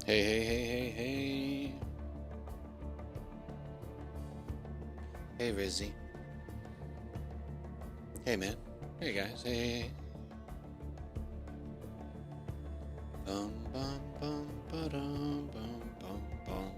Hey, hey, hey, hey, hey. Hey, Rizzy. Hey, man. Hey, guys. Hey, hey, hey. Bum, bum, bum, ba-dum, bum, bum, bum.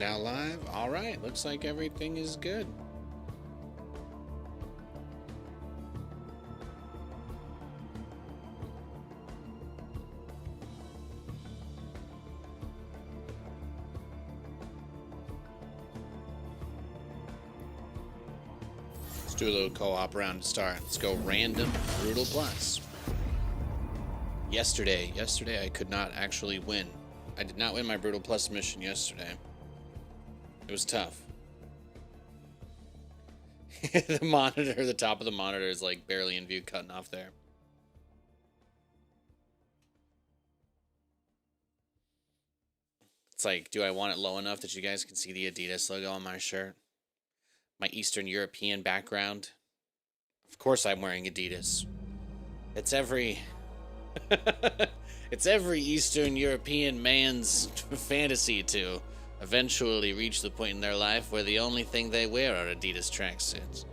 Now live? Alright, looks like everything is good. Let's do a little co-op round to start. Let's go random brutal plus. Yesterday I could not actually win. I did not win my brutal plus mission yesterday. It was tough. The monitor, the top of the monitor is like barely in view, cutting off there. It's like, do I want it low enough that you guys can see the Adidas logo on my shirt? My Eastern European background? Of course I'm wearing Adidas. It's every... it's every Eastern European man's fantasy to eventually reach the point in their life where the only thing they wear are Adidas tracksuits.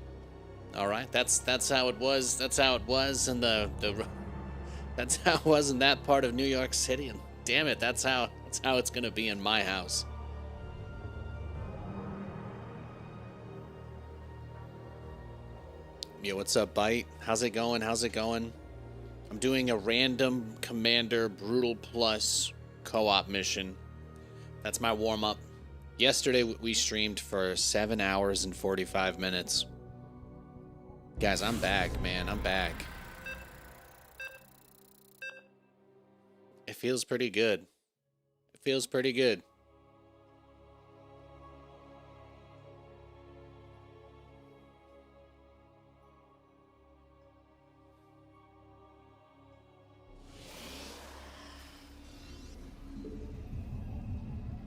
All right, that's how it was. That's how it was in that's how it was in that part of New York City. And damn it, that's how it's gonna be in my house. Yo, what's up, Bite? How's it going? How's it going? I'm doing a random Commander Brutal Plus co-op mission. That's my warm-up. Yesterday we streamed for 7 hours and 45 minutes. Guys, I'm back, man. I'm back. It feels pretty good. It feels pretty good.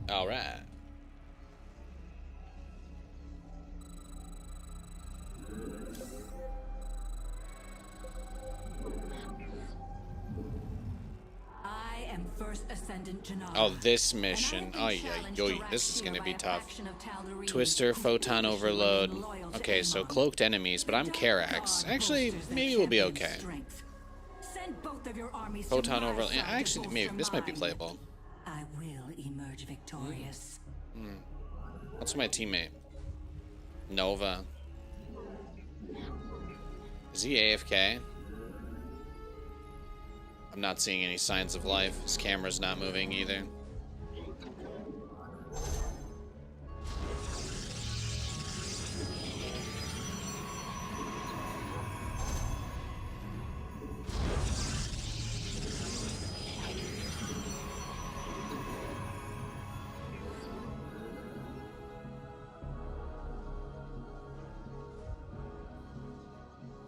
All right. Oh, this mission. Oh, yeah. Yo, this is going to be tough. Twister, Photon Overload. Okay, so cloaked enemies, but I'm Karax. Actually, maybe we'll be okay. Photon Overload. Yeah, actually, maybe this might be playable. I will emerge victorious. What's my teammate? Nova. Is he AFK? I'm not seeing any signs of life. His camera's not moving either.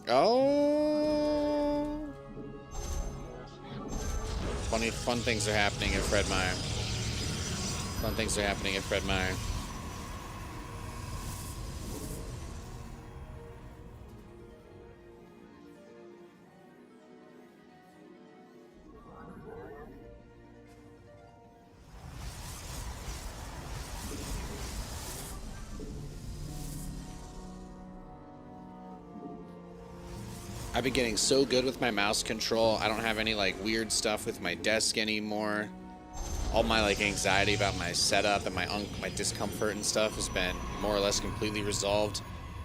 Oh! Fun things are happening at Fred Meyer. Fun things are happening at Fred Meyer. I've been getting so good with my mouse control. I don't have any like weird stuff with my desk anymore. All my like anxiety about my setup and my discomfort and stuff has been more or less completely resolved.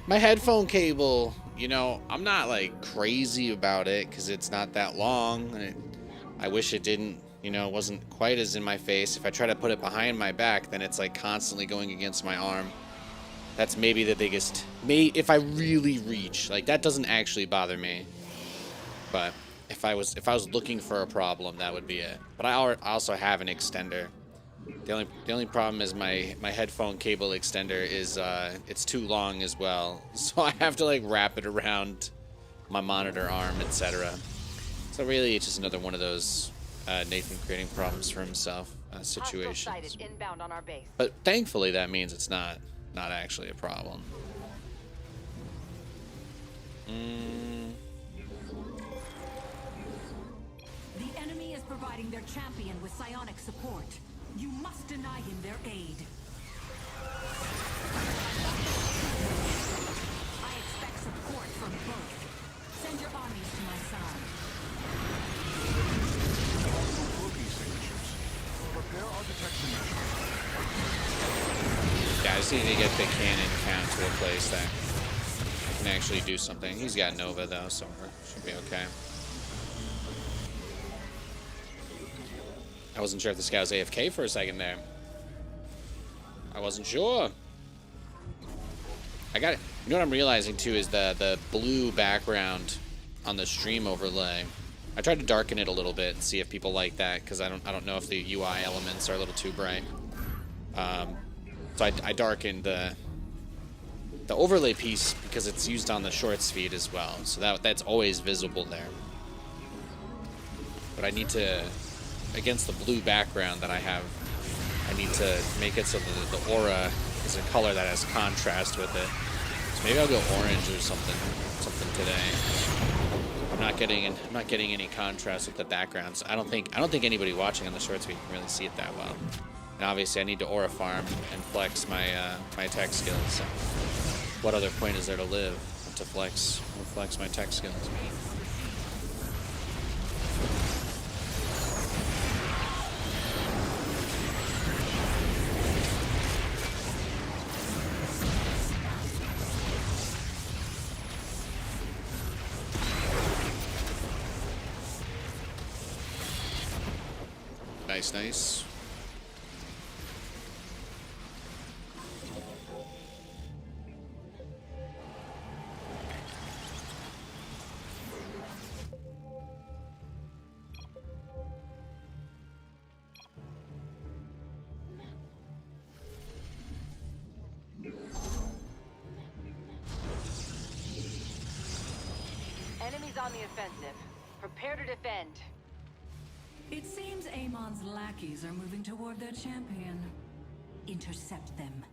My headphone cable, you know, I'm not like crazy about it because it's not that long. I wish it didn't, you know, wasn't quite as in my face. If I try to put it behind my back, then it's like constantly going against my arm. That's maybe the biggest, if I really reach, like that doesn't actually bother me. But if I was looking for a problem, that would be it. But I also have an extender. The only problem is my headphone cable extender is it's too long as well, so I have to like wrap it around my monitor arm, etc. So really, it's just another one of those Nathan creating problems for himself situations. Inbound on our base. But thankfully, that means it's not actually a problem. The enemy is providing their champion with psionic support. You must deny him their aid. I expect support from both. Send your armies to my side. Boogie signatures. Prepare our detection measure. Yeah, I just need to get the cannon count to a place that can actually do something. He's got Nova though, so should be okay. I wasn't sure if this guy was AFK for a second there. I wasn't sure. I got it. You know what I'm realizing too is the blue background on the stream overlay. I tried to darken it a little bit and see if people like that, because I don't know if the UI elements are a little too bright. So I darkened the overlay piece because it's used on the shorts feed as well, so that's always visible there. But I need to, against the blue background that I have, I need to make it so that the aura is a color that has contrast with it. So maybe I'll go orange or something today. I'm not getting any contrast with the backgrounds. I don't think anybody watching on the shorts feed can really see it that well. And obviously I need to aura farm and flex my my tech skills. So what other point is there to live but to flex my tech skills? Nice, nice. Enemies on the offensive. Prepare to defend. It seems Amon's lackeys are moving toward their champion. Intercept them.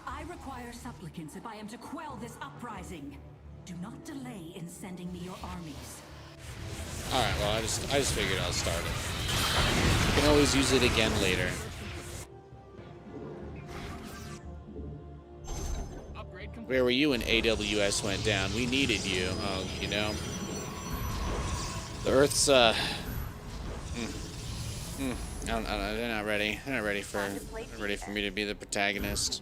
I require supplicants if I am to quell this uprising. Do not delay in sending me your armies. Alright, well I just figured I'll start it. You can always use it again later. Where were you when AWS went down? We needed you. Oh, you know. The Earth's they're not ready. They're not ready for me to be the protagonist.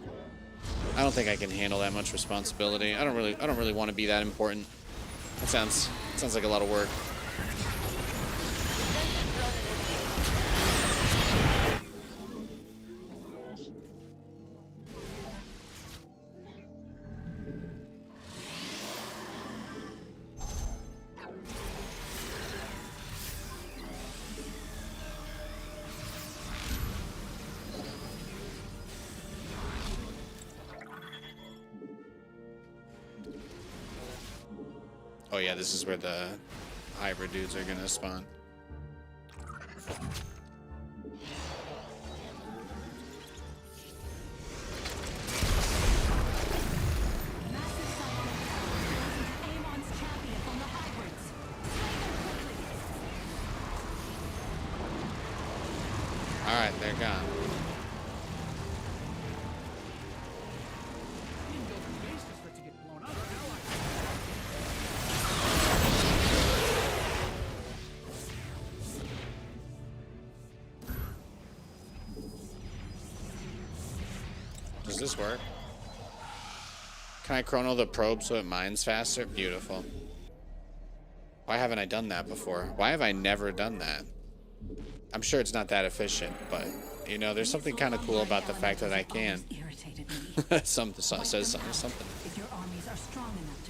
I don't think I can handle that much responsibility. I don't really want to be that important. That sounds like a lot of work. Oh yeah, this is where the hybrid dudes are gonna spawn. Alright, they're gone. Does this work? Can I chrono the probe so it mines faster? Beautiful. Why haven't I done that before? Why have I never done that? I'm sure it's not that efficient, but, you know, there's something kind of cool about the fact that I can. Something says something.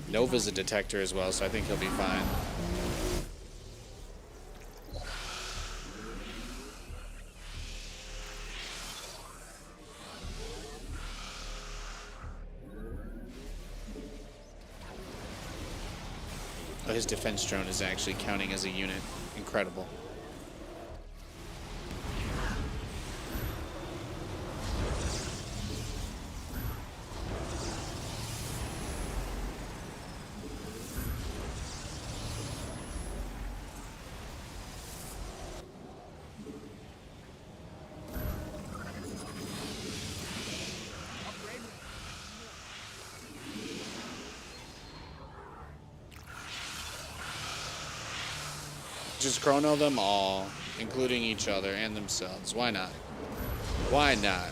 Nova's a detector as well, so I think he'll be fine. Oh, his defense drone is actually counting as a unit. Incredible. Just chrono them all, including each other and themselves. Why not? Why not?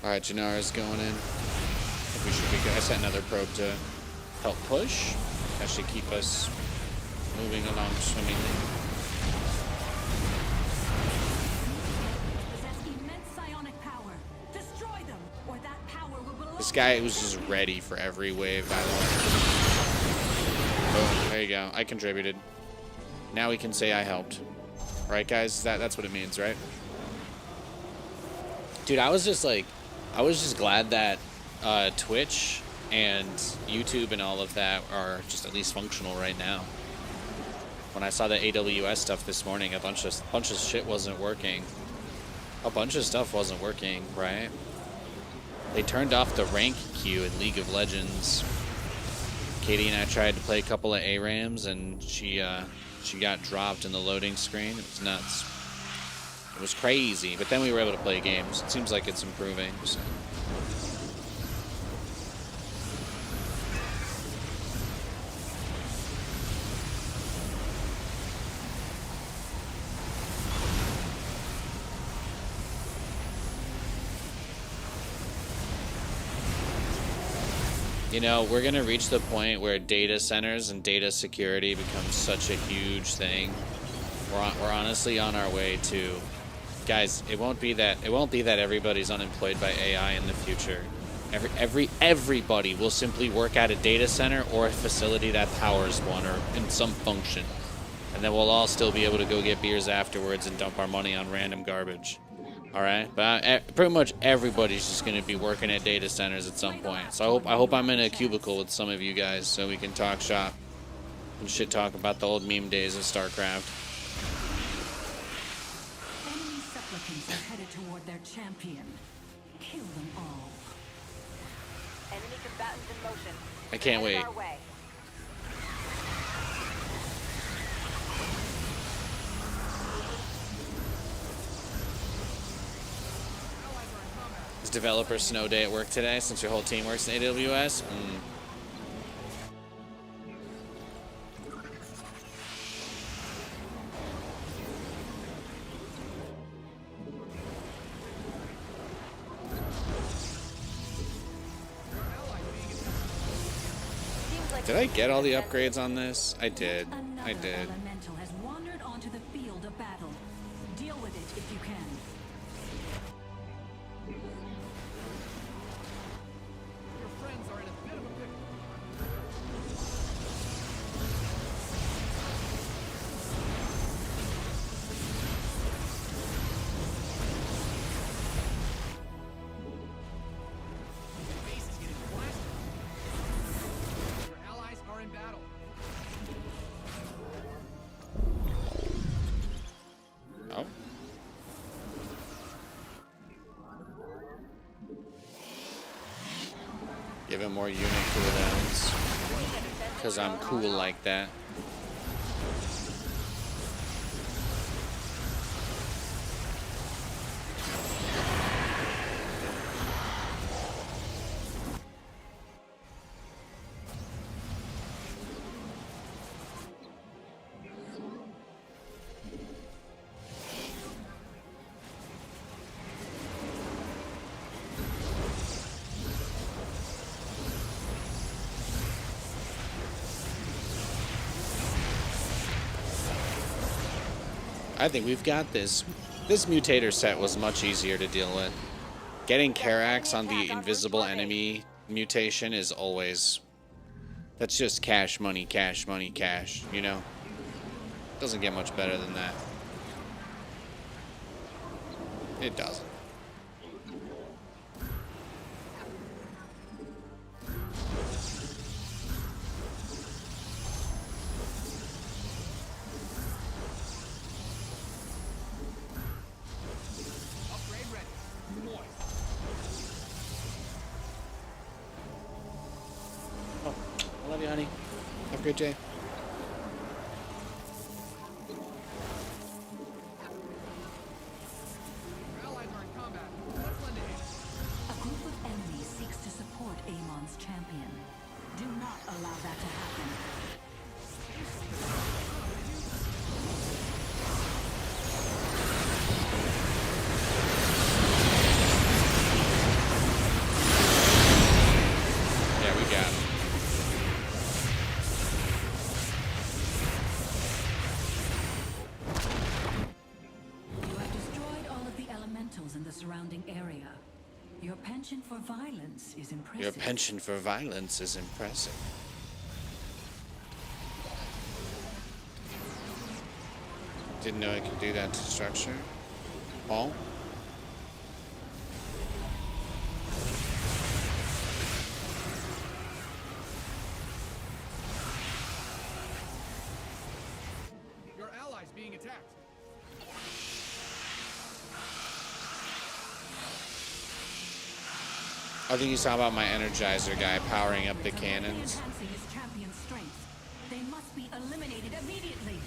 Alright, Janara's going in. I think we should be good. I sent another probe to help push. That should keep us moving along swimmingly. This guy was just ready for every wave, by the way. Boom, there you go. I contributed. Now we can say I helped. Right, guys? That's what it means, right? Dude, I was just glad that Twitch and YouTube and all of that are just at least functional right now. When I saw the AWS stuff this morning, a bunch of shit wasn't working. A bunch of stuff wasn't working, right? They turned off the rank queue in League of Legends. Katie and I tried to play a couple of ARAMs, and she got dropped in the loading screen. It was nuts. It was crazy, but then we were able to play games. It seems like it's improving. So. You know, we're going to reach the point where data centers and data security becomes such a huge thing. We're honestly on our way to... Guys, it won't be that everybody's unemployed by AI in the future. Everybody will simply work at a data center or a facility that powers one or in some function. And then we'll all still be able to go get beers afterwards and dump our money on random garbage. Alright? But pretty much everybody's just going to be working at data centers at some point. So I hope I'm in a cubicle with some of you guys so we can talk shop and shit talk about the old meme days of StarCraft. Are headed toward their champion. Kill them all. Enemy combatants in motion. I can't wait. Our way. Is developer snow day at work today since your whole team works in AWS? Did I get all the upgrades on this? I did. I did. Elemental has wandered onto the field of battle. Deal with it if you can. Your friends are in a bit of a pickle. Your base is getting blasted. Your allies are in battle. Oh. Give him more unit cooldowns. Because I'm cool like that. I think we've got this. This mutator set was much easier to deal with. Getting Karax on the invisible enemy mutation is always... That's just cash money, you know? Doesn't get much better than that. It doesn't. Upgrade ready. Moist. Oh, I love you, honey. Have a great day. Our allies are in combat. Let's lend a hand. A group of enemies seeks to support Amon's champion. Do not allow that to happen. Yeah, we got him. You have destroyed all of the elementals in the surrounding area. Your penchant for violence is impressive. Your penchant for violence is impressive. Didn't know I could do that to structure. Paul? Your allies being attacked. I think you saw about my Energizer guy powering up the They're cannons. enhancing his champion's strength. They must be eliminated immediately.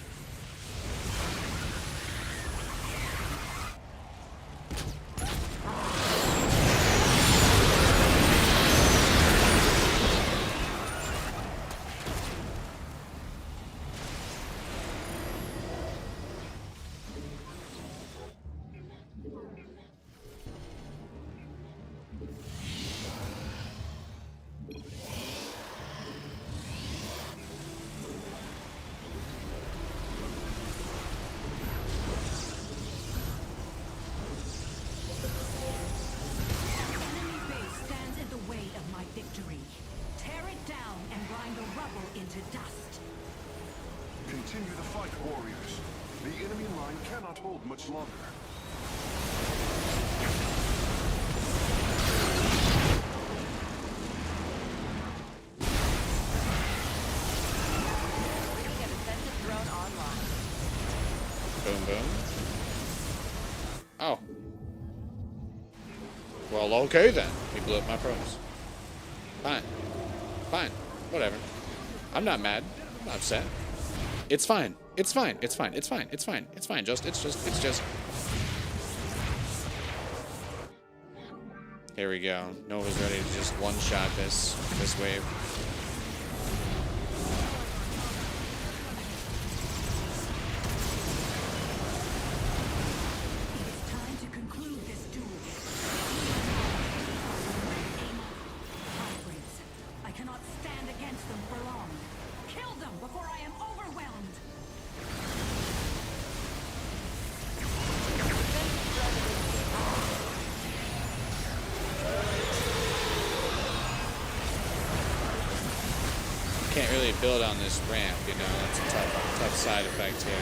Enemy base stands in the way of my victory. Tear it down and grind the rubble into dust. Continue the fight, warriors. The enemy line cannot hold much longer. Bringing a defensive drone online. Boom, boom. Oh. Well, okay then. He blew up my pros. Fine. Fine. Whatever. I'm not mad. I'm not upset. It's fine. It's fine. It's fine. It's fine. It's fine. It's fine. It's just. Here we go. Nova's ready to just one-shot this wave. It is time to conclude this duel. Hybrids. I cannot stand against them for long. Kill them before I am overwhelmed. Can't really build on this ramp, you know. That's a tough side effect here.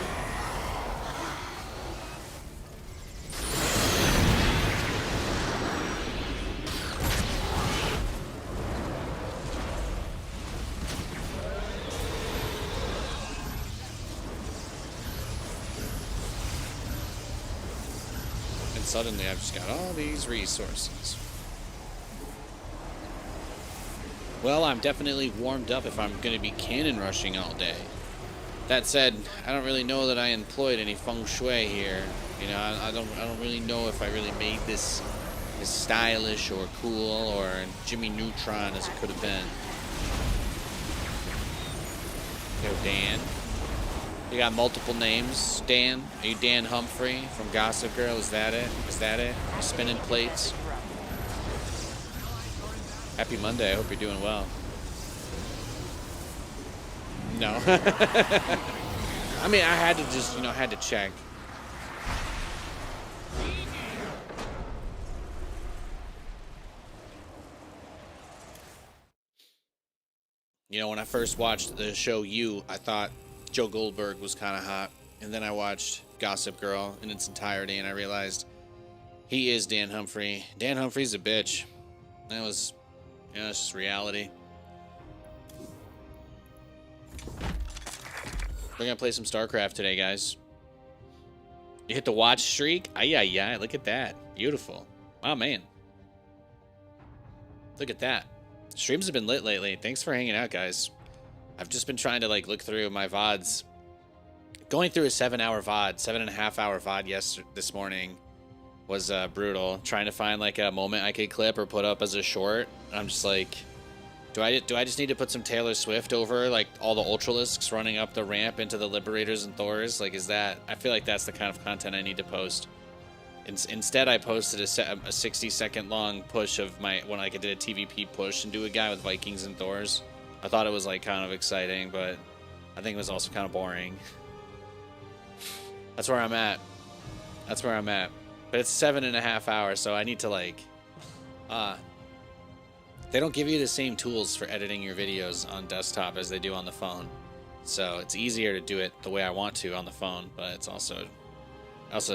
And suddenly I've just got all these resources. Well, I'm definitely warmed up if I'm going to be cannon rushing all day. That said, I don't really know that I employed any feng shui here. You know, I don't really know if I really made this as stylish or cool or Jimmy Neutron as it could have been. Yo, Dan. You got multiple names, Dan? Are you Dan Humphrey from Gossip Girl? Is that it? Is that it? You spinning plates? Happy Monday. I hope you're doing well. No. I mean, I had to just, had to check. You know, when I first watched the show You, I thought Joe Goldberg was kind of hot. And then I watched Gossip Girl in its entirety, and I realized he is Dan Humphrey. Dan Humphrey's a bitch. That was, you know, it's just reality. We're gonna play some StarCraft today, guys. You hit the watch streak? Ay, look at that. Beautiful. Oh, man. Look at that. Streams have been lit lately. Thanks for hanging out, guys. I've just been trying to, like, look through my VODs. Going through a 7-hour VOD, 7.5-hour VOD this morning was brutal. Trying to find, like, a moment I could clip or put up as a short. I'm just like, do I just need to put some Taylor Swift over, like, all the Ultralisks running up the ramp into the Liberators and Thors? Like, is that... I feel like that's the kind of content I need to post. Instead, I posted a 60-second long push of when I did a TVP push and do a guy with Vikings and Thors. I thought it was, like, kind of exciting, but I think it was also kind of boring. That's where I'm at. That's where I'm at. But it's 7.5 hours, so I need to, like... They don't give you the same tools for editing your videos on desktop as they do on the phone. So it's easier to do it the way I want to on the phone, but it's also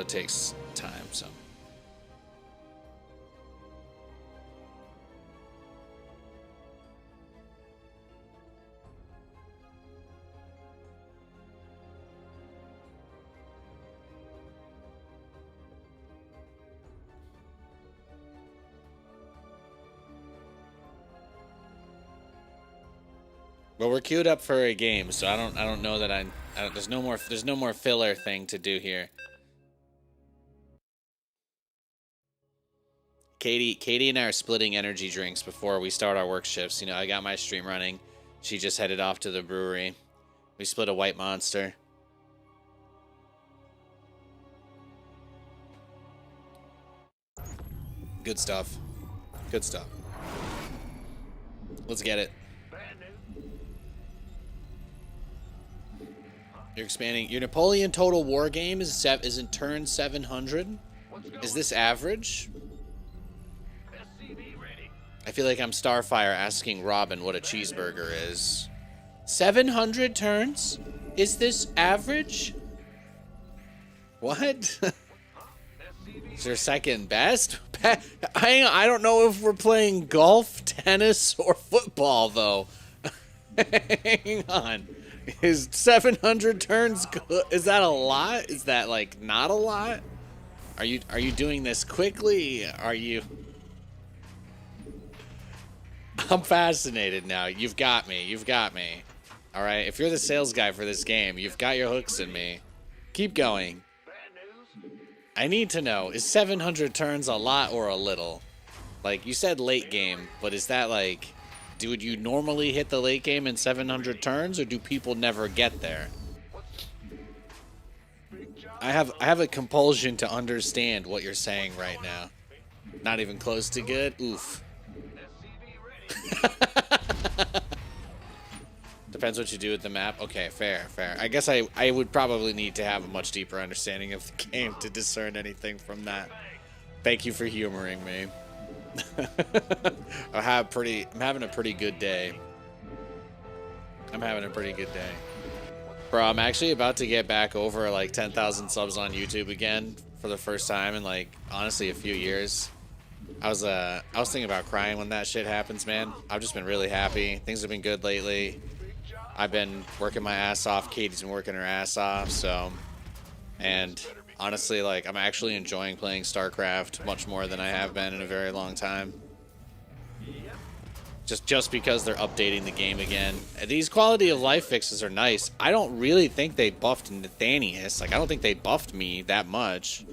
takes time, so... Well, we're queued up for a game, so I don't know that there's no more filler thing to do here. Katie and I are splitting energy drinks before we start our work shifts. You know, I got my stream running. She just headed off to the brewery. We split a White Monster. Good stuff. Good stuff. Let's get it. You're expanding. Your Napoleon Total War game is in turn 700. Is this average? I feel like I'm Starfire asking Robin what a cheeseburger is. 700 turns? Is this average? What? Is there second best? I don't know if we're playing golf, tennis, or football, though. Hang on. Is 700 turns good? Is that a lot? Is that, like, not a lot? Are you doing this quickly? Are you... I'm fascinated now. You've got me. You've got me. All right? If you're the sales guy for this game, you've got your hooks in me. Keep going. I need to know, is 700 turns a lot or a little? Like, you said late game, but is that, like... Would you normally hit the late game in 700 turns, or do people never get there? I have a compulsion to understand what you're saying right now. Not even close to good? Oof. Depends what you do with the map. Okay, fair. I guess I would probably need to have a much deeper understanding of the game to discern anything from that. Thank you for humoring me. I'm having a pretty good day. Bro, I'm actually about to get back over like 10,000 subs on YouTube again for the first time in, like, honestly a few years. I was thinking about crying when that shit happens, man. I've just been really happy. Things have been good lately. I've been working my ass off. Katie's been working her ass off, so... And... honestly, like, I'm actually enjoying playing StarCraft much more than I have been in a very long time. Just because they're updating the game again. These quality of life fixes are nice. I don't really think they buffed Nathanias. Like, I don't think they buffed me that much.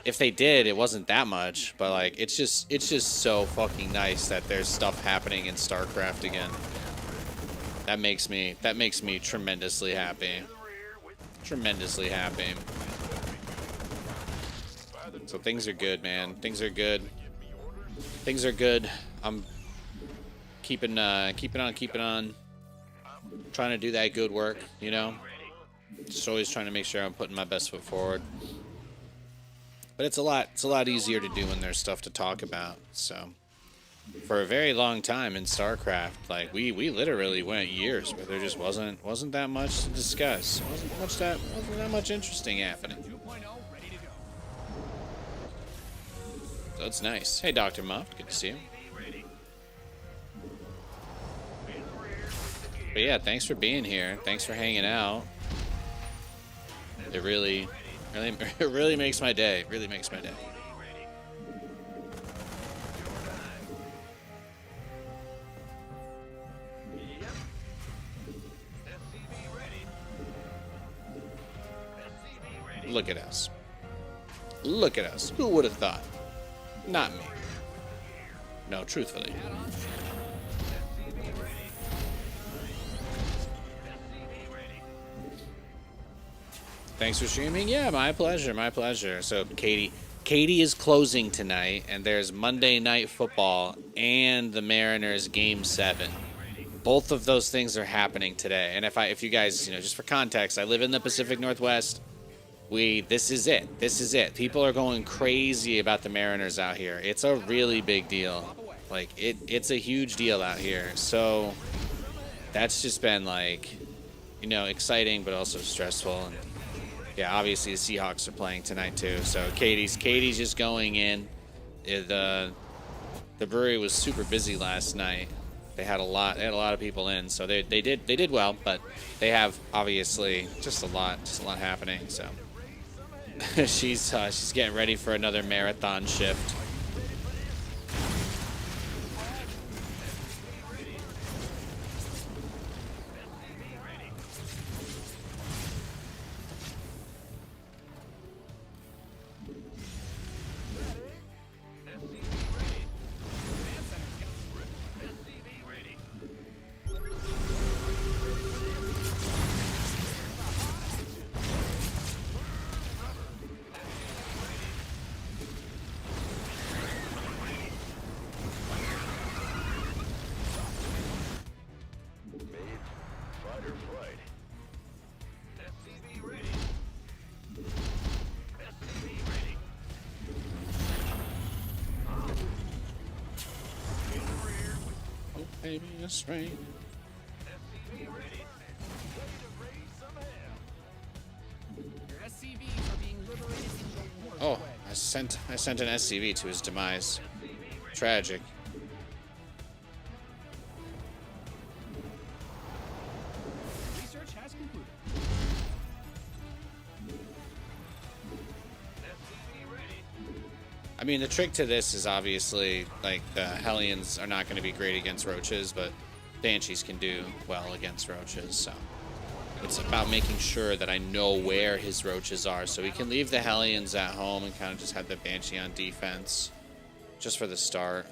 If they did, it wasn't that much. But, like, it's just so fucking nice that there's stuff happening in StarCraft again. That makes me tremendously happy. Tremendously happy. So things are good, man. Things are good. I'm keeping on. Trying to do that good work, you know? Just always trying to make sure I'm putting my best foot forward. But it's a lot easier to do when there's stuff to talk about, so. for a very long time in StarCraft, like we literally went years where there just wasn't that much to discuss. Wasn't that much interesting happening. 2.0 ready to go. So it's nice. Hey, Dr. Muff, good to see you. But yeah, thanks for being here. Thanks for hanging out. It really makes my day. Really makes my day. Look at us. Look at us. Who would have thought? Not me. No, truthfully. Thanks for streaming. Yeah, my pleasure. My pleasure. So, Katie is closing tonight, and there's Monday Night Football and the Mariners Game 7. Both of those things are happening today. And if you guys, just for context, I live in the Pacific Northwest. This is it. This is it. People are going crazy about the Mariners out here. It's a really big deal. Like, it's a huge deal out here. So, that's just been, like, exciting, but also stressful. And yeah, obviously the Seahawks are playing tonight too. So Katie's just going in. The brewery was super busy last night. They had a lot of people in, so they did well, but they have obviously just a lot happening. So she's getting ready for another marathon shift. Baby, that's right. Your SCVs are being liberated in the war. Oh, I sent an SCV to his demise. Tragic. Research has concluded. I mean, the trick to this is obviously, like, the Hellions are not going to be great against roaches, but Banshees can do well against roaches, so it's about making sure that I know where his roaches are, so we can leave the Hellions at home and kind of just have the Banshee on defense, just for the start.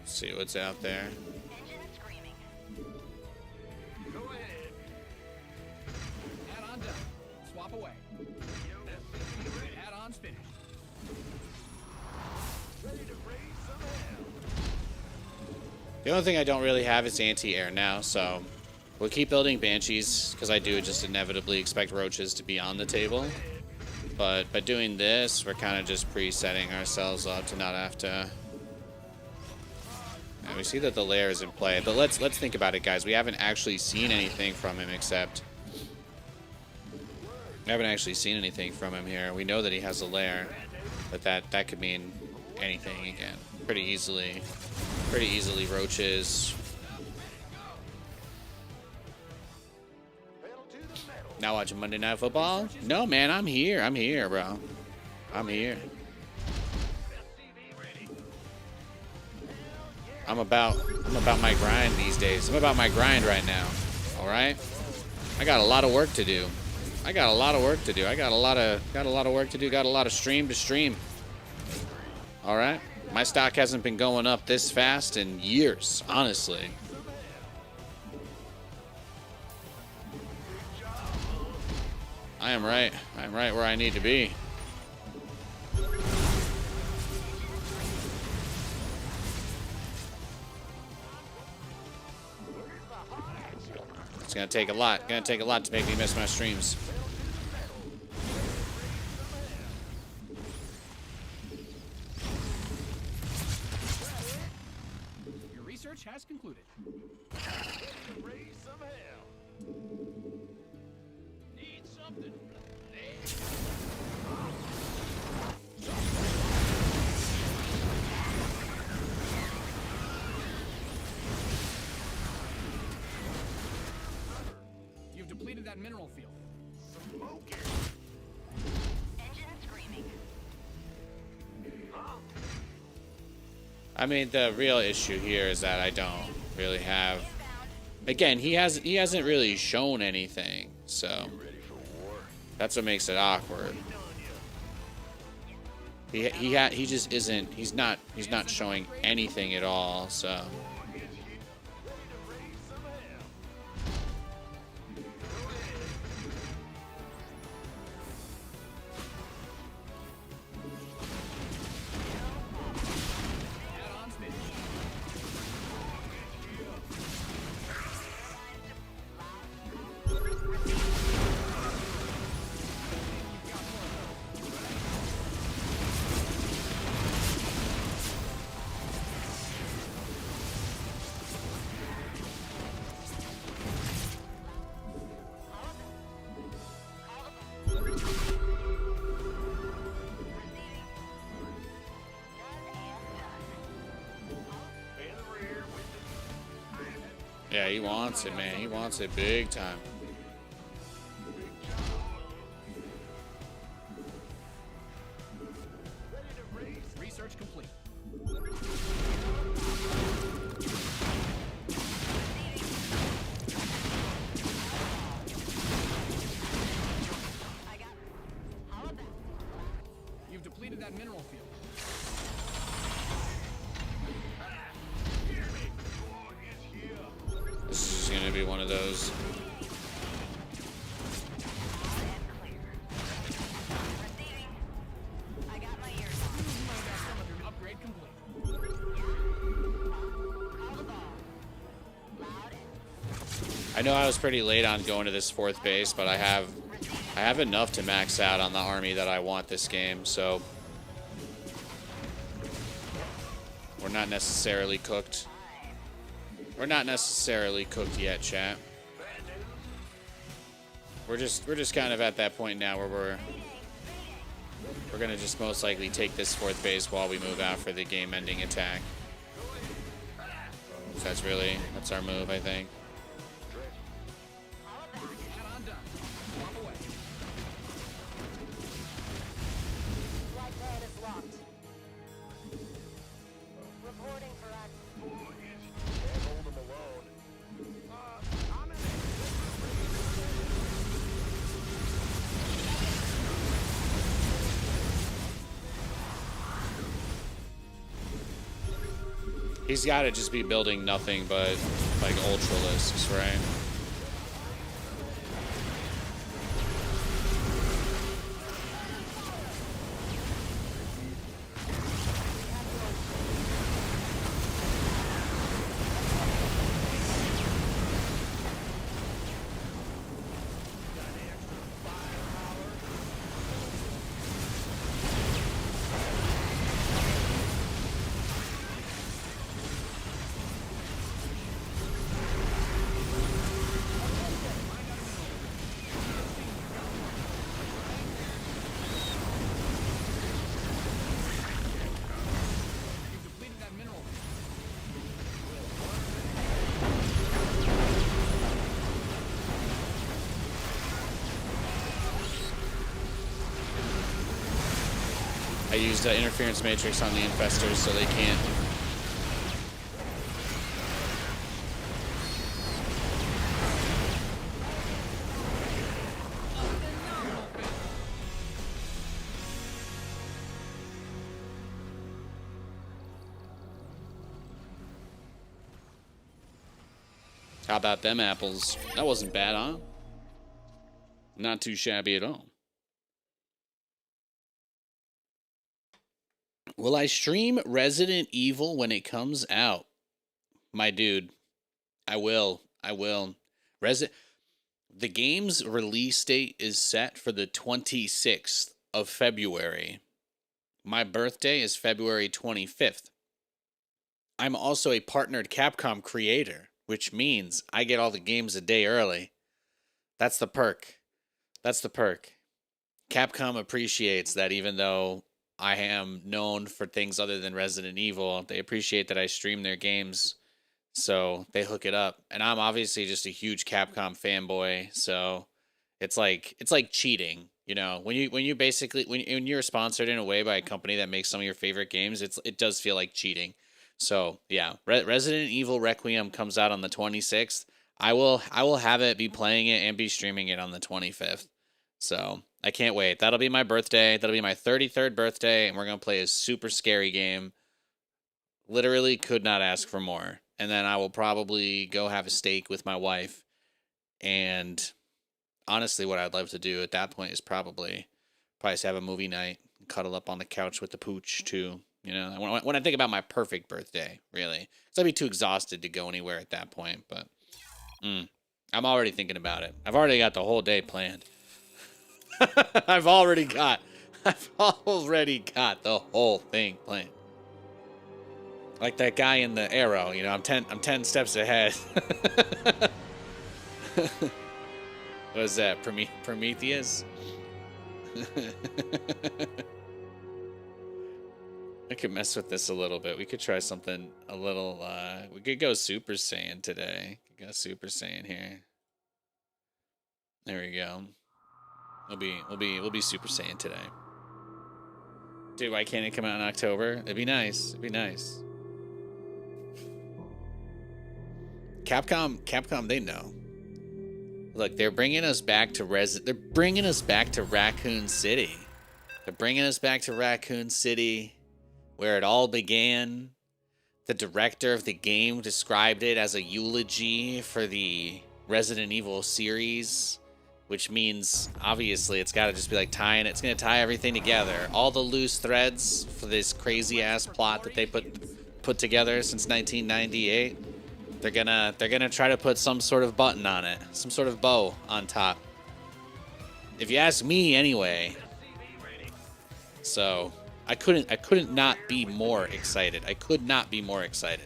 See what's out there. Engine screaming. Go ahead. Add-on done. Swap away. Add-on's finished. Ready to raise some hell. The only thing I don't really have is anti-air now, so we'll keep building Banshees, because I do just inevitably expect roaches to be on the table. But by doing this, we're kind of just pre-setting ourselves up to not have to... And we see that the lair is in play, but let's think about it, guys. We haven't actually seen anything from him except... We haven't actually seen anything from him here. We know that he has a lair, but that could mean anything again. Pretty easily roaches. Now watching Monday Night Football? No, man, I'm here. I'm here, bro. I'm here. I'm about my grind these days. I'm about my grind right now. All right? I got a lot of work to do. I got a lot of work to do. Got a lot of work to do. Got a lot of stream to stream. All right? My stock hasn't been going up this fast in years, honestly. I am right. I'm right where I need to be. It's gonna take a lot. Gonna take a lot to make me miss my streams. Your research has concluded. Raise some hell. Need something. You've depleted that mineral field. Engine screaming. I mean, the real issue here is that I don't really have. Again, he hasn't really shown anything, so that's what makes it awkward. He just isn't. He's not showing anything at all. So. Yeah, he wants it, man. He wants it big time. Research complete. You've depleted that mineral field. This is gonna be one of those. I got my ears on. Upgrade complete. Call the ball. Loud and I know I was pretty late on going to this 4th base, but I have enough to max out on the army that I want this game, so we're not necessarily cooked. We're not necessarily cooked yet, chat. We're just kind of at that point now where we're gonna just most likely take this 4th base while we move out for the game-ending attack. So that's our move, I think. Add-on done. Swap away. flight plan is locked. Reporting for action. Can't hold them alone. I'm in. He's got to just be building nothing but like ultralisks, right? You've depleted that mineral field. I used interference matrix on the infestors so they can't. How about them apples? That wasn't bad, huh? Not too shabby at all. Will I stream Resident Evil when it comes out? My dude, I will. I will. The game's release date is set for the 26th of February. My birthday is February 25th. I'm also a partnered Capcom creator, which means I get all the games a day early. That's the perk. That's the perk. Capcom appreciates that even though I am known for things other than Resident Evil, they appreciate that I stream their games, so they hook it up. And I'm obviously just a huge Capcom fanboy, so it's like cheating, you know. When you're sponsored in a way by a company that makes some of your favorite games, it does feel like cheating. So yeah, Resident Evil Requiem comes out on the 26th. I will have it, be playing it, and be streaming it on the 25th. So I can't wait. That'll be my birthday. That'll be my 33rd birthday, and we're gonna play a super scary game. Literally could not ask for more. And then I will probably go have a steak with my wife. And honestly, what I'd love to do at that point is probably just have a movie night, cuddle up on the couch with the pooch too. You know, when I think about my perfect birthday, really, because I'd be too exhausted to go anywhere at that point. But I'm already thinking about it. I've already got the whole day planned. I've already got the whole thing planned. Like that guy in the Arrow, you know, I'm 10 steps ahead. What is that? Prometheus? I could mess with this a little bit. We could try something a little, we could go Super Saiyan today. Go Super Saiyan here. There we go. We'll be Super Saiyan today. Dude, why can't it come out in October? It'd be nice. It'd be nice. Capcom, they know. Look, they're bringing us back to Raccoon City. They're bringing us back to Raccoon City, where it all began. The director of the game described it as a eulogy for the Resident Evil series, which means obviously it's got to just be like it's going to tie everything together. All the loose threads for this crazy ass plot that they put together since 1998. They're gonna try to put some sort of button on it, some sort of bow on top. If you ask me, anyway. So I couldn't not be more excited. I could not be more excited.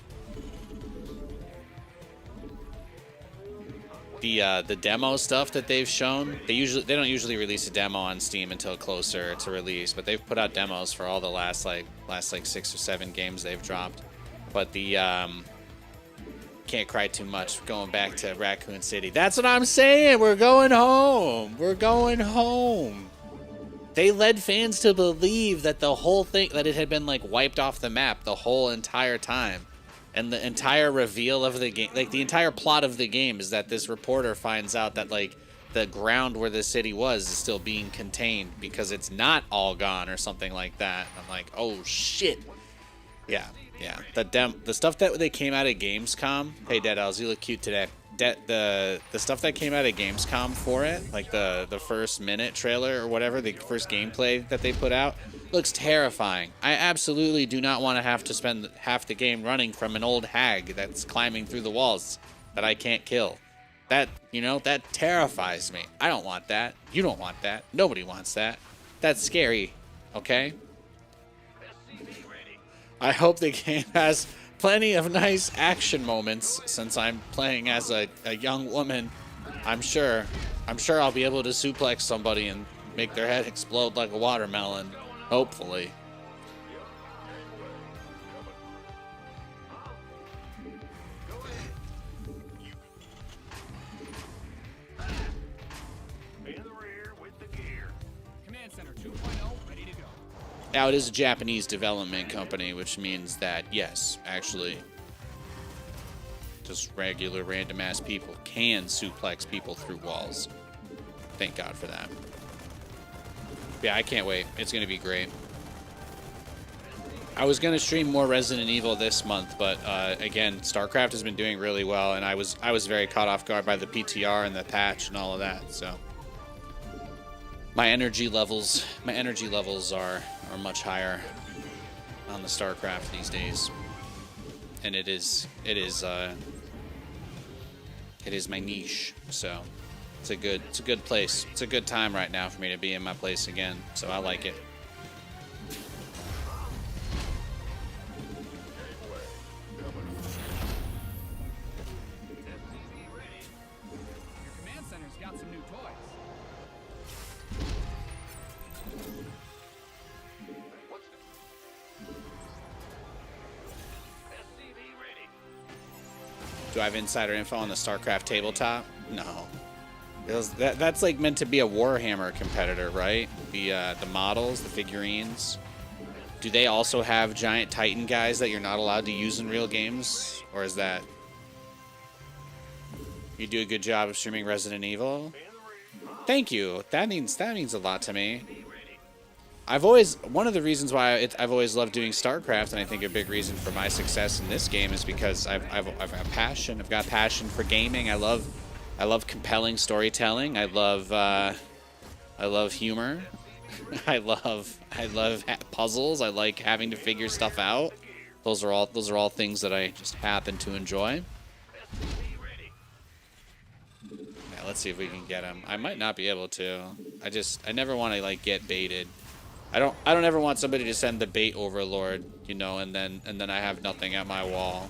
The demo stuff that they've shown, they don't usually release a demo on Steam until closer to release, but they've put out demos for all the last 6 or 7 games they've dropped. But can't cry too much. Going back to Raccoon City. That's what I'm saying. We're going home. We're going home. They led fans to believe that the whole thing, that it had been like wiped off the map the whole entire time. And the entire reveal of the game, like the entire plot of the game, is that this reporter finds out that like the ground where the city was is still being contained because it's not all gone or something like that. I'm like, oh shit. Yeah. The stuff that they came out of Gamescom. Hey, Dead Elves, you look cute today. The stuff that came out of Gamescom for it, like the first minute trailer or whatever, the first gameplay that they put out, looks terrifying. I absolutely do not want to have to spend half the game running from an old hag that's climbing through the walls that I can't kill. That terrifies me. I don't want that. You don't want that. Nobody wants that. That's scary, okay? I hope the game has plenty of nice action moments. Since I'm playing as a young woman, I'm sure I'll be able to suplex somebody and make their head explode like a watermelon. Hopefully. Now, it is a Japanese development company, which means that, yes, actually, just regular random-ass people can suplex people through walls. Thank God for that. Yeah, I can't wait. It's going to be great. I was gonna stream more Resident Evil this month, but again, StarCraft has been doing really well, and I was very caught off guard by the PTR and the patch and all of that. So my energy levels are much higher on the StarCraft these days, and it is my niche. So it's a good place. It's a good time right now for me to be in my place again. So I like it. Your command center's got some new toys. Do I have insider info on the StarCraft tabletop? No. That's like meant to be a Warhammer competitor, right? The models, the figurines. Do they also have giant Titan guys that you're not allowed to use in real games? Or is that... You do a good job of streaming Resident Evil? Thank you. That means a lot to me. One of the reasons why I've always loved doing StarCraft, and I think a big reason for my success in this game is because I've got passion. I've got passion for gaming. I love compelling storytelling. I love humor. I love puzzles. I like having to figure stuff out. Those are all things that I just happen to enjoy. Yeah, let's see if we can get him. I might not be able to. I never want to like get baited. I don't ever want somebody to send the bait overlord, you know, and then I have nothing at my wall.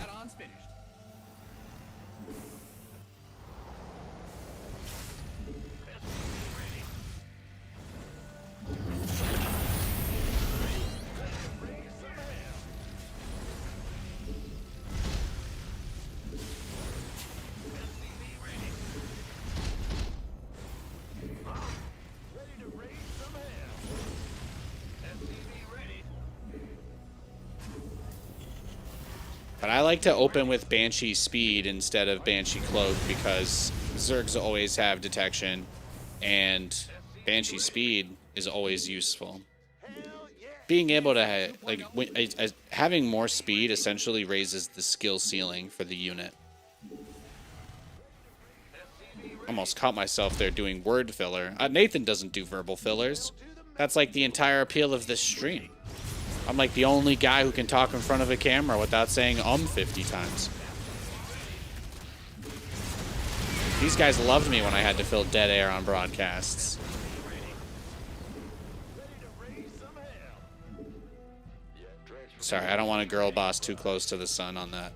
Add-on's finished. But I like to open with Banshee Speed instead of Banshee Cloak because Zergs always have detection, and Banshee Speed is always useful. Being able to having more speed essentially raises the skill ceiling for the unit. Almost caught myself there doing word filler. Nathan doesn't do verbal fillers. That's like the entire appeal of this stream. I'm like the only guy who can talk in front of a camera without saying 50 times. These guys loved me when I had to fill dead air on broadcasts. Sorry, I don't want a girl boss too close to the sun on that.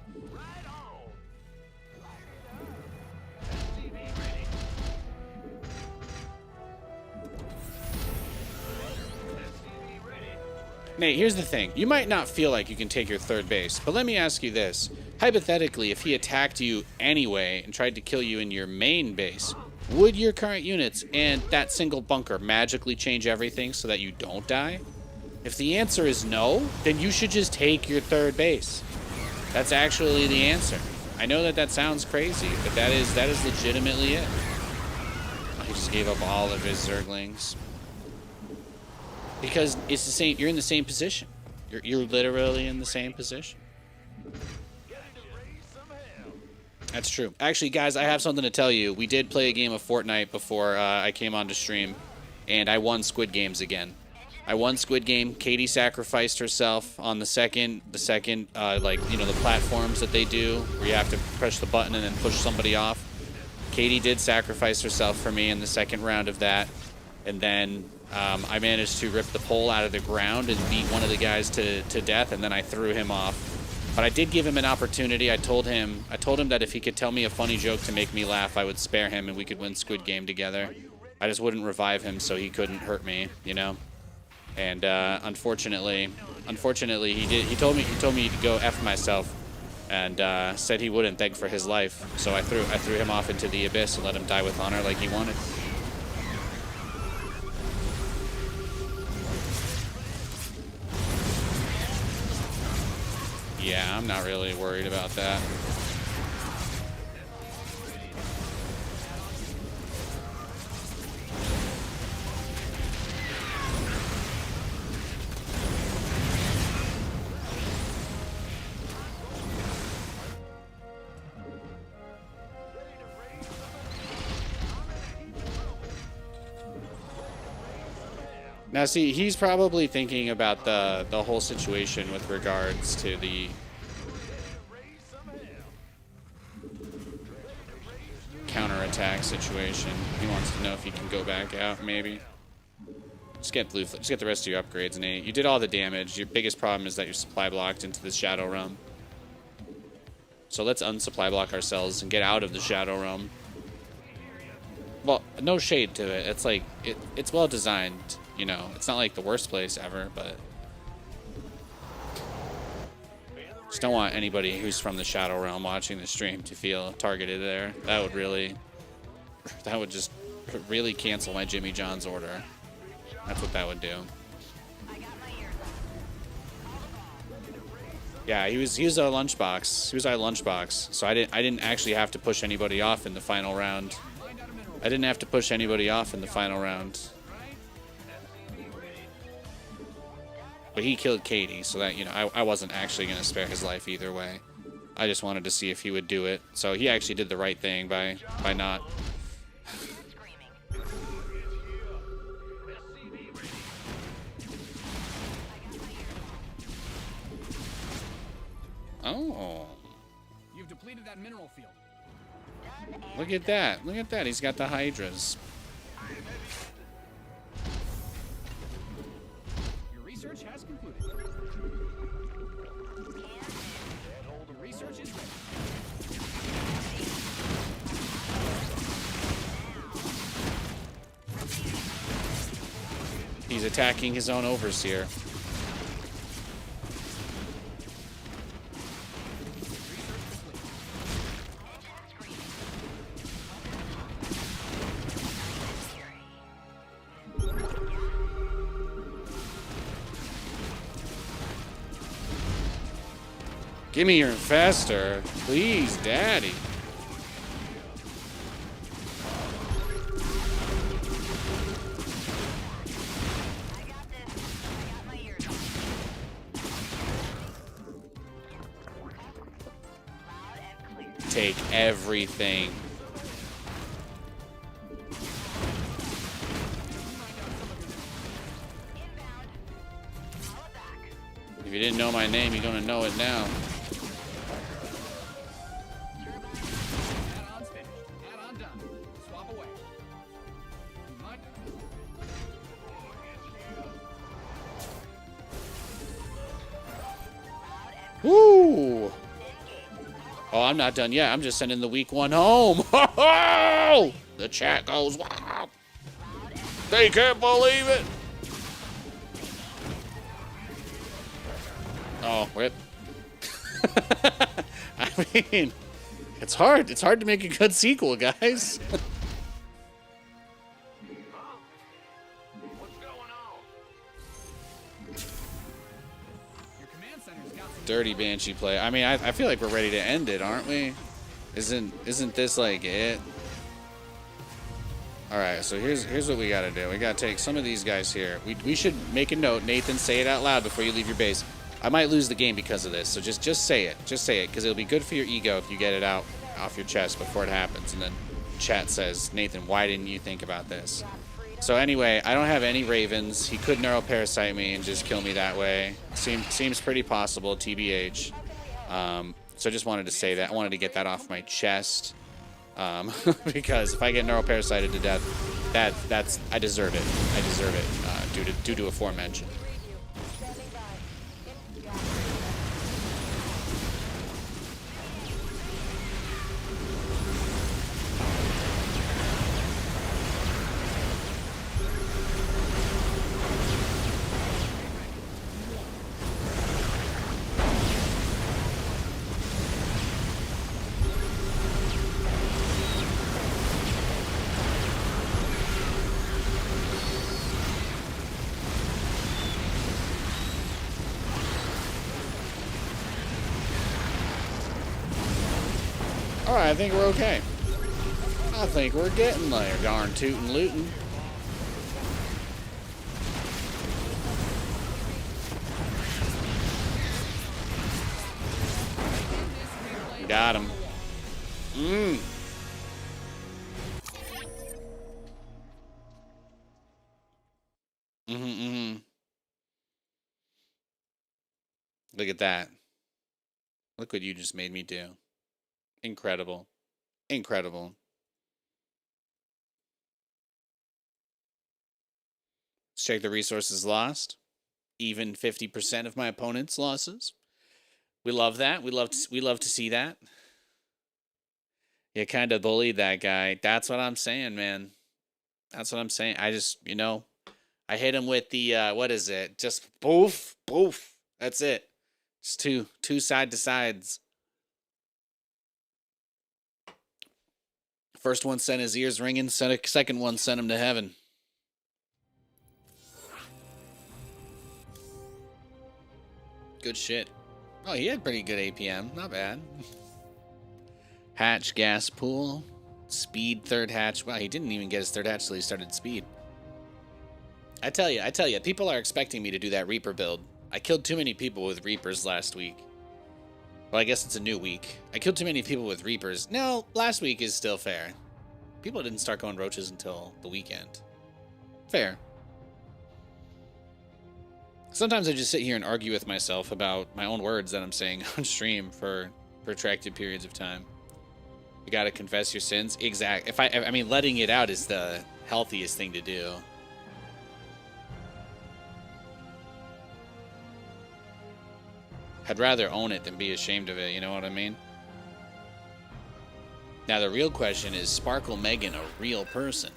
Nate, here's the thing. You might not feel like you can take your third base, but let me ask you this. Hypothetically, if he attacked you anyway and tried to kill you in your main base, would your current units and that single bunker magically change everything so that you don't die? If the answer is no, then you should just take your third base. That's actually the answer. I know that sounds crazy, but that is legitimately it. He just gave up all of his Zerglings. Because it's the same. You're in the same position. You're literally in the same position. That's true. Actually, guys, I have something to tell you. We did play a game of Fortnite before I came on to stream, and I won Squid Games again. I won Squid Game. Katie sacrificed herself on the second, like, you know, the platforms that they do, where you have to press the button and then push somebody off. Katie did sacrifice herself for me in the second round of that, and then I managed to rip the pole out of the ground and beat one of the guys to death, and then I threw him off. But I did give him an opportunity. I told him that if he could tell me a funny joke to make me laugh, I would spare him and we could win Squid Game together. I just wouldn't revive him so he couldn't hurt me, you know? And unfortunately he told me to go F myself, and said he wouldn't, thank for his life. So I threw him off into the abyss and let him die with honor like he wanted. Yeah, I'm not really worried about that. Now, see, he's probably thinking about the whole situation with regards to the counterattack situation. He wants to know if he can go back out, maybe. Just get just get the rest of your upgrades, Nate. You did all the damage. Your biggest problem is that you're supply blocked into the Shadow Realm. So let's unsupply block ourselves and get out of the Shadow Realm. Well, no shade to it. It's like, it's well designed, you know. It's not like the worst place ever, but just don't want anybody who's from the Shadow Realm watching the stream to feel targeted there. That would just really cancel my Jimmy John's order. That's what that would do. Yeah, he was our lunchbox. He was our lunchbox. So I didn't actually have to push anybody off in the final round. I didn't have to push anybody off in the final round. But he killed Katie, so that, you know, I wasn't actually going to spare his life either way. I just wanted to see if he would do it. So he actually did the right thing by not. Oh. You've depleted that mineral field. Look at that. Look at that. He's got the Hydras. Your research has concluded. Your research is ready. He's attacking his own Overseer. Give me your infestor, please, Daddy. Take everything. If you didn't know my name, you're gonna know it now. Add-on's finished. Add-on done. Swap away. Might. Woo! Oh, I'm not done yet. I'm just sending the week one home. The chat goes wild. They can't believe it. Oh, rip. I mean, it's hard. It's hard to make a good sequel, guys. What's going on? Your command center's got some. Dirty Banshee play. I mean, I feel like we're ready to end it, aren't we? Isn't this like it? All right, so here's what we got to do. We got to take some of these guys here. We should make a note. Nathan, say it out loud before you leave your base. I might lose the game because of this, so just say it. Just say it, because it'll be good for your ego if you get it out off your chest before it happens. And then chat says, Nathan, why didn't you think about this? So anyway, I don't have any Ravens. He could neuroparasite me and just kill me that way. Seems pretty possible, TBH. So I just wanted to say that. I wanted to get that off my chest. Because if I get neuroparasited to death, that's I deserve it. I deserve it due to aforementioned. Alright, I think we're okay. I think we're getting there, darn tootin' lootin'. Got him. Look at that. Look what you just made me do. Incredible. Incredible. Let's check the resources lost. Even 50% of my opponent's losses. We love that. We love to see that. You kind of bullied that guy. That's what I'm saying, man. That's what I'm saying. I just, you know, I hit him with the what is it? Just poof, poof. That's it. Just two side to sides. First one sent his ears ringing. Second one sent him to heaven. Good shit. Oh, he had pretty good APM. Not bad. Hatch, gas pool. Speed, third hatch. Wow, he didn't even get his third hatch till he started speed. I tell you, people are expecting me to do that Reaper build. I killed too many people with Reapers last week. Well, I guess it's a new week. I killed too many people with Reapers. No, last week is still fair. People didn't start going roaches until the weekend. Fair. Sometimes I just sit here and argue with myself about my own words that I'm saying on stream for protracted periods of time. You gotta confess your sins. Exact. I mean, letting it out is the healthiest thing to do. I'd rather own it than be ashamed of it, you know what I mean? Now the real question is, Sparkle Megan a real person?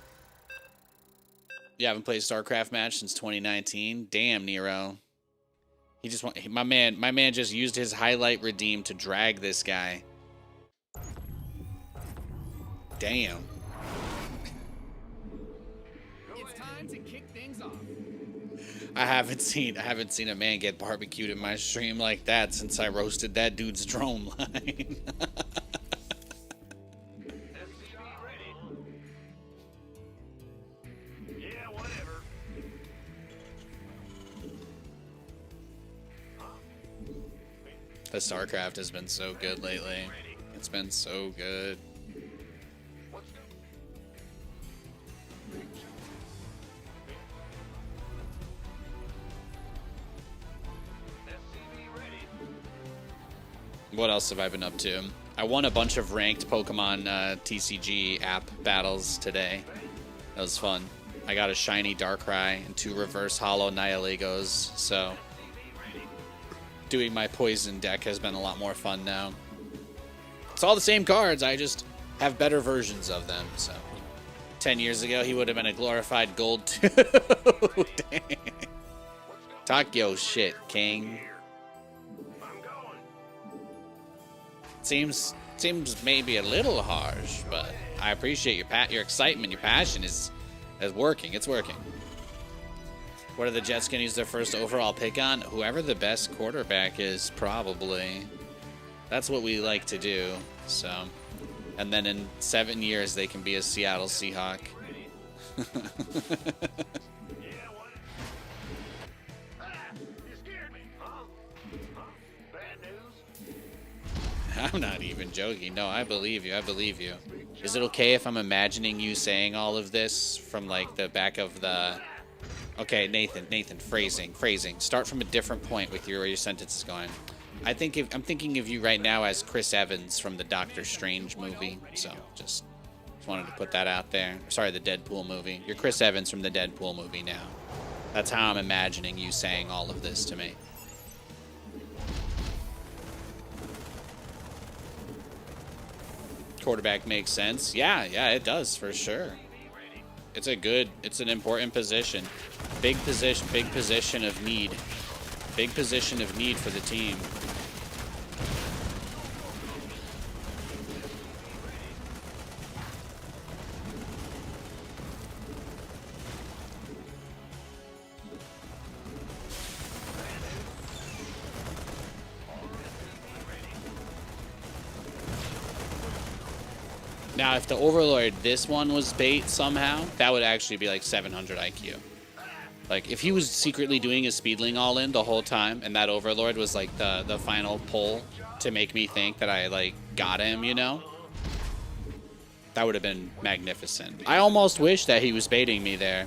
You haven't played StarCraft match since 2019? Damn, Nero. He just my man just used his highlight redeem to drag this guy. Damn. It's time to kick things off. I haven't seen a man get barbecued in my stream like that since I roasted that dude's drone line. The StarCraft has been so good lately. It's been so good. What else have I been up to? I won a bunch of ranked Pokemon TCG app battles today. That was fun. I got a shiny Darkrai and 2 reverse holo Nihiligos, so doing my poison deck has been a lot more fun now. It's all the same cards, I just have better versions of them, so 10 years ago he would have been a glorified gold too. Dang. Talk your shit, King. Seems maybe a little harsh, but I appreciate your excitement, your passion is working. It's working. What are the Jets going to use their first overall pick on? Whoever the best quarterback is, probably. That's what we like to do. So, and then in 7 years they can be a Seattle Seahawk. I'm not even joking. No, I believe you. I believe you. Is it okay if I'm imagining you saying all of this from like the back of the... Okay, Nathan, phrasing. Start from a different point with where your sentence is going. I'm thinking of you right now as Chris Evans from the Doctor Strange movie. So just wanted to put that out there. Sorry, the Deadpool movie. You're Chris Evans from the Deadpool movie now. That's how I'm imagining you saying all of this to me. Quarterback makes sense. Yeah, it does for sure. It's an important position. Big position of need. Big position of need for the team. Now, if the Overlord, this one was bait somehow, that would actually be like 700 IQ. Like, if he was secretly doing his Speedling all-in the whole time, and that Overlord was like the final pull to make me think that I, like, got him, you know? That would have been magnificent. I almost wish that he was baiting me there.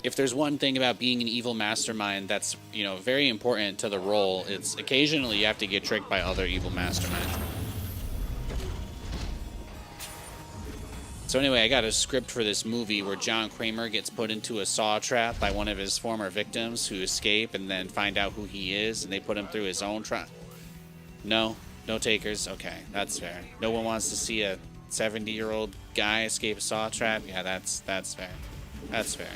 if there's one thing about being an evil mastermind that's, you know, very important to the role, it's occasionally you have to get tricked by other evil masterminds. So anyway, I got a script for this movie where John Kramer gets put into a saw trap by one of his former victims who escape and then find out who he is, and they put him through his own trap. No takers. Okay, that's fair. No one wants to see a 70-year-old guy escape a saw trap. Yeah, that's fair. That's fair.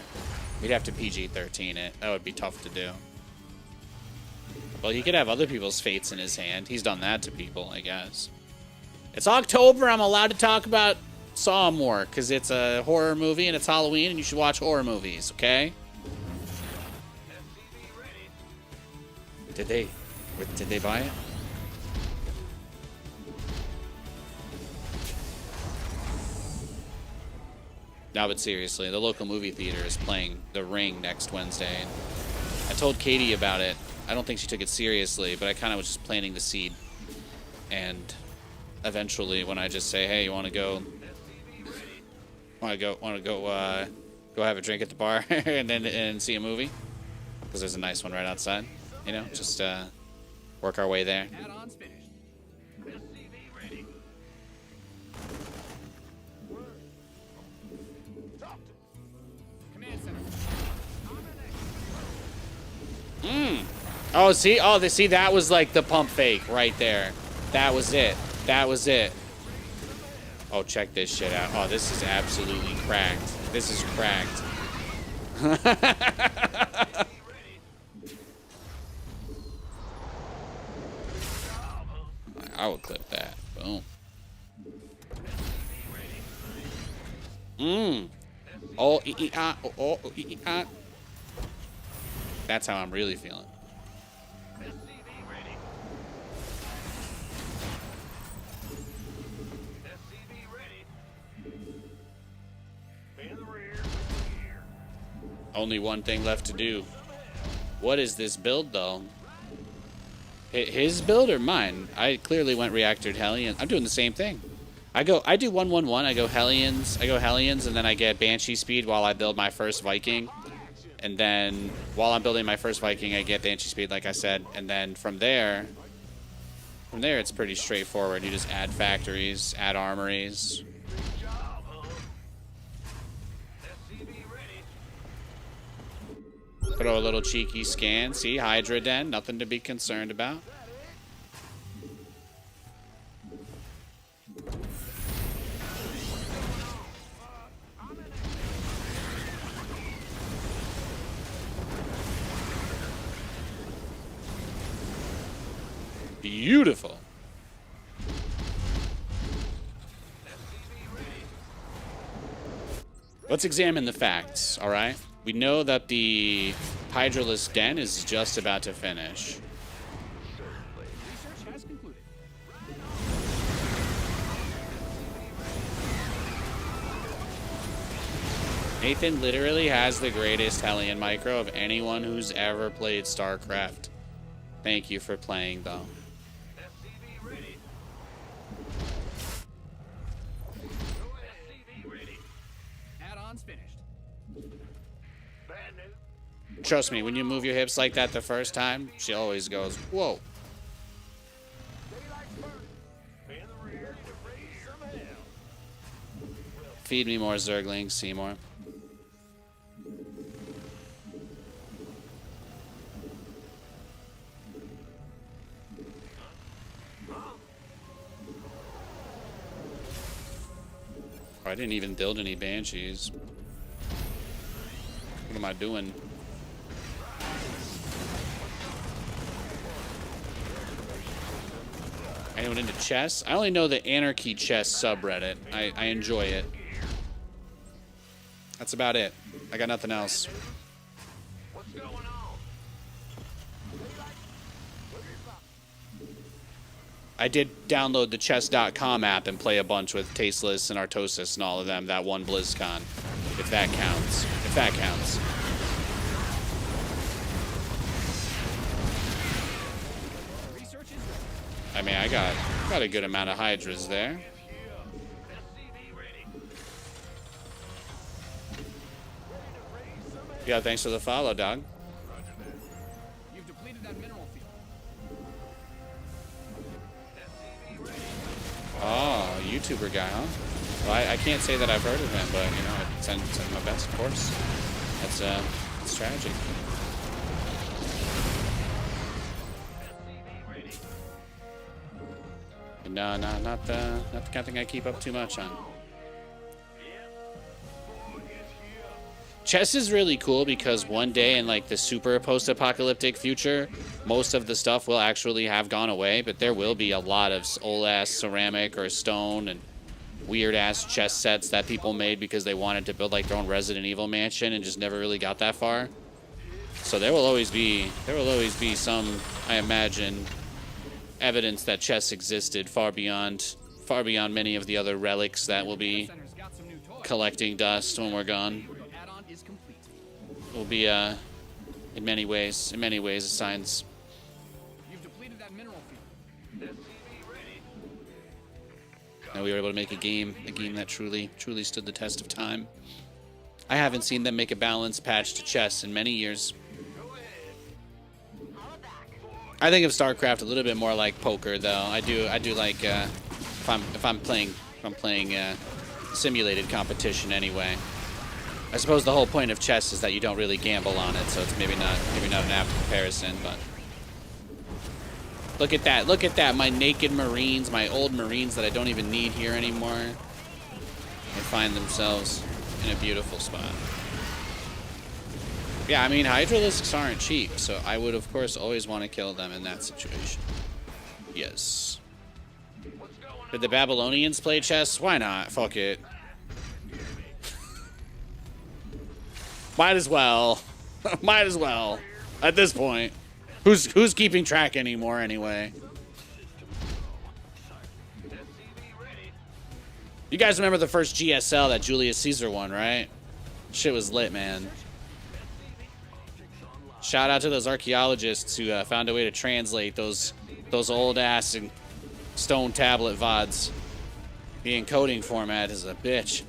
We'd have to PG-13 it. That would be tough to do. Well, he could have other people's fates in his hand. He's done that to people, I guess. It's October. I'm allowed to talk about Saw more because it's a horror movie and it's Halloween and you should watch horror movies, okay? Did they buy it? No, but seriously, the local movie theater is playing The Ring next Wednesday. I told Katie about it. I don't think she took it seriously, but I kind of was just planting the seed. And eventually, when I just say, "Hey, you want to go go have a drink at the bar and see a movie?" Because there's a nice one right outside. You know, just work our way there. Add-ons finished. SCV ready. Command center. Oh, see? Oh, see, that was like the pump fake right there. That was it. That was it. Oh, check this shit out. Oh, this is absolutely cracked. This is cracked. I would clip that. Boom. Oh, ah. That's how I'm really feeling. Only one thing left to do. What is this build, though? His build or mine? I clearly went reactored Hellion. I'm doing the same thing. I do 1-1-1. I go Hellions, and then I get Banshee speed while I build my first Viking. And then while I'm building my first Viking, I get Banshee speed, like I said. And then from there, it's pretty straightforward. You just add factories, add armories. Throw a little cheeky scan. See, Hydra Den, nothing to be concerned about. Beautiful. Let's examine the facts, all right? We know that the Hydraless Den is just about to finish. Research has concluded. Nathan literally has the greatest Hellion micro of anyone who's ever played StarCraft. Thank you for playing, though. Add-ons finished. Trust me, when you move your hips like that the first time, she always goes, whoa. Feed me more Zerglings, Seymour. I didn't even build any Banshees. What am I doing? Anyone into chess? I only know the Anarchy Chess subreddit. I enjoy it. That's about it. I got nothing else. What's going on? I did download the chess.com app and play a bunch with Tasteless and Artosis and all of them that one BlizzCon. If that counts. If that counts. I mean, I got a good amount of Hydras there. Yeah, thanks for the follow, dog. You've depleted that mineral field. Oh, YouTuber guy, huh? Well, I can't say that I've heard of him, but, you know, I send my best, of course. It's tragic. No, not the kind of thing I keep up too much on. Chess is really cool because one day in like the super post-apocalyptic future, most of the stuff will actually have gone away, but there will be a lot of old-ass ceramic or stone and weird-ass chess sets that people made because they wanted to build like their own Resident Evil mansion and just never really got that far. So there will always be some, I imagine, evidence that chess existed far beyond many of the other relics that will be Center's got some new toys. collecting dust when we're gone. Your add-on is complete. Will be in many ways a science. You've depleted that mineral field. And we were able to make a game that truly stood the test of time. I haven't seen them make a balanced patch to chess in many years. I think of StarCraft a little bit more like poker, though. I do like if I'm playing simulated competition anyway. I suppose the whole point of chess is that you don't really gamble on it, so it's maybe not an apt comparison. But look at that! My naked Marines, my old Marines that I don't even need here anymore. They find themselves in a beautiful spot. Yeah, I mean, Hydralisks aren't cheap, so I would, of course, always want to kill them in that situation. Yes. Did the Babylonians play chess? Why not? Fuck it. Might as well. Might as well. At this point. Who's keeping track anymore, anyway? You guys remember the first GSL that Julius Caesar won, right? Shit was lit, man. Shout out to those archaeologists who found a way to translate those old ass and stone tablet VODs. The encoding format is a bitch.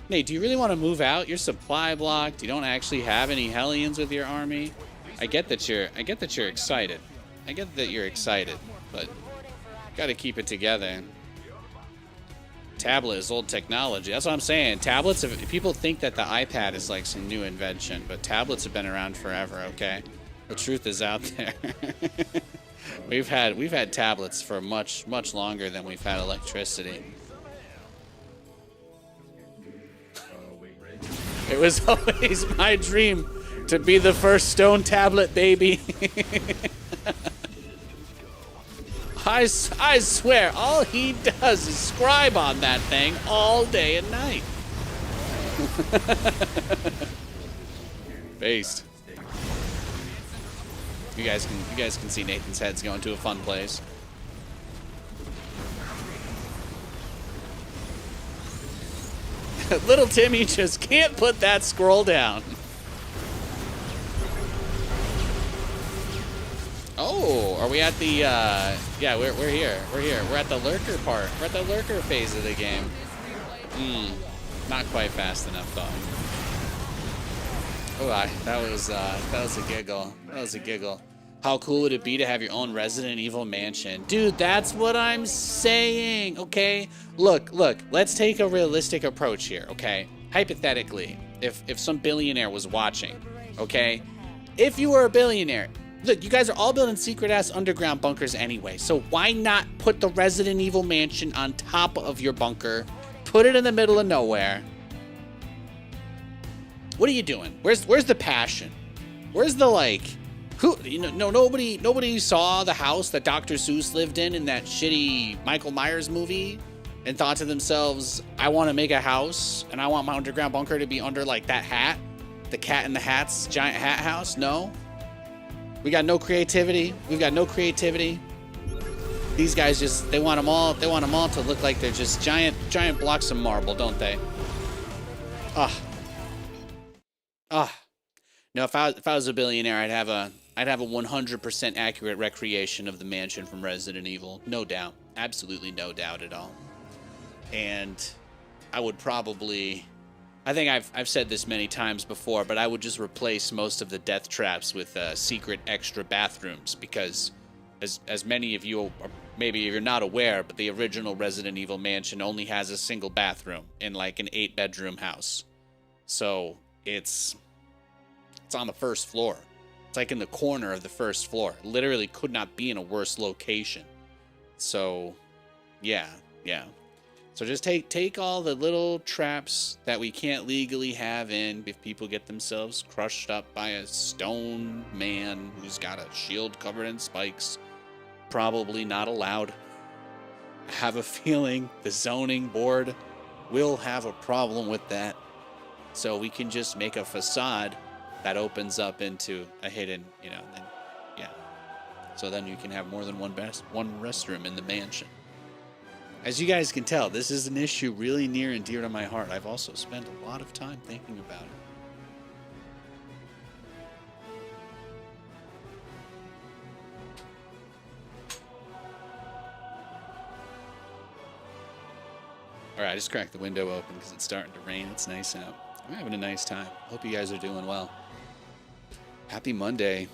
Nate, do you really want to move out? You're supply blocked. You don't actually have any Hellions with your army. I get that you're excited. I get that you're excited, but got to keep it together. Tablet is old technology. That's what I'm saying. Tablets, people think that the iPad is like some new invention, but tablets have been around forever, okay? The truth is out there. We've had tablets for much longer than we've had electricity. It was always my dream to be the first stone tablet baby. I swear, all he does is scribe on that thing all day and night. Based. You guys can see Nathan's head's going to a fun place. Little Timmy just can't put that scroll down. Oh, are we at the, yeah, we're here. We're here. We're at the lurker part. We're at the lurker phase of the game. Not quite fast enough, though. Oh, that was a giggle. That was a giggle. How cool would it be to have your own Resident Evil mansion? Dude, that's what I'm saying, okay? Look, let's take a realistic approach here, okay? Hypothetically, if some billionaire was watching, okay? If you were a billionaire, look, you guys are all building secret-ass underground bunkers anyway, so why not put the Resident Evil mansion on top of your bunker, put it in the middle of nowhere? What are you doing? Where's the passion? Where's the, like... Nobody saw the house that Dr. Seuss lived in that shitty Michael Myers movie and thought to themselves, I want to make a house and I want my underground bunker to be under like that hat, the Cat in the Hat's giant hat house. No, we got no creativity. We've got no creativity. These guys they want them all to look like they're just giant blocks of marble, don't they? No, if I was a billionaire, I'd have a 100% accurate recreation of the mansion from Resident Evil. No doubt. Absolutely no doubt at all. And I would probably I think I've said this many times before, but I would just replace most of the death traps with secret extra bathrooms, because as many of you, or maybe you're not aware, but the original Resident Evil mansion only has a single bathroom in like an 8-bedroom house. So it's on the first floor. It's like in the corner of the first floor. Literally could not be in a worse location. So yeah. So just take all the little traps that we can't legally have in if people get themselves crushed up by a stone man who's got a shield covered in spikes. Probably not allowed. I have a feeling the zoning board will have a problem with that. So we can just make a facade that opens up into a hidden, then, yeah. So then you can have more than one restroom in the mansion. As you guys can tell, this is an issue really near and dear to my heart. I've also spent a lot of time thinking about it. All right, I just cracked the window open because it's starting to rain. It's nice out. I'm having a nice time. Hope you guys are doing well. Happy Monday.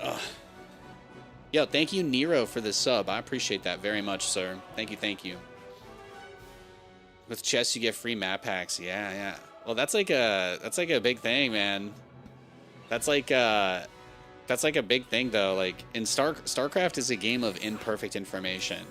Ugh. Yo, thank you, Nero, for the sub. I appreciate that very much, sir. Thank you. With chests, you get free map packs. Yeah. Well, that's like a big thing, man. That's like a big thing, though. Like in StarCraft is a game of imperfect information.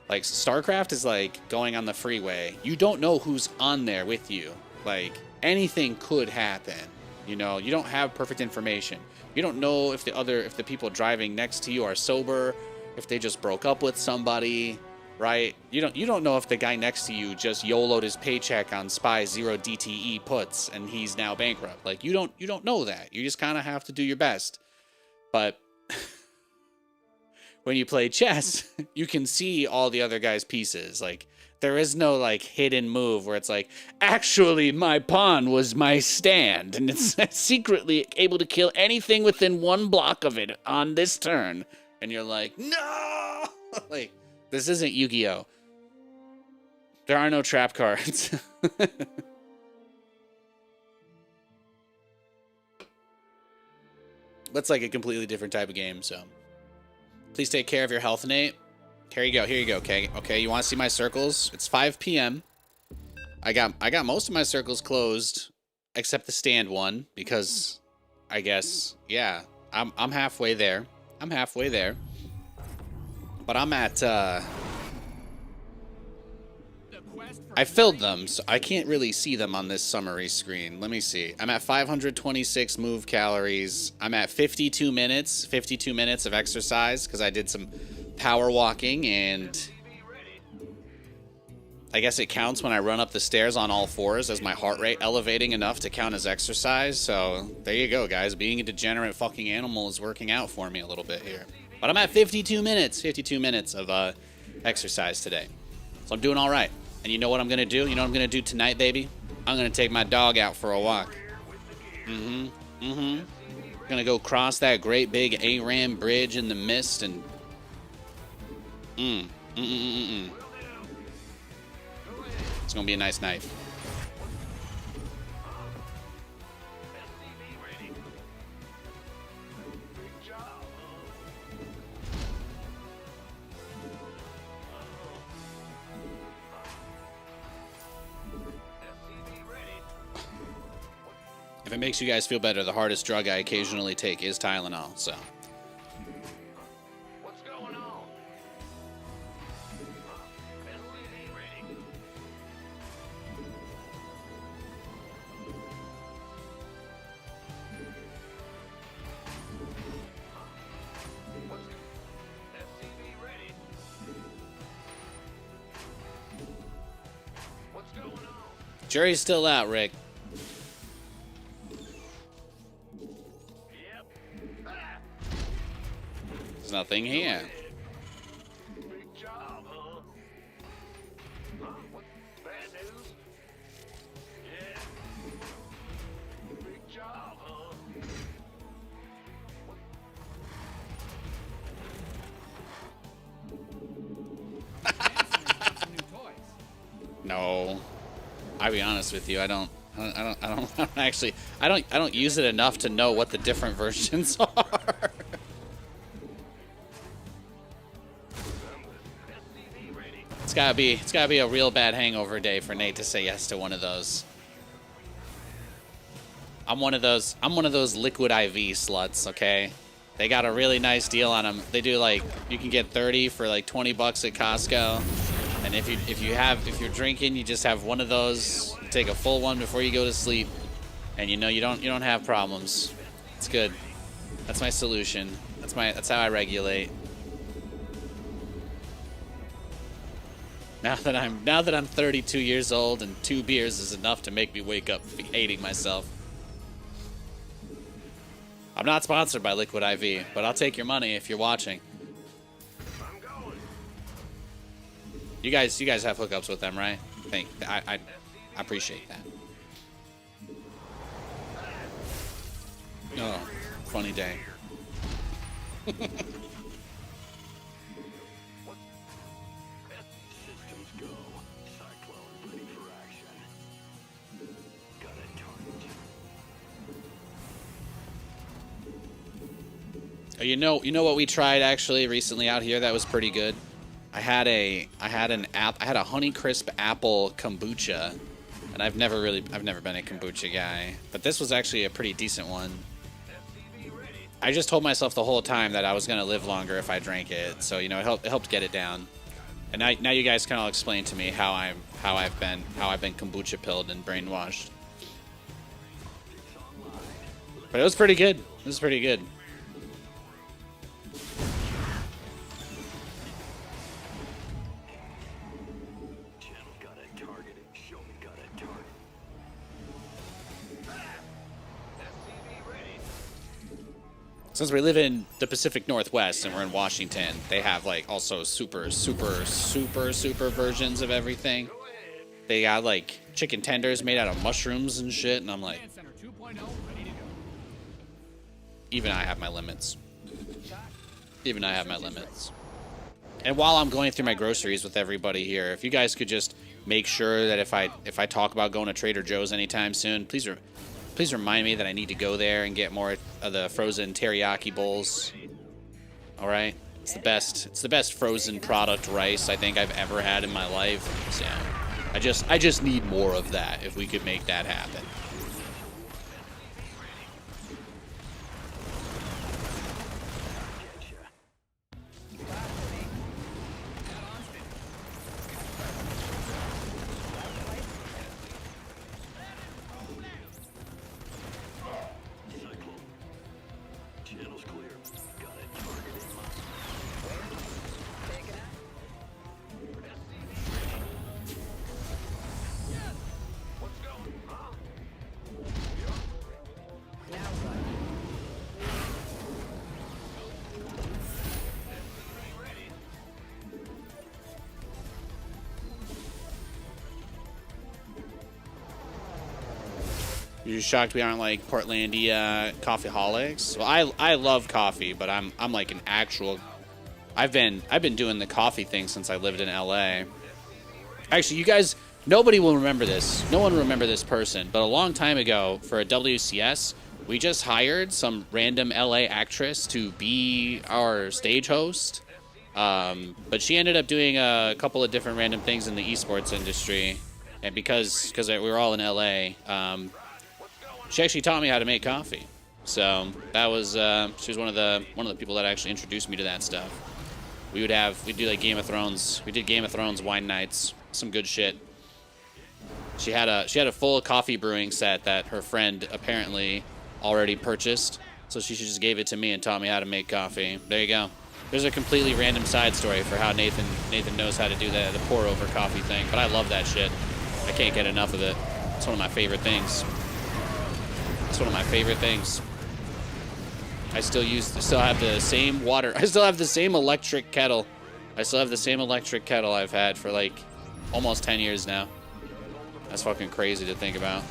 Like StarCraft is like going on the freeway. You don't know who's on there with you. Like anything could happen. You don't have perfect information. You don't know if the people driving next to you are sober, if they just broke up with somebody, right? You don't know if the guy next to you just YOLO'd his paycheck on Spy 0 DTE puts and he's now bankrupt. Like you don't know that. You just kind of have to do your best. But when you play chess, you can see all the other guy's pieces. Like there is no like hidden move where it's like, actually my pawn was my stand and it's secretly able to kill anything within one block of it on this turn. And you're like, no! Like, this isn't Yu-Gi-Oh! There are no trap cards. That's like a completely different type of game, so. Please take care of your health, Nate. Here you go, okay, you want to see my circles? It's 5 p.m. I got most of my circles closed, except the stand one, because I guess, yeah, I'm halfway there. But I'm at, I filled them, so I can't really see them on this summary screen. Let me see. I'm at 526 move calories. I'm at 52 minutes of exercise, because I did some power walking, and I guess it counts when I run up the stairs on all fours as my heart rate elevating enough to count as exercise. So there you go, guys. Being a degenerate fucking animal is working out for me a little bit here. But I'm at 52 minutes of exercise today. So I'm doing all right. And you know what I'm going to do? You know what I'm going to do tonight, baby? I'm going to take my dog out for a walk. Going to go cross that great big ARAM bridge in the mist and It's gonna be a nice night. If it makes you guys feel better, the hardest drug I occasionally take is Tylenol, so. Jury's still out, Rick. There's nothing here. Big job, huh? What? Bad news? Yeah. Big job, huh? No. I'll be honest with you. I don't actually. I don't use it enough to know what the different versions are. It's gotta be a real bad hangover day for Nate to say yes to one of those. I'm one of those liquid IV sluts, okay? They got a really nice deal on them. They do like, you can get 30 for like 20 bucks at Costco. And if you're drinking, you just have one of those. You take a full one before you go to sleep, and you know you don't have problems. It's good. That's my solution. That's how I regulate. Now that I'm 32 years old and 2 beers is enough to make me wake up hating myself. I'm not sponsored by Liquid IV, but I'll take your money if you're watching. You guys have hookups with them, right? I appreciate that. Oh, funny day. You know what we tried actually recently out here that was pretty good? I had a Honeycrisp apple kombucha, and I've never been a kombucha guy, but this was actually a pretty decent one. I just told myself the whole time that I was gonna live longer if I drank it, so you know it helped get it down. And now you guys can all explain to me how I've been kombucha pilled and brainwashed. But it was pretty good. It was pretty good. Since we live in the Pacific Northwest and we're in Washington, they have like also super versions of everything. They got like chicken tenders made out of mushrooms and shit, and I'm like, even I have my limits. Even I have my limits. And while I'm going through my groceries with everybody here, if you guys could just make sure that if I talk about going to Trader Joe's anytime soon, please remind me that I need to go there and get more of the frozen teriyaki bowls. All right, it's the best. It's the best frozen product rice I think I've ever had in my life. So I just need more of that. If we could make that happen. You're shocked we aren't like Portlandia coffeeholics? Well, I love coffee, but I'm like an actual. I've been doing the coffee thing since I lived in LA. Actually, you guys, nobody will remember this. No one will remember this person, but a long time ago for a WCS, we just hired some random LA actress to be our stage host. But she ended up doing a couple of different random things in the esports industry, and because we were all in LA. She actually taught me how to make coffee, so that was she was one of the people that actually introduced me to that stuff. We'd do like Game of Thrones. We did Game of Thrones wine nights, some good shit. She had a full coffee brewing set that her friend apparently already purchased, so she just gave it to me and taught me how to make coffee. There you go. There's a completely random side story for how Nathan knows how to do the pour over coffee thing, but I love that shit. I can't get enough of it. It's one of my favorite things. It's one of my favorite things. I still have the same water. I still have the same electric kettle. I've had for like almost 10 years now. That's fucking crazy to think about.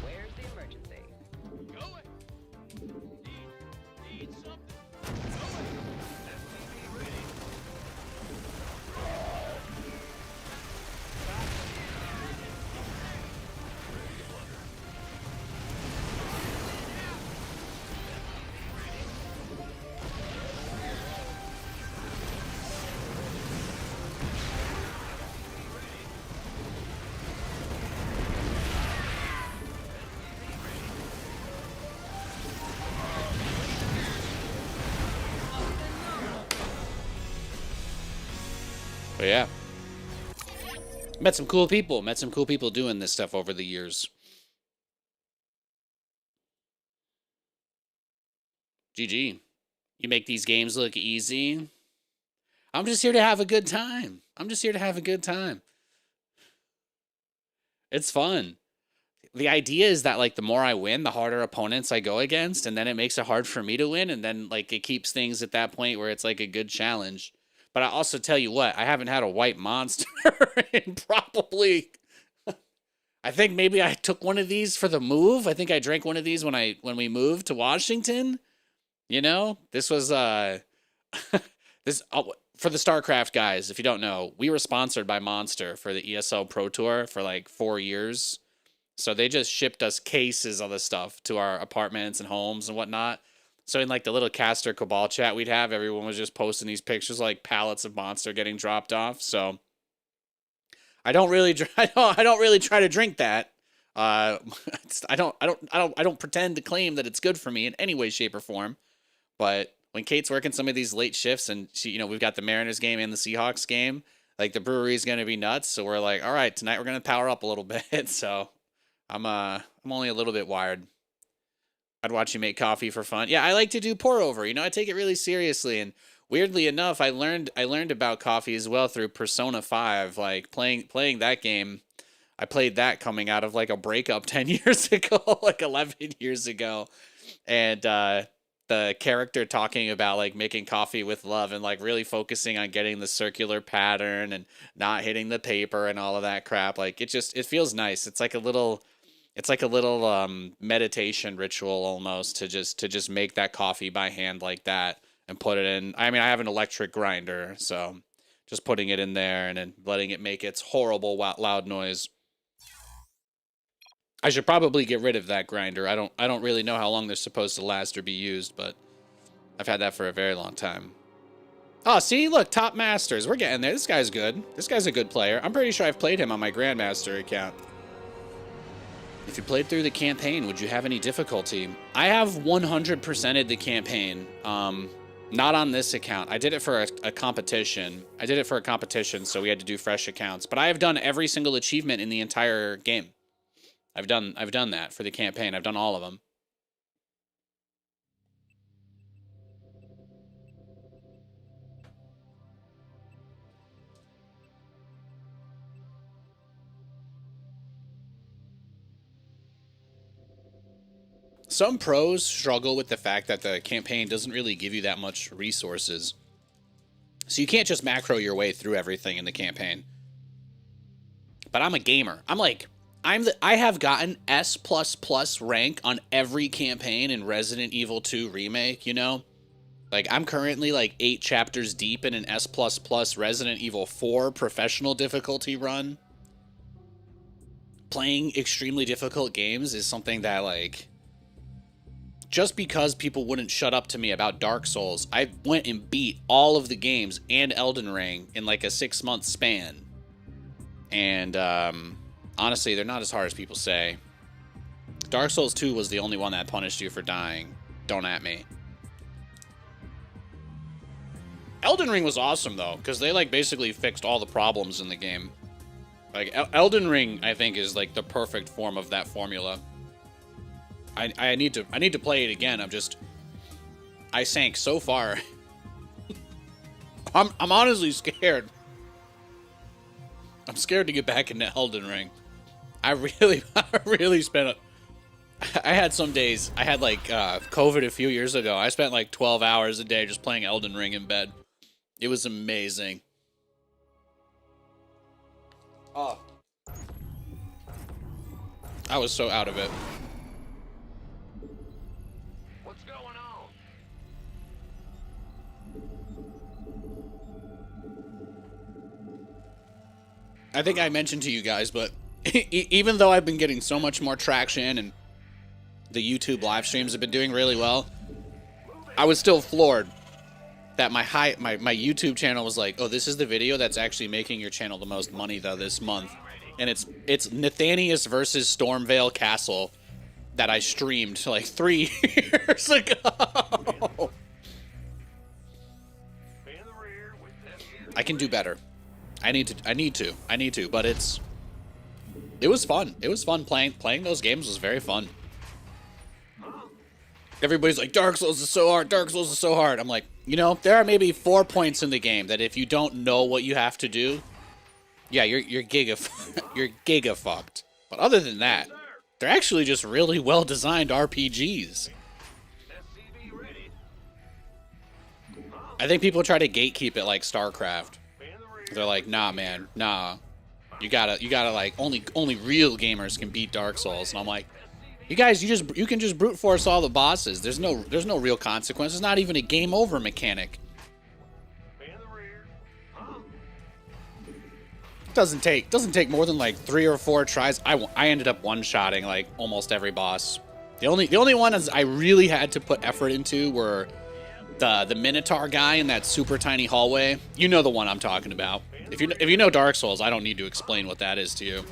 Where's the emergency? Going. Need something. But yeah. Met some cool people. Met some cool people doing this stuff over the years. GG. You make these games look easy. I'm just here to have a good time. I'm just here to have a good time. It's fun. The idea is that, like, the more I win, the harder opponents I go against, and then it makes it hard for me to win, and then, like, it keeps things at that point where it's, like, a good challenge. But I also tell you what, I haven't had a white monster in probably... I think maybe I took one of these for the move. I think I drank one of these when we moved to Washington. You know, this was for the StarCraft guys. If you don't know, we were sponsored by Monster for the ESL Pro Tour for like 4 years. So they just shipped us cases of the stuff to our apartments and homes and whatnot. So in like the little caster cabal chat we'd have, everyone was just posting these pictures like pallets of Monster getting dropped off. So I don't really try to drink that. I don't pretend to claim that it's good for me in any way, shape, or form. But when Kate's working some of these late shifts and she, you know, we've got the Mariners game and the Seahawks game, like the brewery's going to be nuts. So we're like, all right, tonight we're going to power up a little bit. So I'm only a little bit wired. I'd watch you make coffee for fun. Yeah, I like to do pour over. You know, I take it really seriously. And weirdly enough, I learned about coffee as well through Persona 5. Like playing that game, I played that coming out of like a breakup 10 years ago, like 11 years ago. And the character talking about like making coffee with love and like really focusing on getting the circular pattern and not hitting the paper and all of that crap. Like it feels nice. It's like a little meditation ritual almost to just make that coffee by hand like that and put it in. I mean, I have an electric grinder, so just putting it in there and then letting it make its horrible loud noise. I should probably get rid of that grinder. I don't really know how long they're supposed to last or be used, but I've had that for a very long time. Oh, see, look, top masters. We're getting there. This guy's good. This guy's a good player. I'm pretty sure I've played him on my Grandmaster account. If you played through the campaign, would you have any difficulty? I have 100%ed the campaign. Not on this account. I did it for a competition. So we had to do fresh accounts. But I have done every single achievement in the entire game. I've done that for the campaign. I've done all of them. Some pros struggle with the fact that the campaign doesn't really give you that much resources. So you can't just macro your way through everything in the campaign. But I'm a gamer. I have gotten S++ rank on every campaign in Resident Evil 2 Remake, you know? Like, I'm currently like 8 chapters deep in an S++ Resident Evil 4 professional difficulty run. Playing extremely difficult games is something that, like, just because people wouldn't shut up to me about Dark Souls, I went and beat all of the games and Elden Ring in like a 6-month span. And, honestly, they're not as hard as people say. Dark Souls 2 was the only one that punished you for dying. Don't at me. Elden Ring was awesome, though, because they, like, basically fixed all the problems in the game. Like, Elden Ring, I think, is, like, the perfect form of that formula. I need to play it again. I sank so far. I'm honestly scared. I'm scared to get back into Elden Ring. I really spent I had some days, I had like COVID a few years ago. I spent like 12 hours a day just playing Elden Ring in bed. It was amazing. Oh. I was so out of it. What's going on? I think I mentioned to you guys, but even though I've been getting so much more traction and the YouTube live streams have been doing really well, I was still floored that my YouTube channel was like, oh, this is the video that's actually making your channel the most money though this month. And it's Nathanias versus Stormvale Castle that I streamed like 3 years ago. I can do better. I need to, but it was fun. It was fun playing those games was very fun. Everybody's like, Dark Souls is so hard, Dark Souls is so hard. I'm like, you know, there are maybe 4 points in the game that if you don't know what you have to do, yeah, you're giga fucked. But other than that, they're actually just really well designed RPGs. I think people try to gatekeep it like StarCraft. They're like, nah, man, nah. You gotta like only real gamers can beat Dark Souls. And I'm like, you guys, you can just brute force all the bosses. There's no real consequences. Not even a game over mechanic. Doesn't take more than like 3 or 4 tries. I ended up one-shotting like almost every boss. The only ones I really had to put effort into were the Minotaur guy in that super tiny hallway. You know the one I'm talking about. If you know Dark Souls, I don't need to explain what that is to you.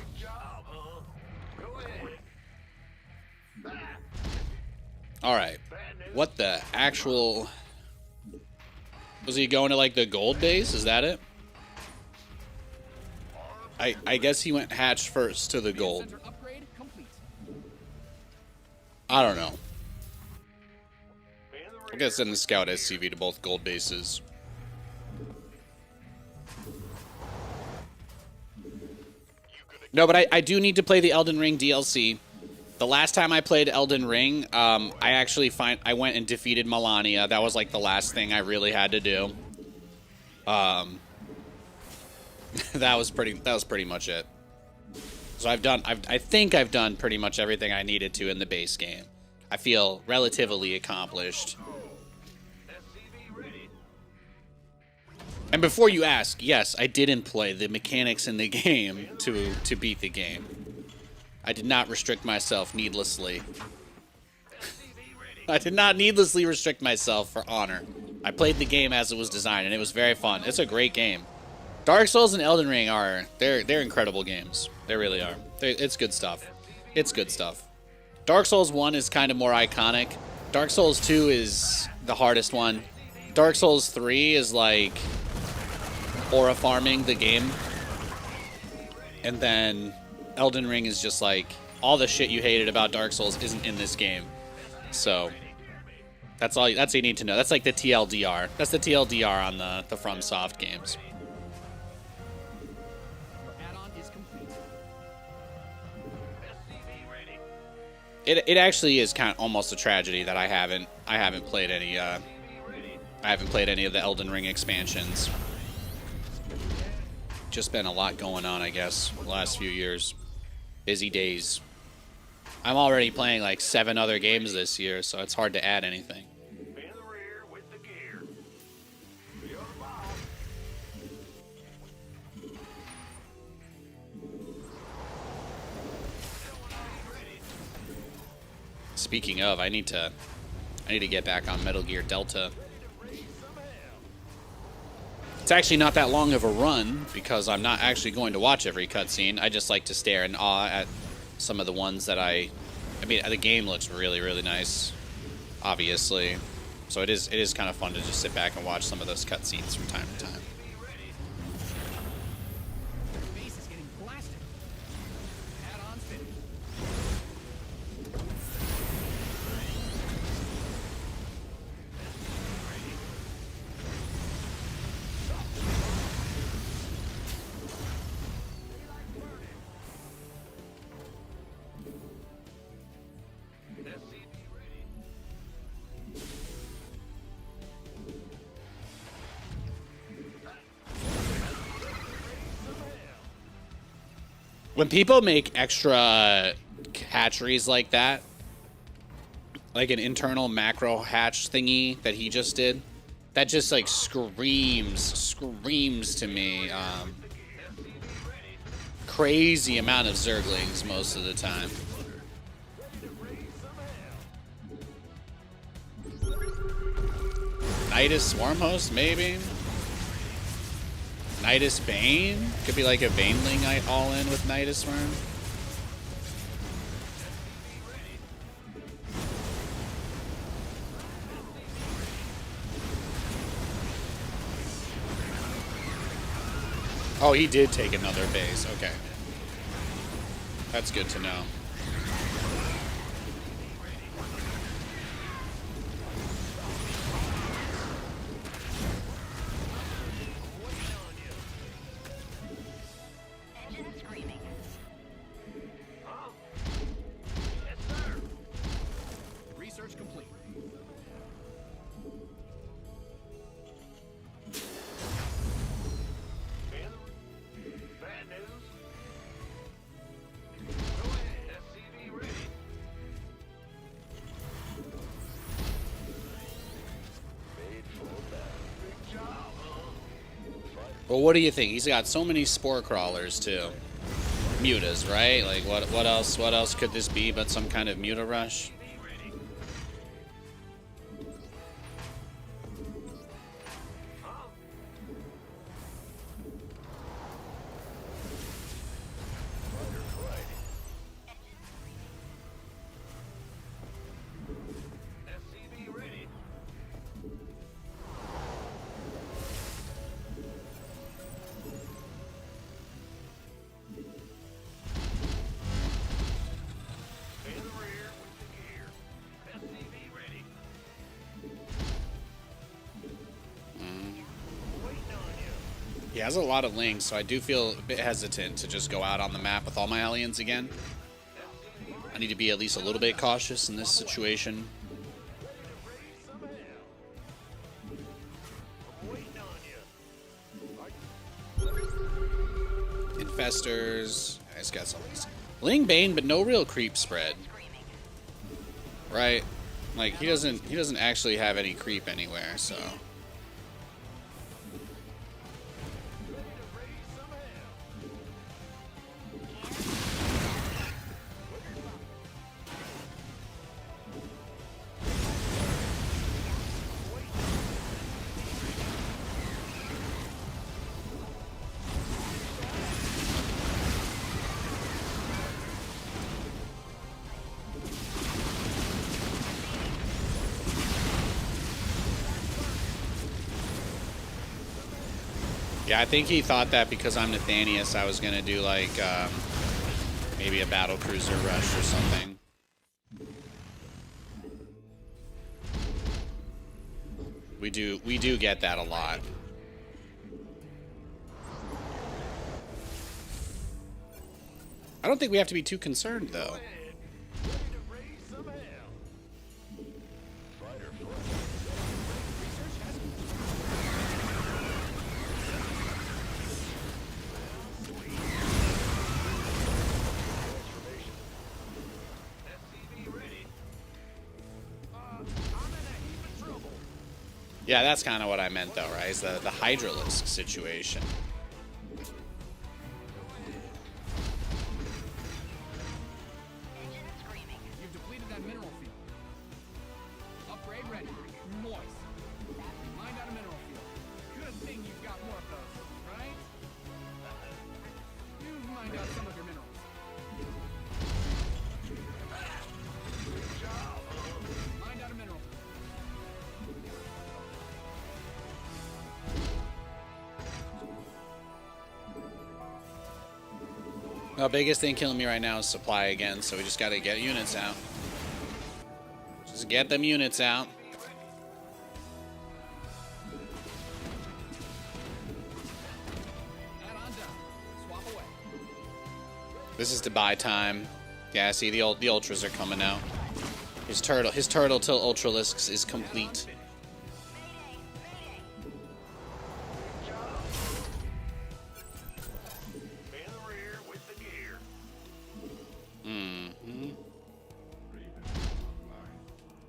All right, what the actual? Was he going to like the gold base? Is that it? I guess he went hatch first to the gold. I don't know. I guess send the scout SCV to both gold bases. No, but I do need to play the Elden Ring DLC. The last time I played Elden Ring, I went and defeated Melania. That was like the last thing I really had to do. That was pretty much it. So I think I've done pretty much everything I needed to in the base game. I feel relatively accomplished. And before you ask, yes, I didn't play the mechanics in the game to beat the game. I did not restrict myself needlessly. I did not needlessly restrict myself for honor. I played the game as it was designed, and it was very fun. It's a great game. Dark Souls and Elden Ring they're incredible games. They really are. It's good stuff. It's good stuff. Dark Souls 1 is kind of more iconic. Dark Souls 2 is the hardest one. Dark Souls 3 is like aura farming the game. And then Elden Ring is just like all the shit you hated about Dark Souls isn't in this game. So that's all you need to know. That's like the TLDR. That's the TLDR on the FromSoft games. It actually is kind of almost a tragedy that I haven't played any of the Elden Ring expansions. Just been a lot going on, I guess, the last few years. Busy days. I'm already playing like 7 other games this year, so it's hard to add anything. Speaking of, I need to get back on Metal Gear Delta. It's actually not that long of a run because I'm not actually going to watch every cutscene. I just like to stare in awe at some of the ones that I mean, the game looks really, really nice, obviously. So it is kind of fun to just sit back and watch some of those cutscenes from time to time. When people make extra hatcheries like that, like an internal macro hatch thingy that he just did, that just like screams to me. Crazy amount of Zerglings most of the time. Nidus Swarmhost, maybe? Nidus Bane? Could be like a Baneling all in with Nidus Swarm. Oh, he did take another base. Okay. That's good to know. Engine screaming. Research complete. Bad news? Go ahead. SCV ready. Made for battle. Big job, huh? Well, what do you think? He's got so many spore crawlers too. Mutas, right? Like what else? What else could this be but some kind of muta rush? SCV ready. In the rear with the gear. SCV ready. Waiting on you. He has a lot of links, so I do feel a bit hesitant to just go out on the map with all my aliens again. I need to be at least a little bit cautious in this situation. Infestors. He's got some. Ling Bane, but no real creep spread. Right? Like he doesn't actually have any creep anywhere, so. Yeah, I think he thought that because I'm Nathanias, I was gonna do like maybe a battle cruiser rush or something. We do get that a lot. I don't think we have to be too concerned though. Yeah, that's kind of what I meant though, right? Is the Hydralisk situation. Engine screaming. You've depleted that mineral field. Upgrade ready. Moist. Mined out a mineral field. Good thing you've got more of those, right? You've mined out some of your minerals. Mined out a mineral. The biggest thing killing me right now is supply again, so we just gotta get units out. Just get them units out. Add on down. Swap away. This is to buy time. Yeah, see the ultras are coming out. His turtle till ultralisks is complete. In the rear with the gear.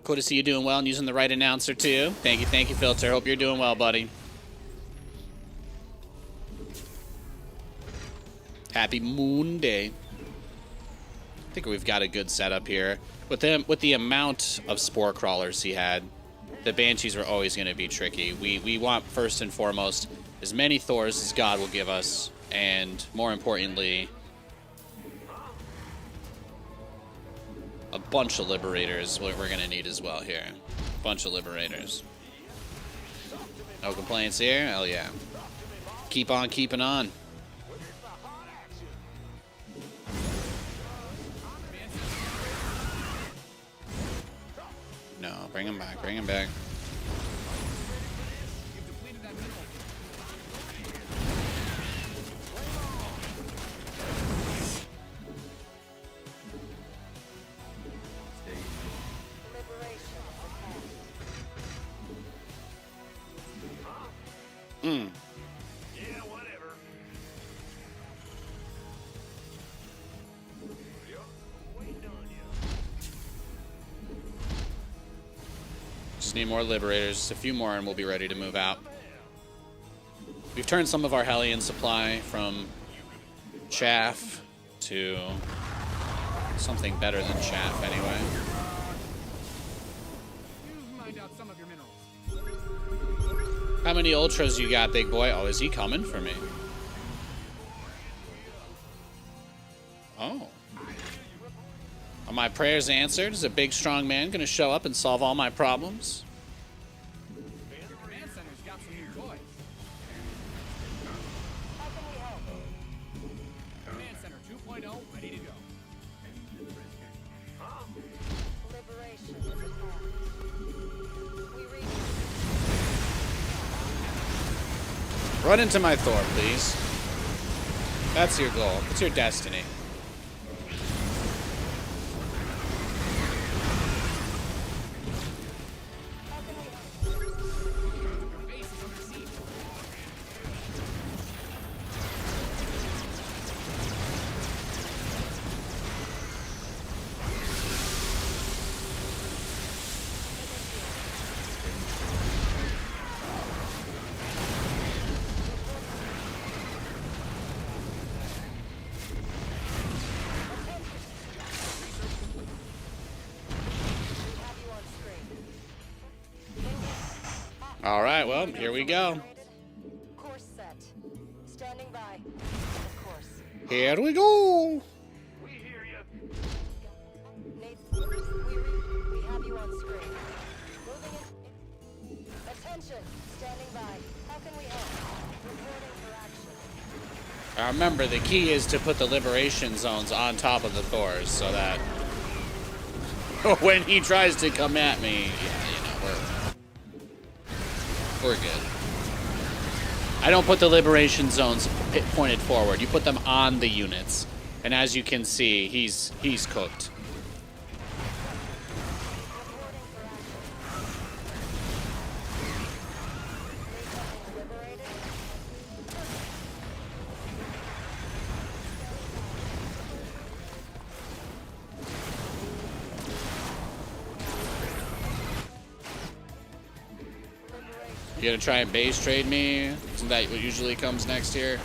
Cool to see you doing well and using the right announcer too. Thank you, Filter. Hope you're doing well, buddy. Happy Moon Day. I think we've got a good setup here. With the amount of spore crawlers he had, the Banshees are always going to be tricky. We want, first and foremost, as many Thors as God will give us, and more importantly, a bunch of Liberators, what we're going to need as well here. Bunch of Liberators. No complaints here? Hell yeah. Keep on keeping on. Bring him back. Bring him back. You've depleted that mineral field. Mm. Yeah, whatever. Yup, waiting on you. Just need more liberators. Just a few more and we'll be ready to move out. We've turned some of our Hellion supply from chaff to something better than chaff anyway. You've mined out some of your minerals. How many ultras you got, big boy? Oh, is he coming for me? Oh. Are my prayers answered? Is a big strong man gonna show up and solve all my problems? Your command center's got some new toys. Command center 2.0 ready to go. Run into my Thor, please. That's your goal. It's your destiny. Your base is under siege. All right, well, here we go. Course set. Standing by. Of course. Here we go. We hear you. Nate, we have you on screen. Moving in. Attention. Standing by. How can we help? Reporting for action. Now remember, the key is to put the liberation zones on top of the Thors so that when he tries to come at me, we're good. I don't put the liberation zones pointed forward. You put them on the units. And as you can see, he's cooked. You gonna try and base trade me? Isn't that what usually comes next here?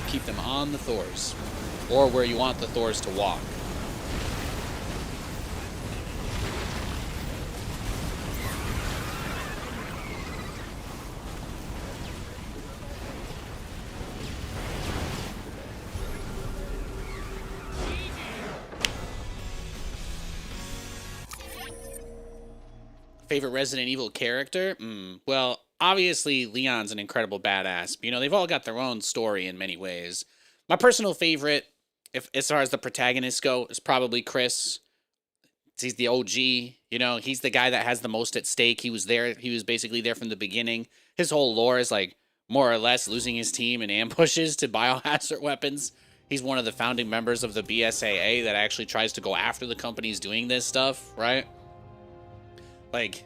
Keep them on the Thors, or where you want the Thors to walk. Favorite Resident Evil character? Well, obviously Leon's an incredible badass. But, you know, they've all got their own story in many ways. My personal favorite, if as far as the protagonists go, is probably Chris. He's the OG. You know, he's the guy that has the most at stake. He was there. He was basically there from the beginning. His whole lore is like more or less losing his team in ambushes to biohazard weapons. He's one of the founding members of the BSAA that actually tries to go after the companies doing this stuff, right? Like,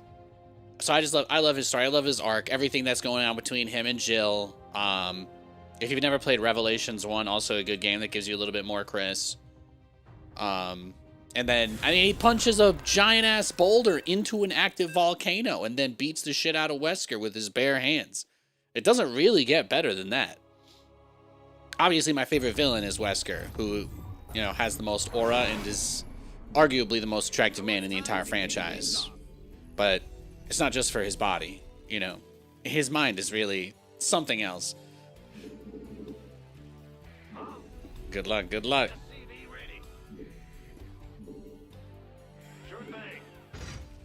so I love his story. I love his arc. Everything that's going on between him and Jill. If you've never played Revelations 1, also a good game that gives you a little bit more Chris. And then, I mean, he punches a giant-ass boulder into an active volcano and then beats the shit out of Wesker with his bare hands. It doesn't really get better than that. Obviously, my favorite villain is Wesker, who, you know, has the most aura and is arguably the most attractive man in the entire franchise. But it's not just for his body, you know. His mind is really something else. Good luck, good luck. SCV ready.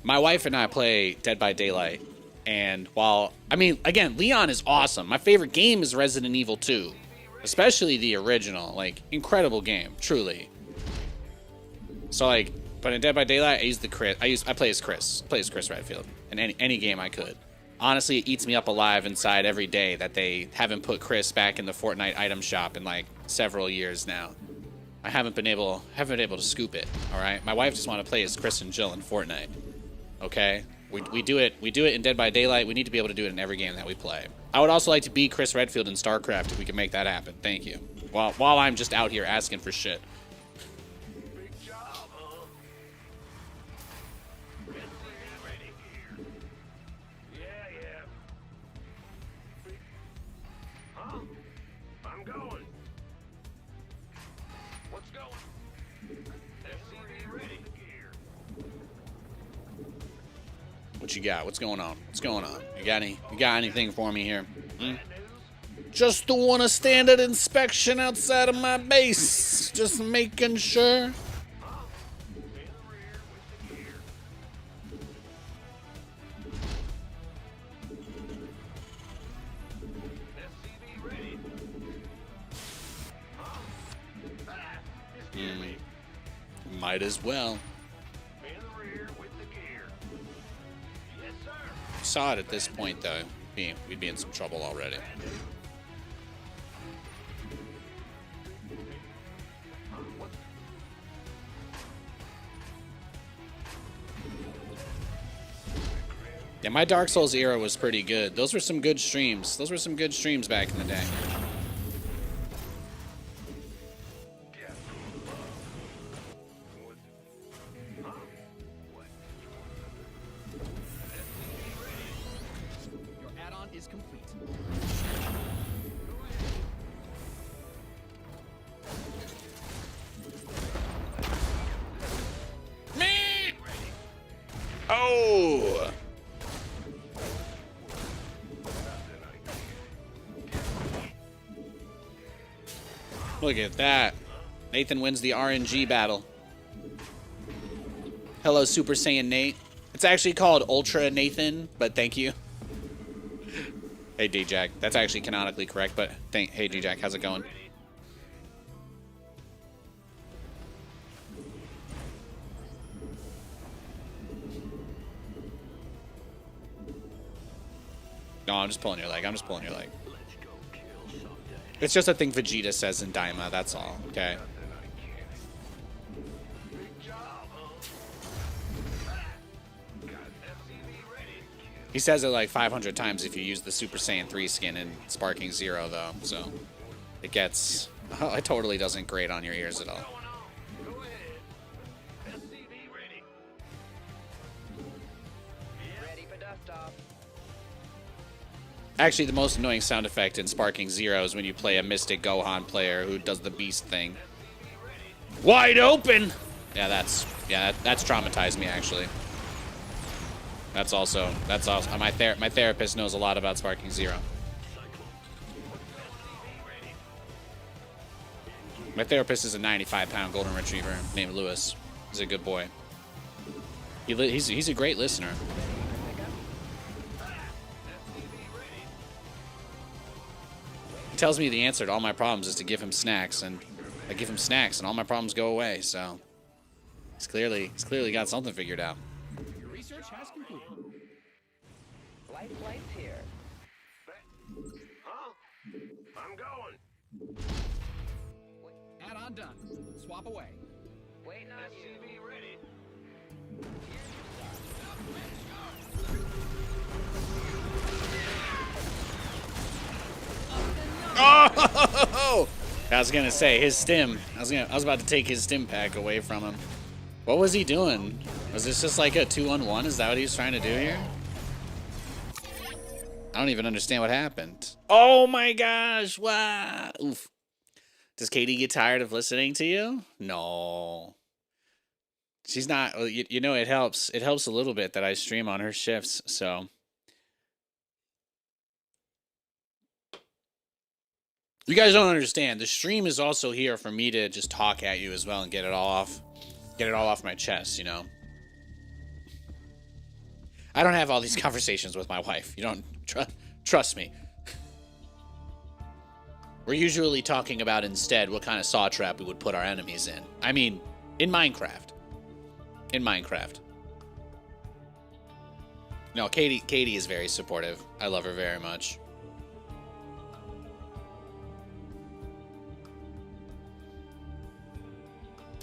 My wife and I play Dead by Daylight, and while, I mean, again, Leon is awesome. My favorite game is Resident Evil 2, especially the original. Like, incredible game, truly. So, like, but in Dead by Daylight, I use the Chris. I play as Chris. Play as Chris Redfield in any game I could. Honestly, it eats me up alive inside every day that they haven't put Chris back in the Fortnite item shop in like several years now. I haven't been able to scoop it. All right, my wife just want to play as Chris and Jill in Fortnite. Okay, we do it in Dead by Daylight. We need to be able to do it in every game that we play. I would also like to be Chris Redfield in StarCraft if we can make that happen. Thank you. While I'm just out here asking for shit. Big job, huh? SCV ready here. Yeah. Huh? I'm going. What's going? SCV ready here. What you got? What's going on? What's going on? You got anything for me here? Hmm? Just doing a standard inspection outside of my base. Just making sure. In the rear with the gear. SCV ready. Huh? Ah, you scared me. Might as well. In the rear with the gear. Yes, sir. Saw it at this point, though. We'd be in some trouble already. Yeah, my Dark Souls era was pretty good. Those were some good streams. Those were some good streams back in the day. Your add-on is complete. Me! Oh! Look at that. Nathan wins the RNG battle. Hello, Super Saiyan Nate. It's actually called Ultra Nathan, but thank you. Hey, D-Jack. That's actually canonically correct, but hey, D-Jack, how's it going? No, I'm just pulling your leg. I'm just pulling your leg. It's just a thing Vegeta says in Daima, that's all, okay? He says it like 500 times if you use the Super Saiyan 3 skin in Sparking Zero, though, so it gets... Oh, it totally doesn't grate on your ears at all. Go ahead. SCV ready. Ready for dust off. Actually, the most annoying sound effect in Sparking Zero is when you play a Mystic Gohan player who does the beast thing. Wide open! Yeah, that's traumatized me, actually. That's also my therapist knows a lot about Sparking Zero. My therapist is a 95-pound golden retriever named Lewis. He's a good boy. He's a great listener. He tells me the answer to all my problems is to give him snacks, and I give him snacks, and all my problems go away. So he's clearly got something figured out. Your research has concluded. Flight's here. Huh? I'm going. Add-on done. Swap away. Waiting on you. SCV ready. Oh! I was gonna say his stim. I was about to take his stim pack away from him. What was he doing? Was this just like a 2-on-1? Is that what he was trying to do here? I don't even understand what happened. Oh my gosh! Wow! Oof. Does Katie get tired of listening to you? No. She's not. You know, it helps. It helps a little bit that I stream on her shifts. So. You guys don't understand. The stream is also here for me to just talk at you as well and get it all off my chest, you know. I don't have all these conversations with my wife. You don't trust me. We're usually talking about instead what kind of saw trap we would put our enemies in. I mean, in Minecraft. In Minecraft. No, Katie is very supportive. I love her very much.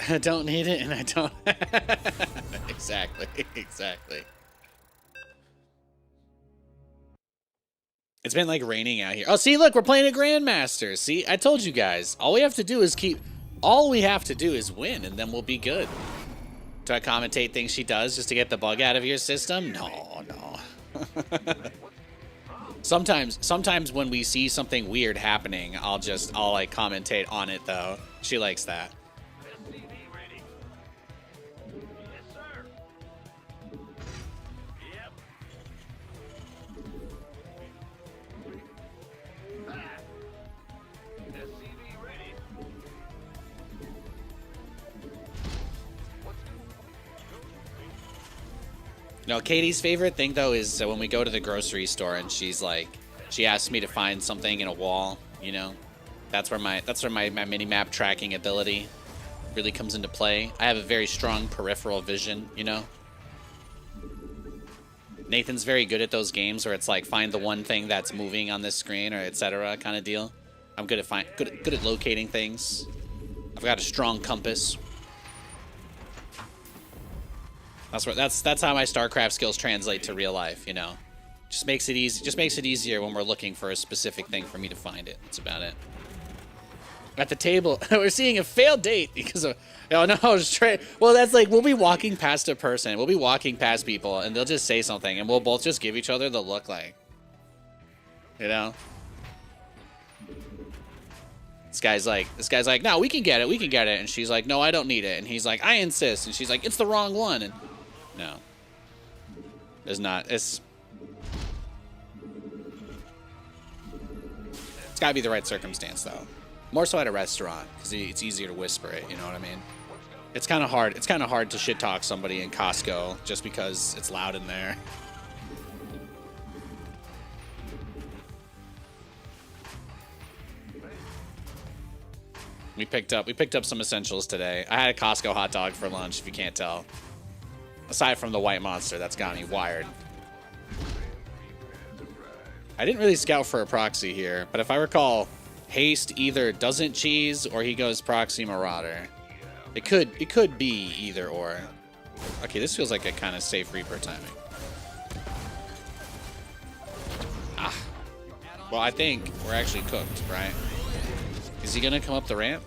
I don't need it, and I don't. Exactly. It's been like raining out here. Oh, see, look, we're playing a Grandmaster. See, I told you guys. All we have to do is win, and then we'll be good. Do I commentate things she does just to get the bug out of your system? No. Sometimes when we see something weird happening, I'll like commentate on it though. She likes that. SCV ready. Yes, sir. Yep. Ah. SCV ready. No, Katie's favorite thing though is when we go to the grocery store and she's like, she asks me to find something in a wall, you know. That's where my mini-map tracking ability really comes into play. I have a very strong peripheral vision, you know. Nathan's very good at those games where it's like find the one thing that's moving on this screen or etc. kind of deal. I'm good at locating things. I've got a strong compass. That's how my StarCraft skills translate to real life, you know. Just makes it easy. Just makes it easier when we're looking for a specific thing for me to find it. That's about it. At the table, we're seeing a failed date because of. Oh no, well, that's like we'll be walking past a person, we'll be walking past people, and they'll just say something, and we'll both just give each other the look, like, you know. This guy's like, no, we can get it, and she's like, no, I don't need it, and he's like, I insist, and she's like, it's the wrong one, and no, it's not. It's gotta be the right circumstance though. More so at a restaurant, because it's easier to whisper it, you know what I mean? It's kind of hard. It's kind of hard to shit talk somebody in Costco just because it's loud in there. We picked up some essentials today. I had a Costco hot dog for lunch, if you can't tell. Aside from the white monster, that's got me wired. I didn't really scout for a proxy here, but if I recall, Haste either doesn't cheese or he goes proxy marauder. It could be either or. Okay, this feels like a kind of safe Reaper timing. Ah. Well, I think we're actually cooked, right? Is he gonna come up the ramp?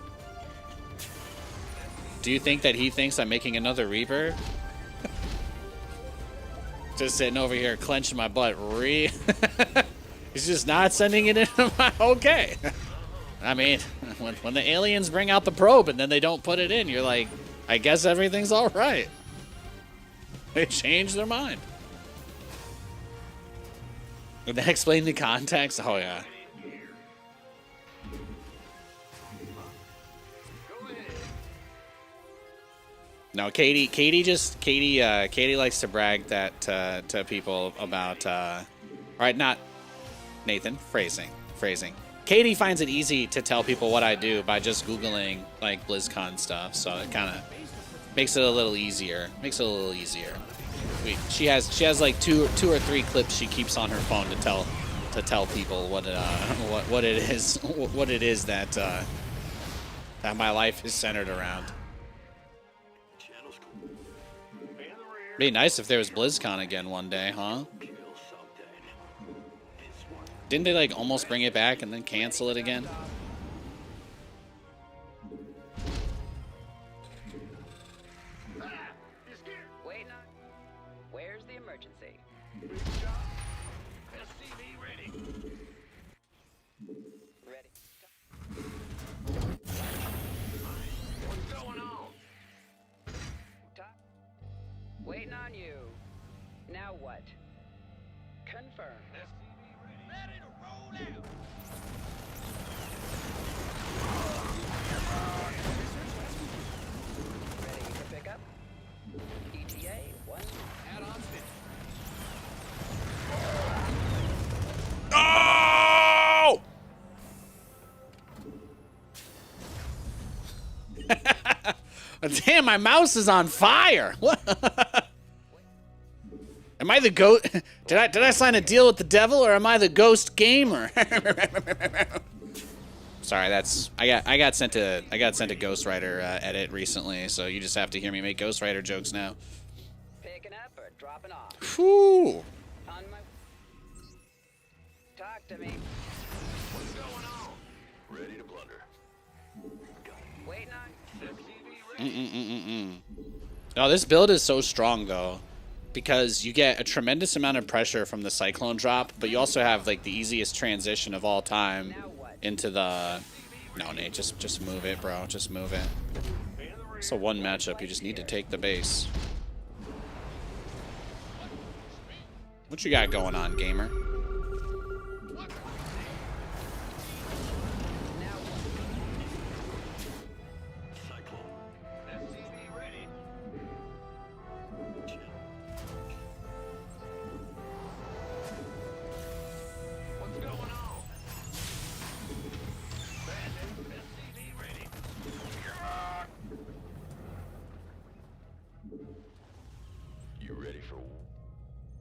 Do you think that he thinks I'm making another Reaper? Just sitting over here clenching my butt. He's just not sending it into my... Okay. I mean, when the aliens bring out the probe and then they don't put it in, you're like, I guess everything's all right. They changed their mind. Would that explain the context? Oh, yeah. No, Katie likes to brag that to people about all right, not Nathan, phrasing. Katie finds it easy to tell people what I do by just Googling like BlizzCon stuff, so it kind of makes it a little easier. She has like two or three clips she keeps on her phone to tell people what it is that my life is centered around. Be nice if there was BlizzCon again one day, huh? Didn't they like almost bring it back and then cancel it again? Wait, where's the emergency? SCV ready. Ready. What's going on? Waiting on you. Now what? Confirm. SCV ready. Ready to roll out. Ready for pickup? ETA 1. Add-on fit. Damn, my mouse is on fire. What? Am I the ghost? Did I sign a deal with the devil, or am I the ghost gamer? Sorry, that's I got sent a Ghost Rider edit recently, so you just have to hear me make Ghost Rider jokes now. Picking up or dropping off? Whew. On my... Talk to me. What's going on? Ready to blunder. Waiting on... Oh, this build is so strong though, because you get a tremendous amount of pressure from the Cyclone drop, but you also have like the easiest transition of all time into the... No, Nate, just move it, bro. Just move it. It's a one matchup. You just need to take the base. What you got going on, gamer?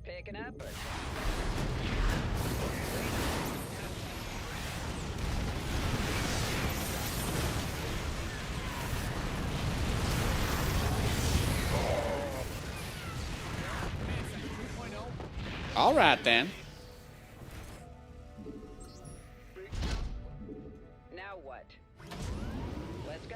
Picking up or... All right then. Now what? Let's go.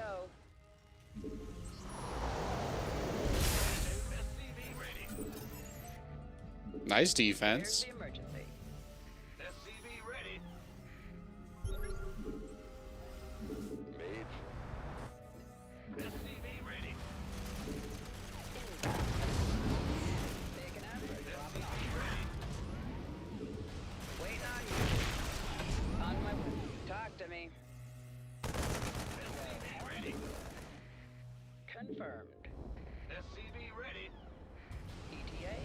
Nice defense. Here's the emergency. SCV ready. Made. SCV ready. Picking up or dropping off? Waiting on you. On my way. Talk to me. SCV ready. Confirmed. SCV ready. ETA.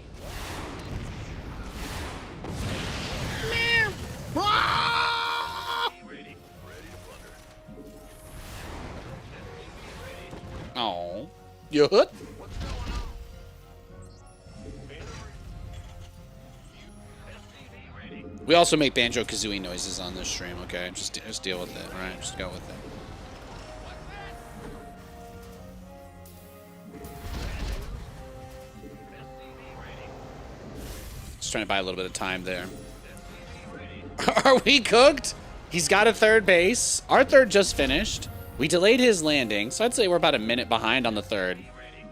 Ready. Ready to blunder. Oh, you hooked? What's going on? SCV ready. We also make Banjo-Kazooie noises on this stream, okay? Just deal with it, all right? Just go with it. Just trying to buy a little bit of time there. Are we cooked? He's got a third base. Our third just finished. We delayed his landing, so I'd say we're about a minute behind on the third.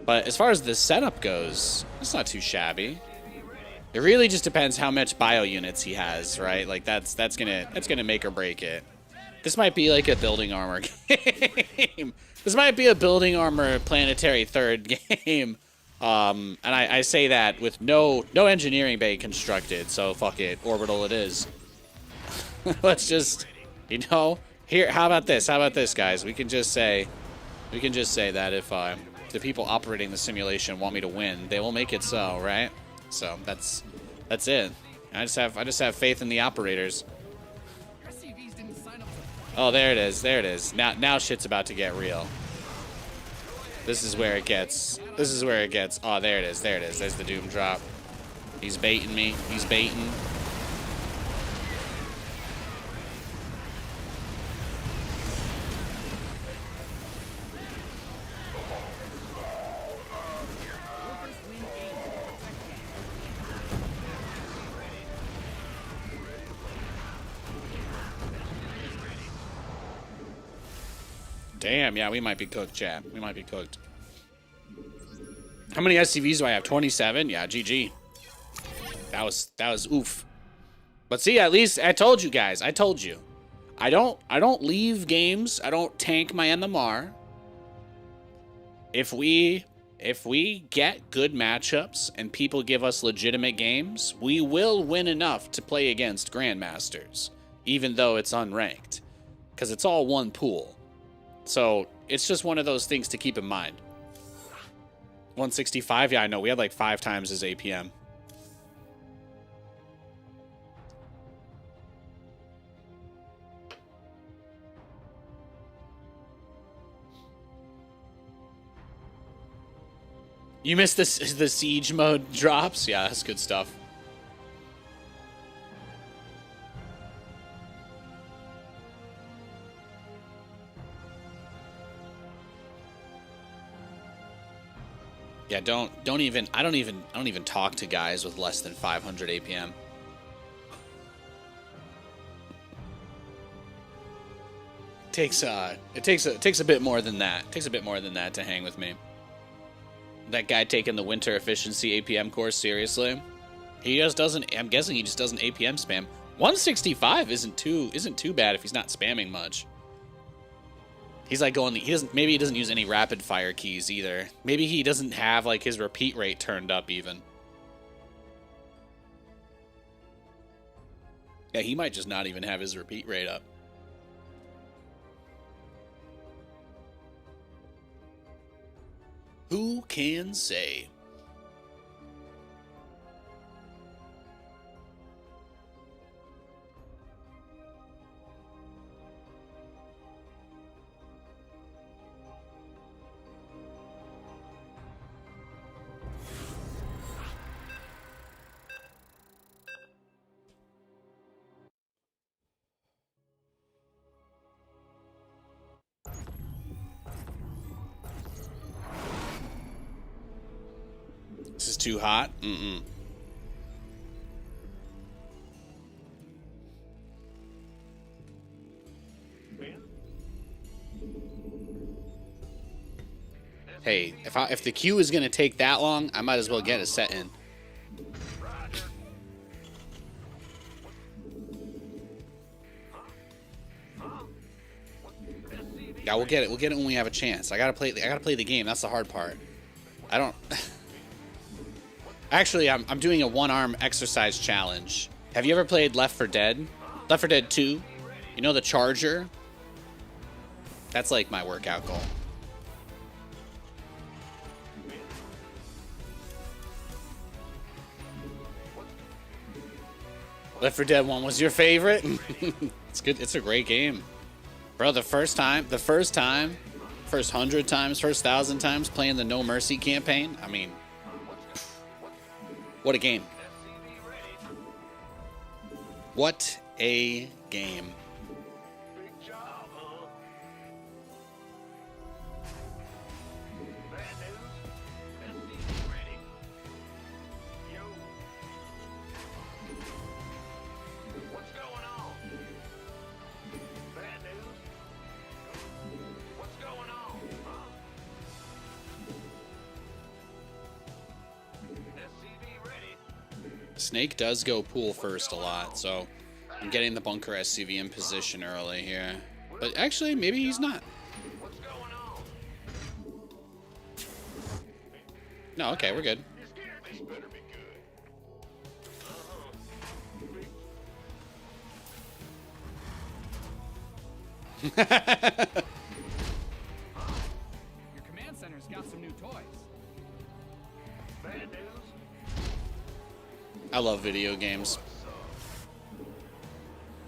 But as far as the setup goes, it's not too shabby. It really just depends how much bio units he has, right? Like that's gonna make or break it. This might be like a building armor game. This might be a building armor planetary third game. And I say that with no engineering bay constructed, so fuck it, orbital it is. Let's just, you know, here. How about this? How about this, guys? We can just say that if the people operating the simulation want me to win, they will make it so, right? So that's it. I just have faith in the operators. SCVs didn't sign up for... Oh, there it is. There it is. Now shit's about to get real. This is where it gets. This is where it gets. Oh, there it is. There it is. There's the doom drop. He's baiting me. He's baiting. Damn, yeah, we might be cooked, chat. We might be cooked. How many SCVs do I have? 27? Yeah, GG. That was oof. But see, at least I told you guys. I told you. I don't leave games. I don't tank my MMR. If we get good matchups and people give us legitimate games, we will win enough to play against Grandmasters, even though it's unranked, because it's all one pool. So it's just one of those things to keep in mind. 165, yeah, I know. We had like 5 times his APM. You missed the siege mode drops? Yeah, that's good stuff. Yeah, I don't even talk to guys with less than 500 APM. It takes a bit more than that. It takes a bit more than that to hang with me. That guy taking the winter efficiency APM course seriously. He just doesn't. I'm guessing he just doesn't APM spam. 165 isn't too bad if he's not spamming much. He's like going. Maybe he doesn't use any rapid fire keys either. Maybe he doesn't have like his repeat rate turned up even. Yeah, he might just not even have his repeat rate up. Who can say? This is too hot? Mm-mm. Hey, if the queue is gonna take that long, I might as well get a set in. Yeah, we'll get it. We'll get it when we have a chance. I gotta play the game. That's the hard part. I don't. Actually, I'm doing a one-arm exercise challenge. Have you ever played Left 4 Dead? Left 4 Dead 2? You know the charger? That's like my workout goal. Left 4 Dead 1 was your favorite? It's good. It's a great game. Bro, the first 100 times, first 1,000 times playing the No Mercy campaign, I mean, what a game. What a game. Big job, huh? Bad news? SCV ready. Yo. What's going on? Bad news? What's going on, huh? SCV ready. Snake does go pool first a lot, so I'm getting the bunker SCV in position early here. But actually, maybe he's not. What's going on? No, okay, we're good. This better be good. Your command center's got some new toys. Bad news? I love video games.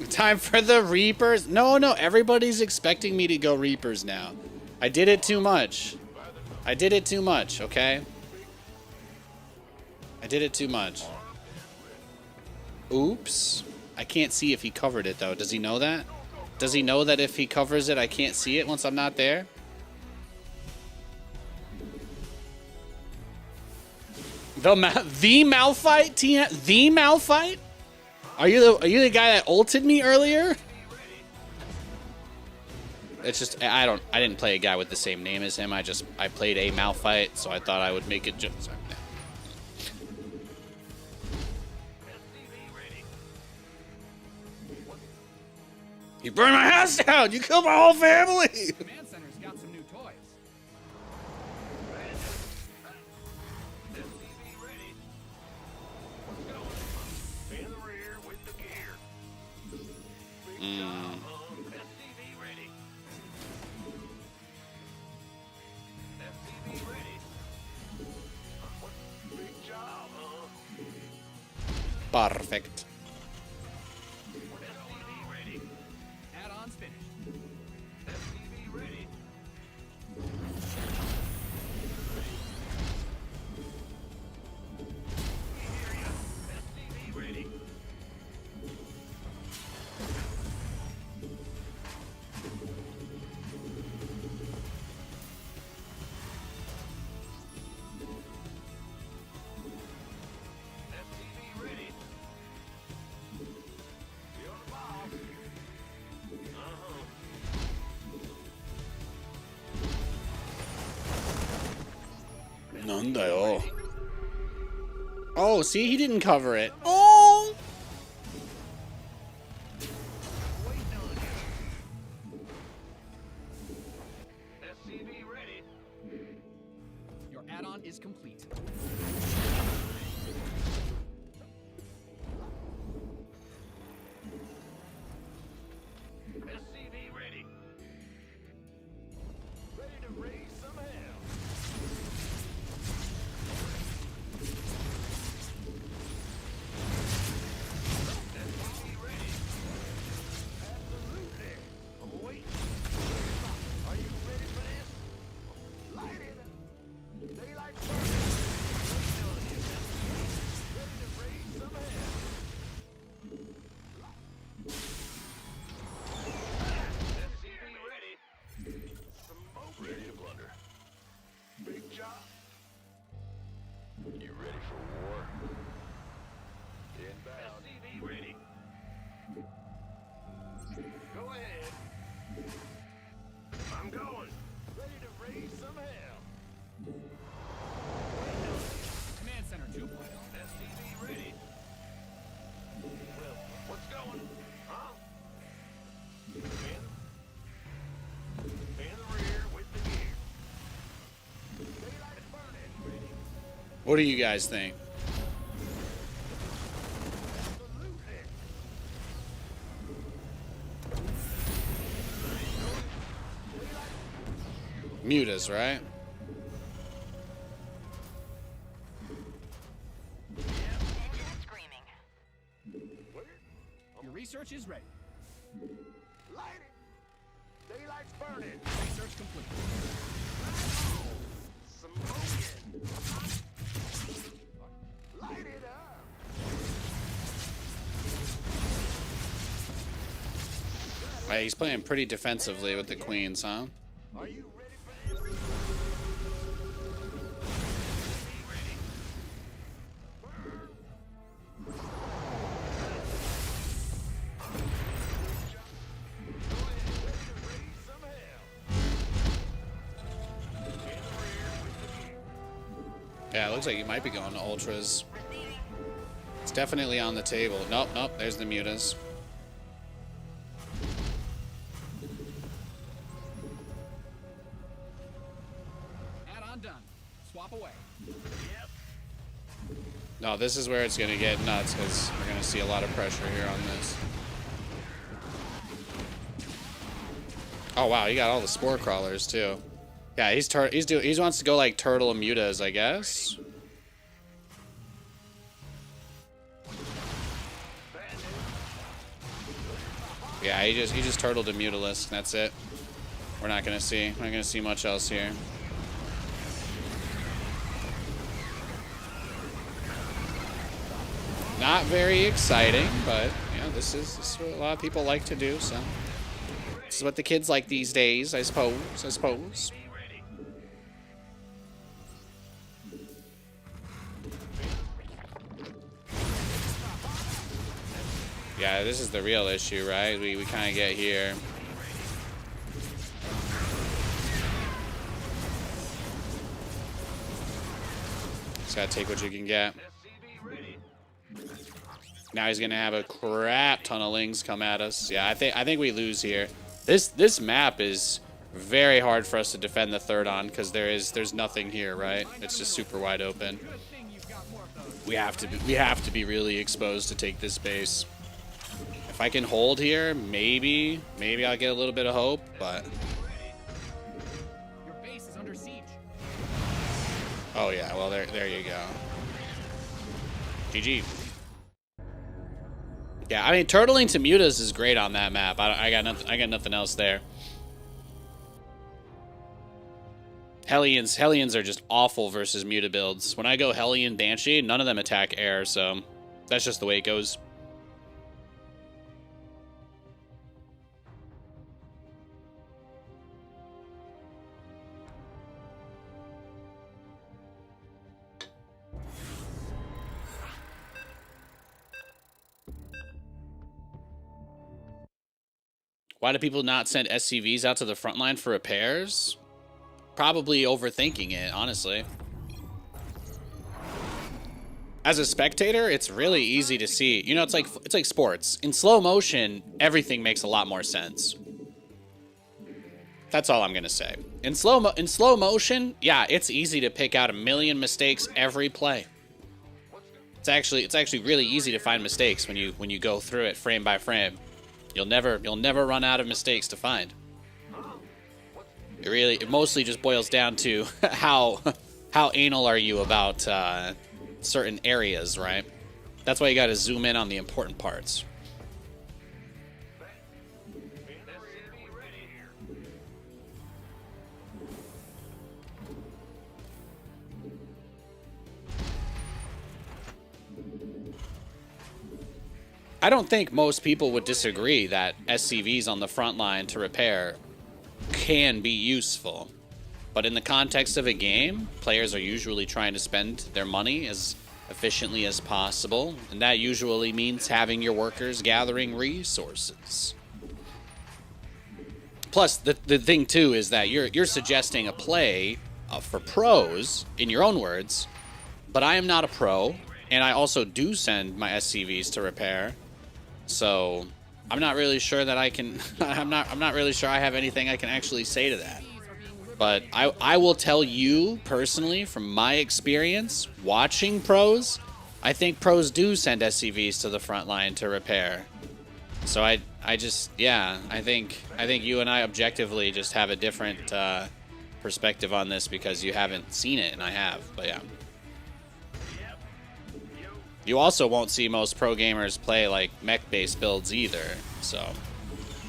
Time for the Reapers? No, everybody's expecting me to go Reapers now. I did it too much. I did it too much, okay? I did it too much. Oops. I can't see if he covered it, though. Does he know that? Does he know that if he covers it, I can't see it once I'm not there? The Malphite? The Malphite? Are you the guy that ulted me earlier? It's just I didn't play a guy with the same name as him. I played a Malphite, so I thought I would make it just. Sorry. You burned my house down. You killed my whole family. Command center's got some new toys. SCV ready. What's going on? In the rear with the gear. Big job, huh? SCV ready. SCV ready. Big job, huh? Perfect. SCV ready. Add-ons finished. SCV ready. Nandayo. Oh, see, he didn't cover it. Oh! SCV ready. Your add-on is complete. SCV ready. Ready to raise some hell. SCV ready. Absolutely. I'm waiting. Are you ready for this? Light it up. Daylight first. Ready to raise some hell. SCV ready. Smoke ready to blunder. Big job. You ready for war? Inbound. SCV ready. Go ahead. I'm going. Ready to raise some hell. Command Center 2.0. SCV ready. Well, what's going? Huh? In the rear with the gear. Daylight is burning. Ready. What do you guys think? Absolutely. Mutas, right? Your research is ready. Light it. Daylight's burning. Research complete. Smoking. Light it up. Right, he's playing pretty defensively with the queens, huh? Are you ready for this? Ready. Burn. Go ahead. Ready to raise some hell. In the rear with the gear. Yeah, it looks like he might be going to ultras. It's definitely on the table. Nope, nope, there's the mutas. Add-on done. Swap away. Yep. No, this is where it's going to get nuts because we're going to see a lot of pressure here on this. Oh wow, he got all the spore crawlers too. Yeah, he wants to go like turtle and mutas, I guess. Yeah, he just turtled a mutalist. That's it. We're not gonna see much else here. Not very exciting, but you know, this is what a lot of people like to do. So this is what the kids like these days, I suppose. Yeah, this is the real issue, right? We kind of get here. Just gotta take what you can get. Now he's gonna have a crap ton of lings come at us. Yeah, I think we lose here. This map is very hard for us to defend the third on because there's nothing here, right? It's just super wide open. We have to be really exposed to take this base. If I can hold here, maybe I'll get a little bit of hope, but Your base is under siege. oh yeah, well there you go. GG. Yeah, I mean turtling to mutas is great on that map. I got nothing else there. Hellions are just awful versus muta builds. When I go Hellion Banshee, none of them attack air, so that's just the way it goes. Why do people not send SCVs out to the front line for repairs? Probably overthinking it, honestly. as a spectator, it's really easy to see. You know, it's like sports. In slow motion, everything makes a lot more sense. That's all I'm gonna say. In slow motion, yeah, it's easy to pick out a million mistakes every play. It's actually really easy to find mistakes when you go through it frame by frame. You'll never run out of mistakes to find. It mostly just boils down to how anal are you about certain areas, right? That's why you got to zoom in on the important parts. I don't think most people would disagree that SCVs on the front line to repair can be useful. But in the context of a game, players are usually trying to spend their money as efficiently as possible, and that usually means having your workers gathering resources. Plus, the thing too is that you're suggesting a play for pros, in your own words, but I am not a pro, and I also do send my SCVs to repair. So I'm not really sure that I can. I'm not really sure I have anything I can actually say to that. But I will tell you personally, from my experience watching pros, I think pros do send SCVs to the front line to repair. So I think you and I objectively just have a different perspective on this because you haven't seen it and I have. But yeah. You also won't see most pro gamers play like mech-based builds either, so.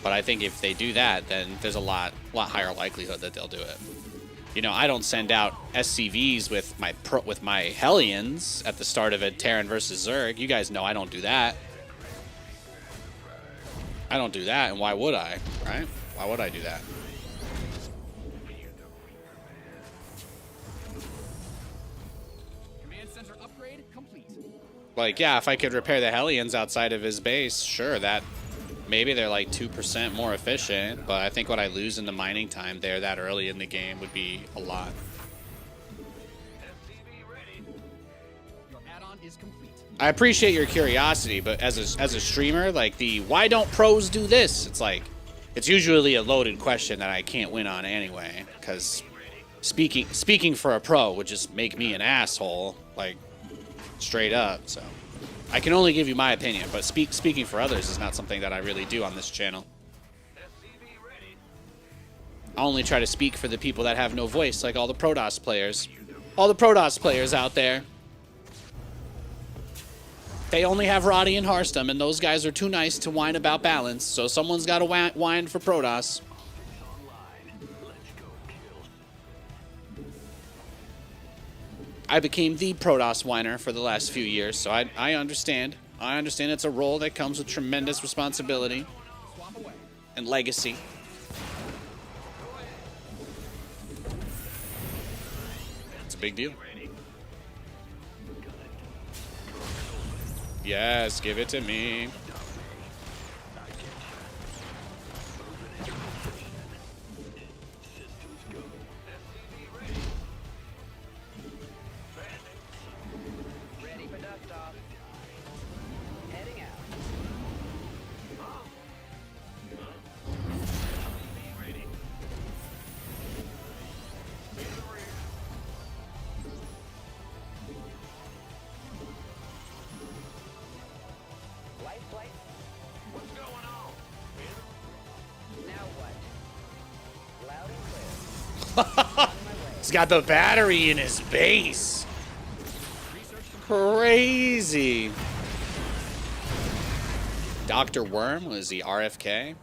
But I think if they do that, then there's a lot higher likelihood that they'll do it. You know, I don't send out SCVs with my Hellions at the start of a Terran versus Zerg. You guys know I don't do that. I don't do that, and why would I, right? Why would I do that? Command center upgrade complete. Like, yeah, if I could repair the Hellions outside of his base, sure, that maybe they're like 2% more efficient, but I think what I lose in the mining time there that early in the game would be a lot. Your add-on is complete. I appreciate your curiosity, but as a streamer, like why don't pros do this? It's like, it's usually a loaded question that I can't win on anyway, because speaking for a pro would just make me an asshole, like, straight up, so. I can only give you my opinion, but speaking for others is not something that I really do on this channel. I only try to speak for the people that have no voice, like all the Protoss players. All the Protoss players out there. They only have Roddy and Harstum, and those guys are too nice to whine about balance, so someone's got to whine for Protoss. I became the Protoss whiner for the last few years, so I understand. I understand it's a role that comes with tremendous responsibility and legacy. It's a big deal. Yes, give it to me. Ready for dust off. Heading out. Light flight. What's going on? Now what? Loud and clear. He's got the battery in his base. Crazy. Dr. Worm, was he RFK?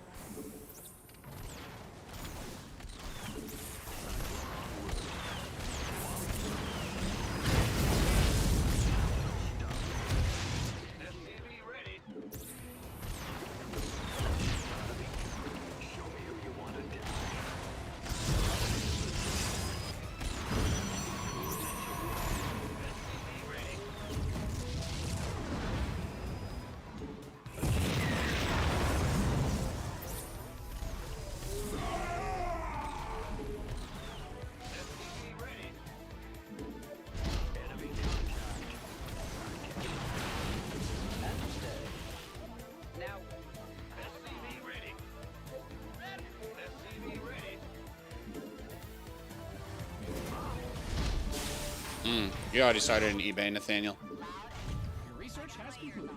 You already started an eBay, Nathaniel. Your research has concluded.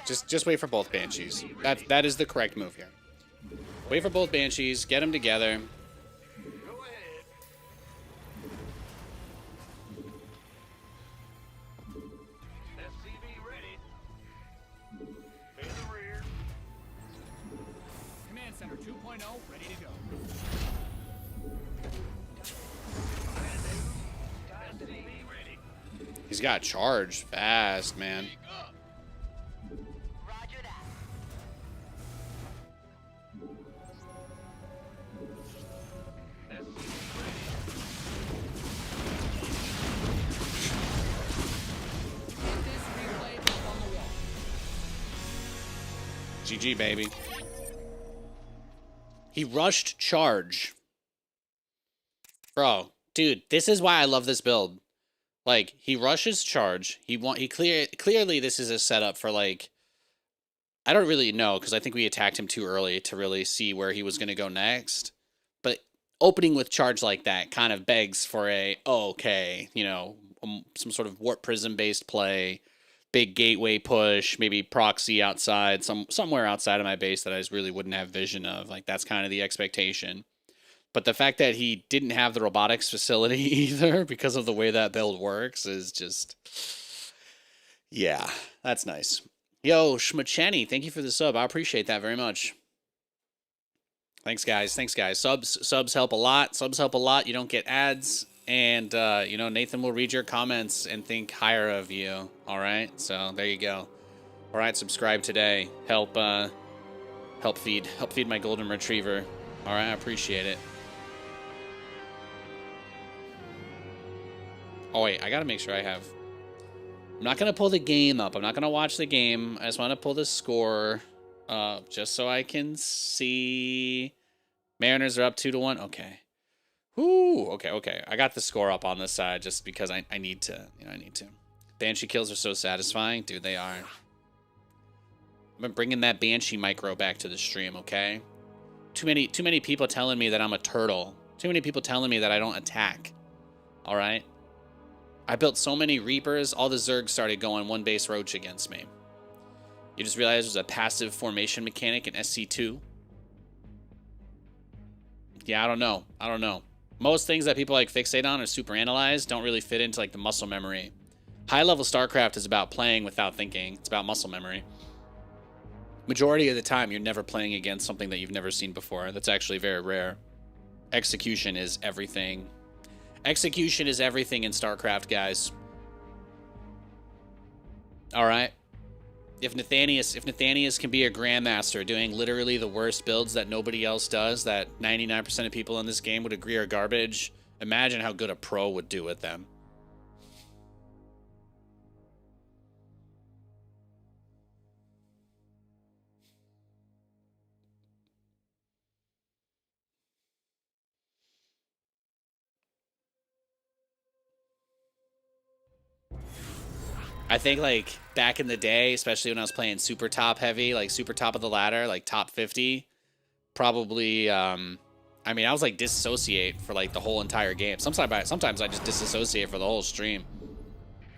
Just wait for both Banshees. That is the correct move here. Wait for both Banshees, get them together. Go ahead. SCV ready. In the rear. Command Center 2.0 ready to go. SCV ready. He's got charge fast, man. Roger that. Get this replay up on the wall. GG, baby. He rushed charge. Bro, dude, this is why I love this build. Like, he rushes charge. Clearly this is a setup for, like, I don't really know, because I think we attacked him too early to really see where he was going to go next. But opening with charge like that kind of begs for a, oh, okay, you know, some sort of warp prism based play, big gateway push, maybe proxy outside, somewhere outside of my base that I just really wouldn't have vision of. Like, that's kind of the expectation. But the fact that he didn't have the robotics facility either because of the way that build works is just, yeah, that's nice. Yo, Shmacheni, thank you for the sub. I appreciate that very much. Thanks, guys. Thanks, guys. Subs help a lot. Subs help a lot. You don't get ads. And, you know, Nathan will read your comments and think higher of you. All right? So there you go. All right, subscribe today. Help feed my golden retriever. All right, I appreciate it. Oh, wait, I got to make sure I have... I'm not going to pull the game up. I'm not going to watch the game. I just want to pull the score just so I can see. Mariners are up 2-1. Okay. Whoo. Okay. I got the score up on this side just because I need to. You know, I need to. Banshee kills are so satisfying. Dude, they are. I've been bringing that Banshee micro back to the stream, okay? Too many people telling me that I'm a turtle. Too many people telling me that I don't attack. All right? I built so many Reapers, all the Zergs started going one base roach against me. You just realize there's a passive formation mechanic in SC2? Yeah, I don't know. Most things that people like fixate on or super analyze don't really fit into like the muscle memory. High level StarCraft is about playing without thinking. It's about muscle memory. Majority of the time, you're never playing against something that you've never seen before. That's actually very rare. Execution is everything. Execution is everything in StarCraft, guys. All right. If Nathanias can be a grandmaster doing literally the worst builds that nobody else does, that 99% of people in this game would agree are garbage, imagine how good a pro would do with them. I think, like, back in the day, especially when I was playing super top heavy, like super top of the ladder, like top 50, probably, I mean, I was like disassociate for like the whole entire game. Sometimes I just disassociate for the whole stream.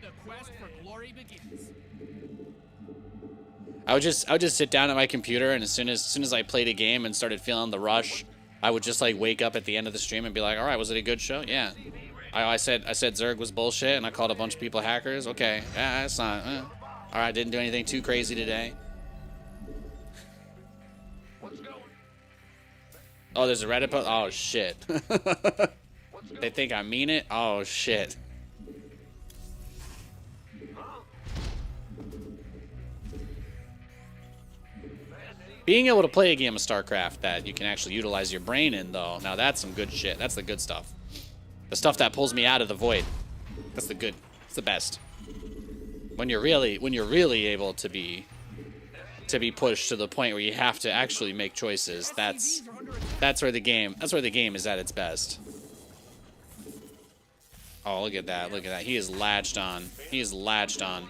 The quest for glory begins. I would just sit down at my computer, and as soon as I played a game and started feeling the rush, I would just like wake up at the end of the stream and be like, all right, was it a good show? Yeah. I said Zerg was bullshit, and I called a bunch of people hackers. Okay, yeah, that's not. All right, didn't do anything too crazy today. Oh, there's a Reddit post. Oh shit. They think I mean it. Oh shit. Being able to play a game of StarCraft that you can actually utilize your brain in, though, now that's some good shit. That's the good stuff. The stuff that pulls me out of the void. That's the good. It's the best. When you're really able to be pushed to the point where you have to actually make choices. That's where the game is at its best. Oh, look at that. Look at that. He is latched on. He is latched on.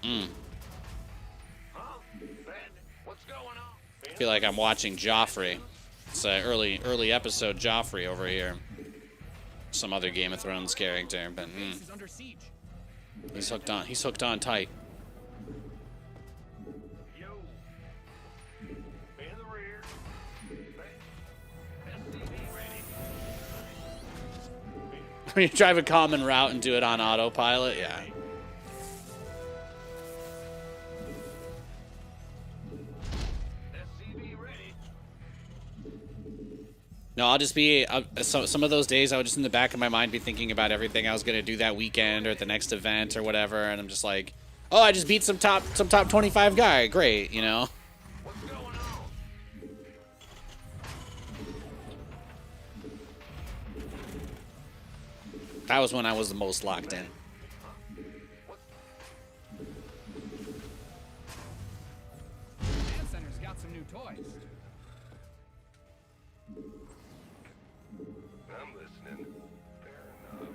I feel like I'm watching Joffrey. It's an early episode Joffrey over here. some other Game of Thrones character, but Base is under siege. he's hooked on. He's hooked on tight. Yo. In the rear. SCV ready. When you drive a common route and do it on autopilot, yeah. SCV ready. No, I'll just be some of those days I would just in the back of my mind be thinking about everything I was gonna do that weekend or at the next event or whatever, and I'm just like, oh, I just beat some top 25 guy, great, you know. What's going on? That was when I was the most locked in. Command center's got some new toys. I'm listening. Fair enough.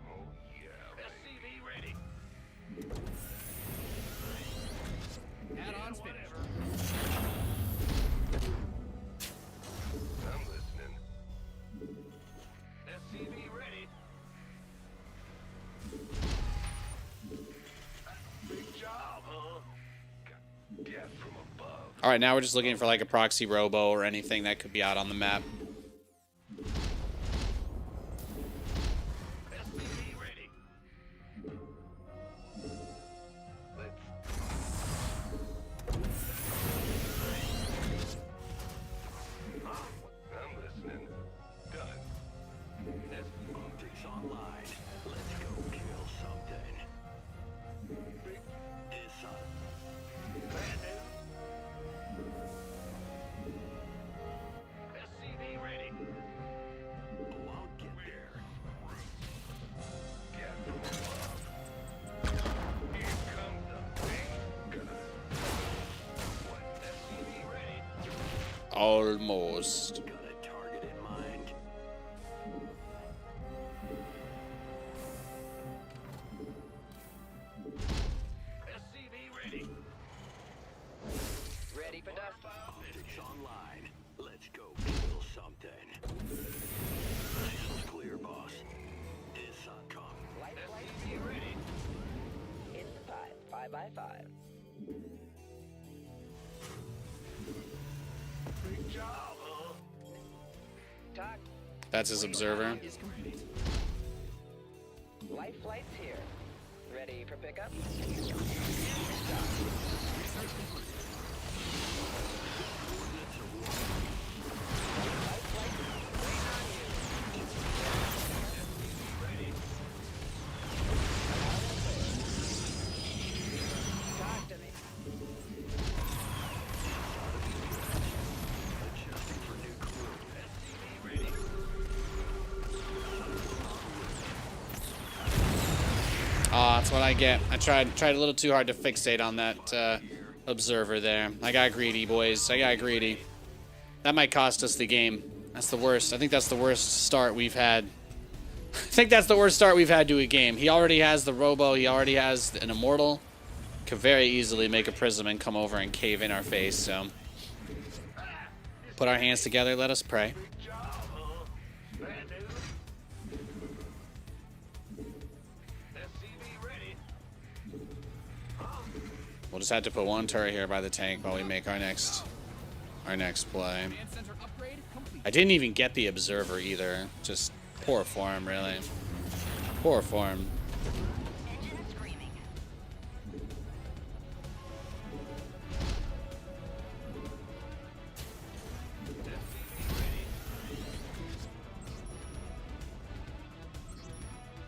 Oh, yeah. SCV ready. Add-ons finished. I'm listening. SCV ready. Big job, huh? Get from above. All right, now we're just looking for like a proxy robo or anything that could be out on the map. SCV ready. Let's. I'm listening. Done. Optics online. Let's go kill something. Big is on. Bad news. SCV ready. Oh, I'll get there. Get from above. Here comes the big gun. What? SCV ready. Almost. Got a target in mind. SCV ready. Ready for dust. Optics online. Let's go kill something. Signal's clear, boss. Is SOTCOM. Light flight SCV ready. in the 5x5. Big job, huh? Talk. That's his observer. Is complete. Light flight's here. Ready for pickup? Light flight, waiting on you. Talk to me. Adjusting for new crew. SCV ready. Ah, that's what I get. I tried a little too hard to fixate on that observer there. I got greedy, boys. I got greedy. That might cost us the game. That's the worst. I think that's the worst start we've had. I think that's the worst start we've had to a game. He already has the robo. He already has an immortal. Could very easily make a prism and come over and cave in our face. So put our hands together. Let us pray. Big job, huh? Bad news. SCV ready. We'll just have to put one turret here by the tank while we make our next play. Command center upgrade complete. I didn't even get the observer either. Just poor form, really. Poor form. Engine screaming.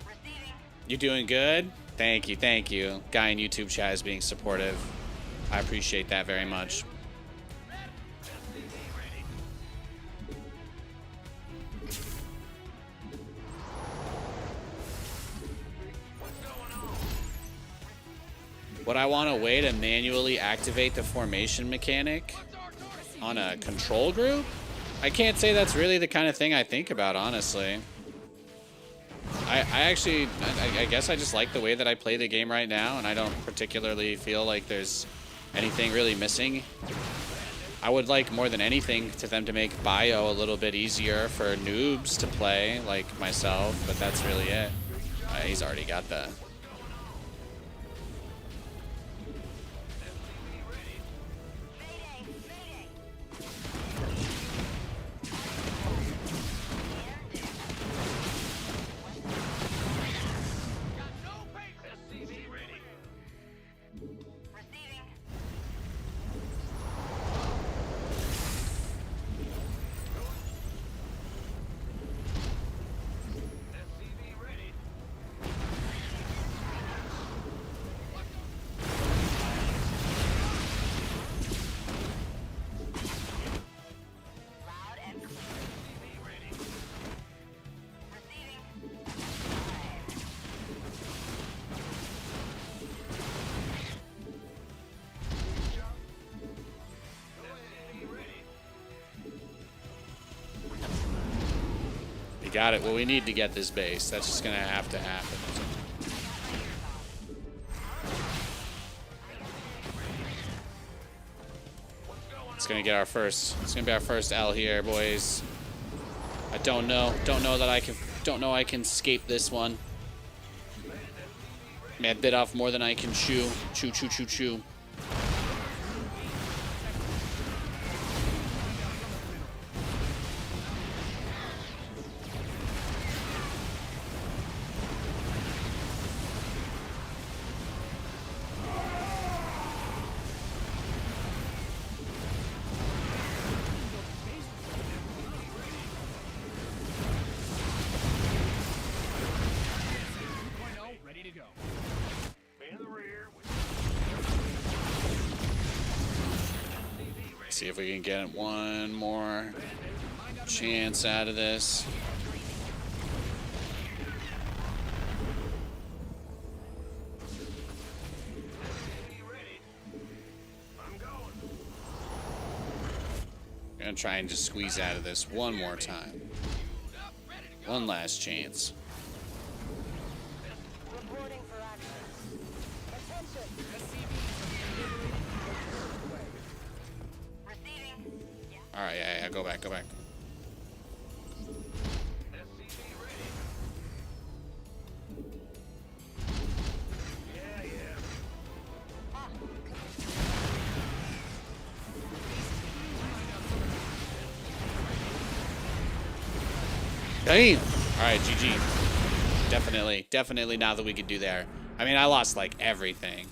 Receiving. You doing good? Thank you, thank you. Guy in YouTube chat is being supportive. I appreciate that very much. Would I want a way to manually activate the formation mechanic on a control group? I can't say that's really the kind of thing I think about, honestly. I guess I just like the way that I play the game right now, and I don't particularly feel like there's anything really missing. I would like more than anything to them to make bio a little bit easier for noobs to play, like myself, but that's really it. He's already got the... Got it. Well, we need to get this base. That's just gonna have to happen. It's gonna get our first. It's gonna be our first L here, boys. I don't know. Don't know that I can. Don't know I can escape this one. Man, bit off more than I can chew. Chew, chew, chew, chew. See if we can get one more chance out of this. Gonna try and just squeeze out of this one more time. One last chance. Reporting for action. Attention. Receiving. All right, yeah, go back, go back. Damn. All right, GG. Definitely now that we could do there. I mean, I lost like everything.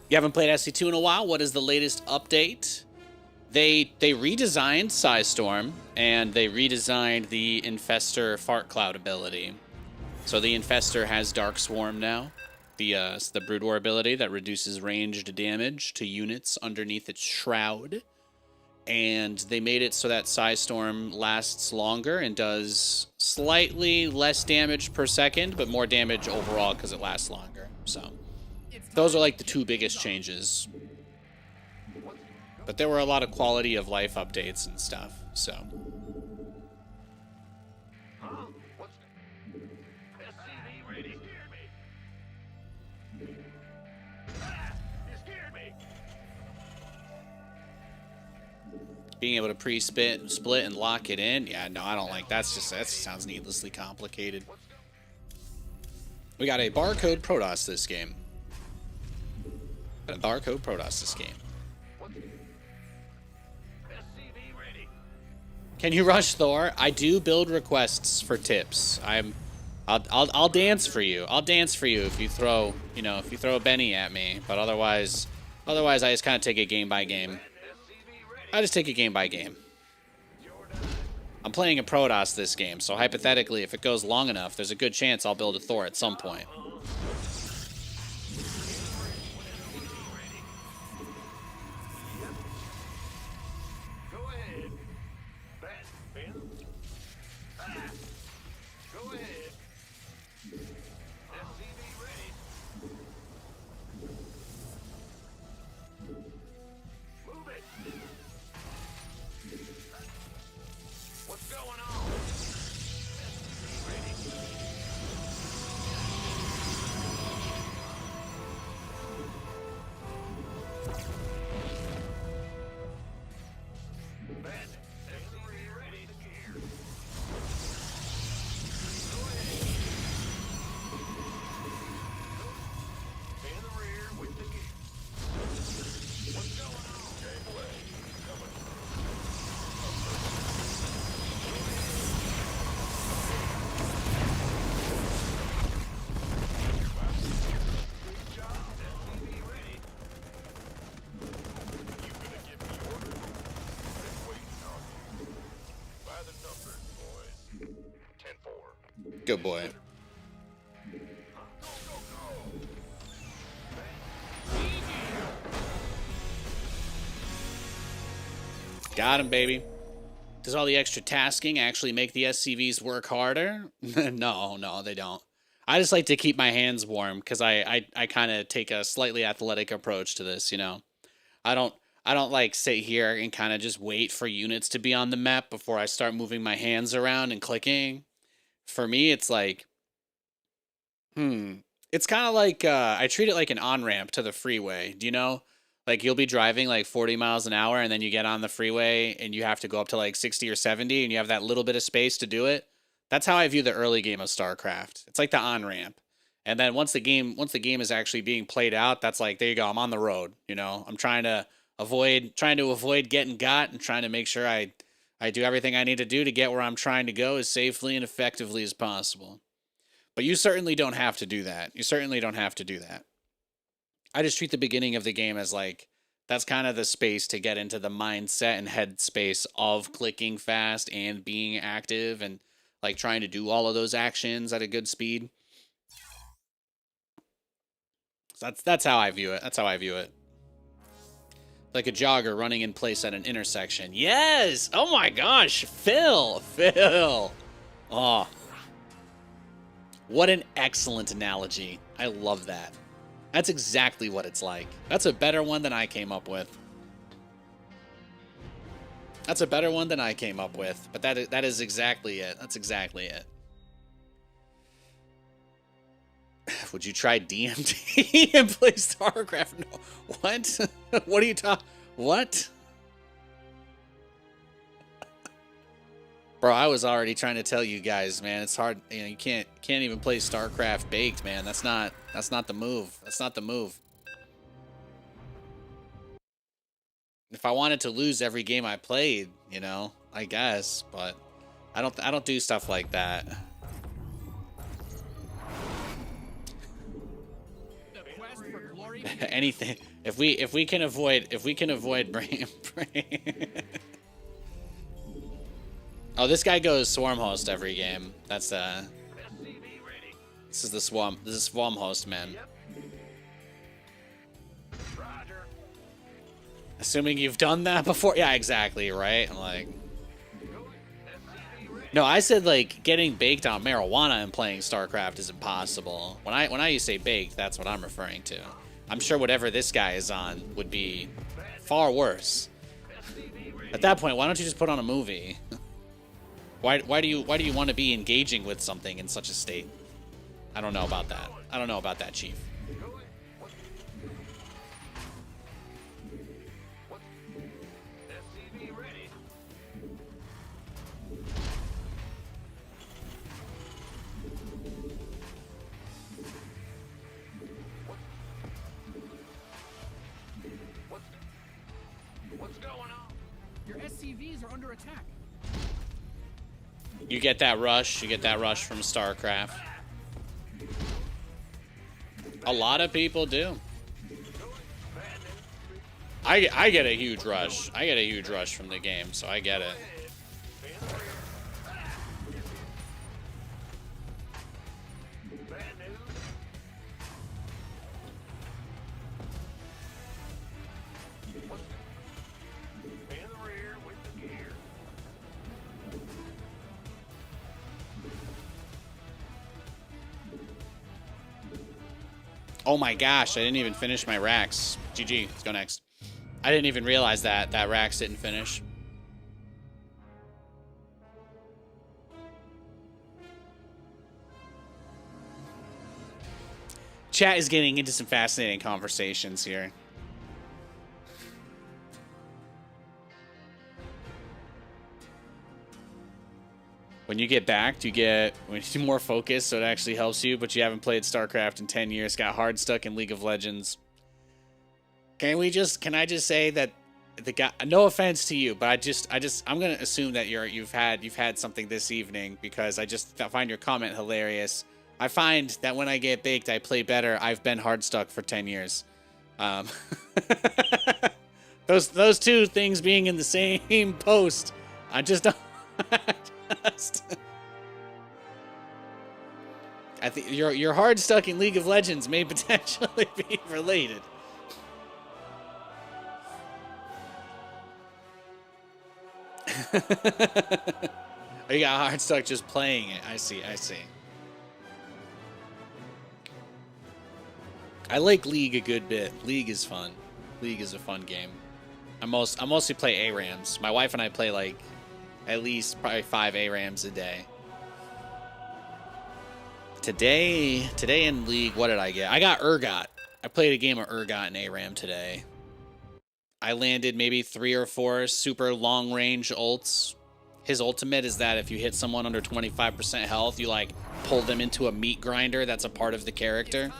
You haven't played SC2 in a while? What is the latest update? They redesigned Psystorm, and they redesigned the Infestor Fart Cloud ability. So the Infestor has Dark Swarm now. The Brood War ability that reduces ranged damage to units underneath its shroud. And they made it so that Psystorm lasts longer and does slightly less damage per second, but more damage overall because it lasts longer. So those are like the two biggest changes. But there were a lot of quality of life updates and stuff, so. Being able to split and lock it in. Yeah, no, I don't like that. That sounds needlessly complicated. We got a barcode Protoss this game. A barcode Protoss this game. Can you rush Thor? I do build requests for tips. I'll dance for you. I'll dance for you if you throw, if you throw a Benny at me. But otherwise I just kind of take it game by game. I just take it game by game. I'm playing a Protoss this game, so hypothetically, if it goes long enough, there's a good chance I'll build a Thor at some point. Good boy. Got him, baby. Does all the extra tasking actually make the SCVs work harder? No, they don't. I just like to keep my hands warm because I kind of take a slightly athletic approach to this, you know. I don't like sit here and kind of just wait for units to be on the map before I start moving my hands around and clicking. For me, it's like, it's kind of like I treat it like an on-ramp to the freeway. Do you know? Like you'll be driving like 40 miles an hour and then you get on the freeway and you have to go up to like 60 or 70 and you have that little bit of space to do it. That's how I view the early game of StarCraft. It's like the on-ramp. And then once the game is actually being played out, that's like, there you go, I'm on the road, you know. I'm trying to avoid getting got and trying to make sure I do everything I need to do to get where I'm trying to go as safely and effectively as possible. But you certainly don't have to do that. You certainly don't have to do that. I just treat the beginning of the game as like, that's kind of the space to get into the mindset and headspace of clicking fast and being active and like trying to do all of those actions at a good speed. So that's how I view it. That's how I view it. Like a jogger running in place at an intersection. Yes! Oh my gosh! Phil! Oh. What an excellent analogy. I love that. That's exactly what it's like. That's a better one than I came up with. That's a better one than I came up with. But that is exactly it. That's exactly it. Would you try DMT and play StarCraft? No. What? What are you talking? What? Bro, I was already trying to tell you guys, man. It's hard. You know, you can't even play StarCraft baked, man. That's not the move. That's not the move. If I wanted to lose every game I played, you know, I guess, but I don't do stuff like that. Anything if we can avoid brain. Oh, this guy goes swarm host every game. That's this is the swarm. This is swarm host, man. Assuming you've done that before. Yeah, exactly, right? I'm like, no, I said like getting baked on marijuana and playing StarCraft is impossible. When I say baked, that's what I'm referring to. I'm sure whatever this guy is on would be far worse. At that point, why don't you just put on a movie? Why do you want to be engaging with something in such a state? I don't know about that. I don't know about that, Chief. What's going on? Your SCVs are under attack. You get that rush. You get that rush from StarCraft. A lot of people do. I get a huge rush. I get a huge rush from the game, so I get it. Oh my gosh, I didn't even finish my racks. GG, let's go next. I didn't even realize that racks didn't finish. Chat is getting into some fascinating conversations here. When you get back, when you more focused, so it actually helps you, but you haven't played StarCraft in 10 years, got hard stuck in League of Legends. Can I just say that the guy, no offense to you, but I'm going to assume that you've had something this evening because I just find your comment hilarious. I find that when I get baked, I play better. I've been hard stuck for 10 years. Those two things being in the same post, I just don't. I think your hard stuck in League of Legends may potentially be related. Oh, you got hard stuck just playing it. I see. I like League a good bit. League is fun. League is a fun game. I mostly play ARAMs. My wife and I play like at least probably 5 ARAMs a day. Today in League, what did I get? I got Urgot. I played a game of Urgot and ARAM today. I landed maybe 3 or 4 super long range ults. His ultimate is that if you hit someone under 25% health, you like pull them into a meat grinder that's a part of the character.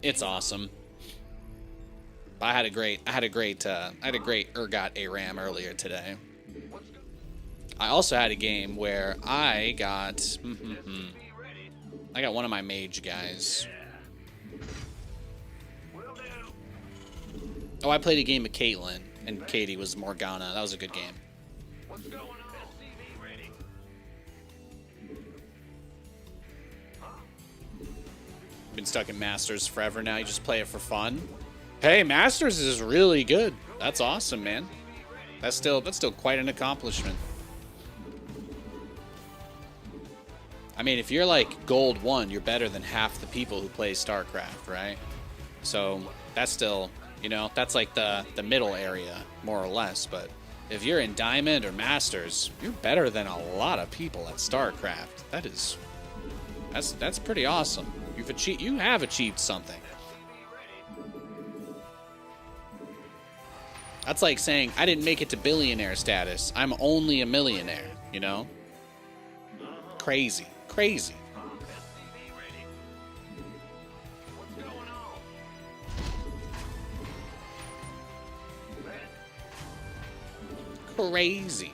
It's awesome. I had a great Urgot ARAM earlier today. I also had a game where I got one of my mage guys. Oh, I played a game of Caitlyn, and Katie was Morgana. That was a good game. Been stuck in Masters forever now. You just play it for fun. Hey, Masters is really good. That's awesome, man. That's still quite an accomplishment. I mean, if you're like gold 1, you're better than half the people who play StarCraft, right? So that's still, you know, that's like the middle area, more or less. But if you're in Diamond or Masters, you're better than a lot of people at StarCraft. That's pretty awesome. You have achieved something. That's like saying, I didn't make it to billionaire status. I'm only a millionaire, you know? Crazy. Crazy. Crazy.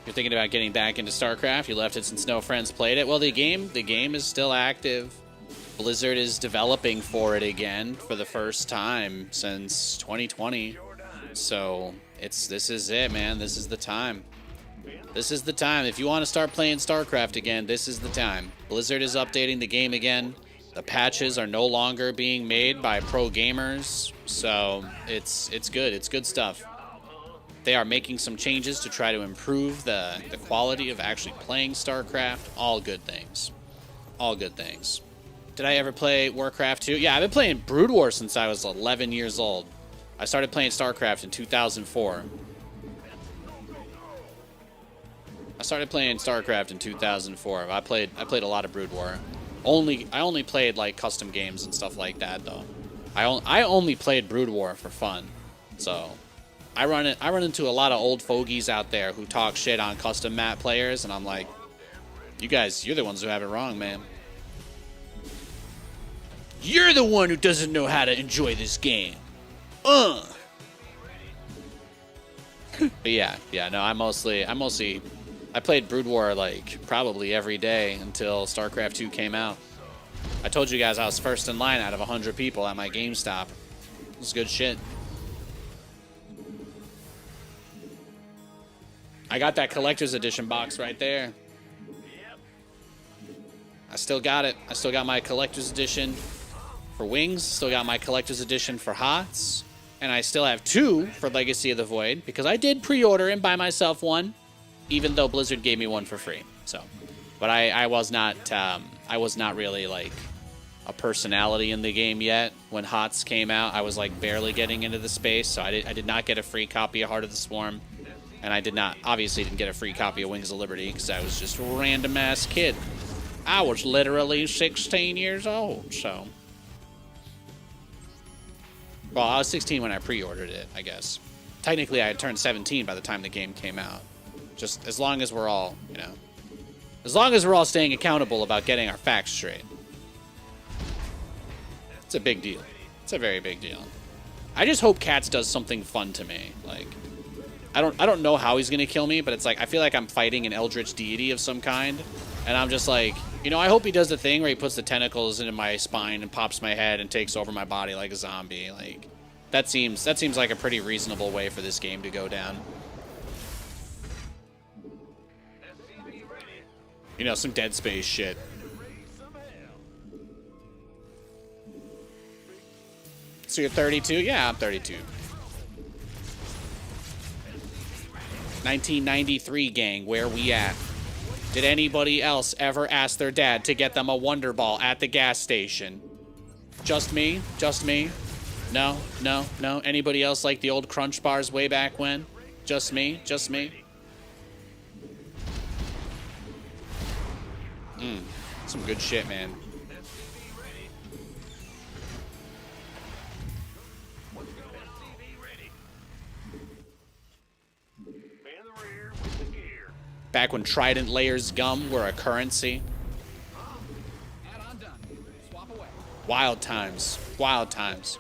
You're thinking about getting back into StarCraft? You left it since no friends played it? Well, the game is still active. Blizzard is developing for it again for the first time since 2020. So this is it, man. This is the time. This is the time. If you want to start playing StarCraft again, this is the time. Blizzard is updating the game again. The patches are no longer being made by pro gamers, so it's good. It's good stuff. They are making some changes to try to improve the quality of actually playing StarCraft. All good things. All good things. Did I ever play Warcraft 2? Yeah, I've been playing Brood War since I was 11 years old. I started playing StarCraft in 2004. I played a lot of Brood War. I only played like custom games and stuff like that though. I only played Brood War for fun. So I run into a lot of old fogies out there who talk shit on custom map players, and I'm like, you're the ones who have it wrong, man. You're the one who doesn't know how to enjoy this game. But yeah, no, I played Brood War like probably every day until StarCraft 2 came out. I told you guys I was first in line out of 100 people at my GameStop. It was good shit. I got that collector's edition box right there. I still got it. I still got my collector's edition for Wings. Still got my collector's edition for HOTS. And I still have 2 for Legacy of the Void, because I did pre-order and buy myself one, even though Blizzard gave me one for free. So, but I was not really like a personality in the game yet. When HOTS came out, I was like barely getting into the space, so I did not get a free copy of Heart of the Swarm, and I obviously didn't get a free copy of Wings of Liberty because I was just a random ass kid. I was literally 16 years old, so. Well, I was 16 when I pre-ordered it, I guess. Technically, I had turned 17 by the time the game came out. Just as long as we're all, as long as we're all staying accountable about getting our facts straight. It's a big deal. It's a very big deal. I just hope Katz does something fun to me. Like, I don't know how he's gonna kill me, but it's like I feel like I'm fighting an eldritch deity of some kind, and I'm just like, I hope he does the thing where he puts the tentacles into my spine and pops my head and takes over my body like a zombie. Like, that seems like a pretty reasonable way for this game to go down. Some Dead Space shit. So you're 32? Yeah, I'm 32. 1993 gang, where we at? Did anybody else ever ask their dad to get them a Wonder Ball at the gas station? Just me? Just me? No, no, no. Anybody else like the old Crunch Bars way back when? Just me? Just me? Some good shit, man. Back when Trident Layers gum were a currency. Add-on done. Swap away. Wild times. Wild times.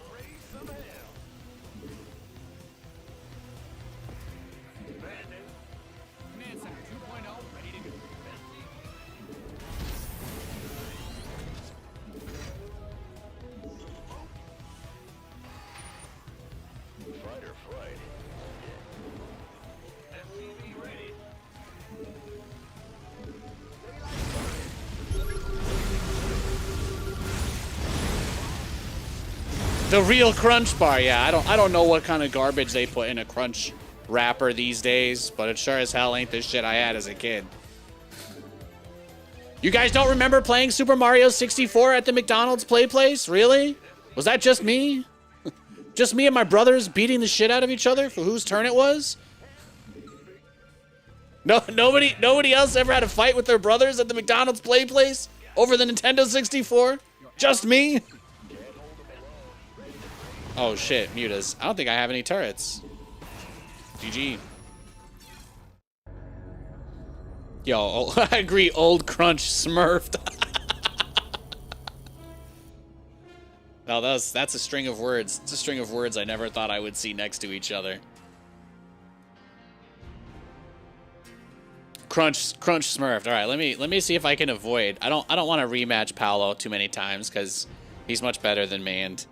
Command Center 2.0 ready to go. Fight or flight. SCV ready. The real Crunch Bar, yeah. I don't know what kind of garbage they put in a Crunch wrapper these days, but it sure as hell ain't the shit I had as a kid. You guys don't remember playing Super Mario 64 at the McDonald's play place? Really? Was that just me? Just me and my brothers beating the shit out of each other for whose turn it was? No, nobody else ever had a fight with their brothers at the McDonald's play place over the Nintendo 64? Just me? Oh shit, mutas. I don't think I have any turrets. GG. Yo, I agree, old Crunch smurfed. No, that's a string of words. It's a string of words I never thought I would see next to each other. Crunch smurfed. All right, let me see if I can avoid. I don't want to rematch Paolo too many times because he's much better than me, and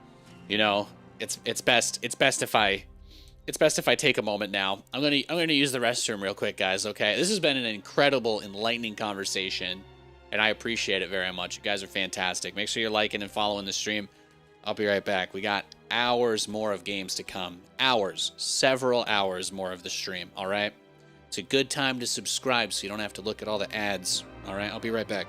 you know, it's best if I take a moment now. I'm gonna use the restroom real quick, guys. Okay, this has been an incredible, enlightening conversation, and I appreciate it very much. You guys are fantastic. Make sure you're liking and following the stream. I'll be right back. We got hours more of games to come. Hours, several hours more of the stream. All right, it's a good time to subscribe so you don't have to look at all the ads. All right, I'll be right back.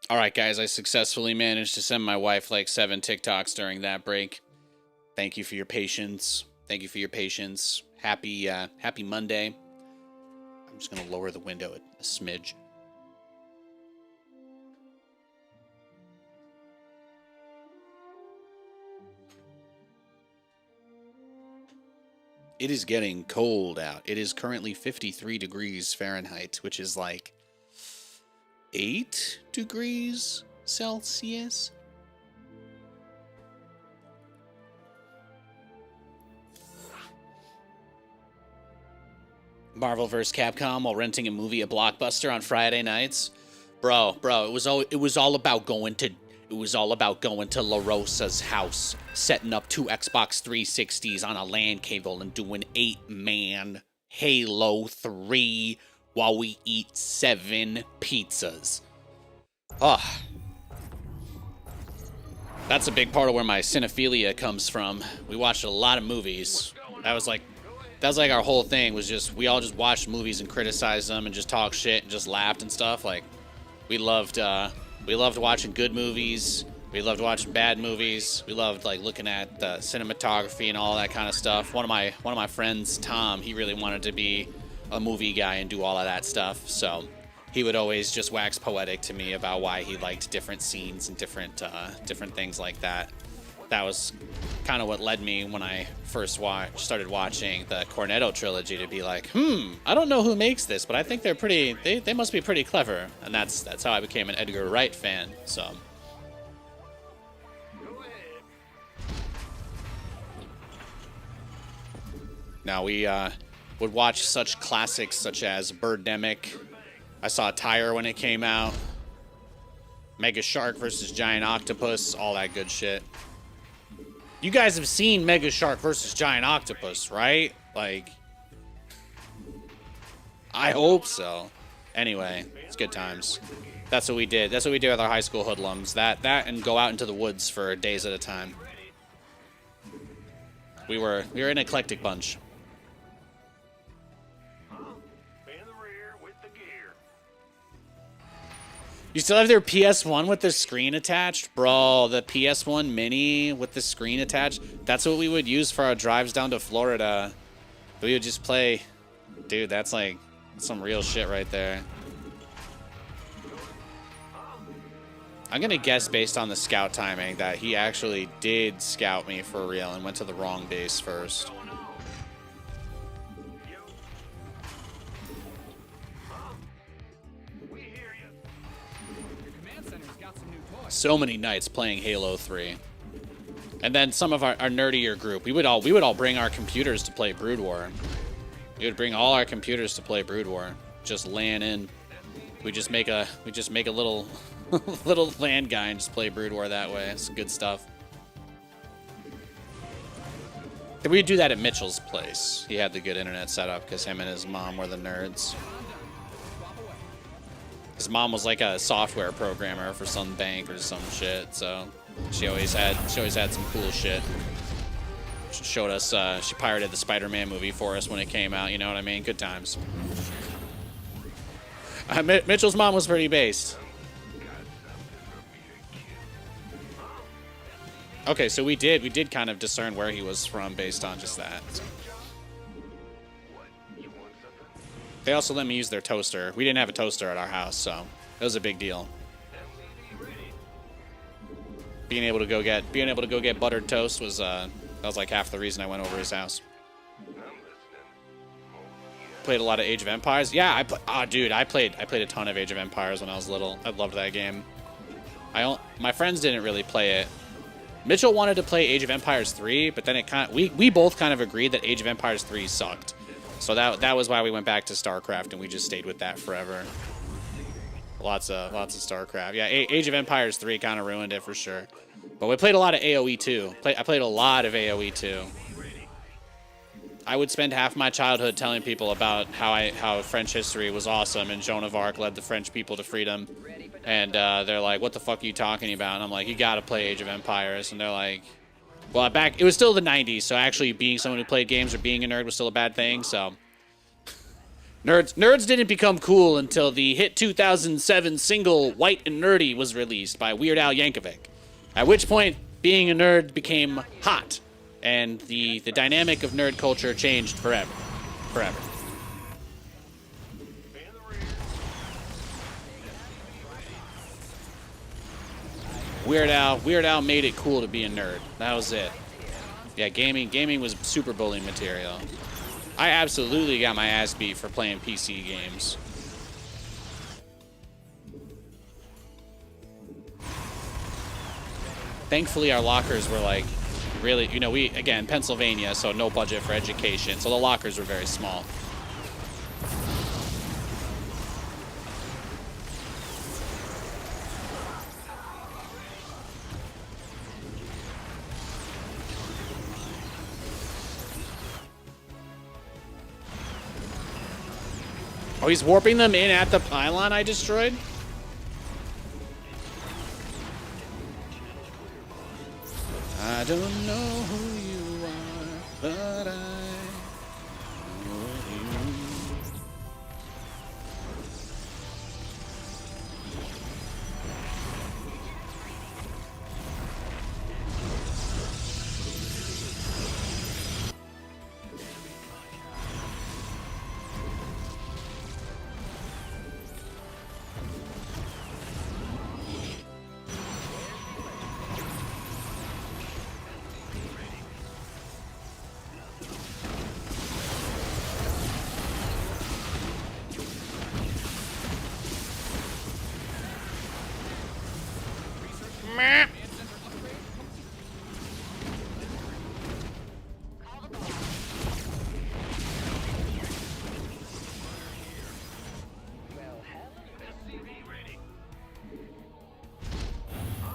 All right, guys, I successfully managed to send my wife like 7 TikToks during that break. Thank you for your patience. Thank you for your patience. Happy Monday. I'm just going to lower the window a smidge. It is getting cold out. It is currently 53 degrees Fahrenheit, which is like 8 degrees Celsius. Marvel vs. Capcom while renting a movie at Blockbuster on Friday nights. Bro, it was all about going to It was all about going to La Rosa's house, setting up 2 Xbox 360s on a LAN cable and doing 8-man Halo 3 while we eat 7 pizzas. Ugh. That's a big part of where my cinephilia comes from. We watched a lot of movies. That was like our whole thing, was just, we all just watched movies and criticized them and just talked shit and just laughed and stuff. Like, we loved watching good movies. We loved watching bad movies. We loved like looking at the cinematography and all that kind of stuff. One of my friends, Tom, he really wanted to be a movie guy and do all of that stuff. So he would always just wax poetic to me about why he liked different scenes and different things like that. That was kind of what led me when I first started watching the Cornetto trilogy to be like, I don't know who makes this, but I think they must be pretty clever. And that's how I became an Edgar Wright fan. So now we would watch such classics such as Birdemic. I saw Tyre when it came out. Mega Shark versus Giant Octopus, all that good shit. You guys have seen Mega Shark versus Giant Octopus, right? Like, I hope so. Anyway, it's good times. That's what we did. That's what we did with our high school hoodlums. That and go out into the woods for days at a time. We were an eclectic bunch. You still have their PS1 with the screen attached? Bro, the PS1 mini with the screen attached? That's what we would use for our drives down to Florida. We would just play. Dude, that's like some real shit right there. I'm gonna guess based on the scout timing that he actually did scout me for real and went to the wrong base first. So many nights playing Halo 3. And then some of our nerdier group, we would all bring our computers to play Brood War. We would bring all our computers to play Brood War. Just LAN in. We just make a little little LAN guy and just play Brood War that way. It's good stuff. We'd do that at Mitchell's place. He had the good internet setup because him and his mom were the nerds. His mom was like a software programmer for some bank or some shit, so she always had some cool shit. She showed us, she pirated the Spider-Man movie for us when it came out, you know what I mean? Good times. Mitchell's mom was pretty based. Okay, so we did kind of discern where he was from based on just that. So. They also let me use their toaster. We didn't have a toaster at our house, so it was a big deal. Being able to go get buttered toast was that was like half the reason I went over his house. Played a lot of Age of Empires. Yeah, I played a ton of Age of Empires when I was little. I loved that game. My friends didn't really play it. Mitchell wanted to play Age of Empires 3, but then we both kind of agreed that Age of Empires 3 sucked. So that was why we went back to StarCraft, and we just stayed with that forever. Lots of StarCraft. Yeah, Age of Empires 3 kind of ruined it for sure. But we played a lot of AoE 2. I played a lot of AoE 2. I would spend half my childhood telling people about how French history was awesome and Joan of Arc led the French people to freedom. And they're like, what the fuck are you talking about? And I'm like, you gotta play Age of Empires. And they're like, well, it was still the 90s, so actually being someone who played games or being a nerd was still a bad thing, so. Nerds didn't become cool until the hit 2007 single White and Nerdy was released by Weird Al Yankovic. At which point, being a nerd became hot, and the dynamic of nerd culture changed forever. Forever. Weird Al made it cool to be a nerd. That was it. Yeah, gaming was super bullying material. I absolutely got my ass beat for playing PC games. Thankfully, our lockers were like really, again, Pennsylvania, so no budget for education, so the lockers were very small. Oh, he's warping them in at the pylon I destroyed? I don't know who you are, but I know you.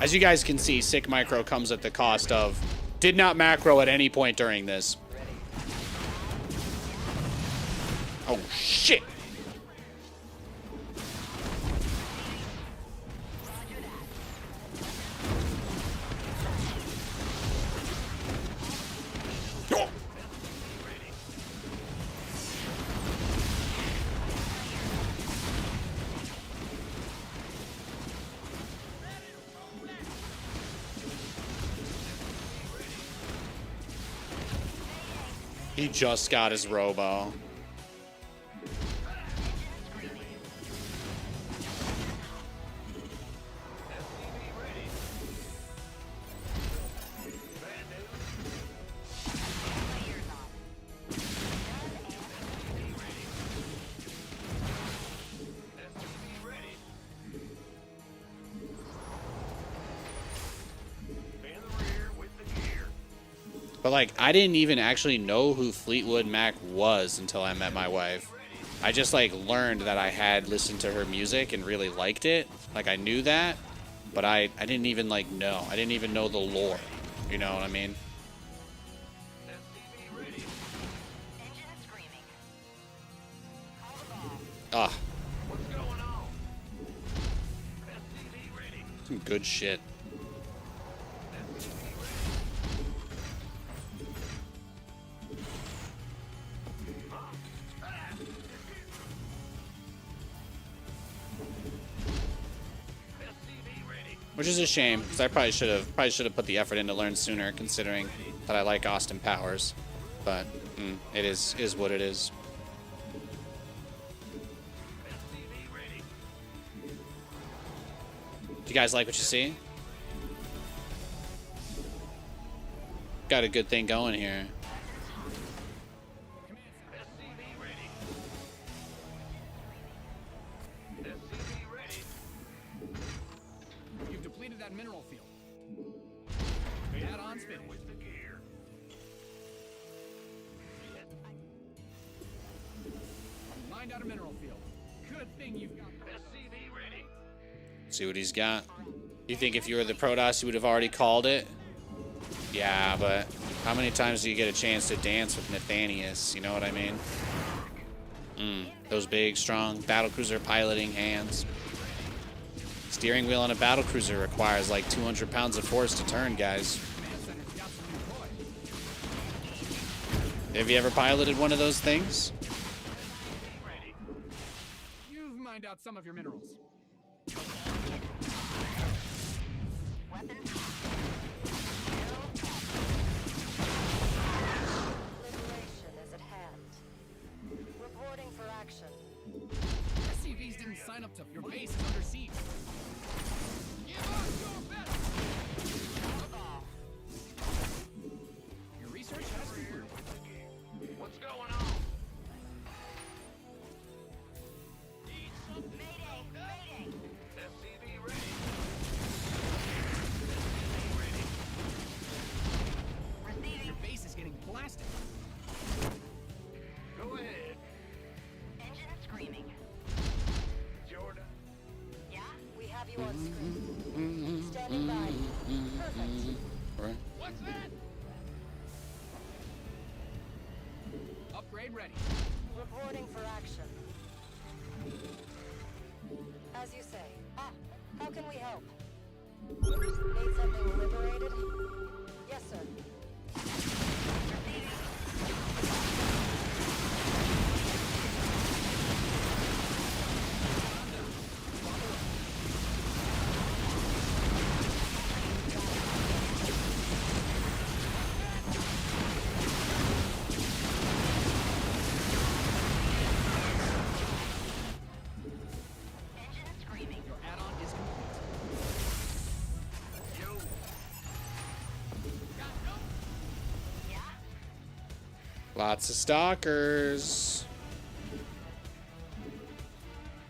As you guys can see, sick micro comes at the cost of did not macro at any point during this. Oh shit. He just got his robo. But like, I didn't even actually know who Fleetwood Mac was until I met my wife. I just like learned that I had listened to her music and really liked it. Like I knew that, but I didn't even like know. I didn't even know the lore. You know what I mean? Ah. Some good shit. Which is a shame, because I probably should have put the effort in to learn sooner, considering that I like Austin Powers. But it is what it is. Do you guys like what you see? Got a good thing going here. That mineral field. Add-ons finished. With the gear. Lined out a mineral field. Good thing you've got SCV ready. See what he's got. You think if you were the Protoss, you would have already called it? Yeah, but how many times do you get a chance to dance with Nathanias? You know what I mean? Those big, strong battlecruiser piloting hands. Steering wheel on a battlecruiser requires like 200 pounds of force to turn, guys. Have you ever piloted one of those things? You've mined out some of your minerals. Liberation is at hand. Reporting for action. SCVs didn't sign up to your base is under siege. Give us your best. Your research has concluded. What's going on? Mayday! Mayday! SCV ready. Receiving. Your base is getting blasted. Go ahead. Engine screaming. Jordan. Yeah? We have you on screen. Standing by. Perfect. Right. What's that? Upgrade ready. Reporting for action. Lots of stalkers.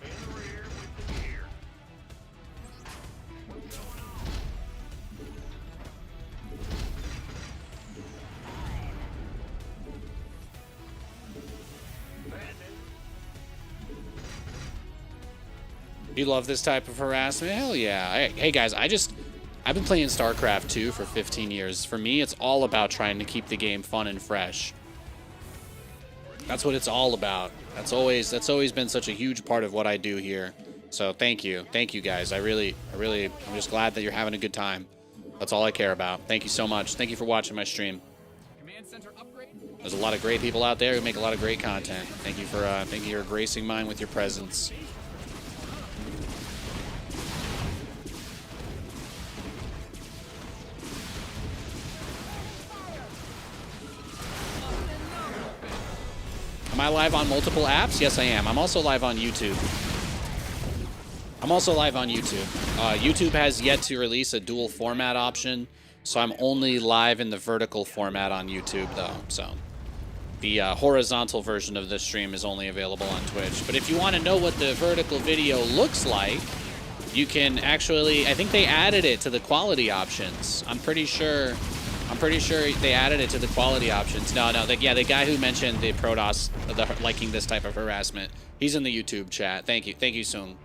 In the rear with the gear. What's going on? Landing. You love this type of harassment? Hell yeah. Hey guys, I've been playing StarCraft 2 for 15 years. For me, it's all about trying to keep the game fun and fresh. That's what it's all about. That's always been such a huge part of what I do here. So thank you guys. I'm just glad that you're having a good time. That's all I care about. Thank you so much. Thank you for watching my stream. Command center upgrade. There's a lot of great people out there who make a lot of great content. Thank you for gracing mine with your presence. Am I live on multiple apps? Yes, I am. I'm also live on YouTube. YouTube has yet to release a dual format option, so I'm only live in the vertical format on YouTube, though. So the horizontal version of this stream is only available on Twitch. But if you want to know what the vertical video looks like, you can actually... I think they added it to the quality options. I'm pretty sure they added it to the quality options. No, the guy who mentioned the Protoss, liking this type of harassment, he's in the YouTube chat. Thank you, Sung.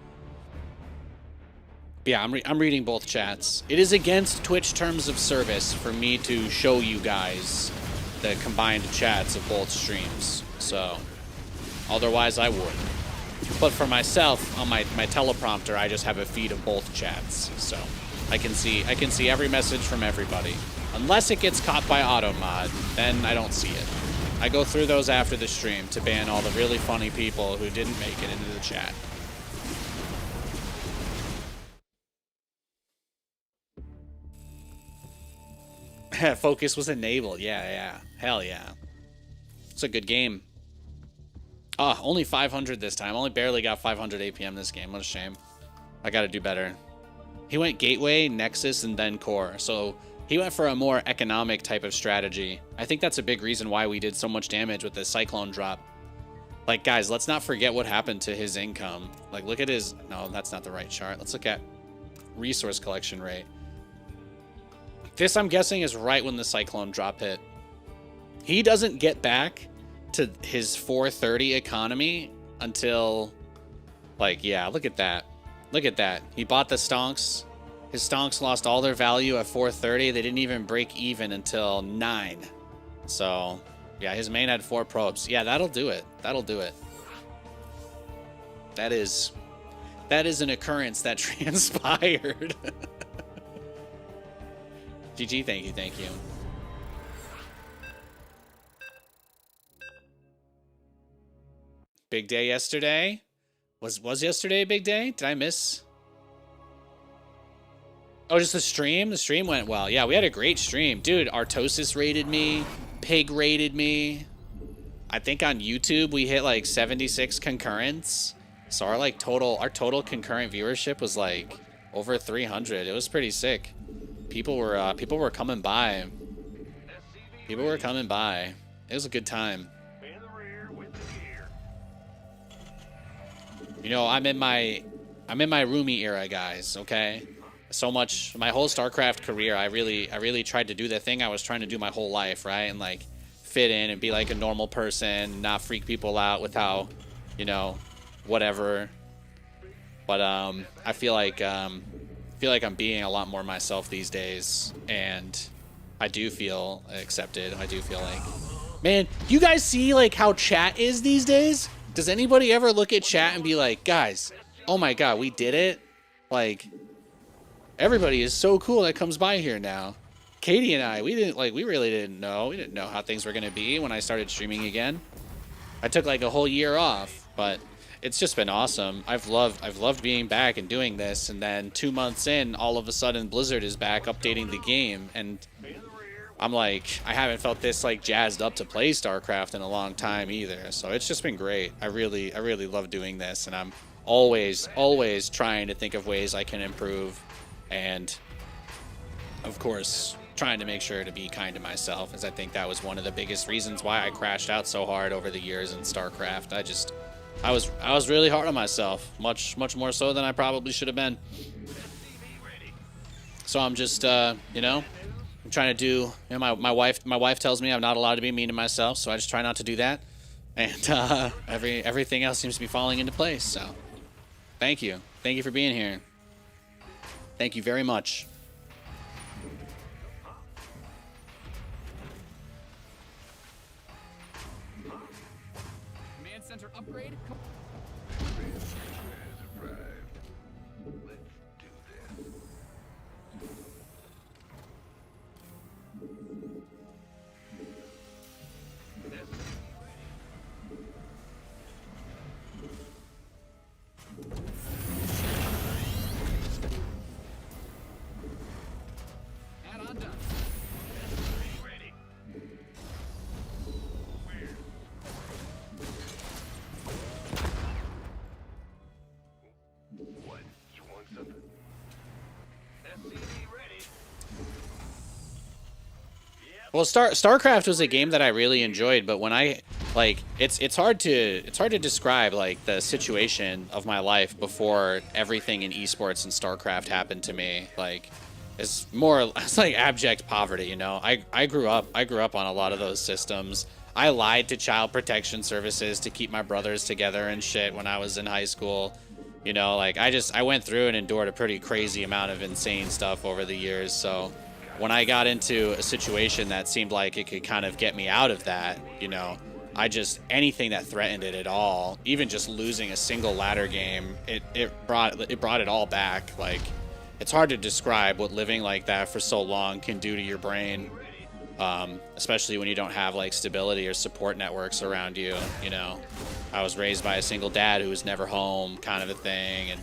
Yeah, I'm reading both chats. It is against Twitch terms of service for me to show you guys the combined chats of both streams. So, otherwise I would. But for myself, on my teleprompter, I just have a feed of both chats. So, I can see every message from everybody. Unless it gets caught by auto mod, then I don't see it. I go through those after the stream to ban all the really funny people who didn't make it into the chat. Focus was enabled. Yeah. Hell yeah. It's a good game. Oh, only 500 this time. Only barely got 500 APM this game. What a shame. I gotta do better. He went Gateway, Nexus, and then Core. So he went for a more economic type of strategy. I think that's a big reason why we did so much damage with the Cyclone drop. Like, guys, let's not forget what happened to his income. Like, look at his... No, that's not the right chart. Let's look at resource collection rate. This, I'm guessing, is right when the Cyclone drop hit. He doesn't get back to his 430 economy until... Like, yeah, look at that. Look at that. He bought the stonks. His stonks lost all their value at 430. They didn't even break even until 9. So, yeah, his main had 4 probes. Yeah, that'll do it. That'll do it. That is an occurrence that transpired. GG, thank you. Big day yesterday? Was yesterday a big day? Did I miss? Oh, just the stream? The stream went well. Yeah, we had a great stream. Dude, Artosis rated me. Pig rated me. I think on YouTube we hit like 76 concurrents. So our total concurrent viewership was like over 300. It was pretty sick. People were coming by. People were coming by. It was a good time. In the rear with the gear. You know, I'm in my roomie era, guys, okay? So much, my whole StarCraft career, I really tried to do the thing I was trying to do my whole life, right? And like fit in and be like a normal person, not freak people out with how, you know, whatever. But I feel like I'm being a lot more myself these days, and I do feel accepted. I do feel like, man, you guys see like how chat is these days? Does anybody ever look at chat and be like, guys, oh my god, we did it? Like, everybody is so cool that comes by here now. Katie and I, we really didn't know. We didn't know how things were gonna be when I started streaming again. I took like a whole year off, but it's just been awesome. I've loved being back and doing this, and then 2 months in, all of a sudden Blizzard is back updating the game, and I'm like, I haven't felt this like jazzed up to play StarCraft in a long time either. So it's just been great. I really love doing this, and I'm always trying to think of ways I can improve. And of course, trying to make sure to be kind to myself, as I think that was one of the biggest reasons why I crashed out so hard over the years in StarCraft. I was really hard on myself, much more so than I probably should have been. So I'm just, you know, I'm trying to do. You know, my wife tells me I'm not allowed to be mean to myself, so I just try not to do that. And everything else seems to be falling into place. So, thank you for being here. Thank you very much. Command center upgrade. Add-on done. Ready. What? You want something? SCV ready. Well, StarCraft was a game that I really enjoyed, but when I like it's hard to describe like the situation of my life before everything in esports and StarCraft happened to me. Like it's like abject poverty, you know. I grew up on a lot of those systems. I lied to child protection services to keep my brothers together and shit when I was in high school. You know, like I went through and endured a pretty crazy amount of insane stuff over the years. So when I got into a situation that seemed like it could kind of get me out of that, you know, anything that threatened it at all, even just losing a single ladder game, it brought it all back. Like, it's hard to describe what living like that for so long can do to your brain, especially when you don't have like stability or support networks around you. You know, I was raised by a single dad who was never home, kind of a thing, and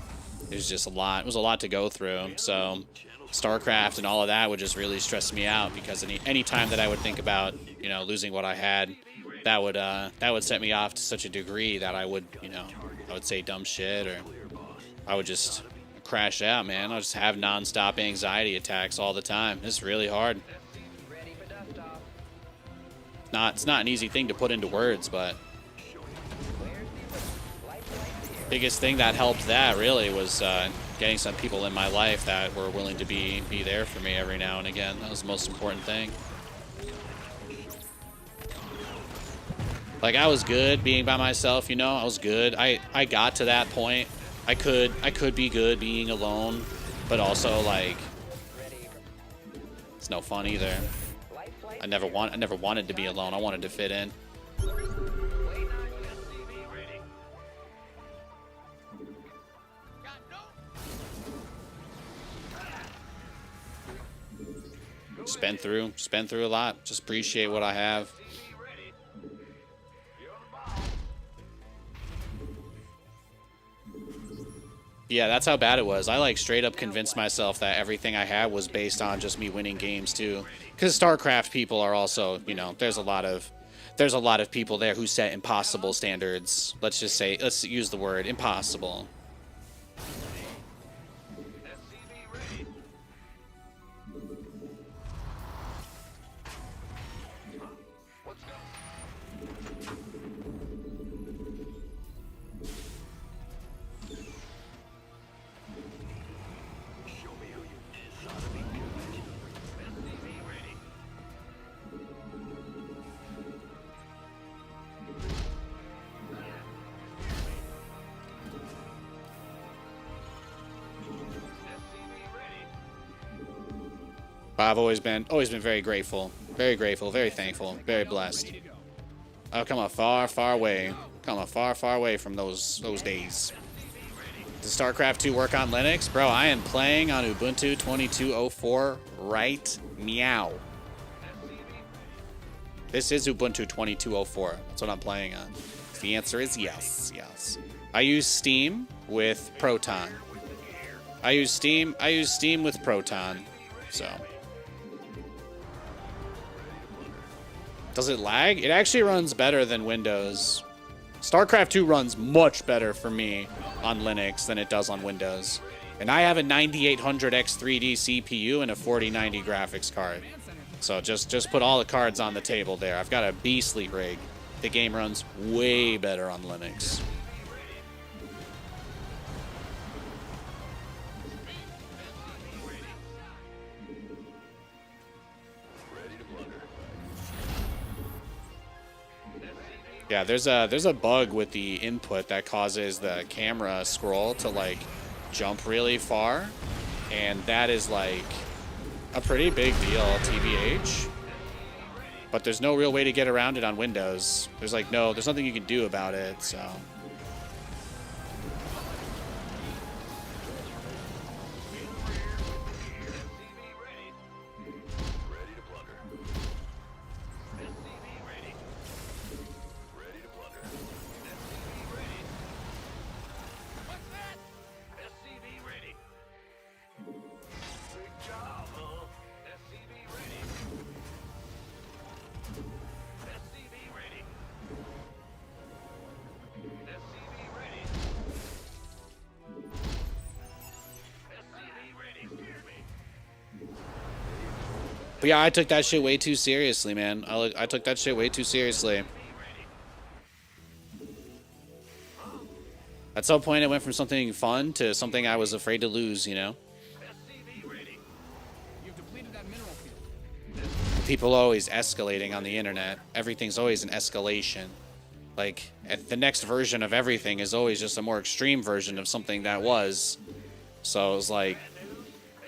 it was just a lot. It was a lot to go through. So StarCraft and all of that would just really stress me out, because any time that I would think about, you know, losing what I had, that would set me off to such a degree that I would, you know, I would say dumb shit, or I would just crash out, man. I'll just have nonstop anxiety attacks all the time. It's really hard. Ready for dust off. It's not an easy thing to put into words, but biggest thing that helped that really was getting some people in my life that were willing to be there for me every now and again. That was the most important thing. Like, I was good being by myself, you know. I was good. I got to that point. I could be good being alone, but also like it's no fun either. I never wanted to be alone. I wanted to fit in. Spend through a lot. Just appreciate what I have. Yeah, that's how bad it was. I like straight up convinced myself that everything I had was based on just me winning games too. Because StarCraft people are also, you know, there's a lot of people there who set impossible standards. Let's use the word impossible. I've always been very grateful, very thankful, very blessed. I've come a far way from those days. Does StarCraft 2 work on Linux? Bro, I am playing on Ubuntu 22.04 right meow. This is Ubuntu 22.04. That's what I'm playing on. The answer is yes. I use Steam with Proton. I use Steam with Proton. So, does it lag? It actually runs better than Windows. StarCraft 2 runs much better for me on Linux than it does on Windows. And I have a 9800X3D CPU and a 4090 graphics card. So just put all the cards on the table there. I've got a beastly rig. The game runs way better on Linux. Yeah, there's a bug with the input that causes the camera scroll to like jump really far, and that is like a pretty big deal, TBH. But there's no real way to get around it on Windows. There's nothing you can do about it, so. But yeah, I took that shit way too seriously, man. I took that shit way too seriously. At some point, it went from something fun to something I was afraid to lose, you know? You've depleted that mineral field. People always escalating on the internet. Everything's always an escalation. Like, the next version of everything is always just a more extreme version of something that was. So it was like,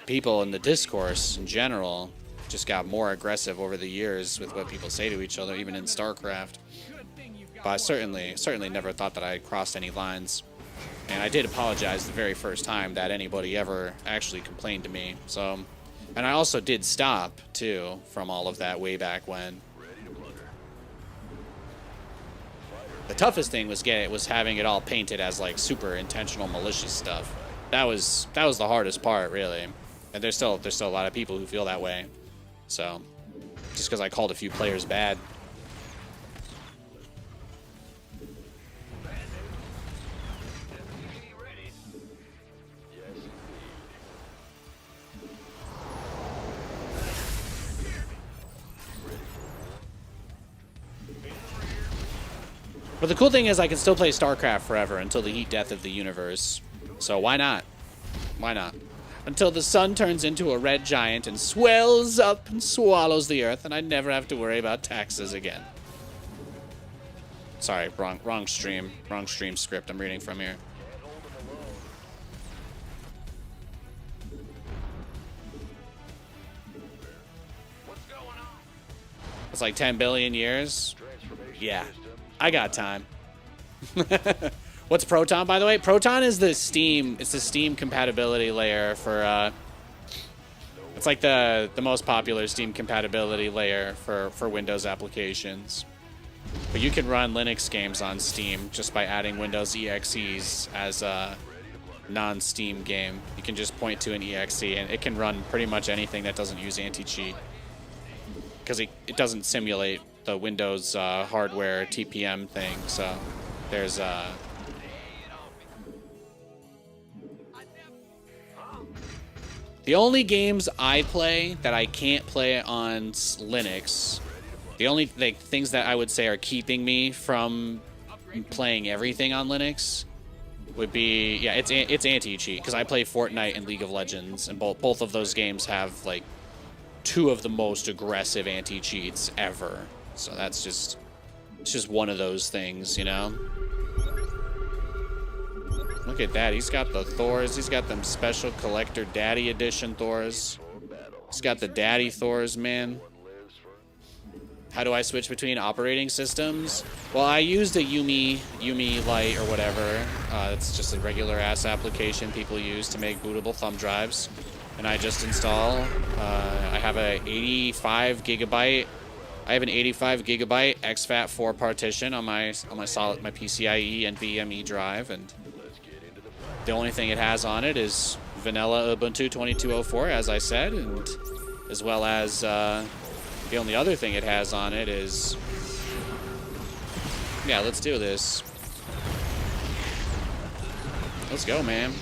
people in the discourse in general just got more aggressive over the years with what people say to each other, even in StarCraft. But I certainly never thought that I crossed any lines. And I did apologize the very first time that anybody ever actually complained to me. So, and I also did stop, too, from all of that way back when. The toughest thing was having it all painted as like super intentional malicious stuff. That was the hardest part, really. And there's still a lot of people who feel that way. So, just because I called a few players bad. But the cool thing is I can still play StarCraft forever until the heat death of the universe. So why not? Why not? Until the sun turns into a red giant and swells up and swallows the earth, and I never have to worry about taxes again. Sorry, wrong stream script I'm reading from here. It's like 10 billion years. Yeah, I got time. What's Proton, by the way? Proton is the Steam. It's the Steam compatibility layer for. It's like the most popular Steam compatibility layer for Windows applications. But you can run Linux games on Steam just by adding Windows EXEs as a non-Steam game. You can just point to an EXE and it can run pretty much anything that doesn't use anti-cheat, because it doesn't simulate the Windows hardware TPM thing. So there's the only games I play that I can't play on Linux, the only things that I would say are keeping me from playing everything on Linux would be, yeah, it's anti-cheat, because I play Fortnite and League of Legends, and both of those games have like two of the most aggressive anti-cheats ever. So it's just one of those things, you know? Look at that. He's got the Thors. He's got them special collector daddy edition Thors. He's got the daddy Thors, man. How do I switch between operating systems? Well, I used a Yumi Lite or whatever. It's just a regular ass application people use to make bootable thumb drives. And I just install. I have an 85 gigabyte exFAT4 partition on my PCIe and NVMe drive, and the only thing it has on it is vanilla Ubuntu 2204, as I said, and as well as the only other thing it has on it is, yeah, let's do this. Let's go, man.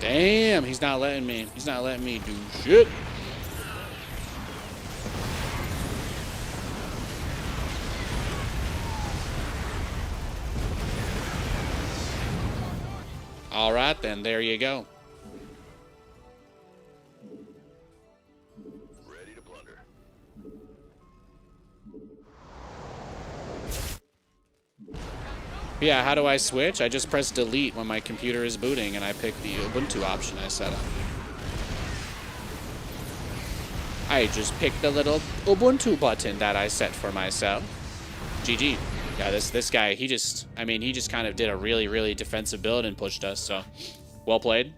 Damn, he's not letting me. He's not letting me do shit. All right, then. There you go. Ready to plunder. Yeah, how do I switch? I just press delete when my computer is booting and I pick the Ubuntu option I set up. I just picked the little Ubuntu button that I set for myself. GG. Yeah, this guy, he just kind of did a really, really defensive build and pushed us, so well played.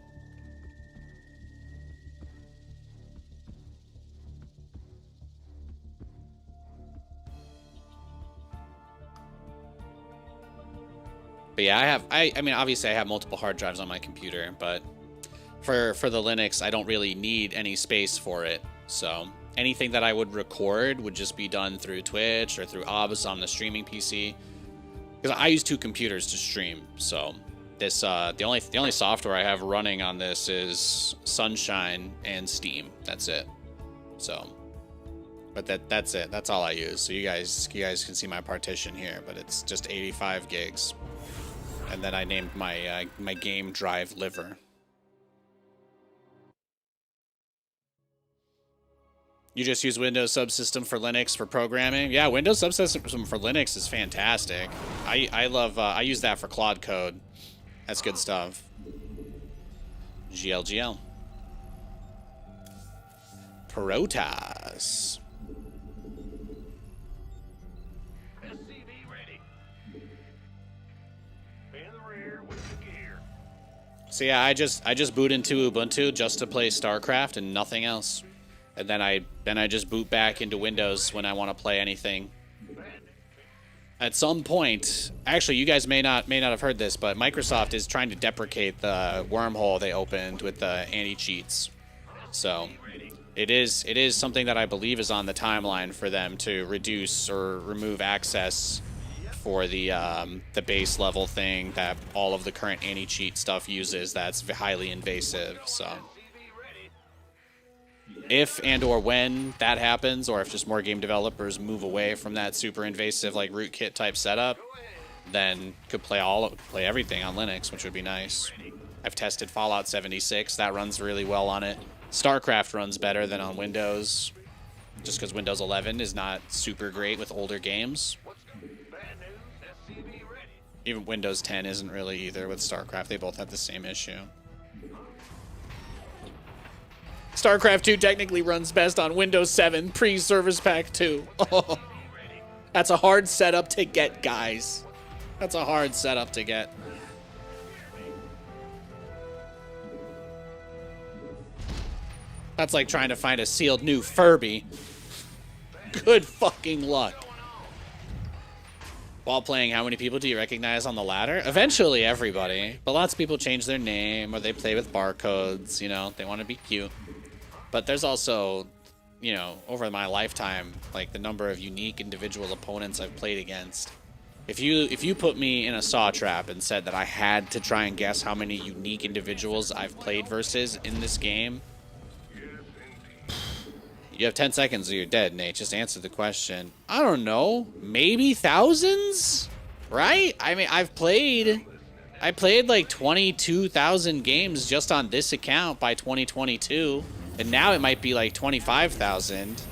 But yeah, I mean, obviously I have multiple hard drives on my computer, but for the Linux, I don't really need any space for it. So anything that I would record would just be done through Twitch or through OBS on the streaming PC. Because I use 2 computers to stream, so this the only software I have running on this is Sunshine and Steam. That's it. So, but that's it. That's all I use. So you guys can see my partition here, but it's just 85 gigs. And then I named my my game drive liver. You just use Windows Subsystem for Linux for programming? Yeah, Windows Subsystem for Linux is fantastic. I love, I use that for Claude Code. That's good stuff. GLGL. Protoss. SCV ready. In the rear with the gear. So yeah, I just boot into Ubuntu just to play StarCraft and nothing else. And then I just boot back into Windows when I want to play anything. At some point, actually, you guys may not have heard this, but Microsoft is trying to deprecate the wormhole they opened with the anti-cheats. So it is something that I believe is on the timeline for them to reduce or remove access for the base level thing that all of the current anti-cheat stuff uses. That's highly invasive. So if and or when that happens, or if just more game developers move away from that super invasive like rootkit type setup, then could play everything on Linux, which would be nice. I've tested Fallout 76. That runs really well on it. StarCraft runs better than on Windows, just because Windows 11 is not super great with older games. Even Windows 10 isn't really either with StarCraft. They both have the same issue. StarCraft 2 technically runs best on Windows 7 pre-Service Pack 2. Oh, that's a hard setup to get, guys. That's a hard setup to get. That's like trying to find a sealed new Furby. Good fucking luck. While playing, how many people do you recognize on the ladder? Eventually, everybody. But lots of people change their name, or they play with barcodes, you know, they want to be cute. But there's also, you know, over my lifetime, like the number of unique individual opponents I've played against. If you put me in a saw trap and said that I had to try and guess how many unique individuals I've played versus in this game, you have 10 seconds or you're dead, Nate. Just answer the question. I don't know. Maybe thousands? Right? I mean, I played like 22,000 games just on this account by 2022. And now it might be like 25,000.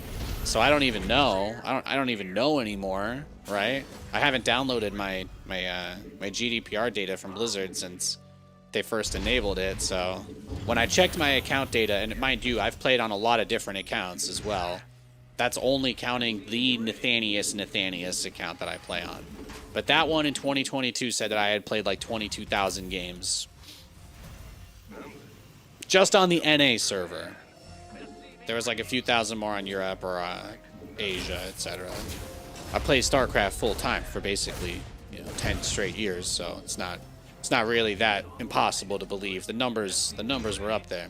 So I don't even know. I don't even know anymore, right? I haven't downloaded my GDPR data from Blizzard since they first enabled it. So when I checked my account data, and mind you, I've played on a lot of different accounts as well. That's only counting the Nathanias account that I play on. But that one in 2022 said that I had played like 22,000 games. Just on the NA server. There was like a few thousand more on Europe or Asia, etc. I played StarCraft full time for basically, 10 straight years, so it's not really that impossible to believe. The numbers were up there.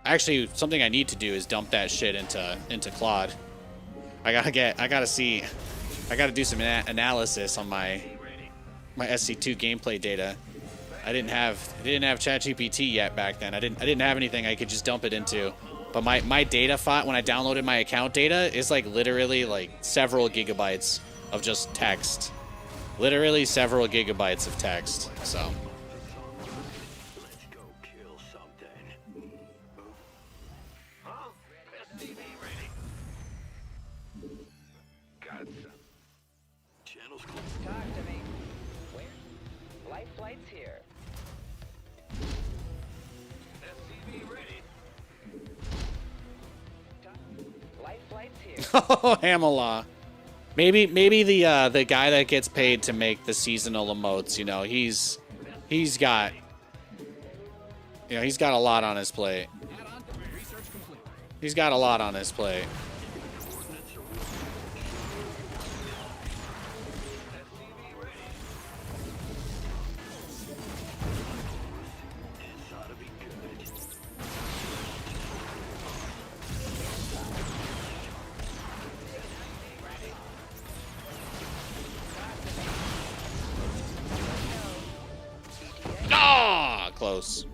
Actually, something I need to do is dump that shit into Claude. I gotta do some analysis on my SC2 gameplay data. I didn't have ChatGPT yet back then. I didn't have anything I could just dump it into. But my data file, when I downloaded my account data, is like literally like several gigabytes of just text. Literally several gigabytes of text. So. Let's go kill something. Huh? SCV ready. Gotcha. Channel's closed. Talk to me. Where? Life flight's here. SCV ready. Life flight's here. Oh, Hamala. Maybe the guy that gets paid to make the seasonal emotes, you know, he's got a lot on his plate. Add-on. Research complete. He's got a lot on his plate. SCV ready. This ought to be good. Ah, close.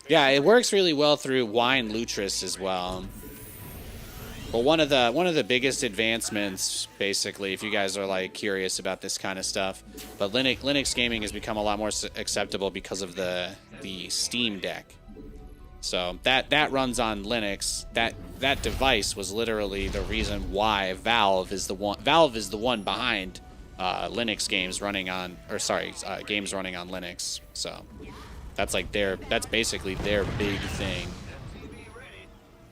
Yeah, it works really well through Wine Lutris as well. But one of the biggest advancements, basically, if you guys are like curious about this kind of stuff, but Linux gaming has become a lot more acceptable because of the Steam Deck. So that runs on Linux. That device was literally the reason why Valve is the one behind Linux games running on, games running on Linux. So that's basically their big thing.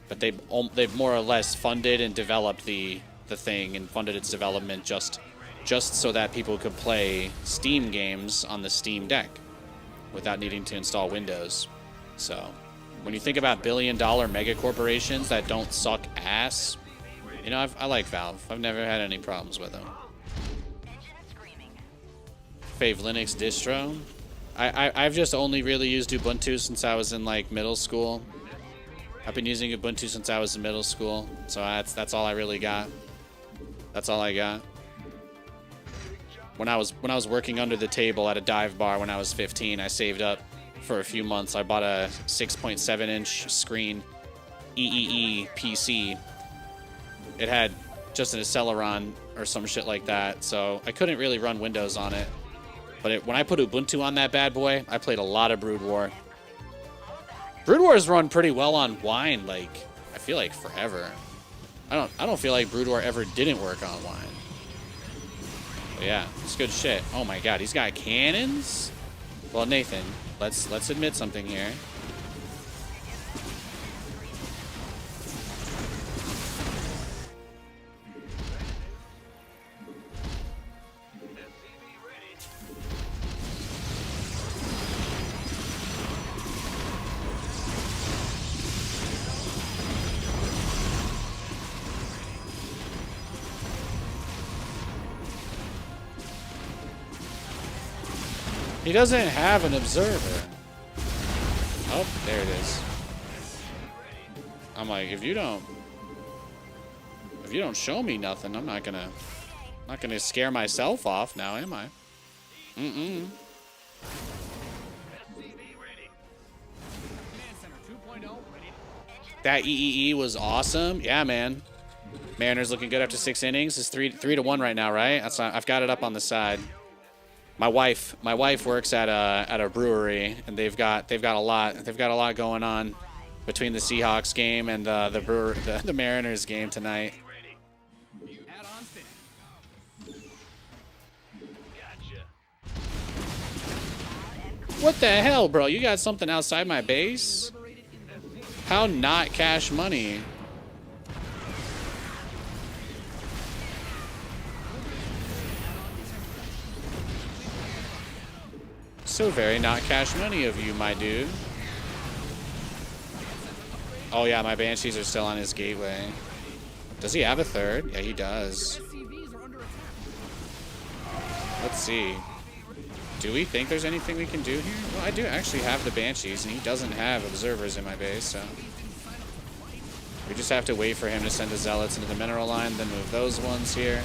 But they've more or less funded and developed the thing and funded its development just so that people could play Steam games on the Steam Deck without needing to install Windows. So when you think about billion-dollar mega corporations that don't suck ass, you know, I like Valve. I've never had any problems with them. Fave Linux distro? I've just only really used Ubuntu since I was in like middle school. I've been using Ubuntu since I was in middle school, so that's all I really got. That's all I got. When I was working under the table at a dive bar when I was 15, I saved up for a few months. I bought a 6.7-inch screen EEE PC. It had just an Acceleron or some shit like that, so I couldn't really run Windows on it. But when I put Ubuntu on that bad boy, I played a lot of Brood War. Brood War's run pretty well on Wine, like, I feel like forever. I don't feel like Brood War ever didn't work on Wine. But yeah, it's good shit. Oh my god, he's got cannons? Well, Nathan, let's admit something here. He doesn't have an observer. Oh, there it is. I'm like, if you don't show me nothing, I'm not gonna scare myself off now, am I? That EEE was awesome. Yeah, man. Mariner's looking good after 6 innings. It's 3-1 right now, right? I've got it up on the side. My wife works at a brewery, and they've got a lot going on between the Seahawks game and the Mariners game tonight. What the hell, bro? You got something outside my base? How not cash money? So very not cash money of you, my dude. Oh yeah, my Banshees are still on his gateway. Does he have a third? Yeah, he does. Let's see. Do we think there's anything we can do here? Well, I do actually have the Banshees, and he doesn't have observers in my base, so... We just have to wait for him to send the Zealots into the mineral line, then move those ones here.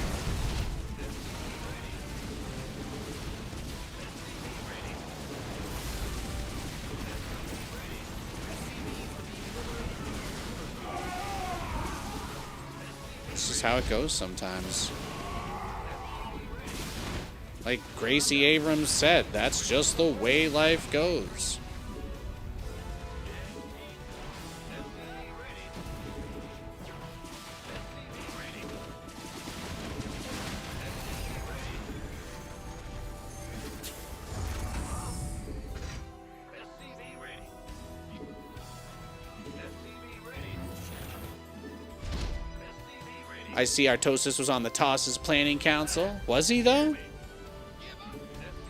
This is how it goes sometimes. Like Gracie Abrams said, that's just the way life goes. I see Artosis was on the Tosses planning council. Was he, though?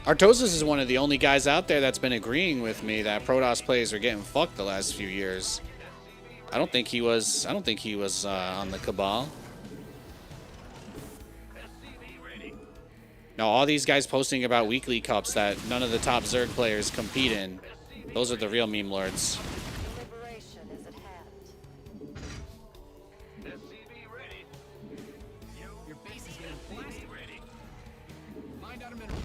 Artosis is one of the only guys out there that's been agreeing with me that Protoss players are getting fucked the last few years. I don't think he was on the Cabal. No, all these guys posting about weekly cups that none of the top Zerg players compete in. Those are the real meme lords. Liberation is at hand. Your base is getting blasted. Find out a mineral.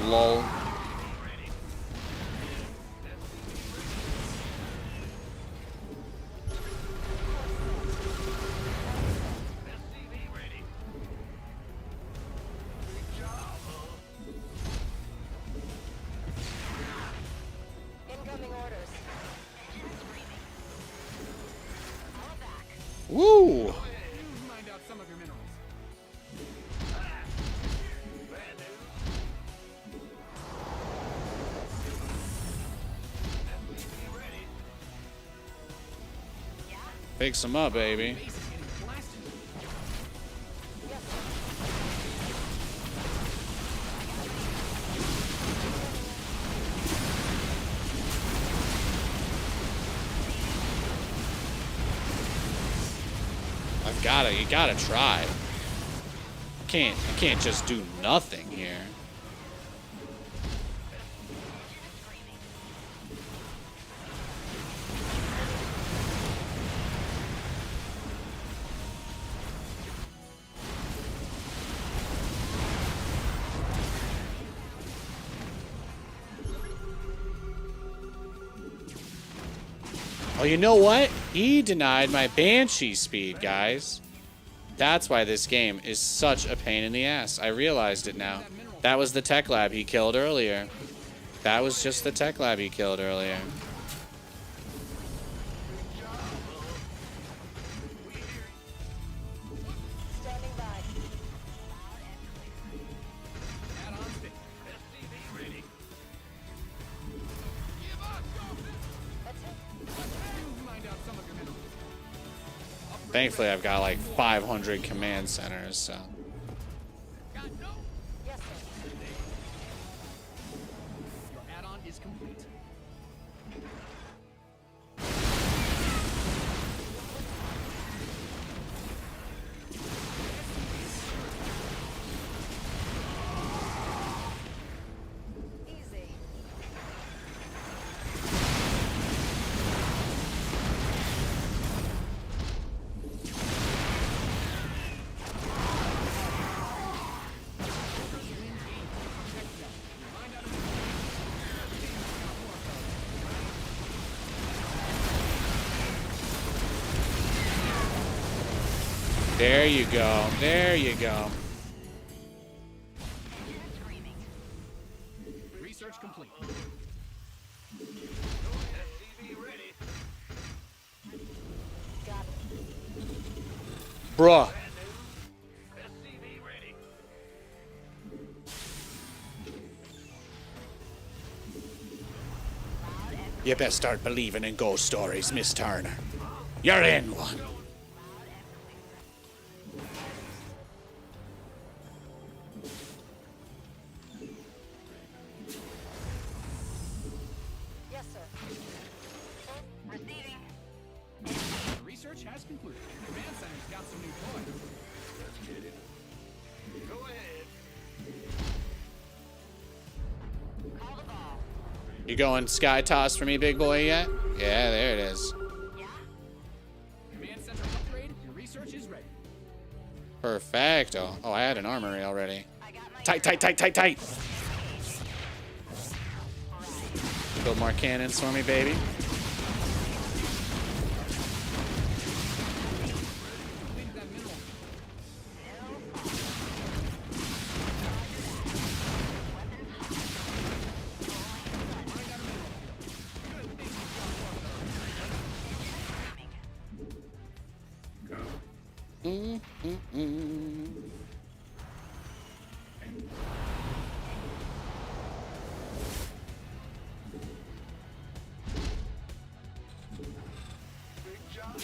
Lol. Incoming orders. Woo! Mine out some of your minerals. Fix him up, baby. Base is getting blasted. You gotta try. I can't just do nothing here. Oh, you know what? He denied my Banshee speed, guys. That's why this game is such a pain in the ass. I realized it now. That was the tech lab he killed earlier. That was just the tech lab he killed earlier. Standing by. Add on stick. SCV ready. Give us Mine out some of your minerals. Thankfully, I've got like 500 command centers, so... Yes, sir. Your add-on is complete. Easy. There you go. There you go. Research complete. Got it. Bruh. You best start believing in ghost stories, Miss Turner. You're in one. Yes, sir. outage has concluded. Command Center's got some new toys. Let's get it. Go ahead. Call the ball. You going sky toss for me, big boy, yet? Yeah, there it is. Yeah? Command Center upgrade. Your research is ready. Perfecto. Oh, I had an armory already. I got my Tight, tight, tight, tight, tight. Build more cannons for me, baby. Leave that mineral. Find out a mineral field. Good thing you've got more Big job.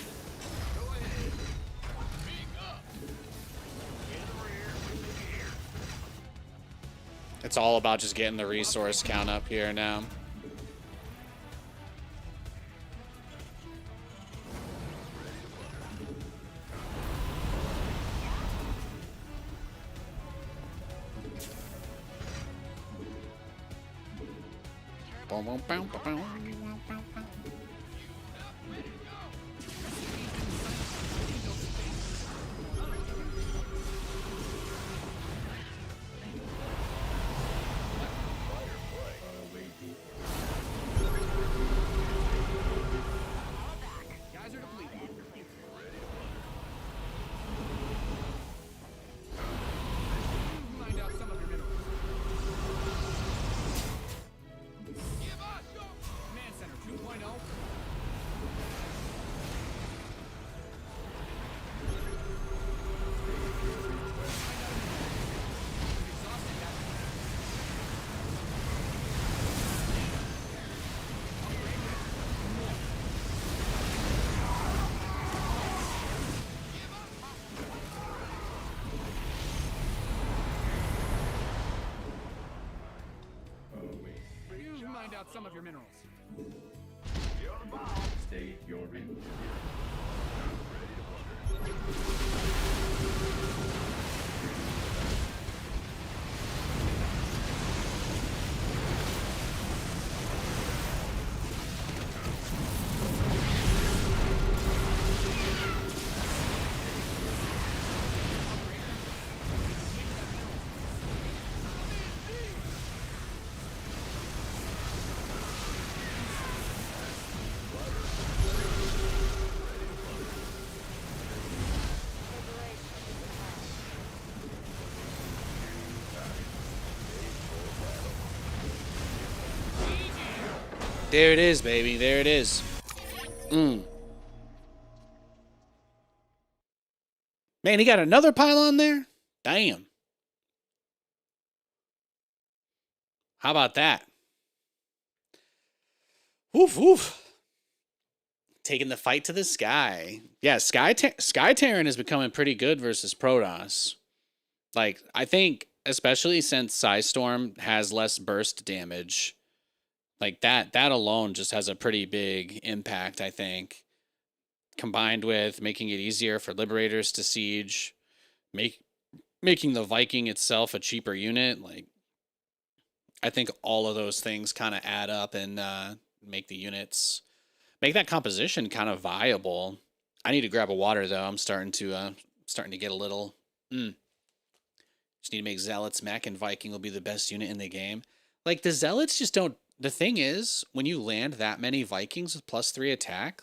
Go ahead. Speak up. In the rear with the gear. It's all about just getting the resource count up here now. Boom, boom, boom, boom, boom. guys are depleted. Find out some of your minerals. Give us your Command Center 2.0. Exhausted that. You mined out some of your minerals. You're the ball. State your input. There it is, baby. There it is. Man, he got another pylon there? Damn. How about that? Woof, woof. Taking the fight to the sky. Yeah, Sky Terran is becoming pretty good versus Protoss. Like, I think, especially since Psystorm has less burst damage, like that alone just has a pretty big impact, I think. Combined with making it easier for Liberators to siege, making the Viking itself a cheaper unit, like, I think all of those things kind of add up and make the units, make that composition kind of viable. I need to grab a water though. I'm starting to get a little. Just need to make Zealots mech, and Viking will be the best unit in the game. Like, the Zealots just don't. The thing is, when you land that many Vikings with +3 attack,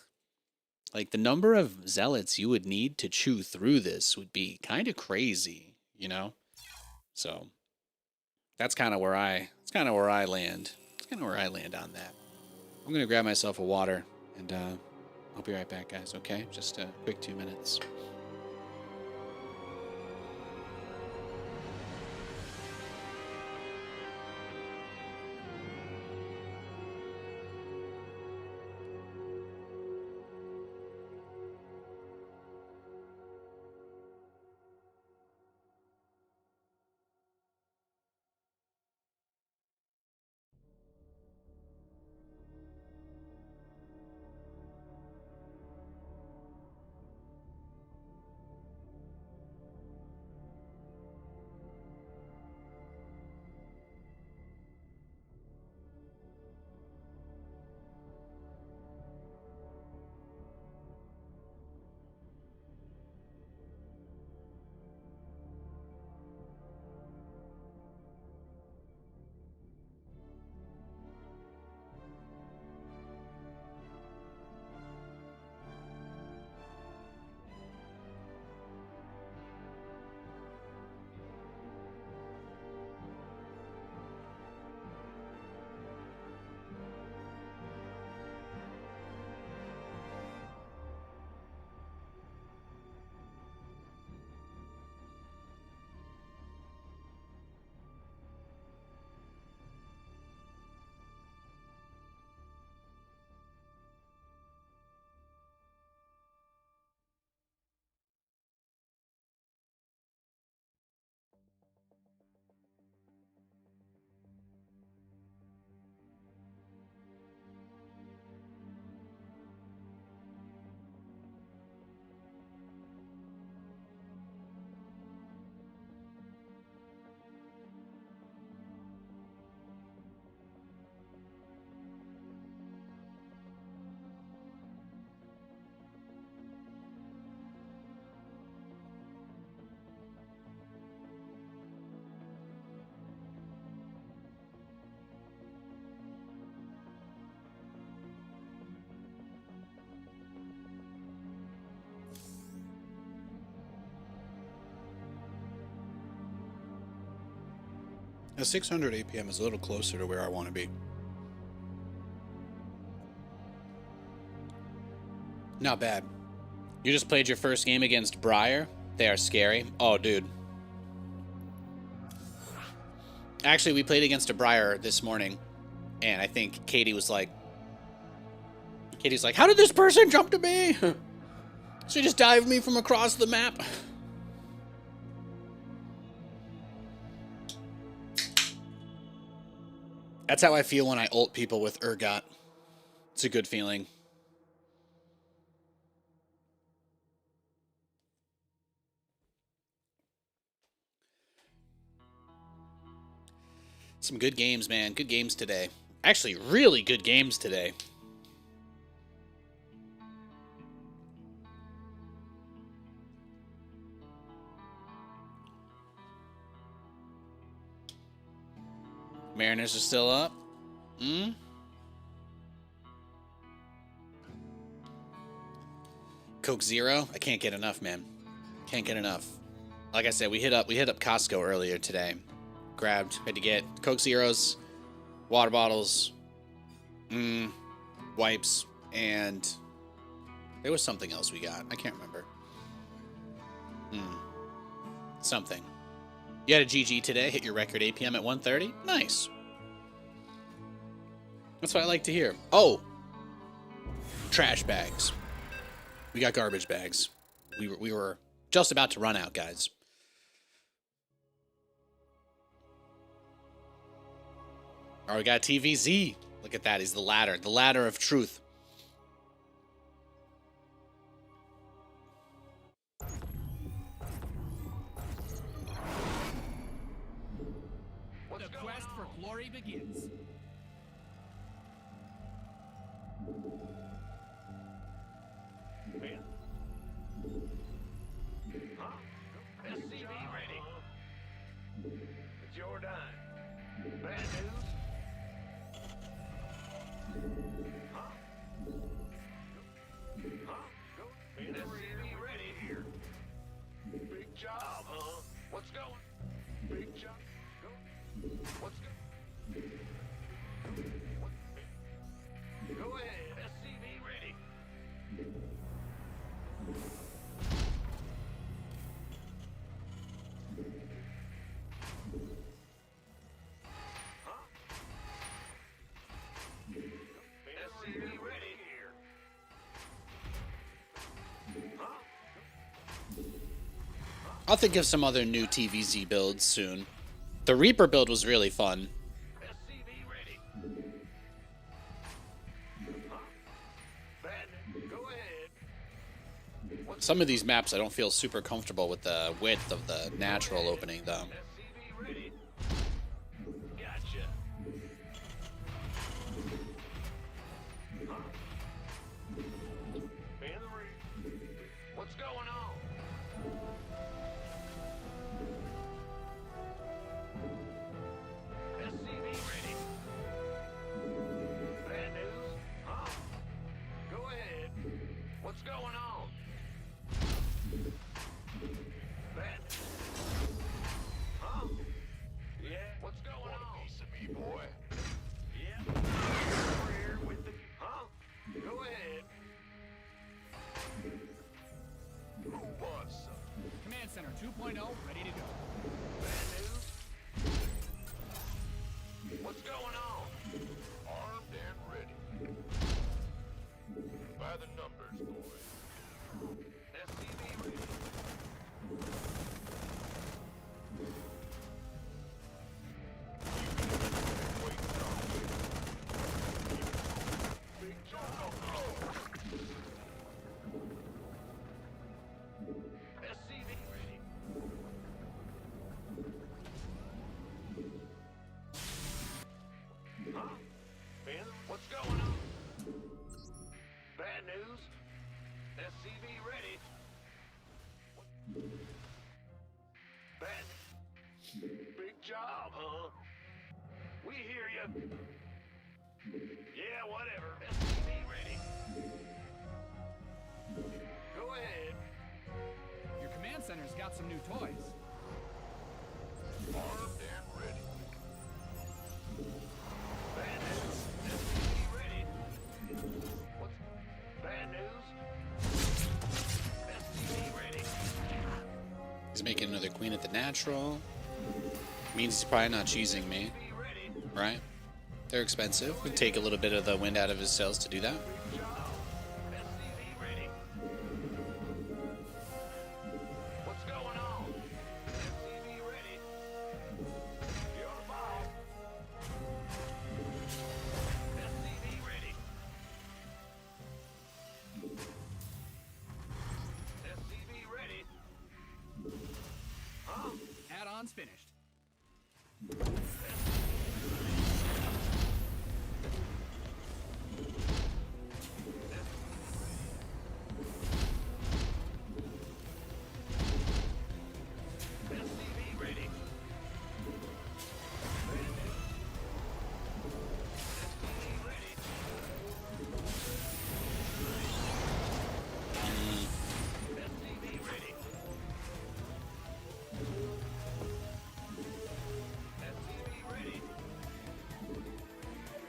like, the number of Zealots you would need to chew through this would be kind of crazy, you know? So that's kind of where I land. It's kind of where I land on that. I'm going to grab myself a water, and I'll be right back, guys, okay? Just a quick 2 minutes. A 600 APM is a little closer to where I want to be. Not bad. You just played your first game against Briar? They are scary. Oh, dude. Actually, we played against a Briar this morning, and I think Katie's like, how did this person jump to me? She just dived me from across the map. That's how I feel when I ult people with Urgot. It's a good feeling. Some good games, man. Good games today. Actually, really good games today. Mariners are still up. Coke Zero. I can't get enough, man. Can't get enough. Like I said, we hit up Costco earlier today. Had to get Coke Zeros, water bottles, wipes, and there was something else we got. I can't remember. Something. You had a GG today. Hit your record APM at 130. Nice. That's what I like to hear. Oh, trash bags. We got garbage bags. We were just about to run out, guys. Oh, we got TVZ. Look at that. He's the ladder of truth. The quest for glory begins. Man. Huh? SCV ready. It's your dime. Bad news. Huh? Huh? Go. SCV ready here. Big job, huh? What's going? Big job. Go. What's going? Go ahead. SCV ready. SCV ready here. I'll think of some other new TVZ builds soon. The Reaper build was really fun. SCV ready. Bad. Go ahead. Some of these maps I don't feel super comfortable with the width of the natural opening though. SCV ready. Gotcha. Man the rear. What's going on? SCV ready. Bad news? Huh? Go ahead. What's going on? Bad news? Huh? Yeah? What's going on? Piece of me, boy. Yeah. Rear with the... Huh? Go ahead. Who wants some? Command Center 2.0 ready to go. Bad news? What's going on? Armed and ready. By the numbers, boy. SCV ready. Big job. SCV ready. Huh? Ben, what's going on? Bad news? SCV ready. Bad. Big job, huh? We hear you. Yeah, whatever. SCV ready. Go ahead. Your command center's got some new toys. Armed and ready. queen at the natural. Means he's probably not cheesing me, right? They're expensive. Would take a little bit of the wind out of his sails to do that. SCV ready. What's going on? SCV ready. You're on the ball. SCV ready. SCV ready. Huh? Add-on's finished. SCV ready. SCV ready. SCV ready. SCV ready.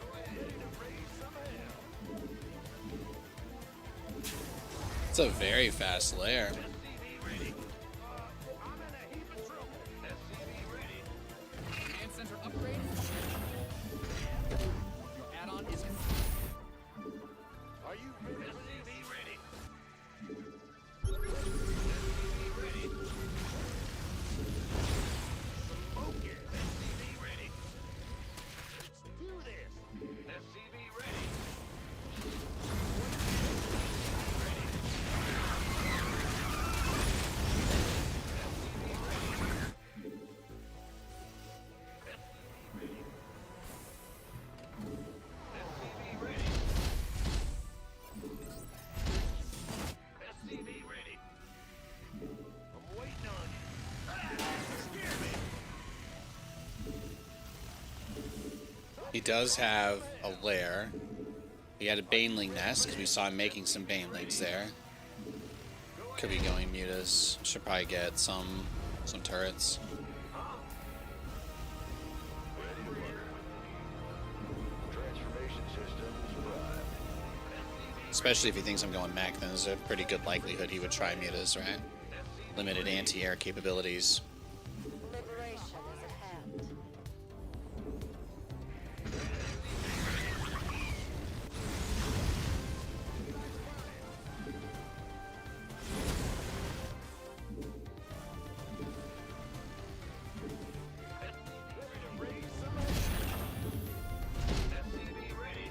Go ahead and raise some hell. It's a very fast lair. SCV ready. I'm in a heap of trouble. SCV ready. Command center upgrade. Your add-on is complete. Are you ready? SCV ready. SCV ready. Smoke it. SCV ready. Let's do this. SCV ready. Ready. SCV ready. SCV ready. SCV ready. I'm waiting on you. Scare me. He does have a lair. He had a baneling nest because we saw him making some banelings there. Could be going mutas. Should probably get some turrets. Transformation systems prime. Especially if he thinks I'm going mech, then there's a pretty good likelihood he would try mutas, right? Limited anti-air capabilities. Liberation is at hand. SCV ready.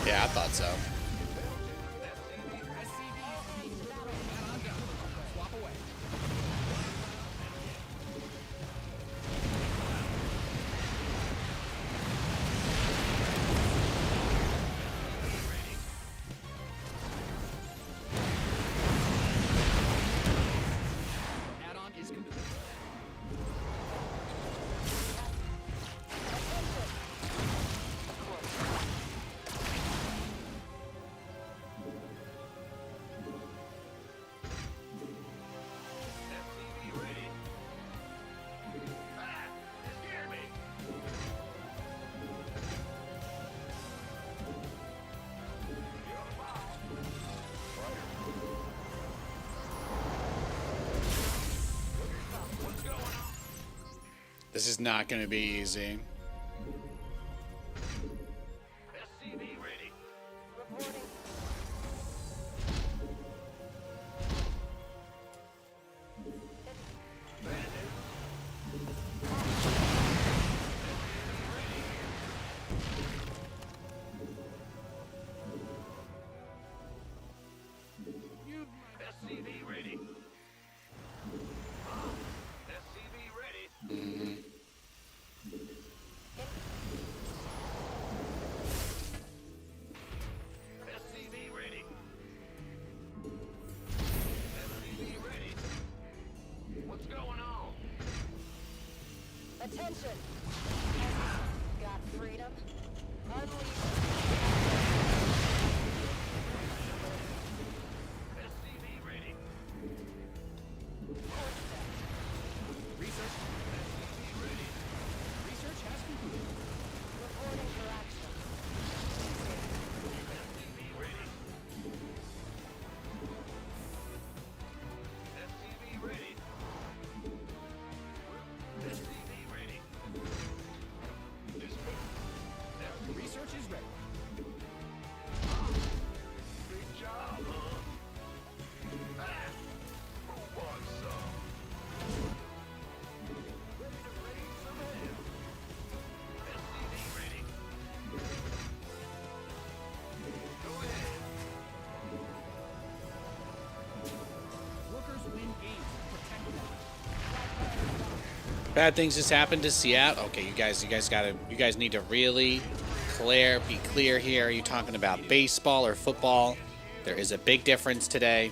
Yeah, I thought so. Add-on done. Swap away. Add-on is complete. SCV ready. Ah! You scared me. You're on the ball. What's going on? This is not going to be easy. SCV ready. Reporting. SCV ready. SCV ready. SCV ready. SCV ready. What's going on? Attention! Got freedom? Unleash. SCV ready. Bad things just happened to Seattle. Okay, you guys need to really be clear here. Are you talking about baseball or football? There is a big difference today.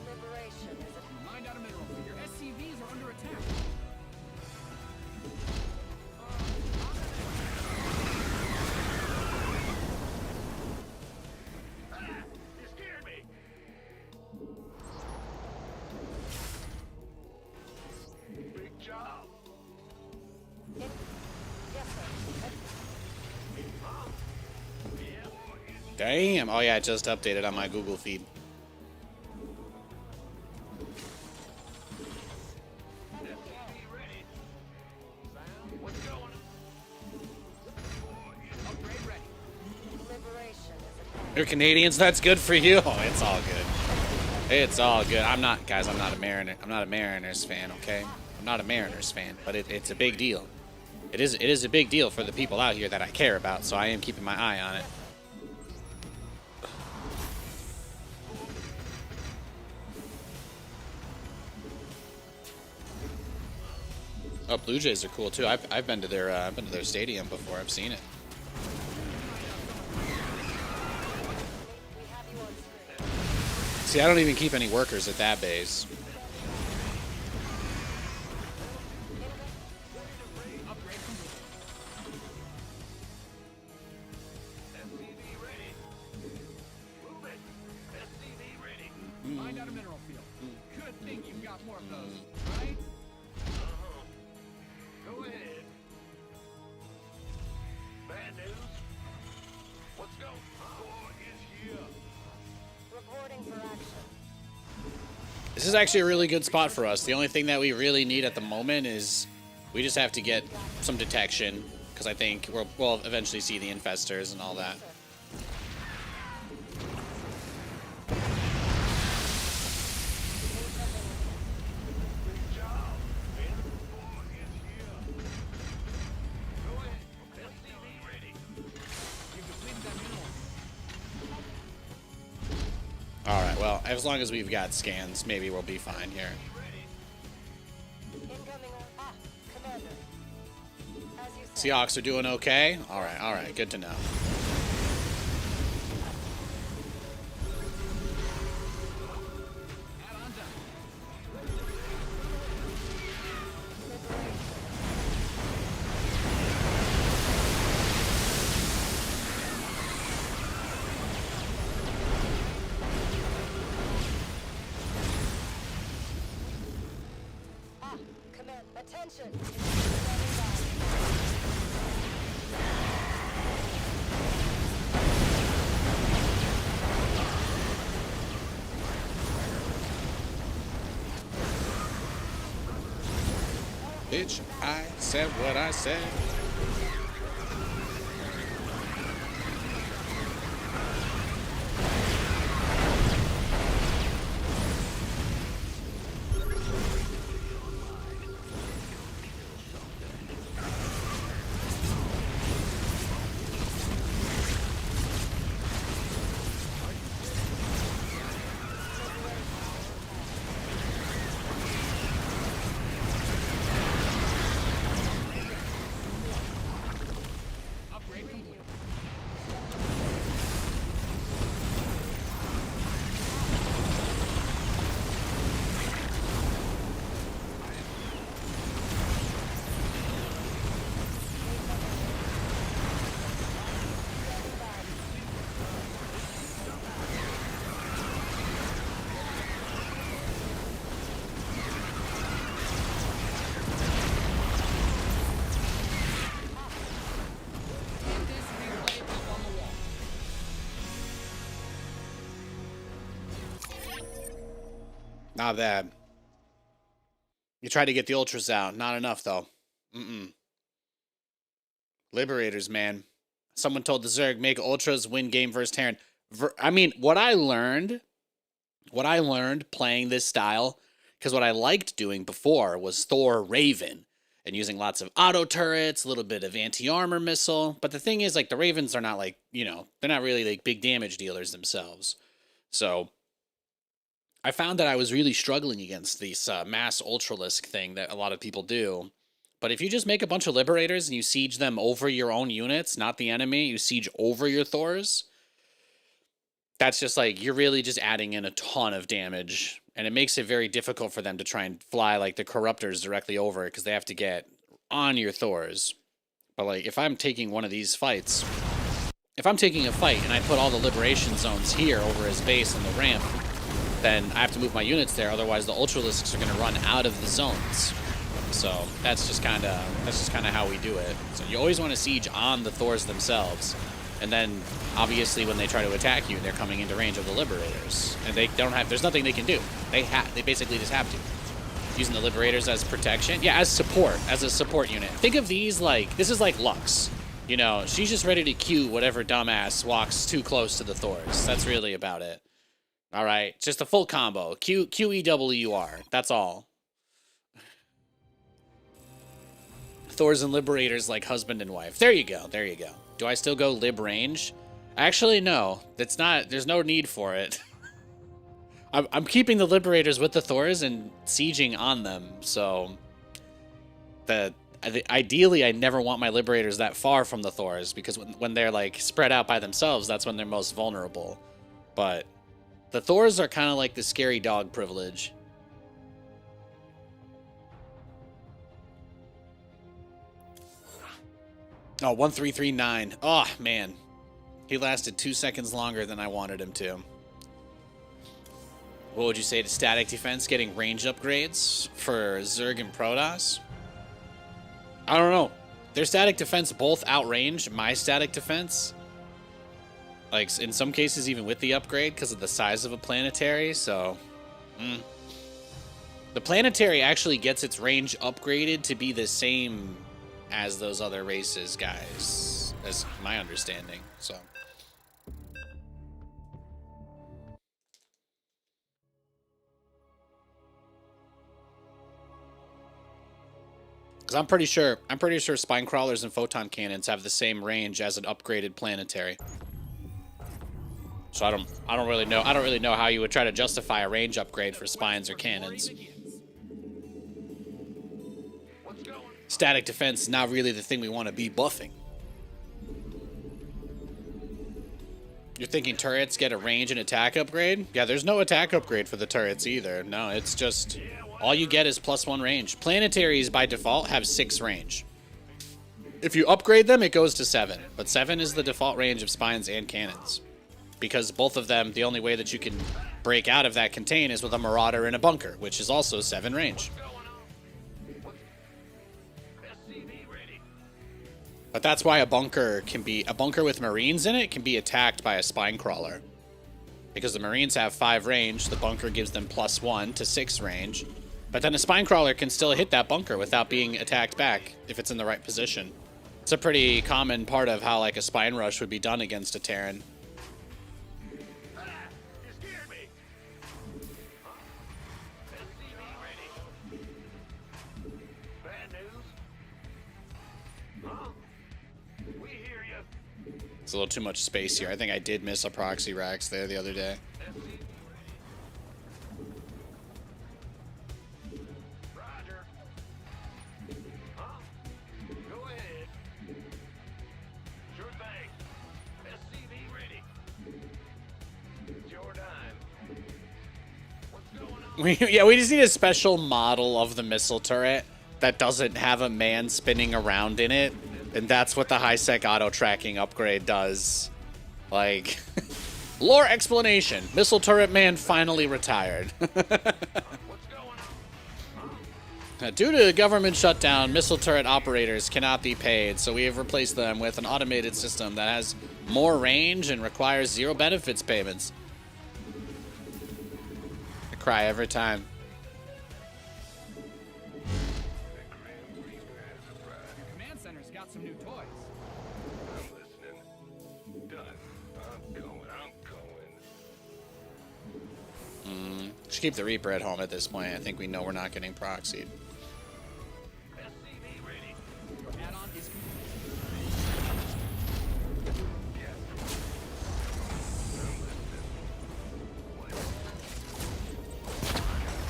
Liberation is a Mind out of mineral field. Your SCVs are under attack. You scared me. Big job. yes, sir. Damn. Oh yeah, I just updated on my Google feed. What's going? Upgrade ready. Liberation is a You're Canadians. That's good for you. Oh, it's all good. It's all good. I'm not a Mariner. I'm not a Mariners fan. Okay, I'm not a Mariners fan, but it's a big deal. It is a big deal for the people out here that I care about. So I am keeping my eye on it. Oh, Blue Jays are cool too. I've been to their stadium before. I've seen it. See, I don't even keep any workers at that base. Upgrade complete. SCV ready. Move it. SCV ready. Mind out of mineral field. Good thing you've got more of those, right? Go ahead. Bad news. What's going? War is here. reporting for action. This is actually a really good spot for us. The only thing that we really need at the moment is we just have to get some detection, because I think we'll eventually see the infestors and all that. Good job. War is here. Go ahead. SCV ready. You've depleted that mineral. All right. Well, as long as we've got scans, maybe we'll be fine here. Incoming. Commander. As you said. Seahawks are doing okay. All right. All right. Good to know. Add on done. Command. Attention. Standing by. Bitch, I said what I said. Upgrade complete. Get this replay up on the wall. Not bad. You tried to get the ultras out. Not enough, though. Liberators, man. Someone told the Zerg, make ultras, win game versus Terran. I mean, what I learned playing this style, because what I liked doing before was Thor Raven and using lots of auto turrets, a little bit of anti-armor missile. But the thing is, like, the Ravens are not like, they're not really like big damage dealers themselves. So I found that I was really struggling against this mass Ultralisk thing that a lot of people do. But if you just make a bunch of Liberators and you siege them over your own units, not the enemy, you siege over your Thors, that's just like, you're really just adding in a ton of damage. And it makes it very difficult for them to try and fly like the Corruptors directly over because they have to get on your Thors. But like, if I'm taking one of these fights, if I'm taking a fight and I put all the Liberation Zones here over his base and the ramp, then I have to move my units there, otherwise the Ultralisks are going to run out of the zones. So that's just kind of how we do it. So you always want to siege on the Thors themselves, and then obviously when they try to attack you, they're coming into range of the Liberators, and they don't have. There's nothing they can do. They basically just have to. Using the Liberators as protection, yeah, as support, as a support unit. Think of these like this is like Lux. You know, she's just ready to Q whatever dumbass walks too close to the Thors. That's really about it. All right, just a full combo. QEWR. That's all. Thors and Liberators like husband and wife. There you go. There you go. Do I still go Lib range? Actually, no. That's not. There's no need for it. I'm keeping the Liberators with the Thors and sieging on them. So, ideally, I never want my Liberators that far from the Thors because when they're like spread out by themselves, that's when they're most vulnerable. But the Thors are kind of like the scary dog privilege. Oh, 1339. Oh, man. He lasted 2 seconds longer than I wanted him to. What would you say to static defense getting range upgrades for Zerg and Protoss? I don't know. Their static defense both outrange my static defense. Like, in some cases, even with the upgrade, because of the size of a planetary, so... The planetary actually gets its range upgraded to be the same as those other races, guys, as my understanding, so. Because I'm pretty sure spine crawlers and photon cannons have the same range as an upgraded planetary. So I don't really know how you would try to justify a range upgrade for spines or cannons. Static defense is not really the thing we want to be buffing. You're thinking turrets get a range and attack upgrade? Yeah, there's no attack upgrade for the turrets either. No, it's just all you get is +1 range. Planetaries by default have 6 range. If you upgrade them, it goes to 7. But 7 is the default range of spines and cannons. Because both of them, the only way that you can break out of that contain is with a Marauder and a Bunker, which is also 7 range. But that's why a bunker with Marines in it can be attacked by a spine crawler. Because the Marines have 5 range, the bunker gives them +1 to 6 range. But then a spine crawler can still hit that bunker without being attacked back if it's in the right position. It's a pretty common part of how like a spine rush would be done against a Terran. It's a little too much space here. I think I did miss a proxy racks there the other day. Roger. Huh? Go ahead. Sure thing. SCV ready. It's your time. What's going on? We just need a special model of the missile turret that doesn't have a man spinning around in it. And that's what the high-sec auto-tracking upgrade does. Like, lore explanation. Missile turret man finally retired. Due to government shutdown, missile turret operators cannot be paid, so we have replaced them with an automated system that has more range and requires 0 benefits payments. I cry every time. Some new toys. I'm listening. Done. I'm going. Should keep the Reaper at home at this point. I think we know we're not getting proxied. SCV ready. Add-on is complete.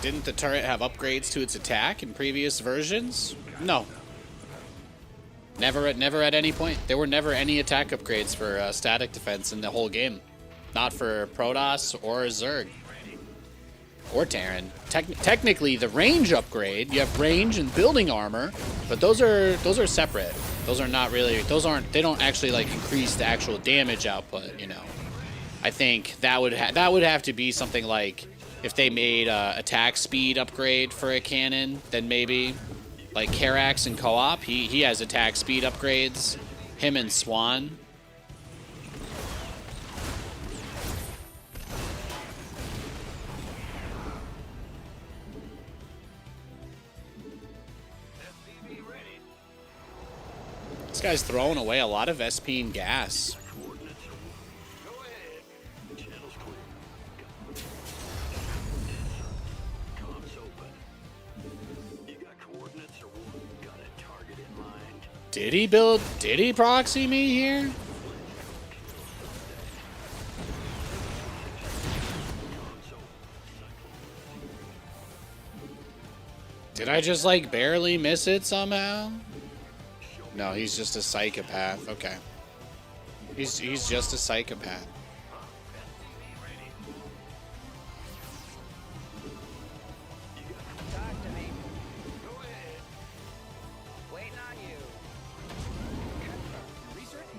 Didn't the turret have upgrades to its attack in previous versions? No. Never at any point. There were never any attack upgrades for static defense in the whole game. Not for Protoss or Zerg. Or Terran. Technically, the range upgrade, you have range and building armor, but those are separate. Those are not really, they don't actually like increase the actual damage output, you know. I think that would have to be something like if they made a attack speed upgrade for a cannon, then maybe like Karax in co-op, he has attack speed upgrades. Him and Swan. This guy's throwing away a lot of SP and gas. Did he proxy me here? Did I just like barely miss it somehow? No, he's just a psychopath. Okay. He's just a psychopath. Talk to me. Waiting on you. Research?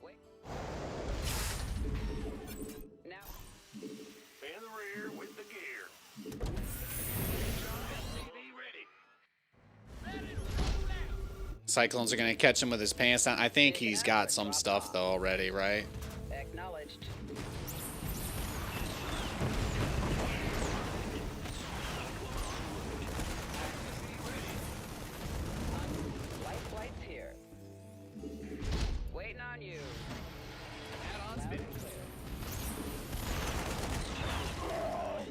Wait. Now. In the rear with the gear. Cyclones are gonna catch him with his pants down. I think he's got some stuff though already, right? Acknowledged. Light flight's here. Waiting on you. Add-ons Loud finished. and clear.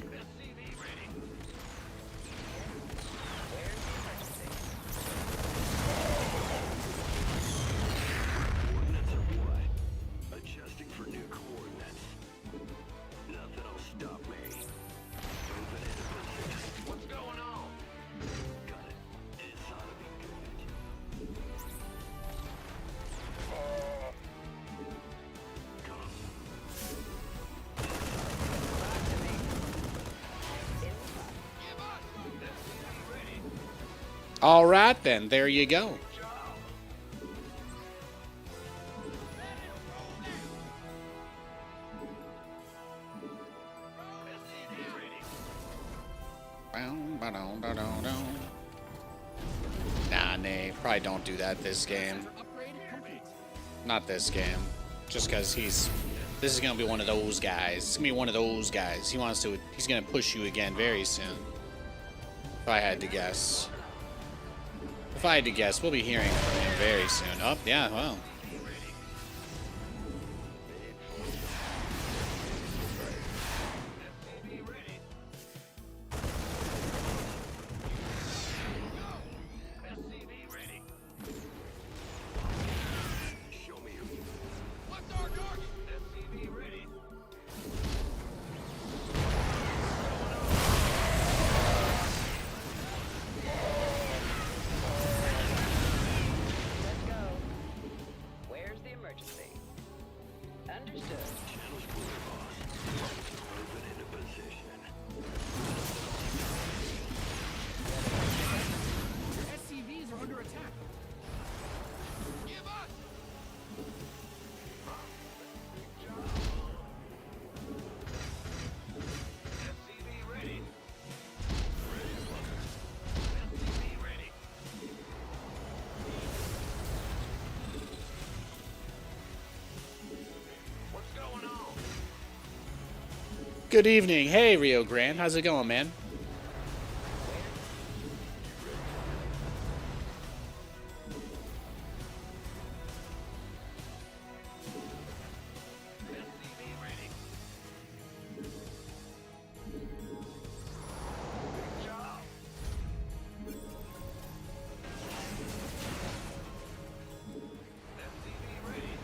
Where's the emergency? Coordinates are what? Adjusting for new coordinates. Nothing will stop me. Moving into position. What's going on? Got it. This ought to be good. Talk to me. Inside. All right then, there you go. Nah, nay, probably don't do that this game. Upgrade complete. Not this game. Just because this is gonna be one of those guys. It's gonna be one of those guys. He's gonna push you again very soon. If I had to guess. If I had to guess, we'll be hearing from him very soon. Oh, yeah, well. Show me your What's our target? SCV ready. Let's go. Where's the emergency? Understood. Channels clear, boss. Moving into position. Your SCVs are under attack. Give us! SCV ready. SCV ready. What's going on? Good evening. Hey, Rio Grande. How's it going, man? SCV ready. Good job. SCV ready.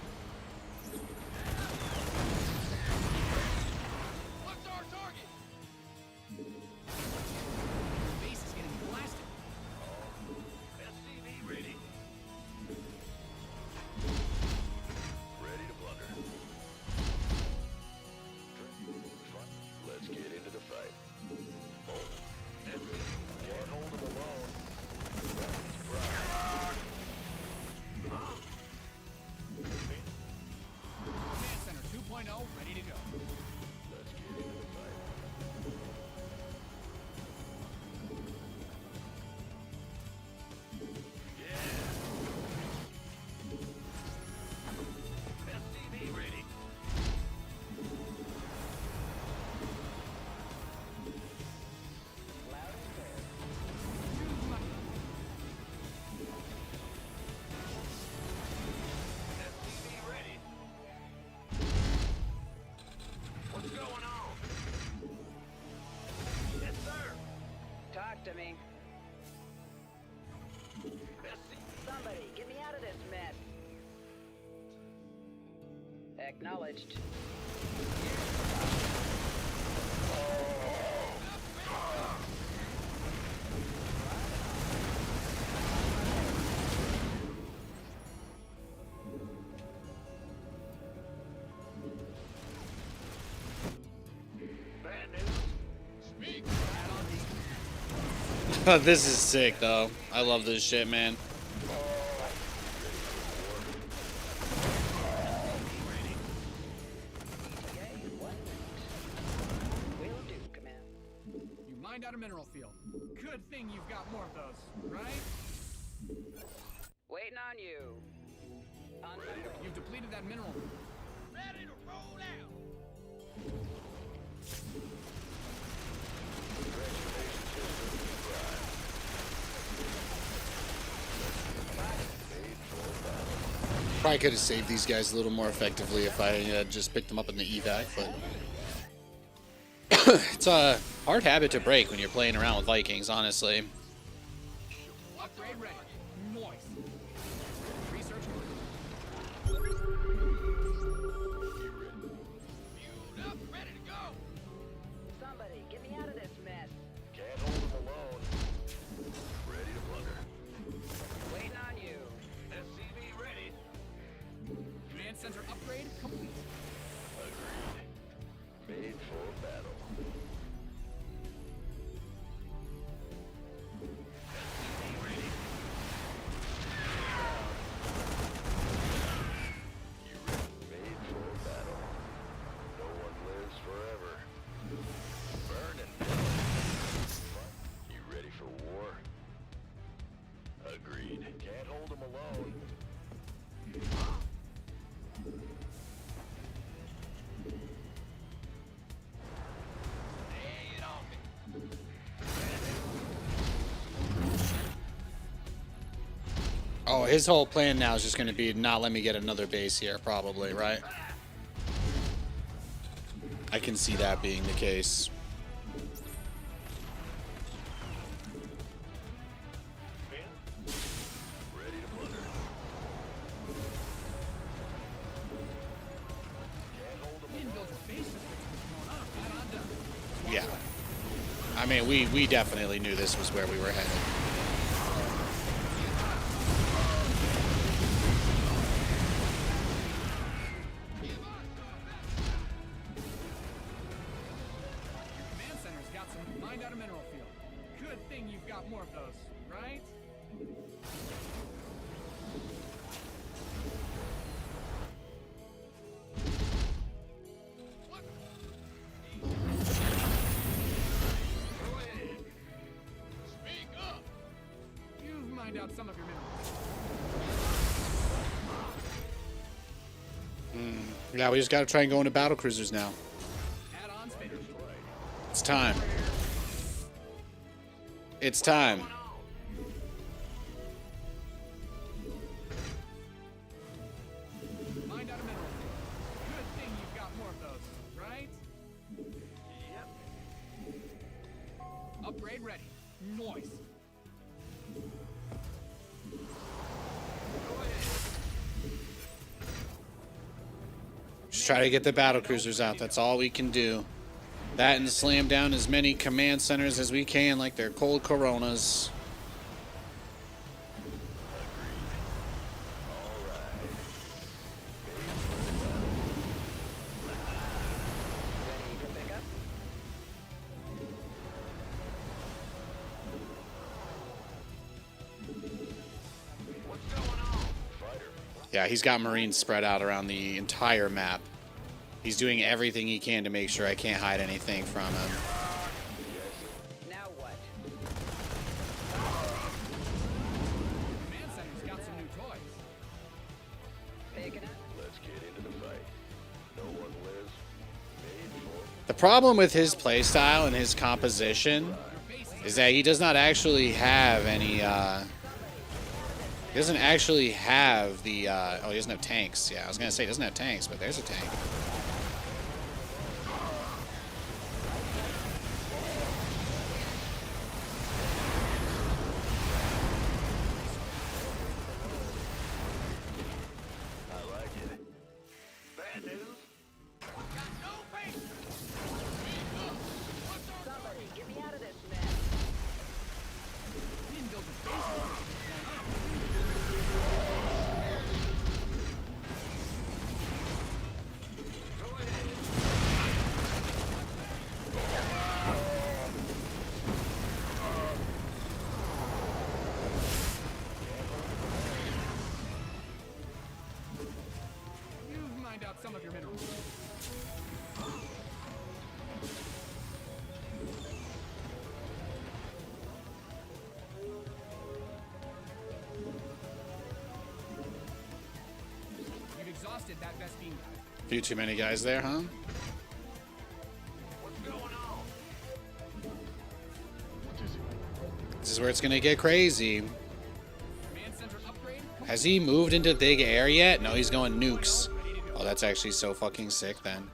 Acknowledged. Bad news. Speak. This is sick, though. I love this shit, man. Will do, Command. You mined out a mineral field. Good thing you've got more of those, right? Waiting on you. On my way. You've depleted that mineral. Ready to roll out. Probably could have saved these guys a little more effectively if I just picked them up in the evac, but it's a hard habit to break when you're playing around with Vikings, honestly. Upgrade ready. Moist. Research. Fueled up, ready to go. Somebody, get me out of this mess. Can't hold him alone. Ready to plunder. Waiting on you. SCV ready. Command center upgrade complete. Agreed. Made for battle. SCV ready. You ready? Made for battle. No one lives forever. Burn and pillage. You ready for war? Agreed. Can't hold him alone. Lay it on me. Oh, his whole plan now is just going to be not let me get another base here, probably, right? I can see that being the case. Ready to plunder. Can't hold him Didn't build a base system. Going on. Right on done. Yeah. I mean, we definitely knew this was where we were headed. Command center's got some mined out a mineral field. Good thing you've got more of those, right? Go ahead. Speak up. You've mined out some of your minerals. Yeah, we just got to try and go into battle cruisers now. Add-ons finished. It's time. It's time. Mined out a mineral field. Good thing you've got more of those, right? Yep. Upgrade ready. Moist. Go ahead. Just try to get the battle cruisers out. That's all we can do. That and slam down as many command centers as we can like they're cold coronas. Ready to pick up? What's going on? Fighter. Yeah, he's got Marines spread out around the entire map. He's doing everything he can to make sure I can't hide anything from him. Now what? Command center's got some new toys. Picking up? Let's get into the fight. No one lives. Made for. The problem with his playstyle and his composition is that he does not actually have any, he doesn't actually have the, oh, he doesn't have tanks. Yeah, I was going to say he doesn't have tanks, but there's a tank. I like it. Bad news. some of your minerals. You've exhausted that best beam guy. Few too many guys there, huh? What's going on? This is where it's gonna get crazy. Command center upgrade. Has he moved into big air yet? No, he's going nukes. Oh, that's actually so fucking sick then.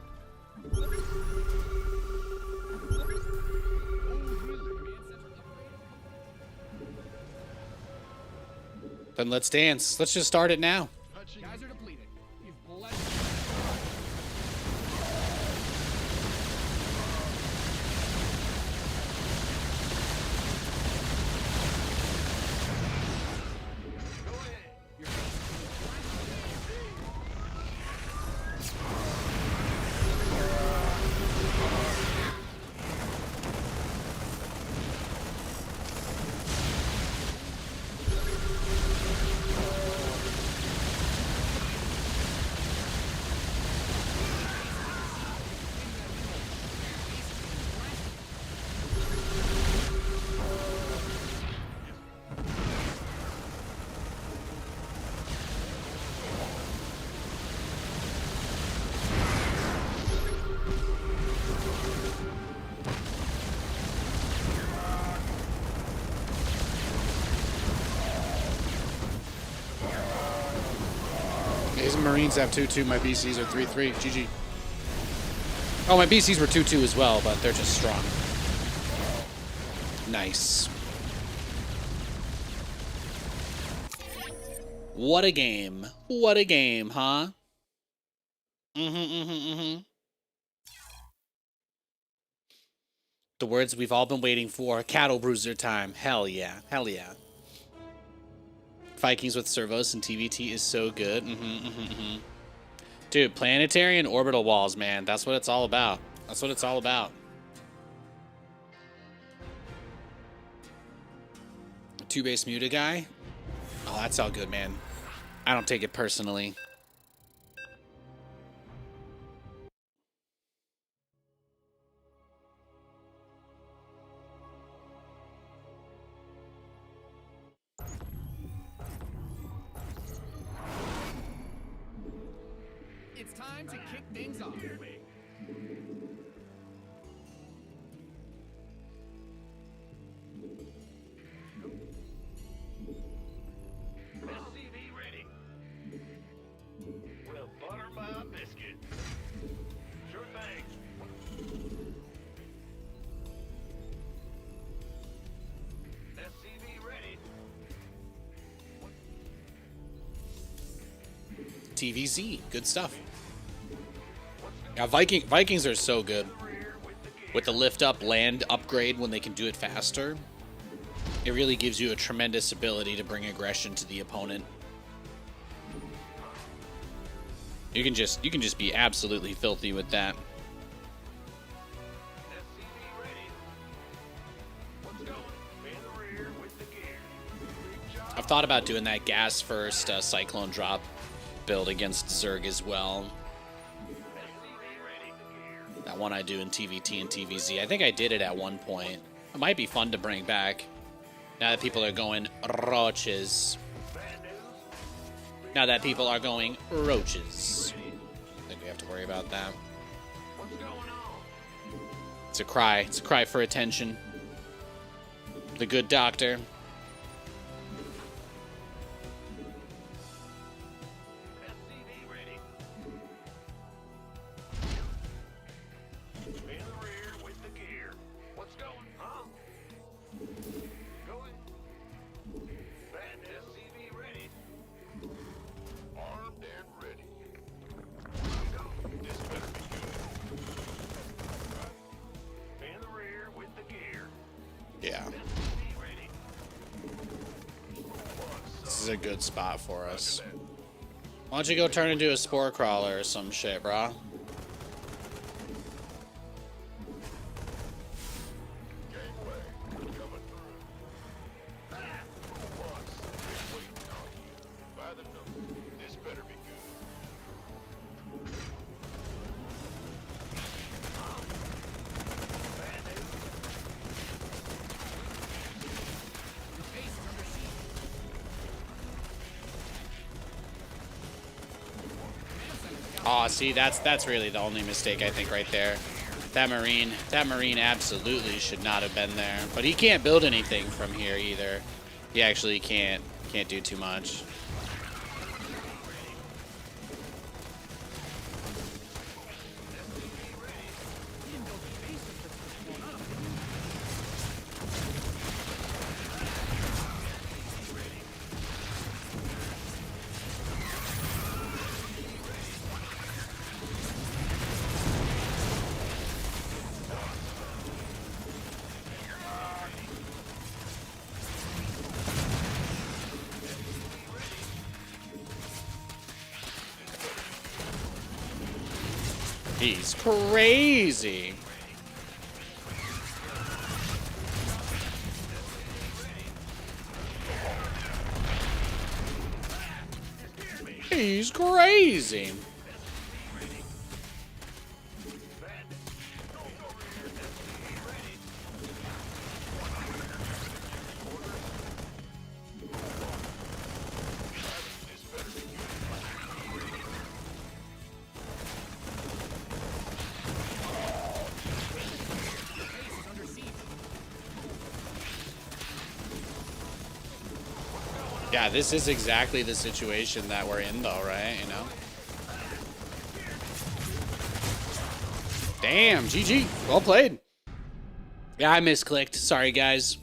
Then let's dance. Let's just start it now. Guys are depleted. You've blessed. His Marines have 2-2. My BCs are 3-3. GG. Oh, my BCs were 2-2 as well, but they're just strong. Nice. What a game. What a game, huh? The words we've all been waiting for. Cattle bruiser time. Hell yeah. Hell yeah. Vikings with servos and TVT is so good. Dude, planetary and orbital walls, man. That's what it's all about. That's what it's all about. Two-base muta guy? Oh, that's all good, man. I don't take it personally. It's time to kick things off. SCV ready. Well, butter my biscuit. Sure thing. SCV ready. TVZ. Good stuff. Yeah, Vikings are so good. With the lift up land upgrade when they can do it faster, it really gives you a tremendous ability to bring aggression to the opponent. You can just be absolutely filthy with that. SCV ready. What's going? In the rear with the gear. I've thought about doing that gas first cyclone drop build against Zerg as well. That one I do in TVT and TVZ. I think I did it at one point. It might be fun to bring back. Now that people are going roaches. Now that people are going roaches. I think we have to worry about that. What's going on? It's a cry. It's a cry for attention. The good doctor. SCV ready. In the rear with the gear. What's going? Huh? Going. Band SCV ready. Armed and ready. Go. This better be good. In the rear with the gear. Yeah. SCV ready. This is a good spot for us. Why don't you go turn into a spore crawler or some shit, brah? Gangway coming through. Boss, been waiting on you. By the nose. This better be good. Oh, see, that's really the only mistake I think right there. That Marine absolutely should not have been there. But he can't build anything from here either. He actually can't do too much. He's crazy. He's crazy. Yeah, this is exactly the situation that we're in, though, right? You know? Damn, GG. Well played. Yeah, I misclicked. Sorry, guys.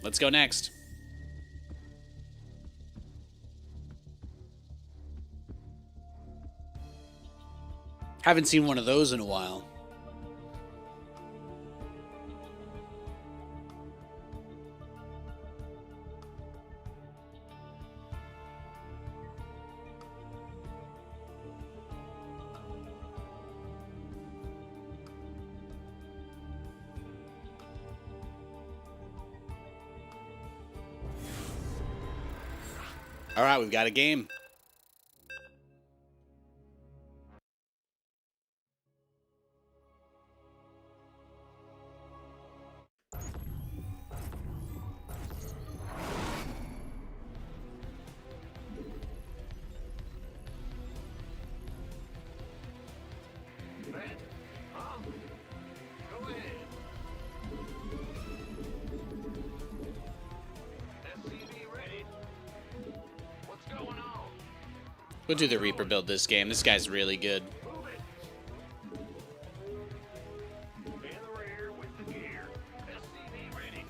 Let's go next. Haven't seen one of those in a while. All right, we've got a game. Go ahead. SCV ready. What's going on? We'll do the Reaper build this game. This guy's really good. Move it. In the rear with the gear. SCV ready.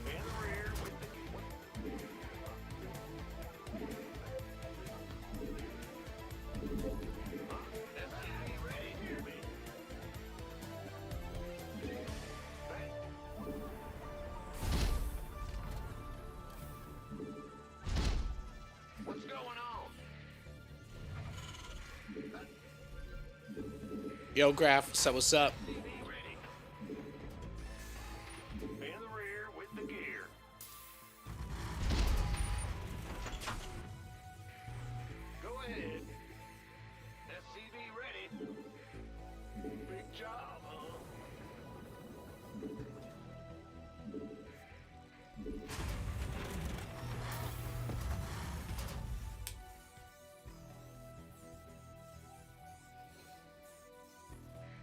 In the rear with the gear. SCV ready. Hear me. What's going on? Yo, Graph, what's up? Ready. In the rear with the gear. Go ahead. SCV ready. Big job, huh?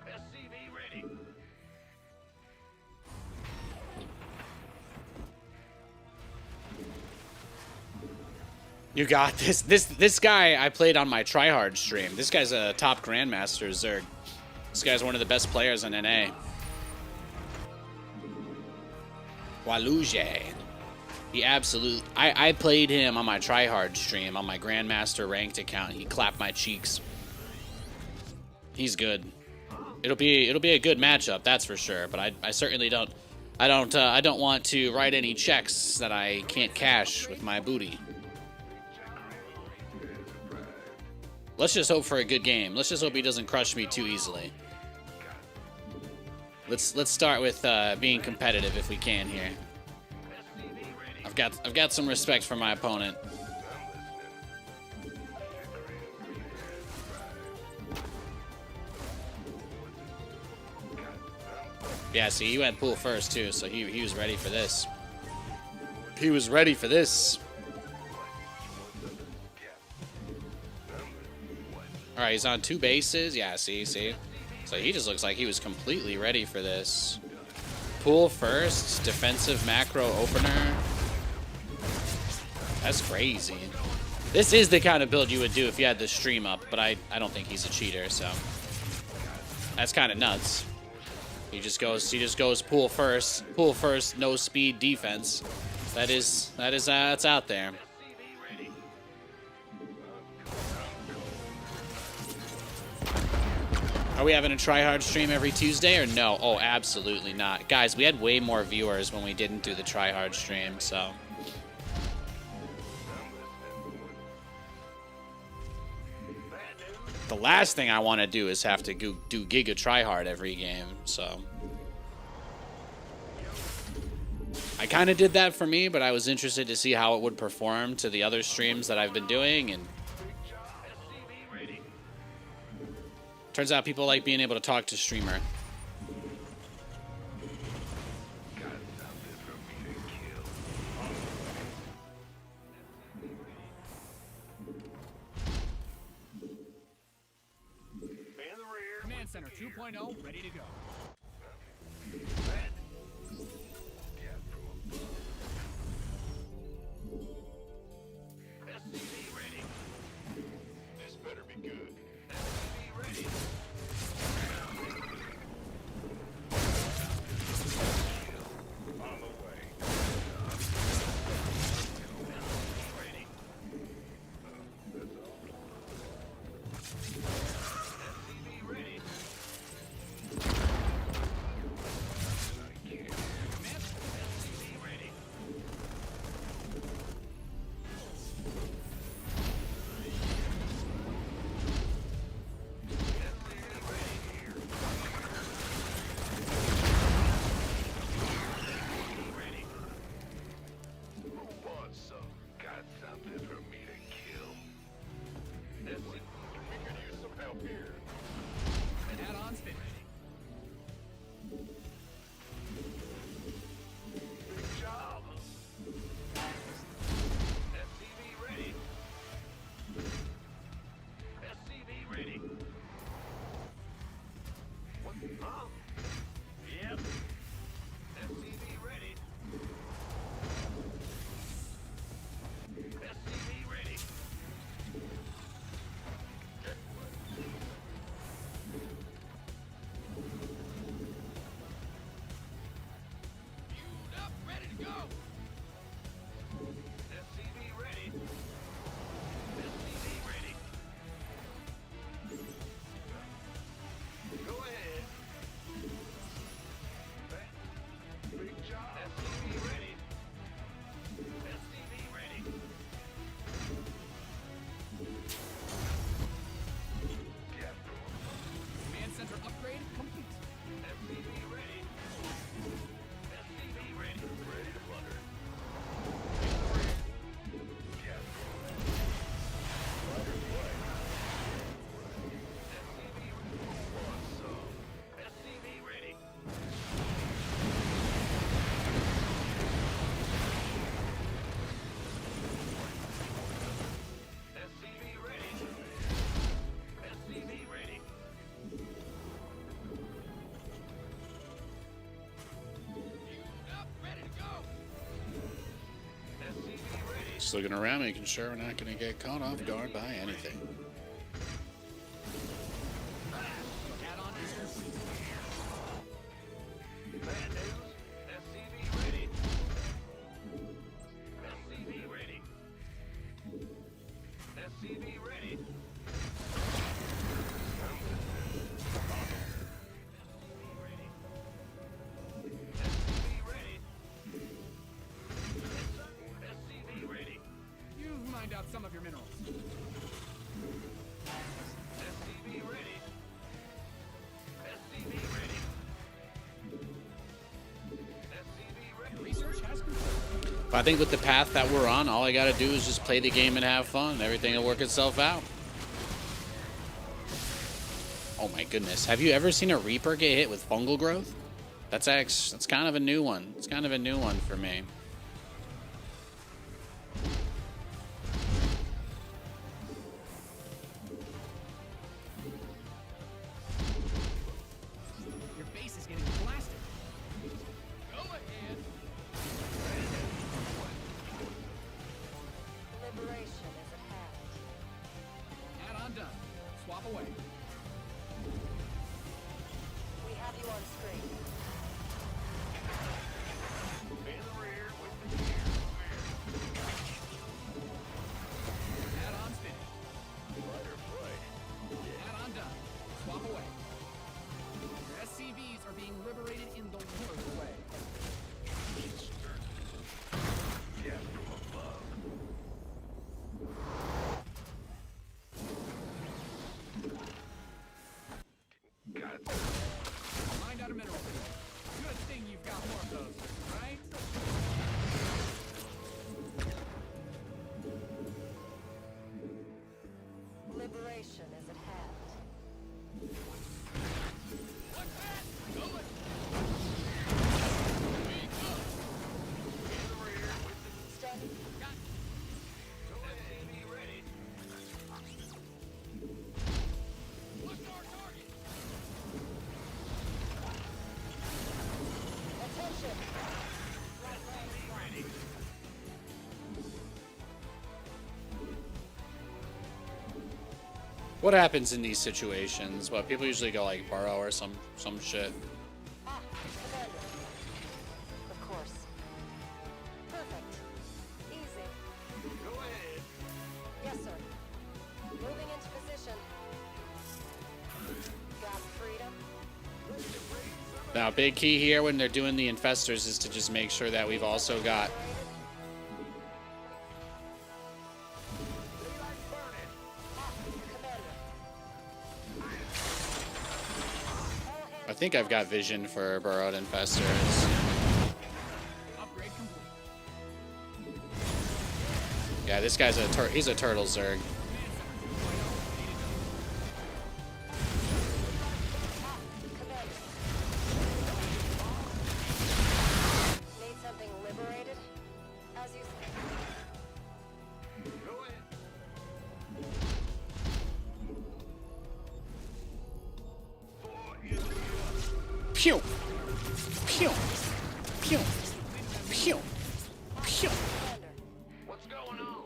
SCV ready. You got this. This guy I played on my tryhard stream. This guy's a top grandmaster, Zerg. This guy's one of the best players in NA. Waluge. I played him on my tryhard stream on my grandmaster ranked account. He clapped my cheeks. He's good. It'll be a good matchup, that's for sure. But I certainly don't want to write any checks that I can't cash with my booty. Let's just hope for a good game. Let's just hope he doesn't crush me too easily. Let's start with being competitive if we can here. I've got some respect for my opponent. Yeah, see, he went pool first too, so he was ready for this. He was ready for this. All right, he's on 2 bases. Yeah, see. So he just looks like he was completely ready for this. Pool first, defensive macro opener. That's crazy. This is the kind of build you would do if you had the stream up, but I don't think he's a cheater, so that's kind of nuts. He just goes pool first, no speed defense. That's out there. Are we having a tryhard stream every Tuesday or no? Oh, absolutely not. Guys, we had way more viewers when we didn't do the tryhard stream, so. The last thing I want to do is have to do Giga tryhard every game, so. I kind of did that for me, but I was interested to see how it would perform to the other streams that I've been doing, and turns out people like being able to talk to streamer. Command Center 2.0 ready to go. SCV ready. This better be good. SCV ready. On the way. SCV ready. That's all. SCV ready. SCV ready. Got something for me to kill. We could use some help here. And add-ons fit. Big job. SCV ready. SCV ready. What? Huh? Yep. SCV ready. SCV ready. Queued up, ready to go. SCV ready. SCV ready. Go ahead. Big job. SCV ready. SCV ready. Command Center upgrade complete. SCV ready. SCV ready. Ready to flutter. SCV ready. SCV ready. SCV ready. Queued up, ready to go. SCV ready. Just looking around, making sure we're not going to get caught off guard by anything. Add-on is complete. Bad news. SCV ready. SCV ready. SCV ready. SCV ready. SCV ready. You've mined out some of your minerals. SCV ready. SCV ready. SCV ready. Research has confirmed. But I think with the path that we're on, all I got to do is just play the game and have fun. Everything will work itself out. Oh my goodness. Have you ever seen a Reaper get hit with fungal growth? That's kind of a new one. It's kind of a new one for me. Swap away. We have you on screen. In the rear with the gear. Add-on finished. Add-on done. Swap away. Your SCVs are being liberated in the worst way. Yeah, from above. Got it. Find out a mineral field. Good thing you've got more of those, right? Liberation is at hand. What's that? Go it. In the rear with the Standing. Got SCV ready. What's our target? Attention. Ready. What happens in these situations? Well, people usually go like burrow or some shit. Ah, Commander. Of course. Perfect. Easy. Go ahead. Yes, sir. Moving into position. Got freedom. Now, big key here when they're doing the infestors is to just make sure that we've also got. I think I've got vision for burrowed infestors. Upgrade complete. Yeah, this guy's he's a turtle zerg. Need something liberated? As you say. Go ahead. Pew! Pew! Pew! Pew! Pew! What's going on?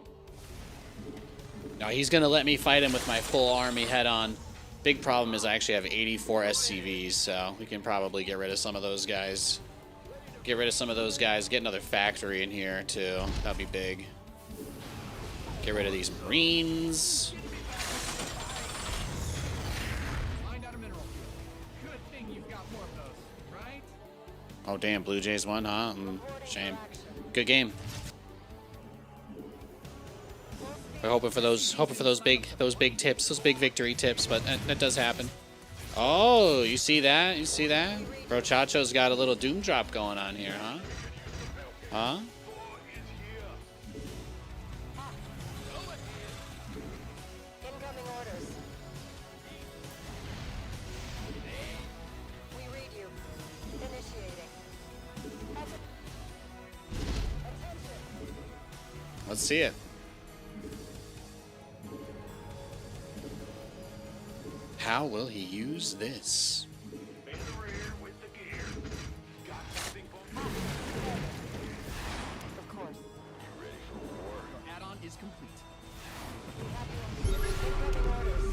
No, he's gonna let me fight him with my full army head on. Big problem is I actually have 84 SCVs, so we can probably get rid of some of those guys. Get rid of some of those guys. Get another factory in here, too. That'd be big. Get rid of these Marines. Find out a mineral field. Good thing you've got more of those, right? Oh, damn. Blue Jays won, huh? Shame. Good game. We're hoping for those big tips, those big victory tips, but that does happen. Oh, you see that? You see that? Bro Chacho's got a little doom drop going on here, huh? Huh? Incoming orders. We read you. Initiating. Attention. Let's see it. How will he use this? In the rear with the gear. Got something for me. Of course. Ready for war. Add-on is complete. Incoming orders.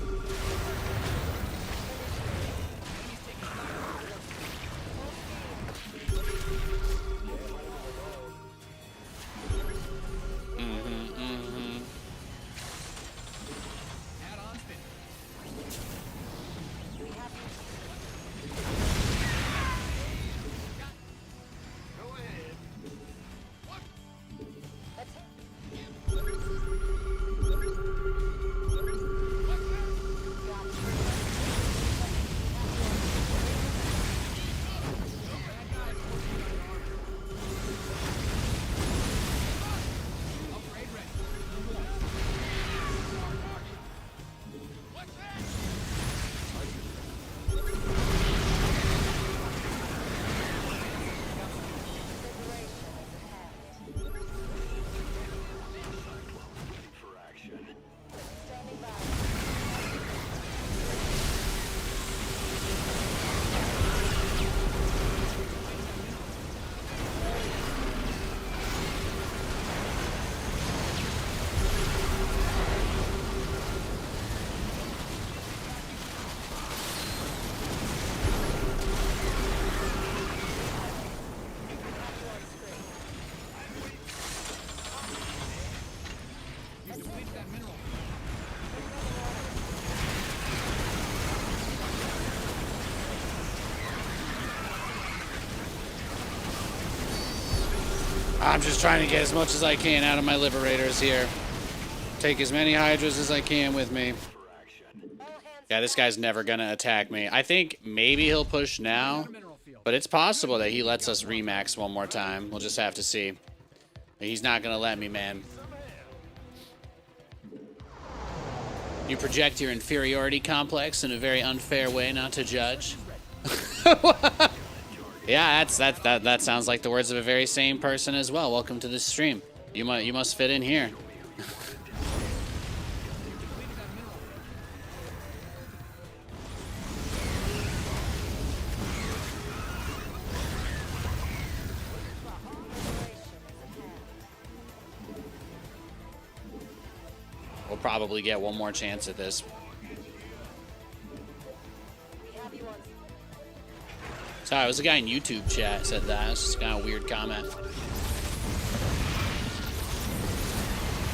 Add-on finished. We have you. I'm just trying to get as much as I can out of my liberators here. Take as many Hydras as I can with me. Yeah, this guy's never gonna attack me. I think maybe he'll push now, but it's possible that he lets us remax one more time. We'll just have to see. He's not gonna let me, man. You project your inferiority complex in a very unfair way not to judge. Yeah, that sounds like the words of a very sane person as well. Welcome to the stream. You must fit in here. We'll probably get one more chance at this. Sorry, it was a guy in YouTube chat said that. It's just kind of a weird comment.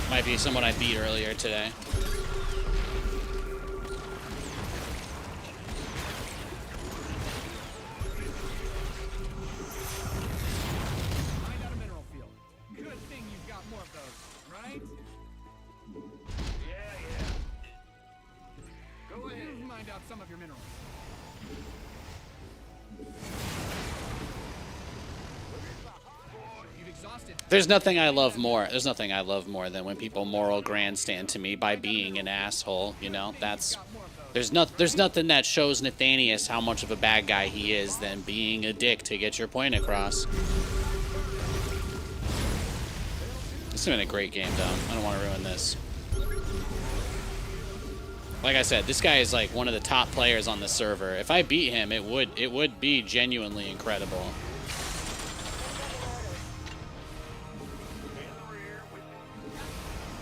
Might be someone I beat earlier today. Find out a mineral field. Good thing you've got more of those, right? Yeah. Go ahead. Mind out some of your minerals. You've exhausted. There's nothing I love more. There's nothing I love more than when people moral grandstand to me by being an asshole. You know, that's there's nothing that shows Nathanias how much of a bad guy he is than being a dick to get your point across. This has been a great game, though. I don't want to ruin this. Like I said, this guy is like one of the top players on the server. If I beat him, it would be genuinely incredible.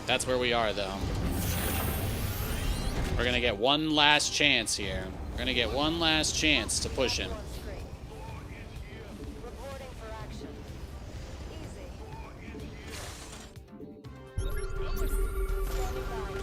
That's where we are, though. We're gonna get one last chance here. We're gonna get one last chance to push him. Reporting for action. Easy. Standing by.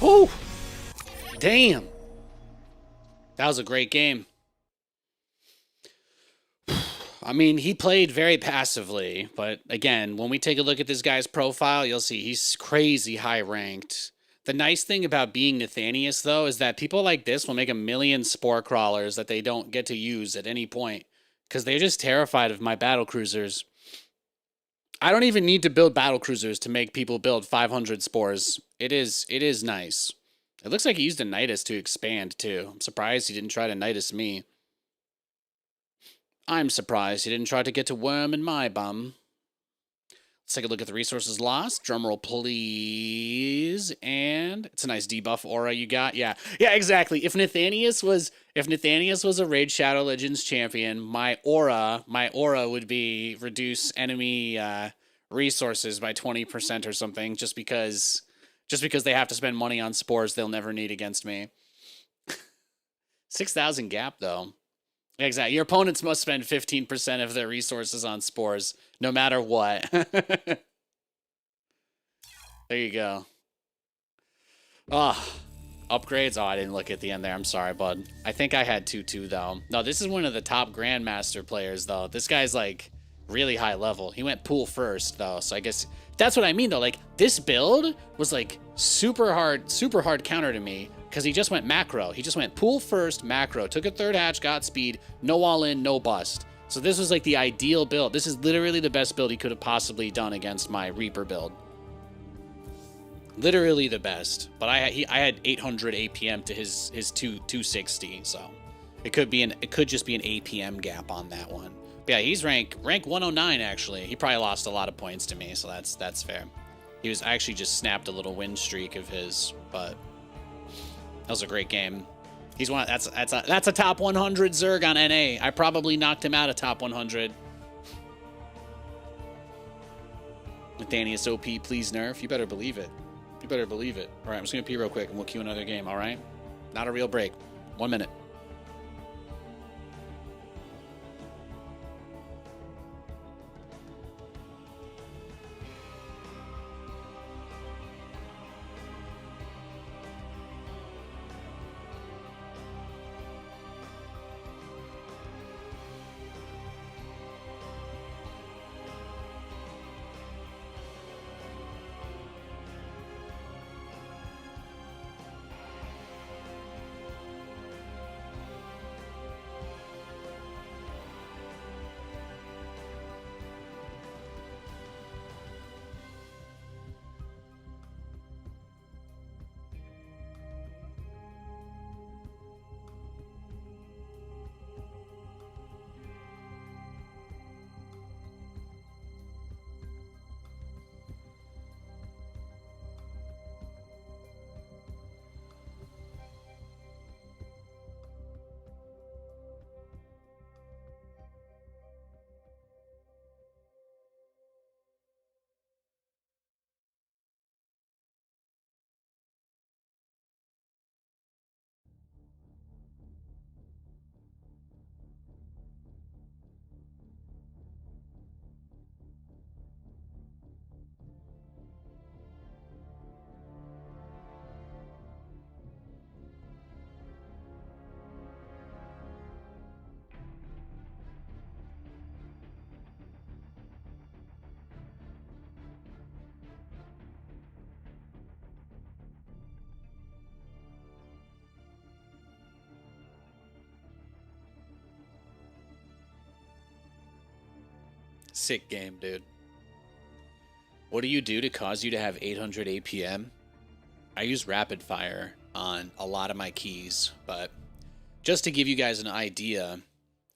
Oh, damn. That was a great game. I mean, he played very passively, but again, when we take a look at this guy's profile, you'll see he's crazy high ranked. The nice thing about being Nathanias, though, is that people like this will make a million spore crawlers that they don't get to use at any point because they're just terrified of my battle cruisers. I don't even need to build battle cruisers to make people build 500 spores. It is nice. It looks like he used a Nidus to expand, too. I'm surprised he didn't try to Nidus me. I'm surprised he didn't try to get to worm in my bum. Let's take a look at the resources lost. Drumroll, please. And it's a nice debuff aura you got. Yeah, exactly. If Nathanias was a Raid Shadow Legends champion, my aura would be reduce enemy resources by 20% or something, just because they have to spend money on spores they'll never need against me. 6,000 gap though. Exactly. Your opponents must spend 15% of their resources on spores, no matter what. There you go. Oh, upgrades. Oh, I didn't look at the end there. I'm sorry, bud. I think I had 2-2, though. No, this is one of the top Grandmaster players, though. This guy's like really high level. He went pool first though, so I guess that's what I mean though. Like this build was like super hard counter to me because he just went macro. He just went pool first, macro, took a third hatch, got speed, no all in, no bust. So this was like the ideal build. This is literally the best build he could have possibly done against my Reaper build. Literally the best. But I had 800 APM to his 260, so it could just be an APM gap on that one. But yeah, he's rank 109 actually. He probably lost a lot of points to me, so that's fair. I actually just snapped a little win streak of his, but that was a great game. He's one. That's a top 100 Zerg on NA. I probably knocked him out of top 100. Nathanias OP, please nerf. You better believe it. You better believe it. All right, I'm just gonna pee real quick and we'll queue another game. All right, not a real break. 1 minute. Sick game, dude. What do you do to cause you to have 800 APM? I use rapid fire on a lot of my keys, but just to give you guys an idea,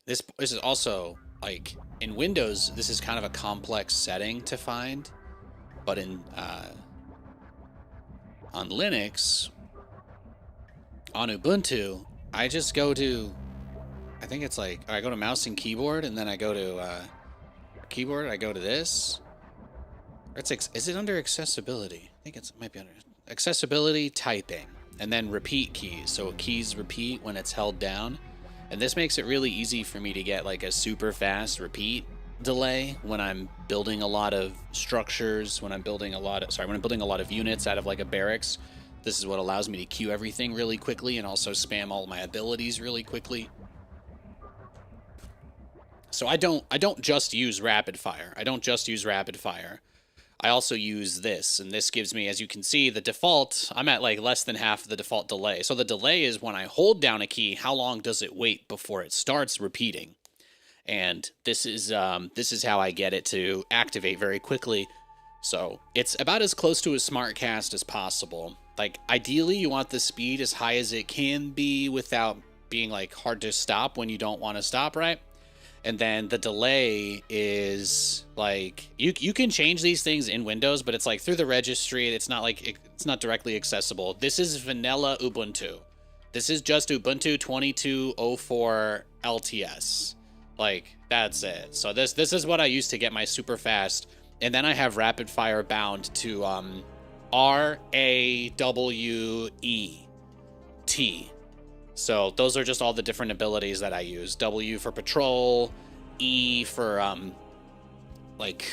this is also like in Windows, this is kind of a complex setting to find, but in on Linux, on Ubuntu, I just go to, I think it's like, I go to mouse and keyboard, and then I go to keyboard, I go to this. Or it's, is it under accessibility? I think it might be under accessibility, typing, and then repeat keys. So keys repeat when it's held down. And this makes it really easy for me to get like a super fast repeat delay when I'm building a lot of structures, when I'm building a lot of units out of like a barracks. This is what allows me to queue everything really quickly and also spam all my abilities really quickly. So I don't just use rapid fire. I also use this, and this gives me, as you can see, the default, I'm at like less than half of the default delay. So the delay is when I hold down a key, how long does it wait before it starts repeating? And this is how I get it to activate very quickly. So it's about as close to a smart cast as possible. Like ideally you want the speed as high as it can be without being like hard to stop when you don't want to stop, right? And then the delay is like, you can change these things in Windows, but it's like through the registry. It's not like, it's not directly accessible. This is vanilla Ubuntu. This is just Ubuntu 22.04 LTS. Like, that's it. So this is what I use to get my super fast. And then I have rapid fire bound to RAWET. So those are just all the different abilities that I use. W for patrol, E for like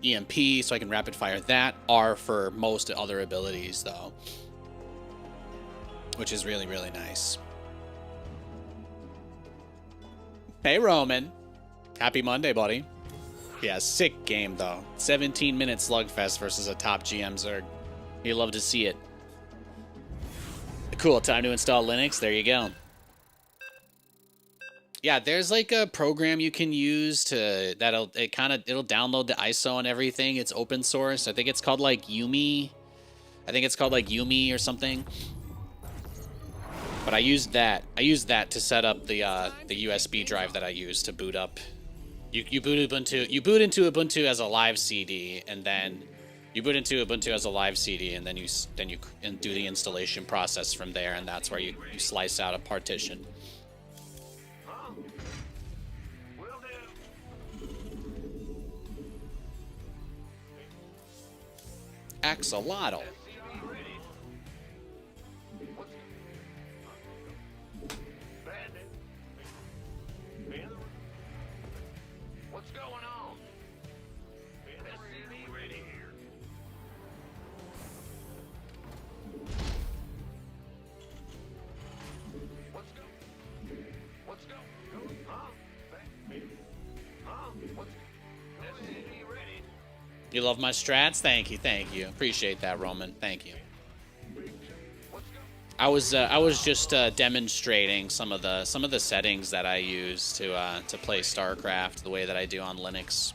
EMP, so I can rapid fire that. R for most other abilities though, which is really, really nice. Hey Roman, happy Monday, buddy. Yeah, sick game though. 17-minute slugfest versus a top GM Zerg. You love to see it. Cool, time to install Linux. There you go. Yeah, there's like a program you can use to it'll download the ISO and everything. It's open source. I think it's called like Yumi. I think it's called like Yumi or something. But I used that. I used that to set up the USB drive that I use to boot up. You boot Ubuntu. You boot into Ubuntu as a live CD, and then you boot into Ubuntu as a live CD, and then you do the installation process from there, and that's where you slice out a partition. Axolotl. What's going on? SCV ready here. What's go? Huh? Huh? What's SCV ready? You love my strats? Thank you. Appreciate that, Roman. Thank you. I was just demonstrating some of the settings that I use to play StarCraft the way that I do on Linux.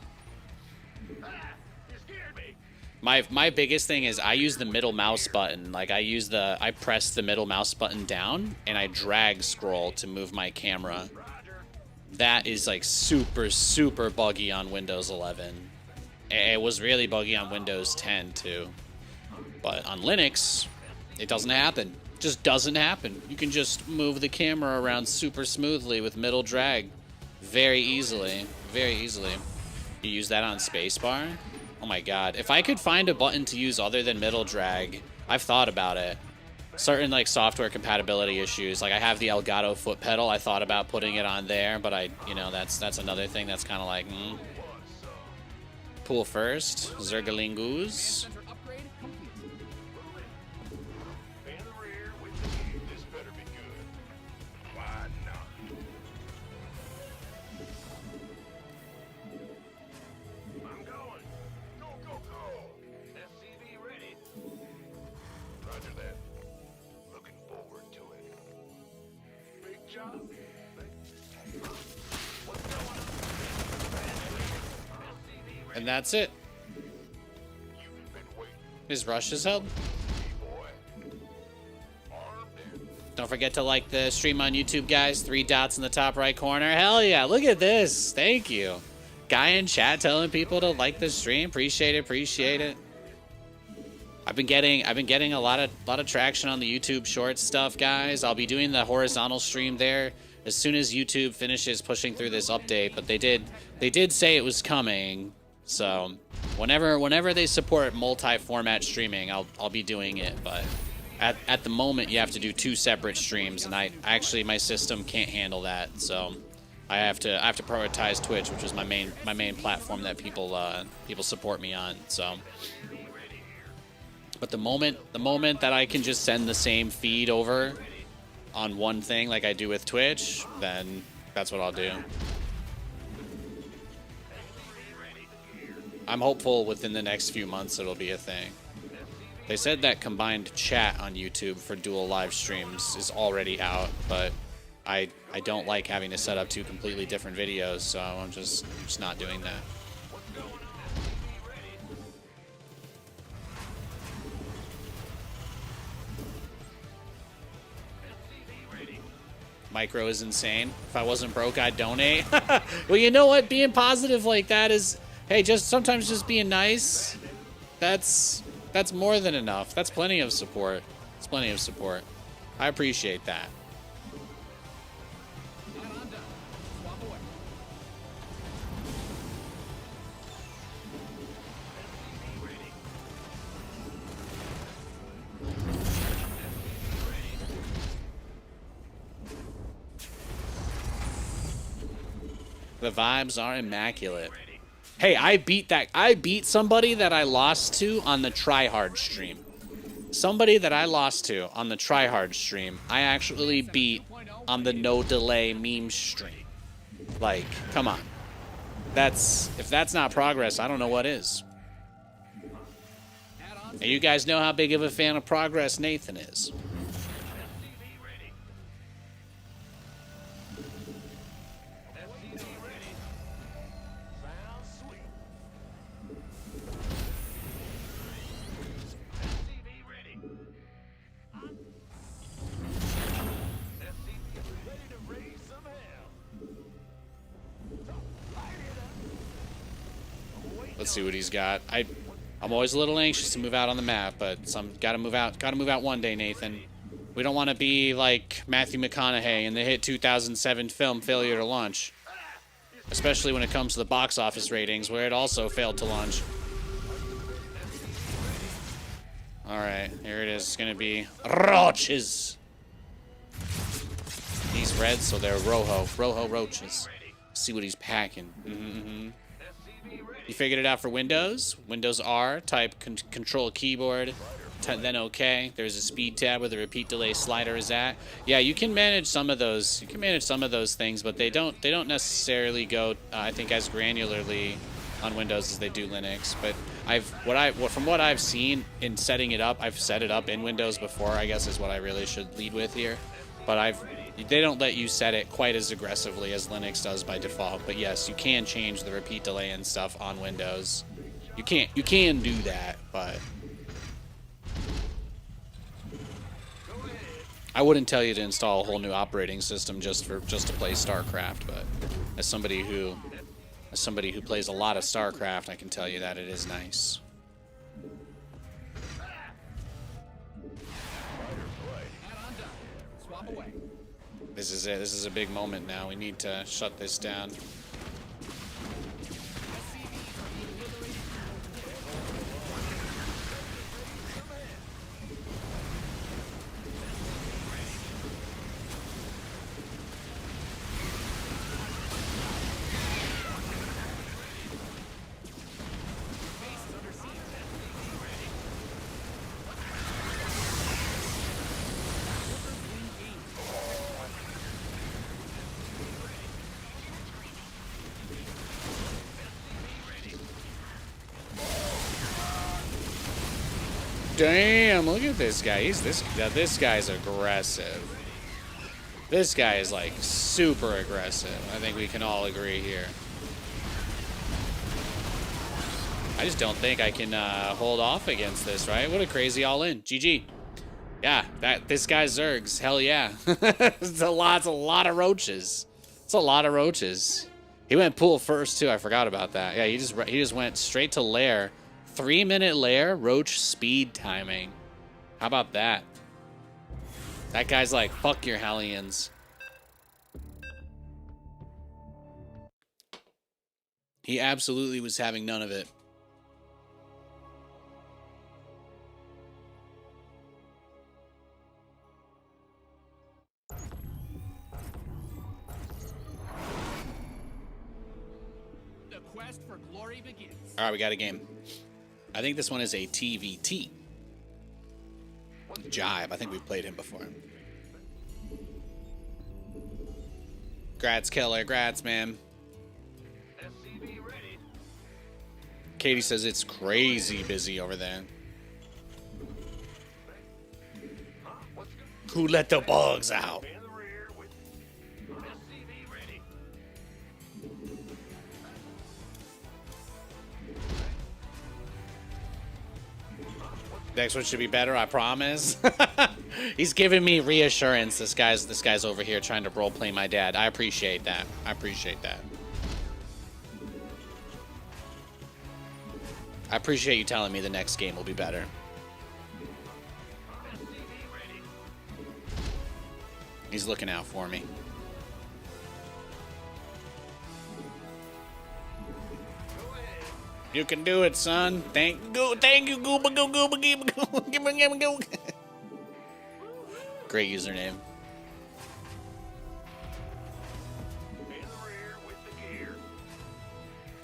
My biggest thing is I use the middle mouse button. Like I press the middle mouse button down and I drag scroll to move my camera. That is like super buggy on Windows 11. It was really buggy on Windows 10 too. But on Linux, it doesn't happen. Just doesn't happen. You can just move the camera around super smoothly with middle drag. Very easily. You use that on spacebar? Oh my god. If I could find a button to use other than middle drag, I've thought about it. Certain like software compatibility issues. Like I have the Elgato foot pedal. I thought about putting it on there, but that's another thing that's kind of like, Pool first. Zergalingoos. And that's it. His rush is held. Don't forget to like the stream on YouTube, guys. 3 dots in the top right corner. Hell yeah, look at this. Thank you. Guy in chat telling people to like the stream. Appreciate it. I've been getting a lot of traction on the YouTube Shorts stuff, guys. I'll be doing the horizontal stream there as soon as YouTube finishes pushing through this update, but they did say it was coming. So whenever they support multi-format streaming, I'll be doing it. But at the moment, you have to do 2 separate streams, and my system can't handle that. So I have to prioritize Twitch, which is my main platform that people support me on. So, but the moment that I can just send the same feed over on one thing like I do with Twitch, then that's what I'll do. I'm hopeful within the next few months it'll be a thing. They said that combined chat on YouTube for dual live streams is already out, but I don't like having to set up 2 completely different videos, so I'm just not doing that. Micro is insane. If I wasn't broke, I'd donate. Well, you know what? Being positive like that is, hey, sometimes just being nice. That's more than enough. That's plenty of support. It's plenty of support. I appreciate that. The vibes are immaculate. Hey, I beat somebody that I lost to on the tryhard stream. Somebody that I lost to on the tryhard stream, I actually beat on the no delay meme stream. Like, come on. if that's not progress, I don't know what is. And you guys know how big of a fan of progress Nathan is. Let's see what he's got. I'm always a little anxious to move out on the map, but gotta move out one day, Nathan. We don't want to be like Matthew McConaughey in the hit 2007 film Failure to Launch. Especially when it comes to the box office ratings, where it also failed to launch. Alright, here it is. It's gonna be roaches. These red, so they're Rojo roaches. See what he's packing. You figured it out for Windows. Windows R, type control keyboard, then OK. There's a speed tab where the repeat delay slider is at. Yeah, you can manage some of those. You can manage some of those things, but they don't necessarily go, I think, as granularly on Windows as they do Linux. But from what I've seen in setting it up, I've set it up in Windows before, I guess is what I really should lead with here. But they don't let you set it quite as aggressively as Linux does by default. But yes, you can change the repeat delay and stuff on Windows. You can do that, but I wouldn't tell you to install a whole new operating system just to play StarCraft. But as somebody who plays a lot of StarCraft, I can tell you that it is nice. This is it. This is a big moment now. We need to shut this down. Damn, look at this guy. This guy's aggressive. This guy is like super aggressive. I think we can all agree here. I just don't think I can hold off against this, right? What a crazy all-in. GG. Yeah, this guy Zergs. Hell yeah. It's a lot of roaches. It's a lot of roaches. He went pool first too. I forgot about that. Yeah, he just went straight to lair. 3-minute lair, roach speed timing. How about that? That guy's like, fuck your Hellions. He absolutely was having none of it. The quest for glory begins. All right, we got a game. I think this one is a TVT. Jive. I think we've played him before. Grats, killer. Grats, man. Katie says it's crazy busy over there. Who let the bugs out? Next one should be better, I promise. He's giving me reassurance. This guy's over here trying to roleplay my dad. I appreciate that. I appreciate that. I appreciate you telling me the next game will be better. He's looking out for me. You can do it, son. Thank you, Gooba, go. Great username.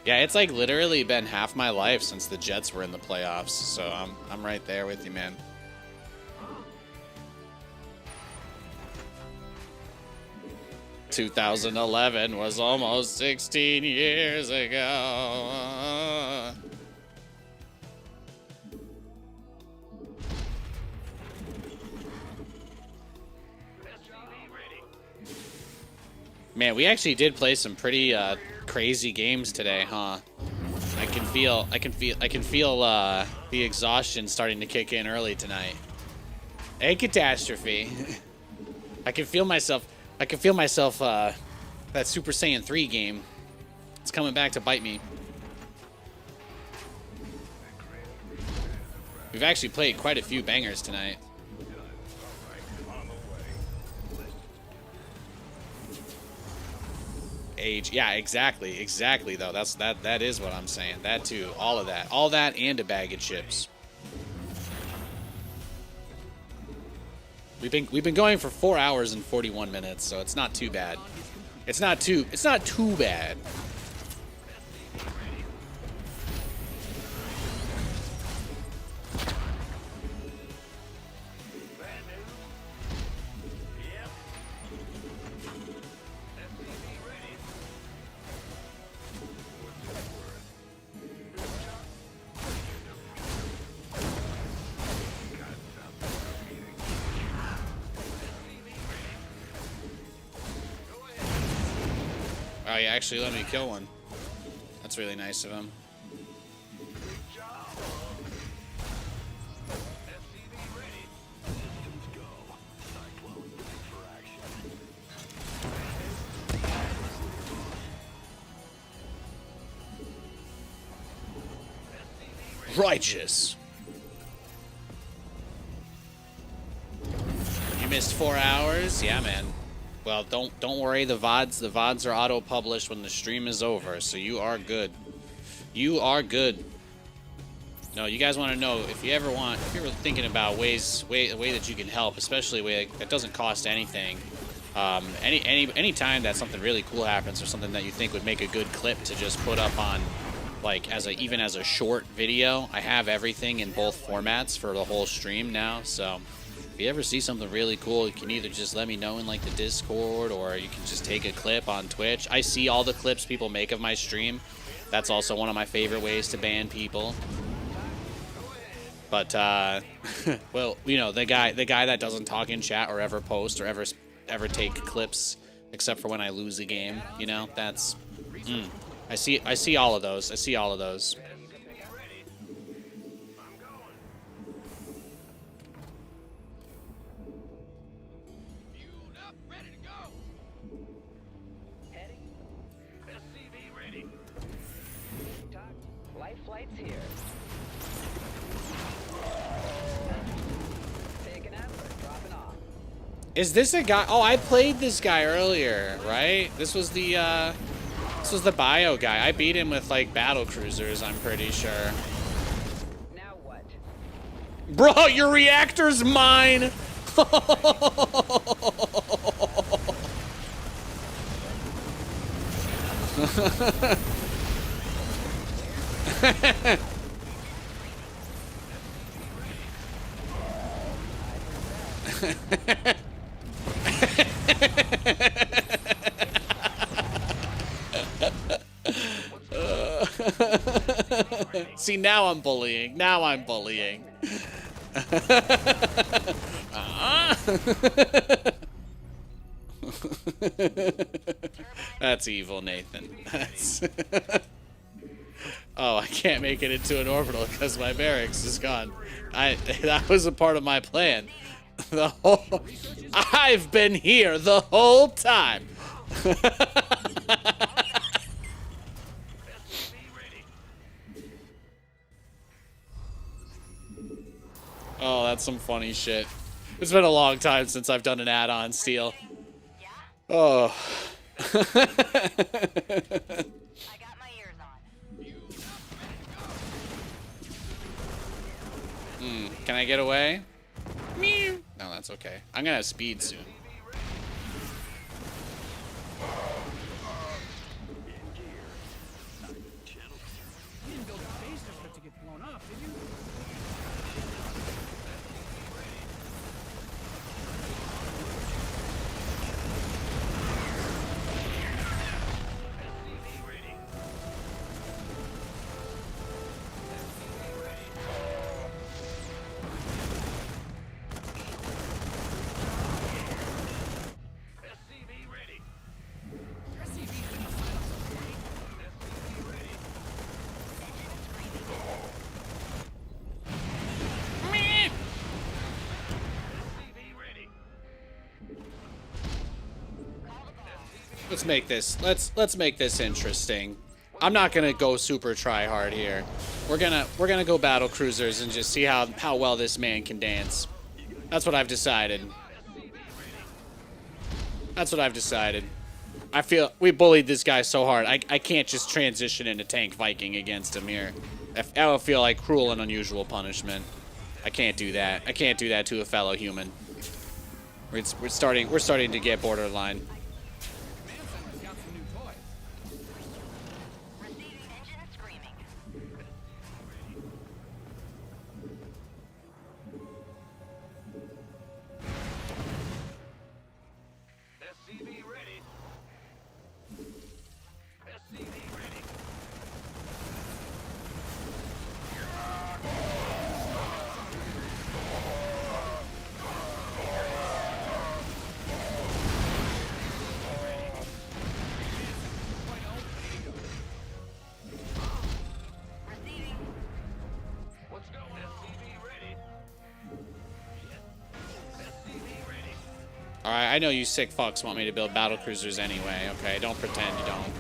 Yeah, it's like literally been half my life since the Jets were in the playoffs, so I'm right there with you, man. 2011 was almost 16 years ago. Man, we actually did play some pretty crazy games today, huh? I can feel the exhaustion starting to kick in early tonight. A catastrophe. I can feel myself that Super Saiyan 3 game. It's coming back to bite me. We've actually played quite a few bangers tonight. Age, yeah, exactly though. That is what I'm saying. That too, all that, and a bag of chips. We've been going for 4 hours and 41 minutes, so it's not too bad. It's not too bad. Oh, he actually let me kill one. That's really nice of him. Righteous. You missed 4 hours? Yeah, man. Well, don't worry. The VODs are auto-published when the stream is over, so you are good. You are good. No, you guys want to know if you ever thinking about a way that you can help, especially a way that doesn't cost anything. Any time that something really cool happens or something that you think would make a good clip to just put up on, like even as a short video, I have everything in both formats for the whole stream now. So if you ever see something really cool, you can either just let me know in like the Discord, or you can just take a clip on Twitch. I see all the clips people make of my stream. That's also one of my favorite ways to ban people. But well, you know, the guy that doesn't talk in chat or ever post or ever take clips except for when I lose a game, you know, that's I see all of those. I see all of those. Life flight's here. Taking out, dropping off. Is this a guy? Oh, I played this guy earlier, right? This was the bio guy. I beat him with like battle cruisers, I'm pretty sure. Now what? Bro, your reactor's mine. See, now I'm bullying. Now I'm bullying. That's evil, Nathan. That's oh, I can't make it into an orbital because my barracks is gone. That was a part of my plan. I've been here the whole time. Oh, that's some funny shit. It's been a long time since I've done an add-on steal. Oh. I got my ears on. Can I get away? Meow. No, that's okay. I'm gonna have speed soon. You didn't build a base just for it to get blown up, did you? Let's make this interesting. I'm not gonna go super try hard here. We're gonna go battle cruisers and just see how well this man can dance. That's what I've decided. That's what I've decided. I feel we bullied this guy so hard. I can't just transition into tank Viking against him here. That would feel like cruel and unusual punishment. I can't do that. I can't do that to a fellow human. We're starting to get borderline. Mancenter's got some new toys. Receiving engine screaming. SCV ready. SCV ready. Receiving. What's going on? SCV ready. SCV ready. Alright, I know you sick fucks want me to build battle cruisers anyway, okay? Don't pretend you don't.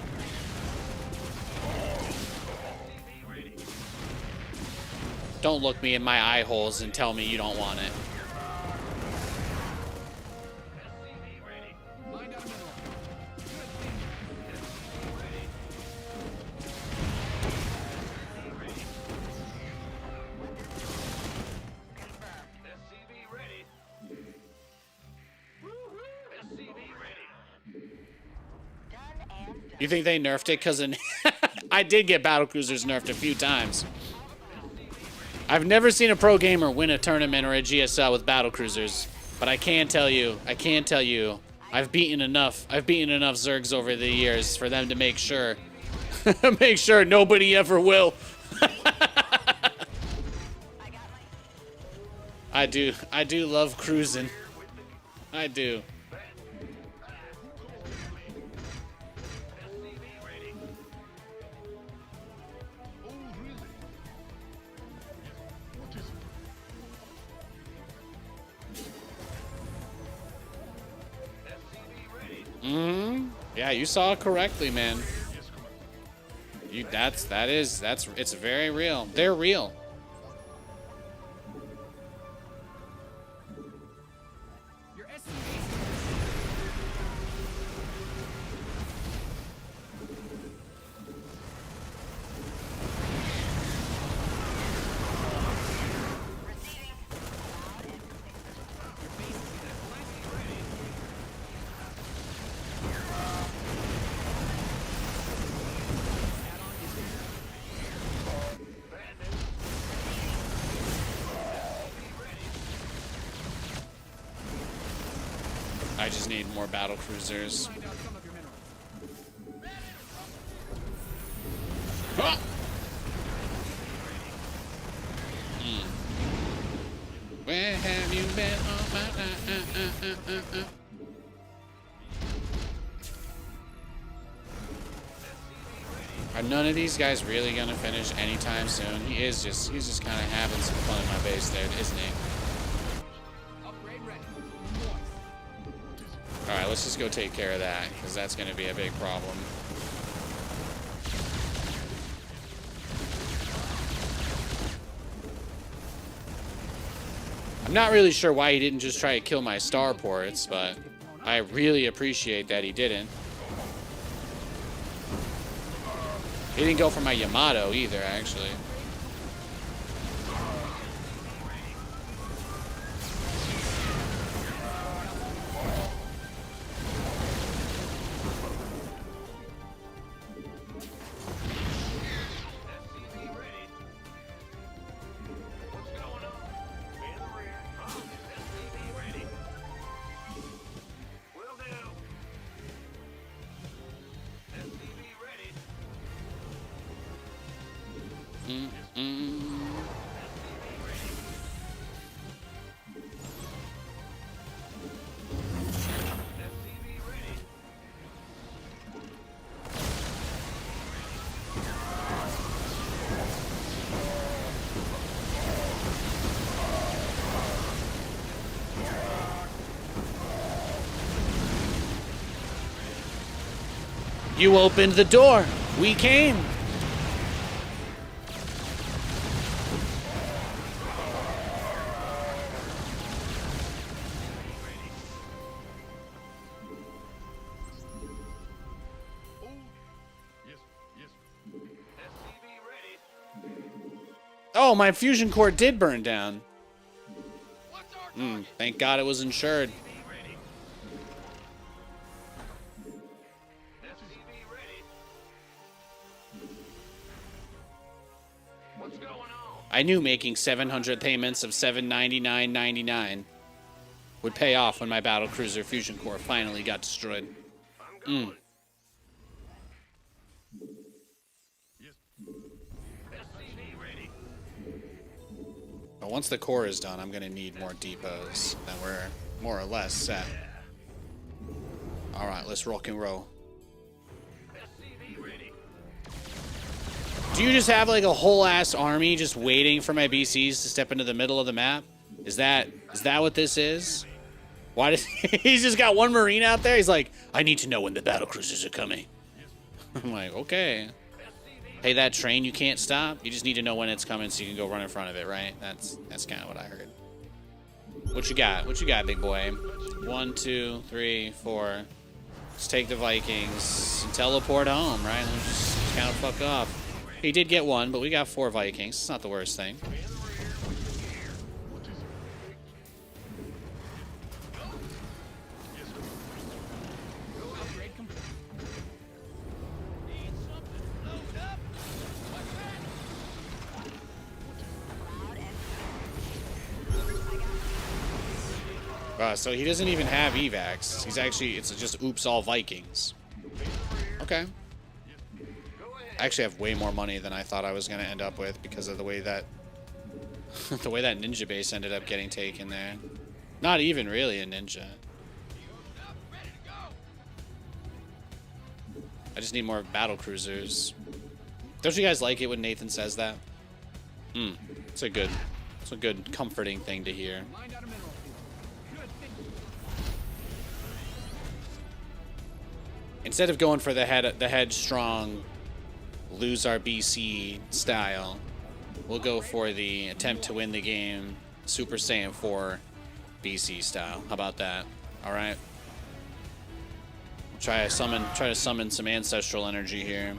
Don't look me in my eye holes and tell me you don't want it. SCV ready. Mind out of mineral field. SCV ready. SCV ready. Done and done. You think they nerfed it? Because I did get battle cruisers nerfed a few times. I've never seen a pro gamer win a tournament or a GSL with battle cruisers, but I can tell you, I've beaten enough Zergs over the years for them to make sure, nobody ever will. I do love cruising. I do. Yeah, you saw it correctly, man. It's very real. They're real. Your SCV's I just need more battle cruisers. find out some of your minerals. Ah! Where have you been all my Are none of these guys really gonna finish anytime soon? He's just kind of having some fun in my base there, isn't he? Upgrade ready. Moist. All right, let's just go take care of that, because that's gonna be a big problem. I'm not really sure why he didn't just try to kill my starports, but I really appreciate that he didn't. He didn't go for my Yamato either, actually. SCV ready. What's going on? In the rear. SCV ready. Will do. SCV ready. SCV ready. You opened the door. We came. Oh, my fusion core did burn down. Thank God it was insured. I knew making 700 payments of $799.99 would pay off when my battlecruiser fusion core finally got destroyed. But once the core is done, I'm gonna need more depots. Then we're more or less set. All right, let's rock and roll. Do you just have like a whole ass army just waiting for my BCs to step into the middle of the map? Is that what this is? Why does he's just got one Marine out there? He's like, I need to know when the battlecruisers are coming. I'm like, okay. Hey, that train you can't stop. You just need to know when it's coming so you can go run in front of it, right? That's kind of what I heard. What you got? What you got, big boy? 1, 2, 3, 4. Let's take the Vikings and teleport home, right? Let's just kind of fuck off. He did get one, but we got 4 Vikings. It's not the worst thing. So he doesn't even have evacs. He's actually, it's just oops all Vikings. Okay. I actually have way more money than I thought I was going to end up with because of the way that the way that ninja base ended up getting taken there. Not even really a ninja. I just need more battle cruisers. Don't you guys like it when Nathan says that? It's a good comforting thing to hear. Instead of going for the headstrong, lose our BC style, we'll go for the attempt to win the game Super Saiyan 4 BC style. How about that? All right. Try to summon some ancestral energy here.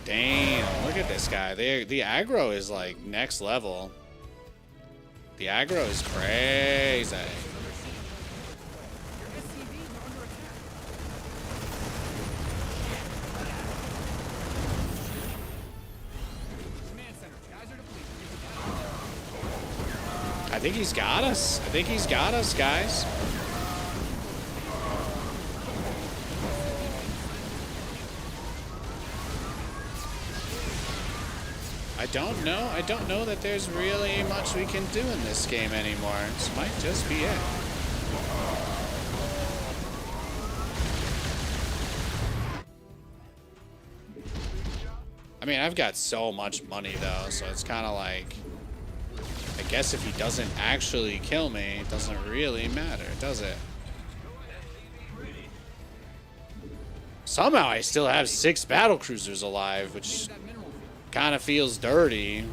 Damn, look at this guy. The aggro is like next level. The aggro is crazy. I think he's got us. I think he's got us, guys. I don't know that there's really much we can do in this game anymore. This might just be it. I mean, I've got so much money though, so it's kind of like, I guess if he doesn't actually kill me, it doesn't really matter, does it? Somehow I still have 6 battlecruisers alive, which kind of feels dirty.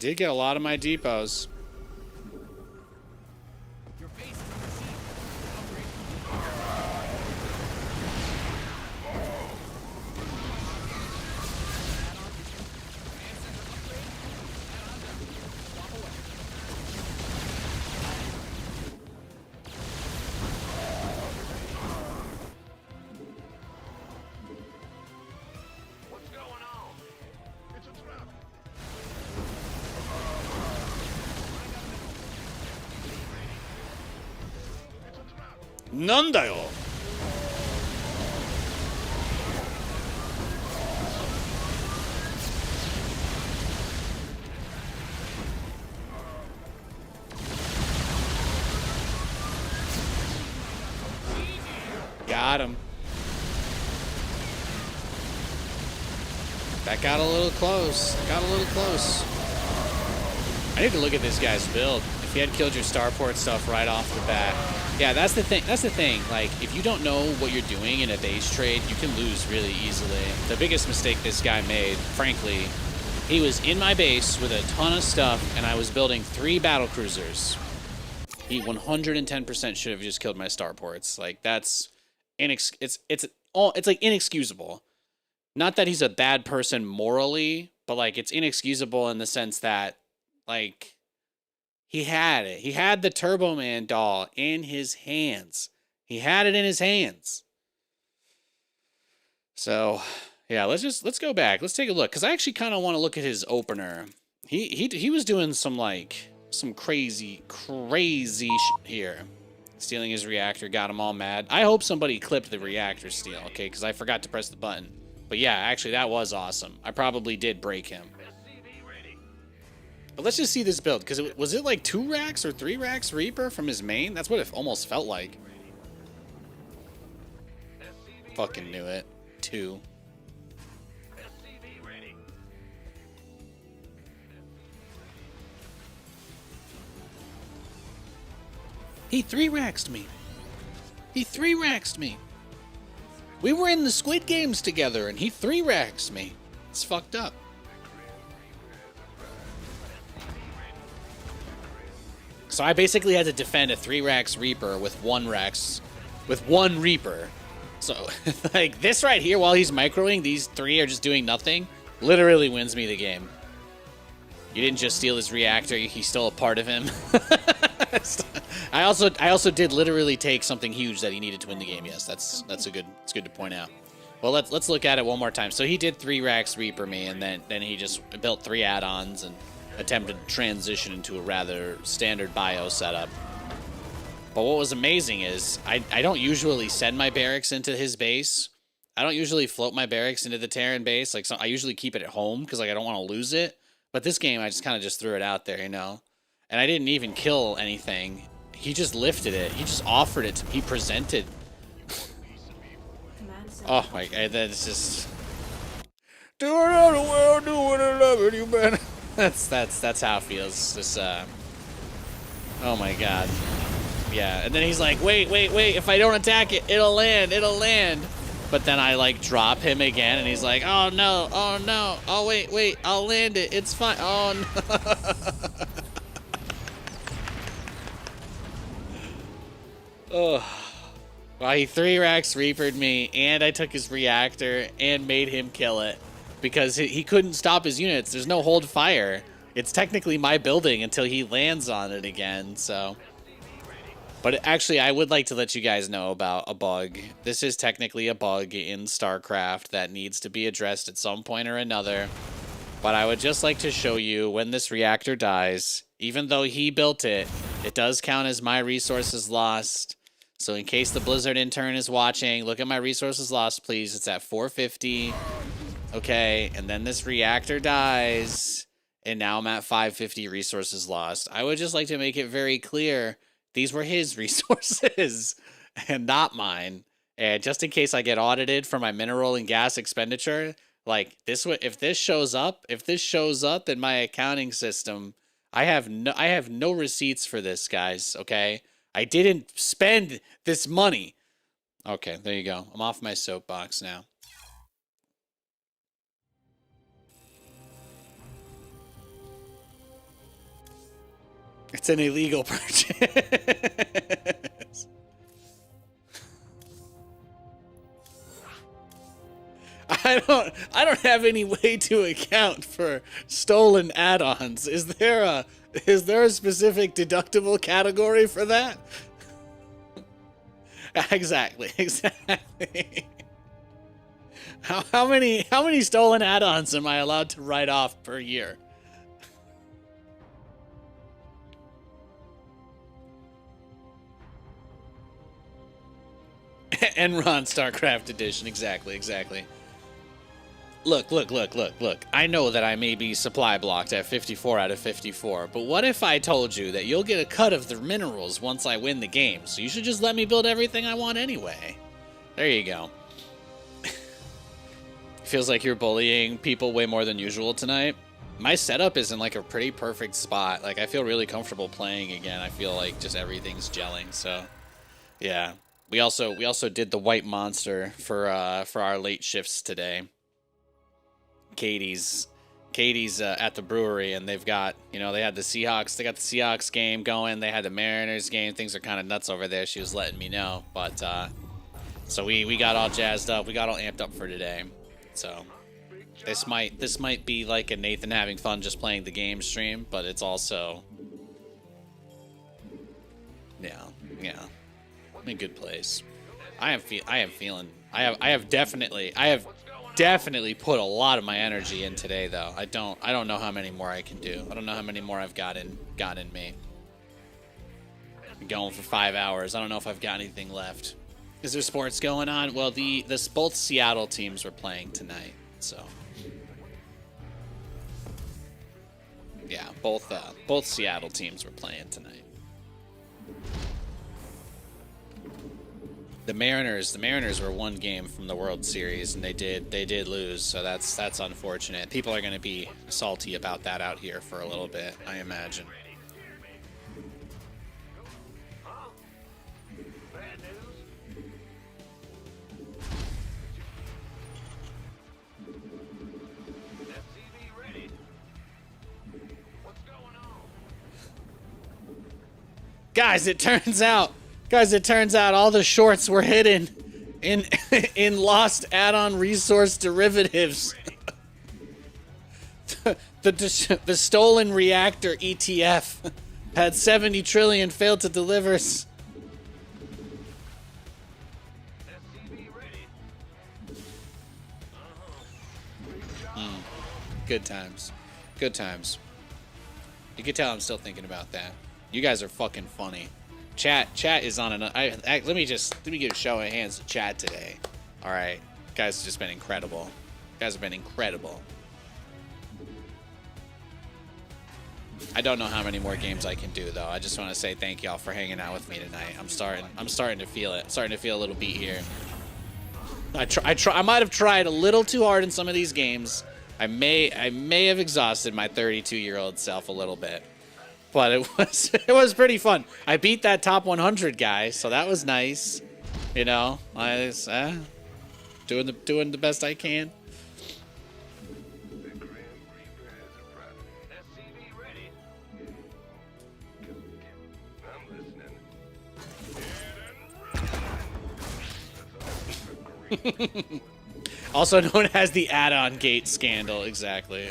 did get a lot of my depots. Your base is received. Upgrade complete. Add-on. Command center upgrade. Add-on done. Swap away. What's going on? It's a trap. It's a trap. Nandayo! Got him. That got a little close. Got a little close. I need to look at this guy's build. If he had killed your starport stuff right off the bat. Yeah, that's the thing. That's the thing. Like, if you don't know what you're doing in a base trade, you can lose really easily. The biggest mistake this guy made, frankly, he was in my base with a ton of stuff, and I was building 3 battle cruisers. He 110% should have just killed my starports. Like, that's it's like inexcusable. Not that he's a bad person morally, but like it's inexcusable in the sense that like he had it. He had the Turbo Man doll in his hands. He had it in his hands. So, yeah, let's go back. Let's take a look cuz I actually kind of want to look at his opener. He was doing some like some crazy shit here. Stealing his reactor, got him all mad. I hope somebody clipped the reactor steal, okay? Cuz I forgot to press the button. But yeah, actually that was awesome. I probably did break him. But let's just see this build, because was it like 2 racks or 3 racks Reaper from his main? That's what it almost felt like. Fucking knew it. 2. He 3-raxed me. He 3-raxed me. We were in the Squid Games together, and he 3-raxed me. It's fucked up. So I basically had to defend a 3-rax Reaper with 1 rax, with 1 Reaper. So, like, this right here, while he's microing, these 3 are just doing nothing, literally wins me the game. You didn't just steal his reactor, he stole a part of him. I also did literally take something huge that he needed to win the game. Yes, it's good to point out. Well, let's look at it one more time. So he did 3 racks Reaper me, and then he just built 3 add-ons and attempted to transition into a rather standard bio setup. But what was amazing is I don't usually send my barracks into his base. I don't usually float my barracks into the Terran base. Like, so I usually keep it at home because like I don't want to lose it. But this game I just kind of just threw it out there, you know. And I didn't even kill anything. He just lifted it. He just offered it to me. He presented. Oh my god, that's just. Do it all the world, do what I love you, man. That's how it feels. Just oh my god. Yeah, and then he's like, wait, if I don't attack it, it'll land. But then I like drop him again, and he's like, oh no, oh wait, I'll land it, it's fine. Oh no. Oh. Well, he 3-racks Reapered me, and I took his reactor and made him kill it. Because he couldn't stop his units. There's no hold fire. It's technically my building until he lands on it again, so. But actually, I would like to let you guys know about a bug. This is technically a bug in StarCraft that needs to be addressed at some point or another. But I would just like to show you when this reactor dies, even though he built it, it does count as my resources lost. So in case the Blizzard intern is watching, look at my resources lost, please. It's at 450. Okay, and then this reactor dies, and now I'm at 550 resources lost. I would just like to make it very clear, these were his resources and not mine. And just in case I get audited for my mineral and gas expenditure, like this, if this shows up in my accounting system, I have no receipts for this, guys, okay? I didn't spend this money. Okay, there you go. I'm off my soapbox now. It's an illegal purchase. I don't have any way to account for stolen add-ons. Is there a specific deductible category for that? Exactly. How many stolen add-ons am I allowed to write off per year? Enron StarCraft Edition, exactly. Look. I know that I may be supply blocked at 54 out of 54, but what if I told you that you'll get a cut of the minerals once I win the game, so you should just let me build everything I want anyway? There you go. Feels like you're bullying people way more than usual tonight. My setup is in like a pretty perfect spot. Like I feel really comfortable playing again. I feel like just everything's gelling, so yeah. We also did the white monster for our late shifts today. Katie's at the brewery, and they've got, they had the Seahawks. They got the Seahawks game going. They had the Mariners game. Things are kind of nuts over there. She was letting me know, but so we got all jazzed up. We got all amped up for today. So this might be like a Nathan having fun just playing the game stream, but it's also yeah. In a good place. I have definitely put a lot of my energy in today, though. I don't know how many more I can do. I don't know how many more I've got in me. Been going for 5 hours. I don't know if I've got anything left. Is there sports going on? Well, both Seattle teams were playing tonight, so yeah, both Seattle teams were playing tonight. The Mariners were one game from the World Series, and they did lose, so that's unfortunate. People are going to be salty about that out here for a little bit, I imagine. Guys, it turns out all the shorts were hidden in lost add-on resource derivatives. The stolen reactor ETF had 70 trillion failed to deliver. Good times. You can tell I'm still thinking about that. You guys are fucking funny. Chat is on an. Let me give a show of hands to chat today. All right, guys have just been incredible. You guys have been incredible. I don't know how many more games I can do, though. I just want to say thank y'all for hanging out with me tonight. I'm starting to feel it. I'm starting to feel a little beat here. I might have tried a little too hard in some of these games. I may have exhausted my 32-year-old self a little bit. But it was pretty fun. I beat that top 100 guy, so that was nice. I was doing the best I can. Also known as the add-on gate scandal. Exactly.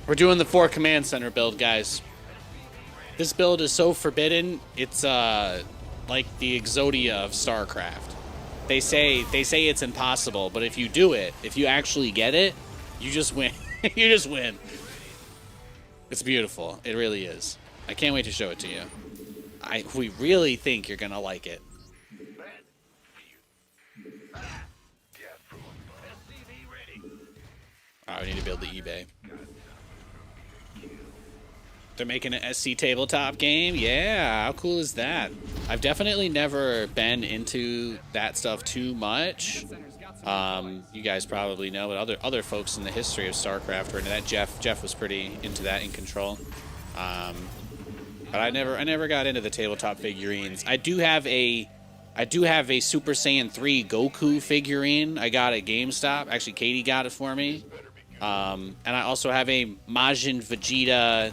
We're doing the 4 command center build, guys. This build is so forbidden. It's like the Exodia of StarCraft. They say it's impossible, but if you do it, if you actually get it, you just win. You just win. It's beautiful. It really is. I can't wait to show it to you. We really think you're gonna like it. Alright, we need to build the eBay. They're making an SC tabletop game? Yeah, how cool is that? I've definitely never been into that stuff too much. You guys probably know, but other folks in the history of StarCraft were into that. Jeff was pretty into that in Control. But I never got into the tabletop figurines. I do have a Super Saiyan 3 Goku figurine I got at GameStop. Actually, Katie got it for me. And I also have a Majin Vegeta.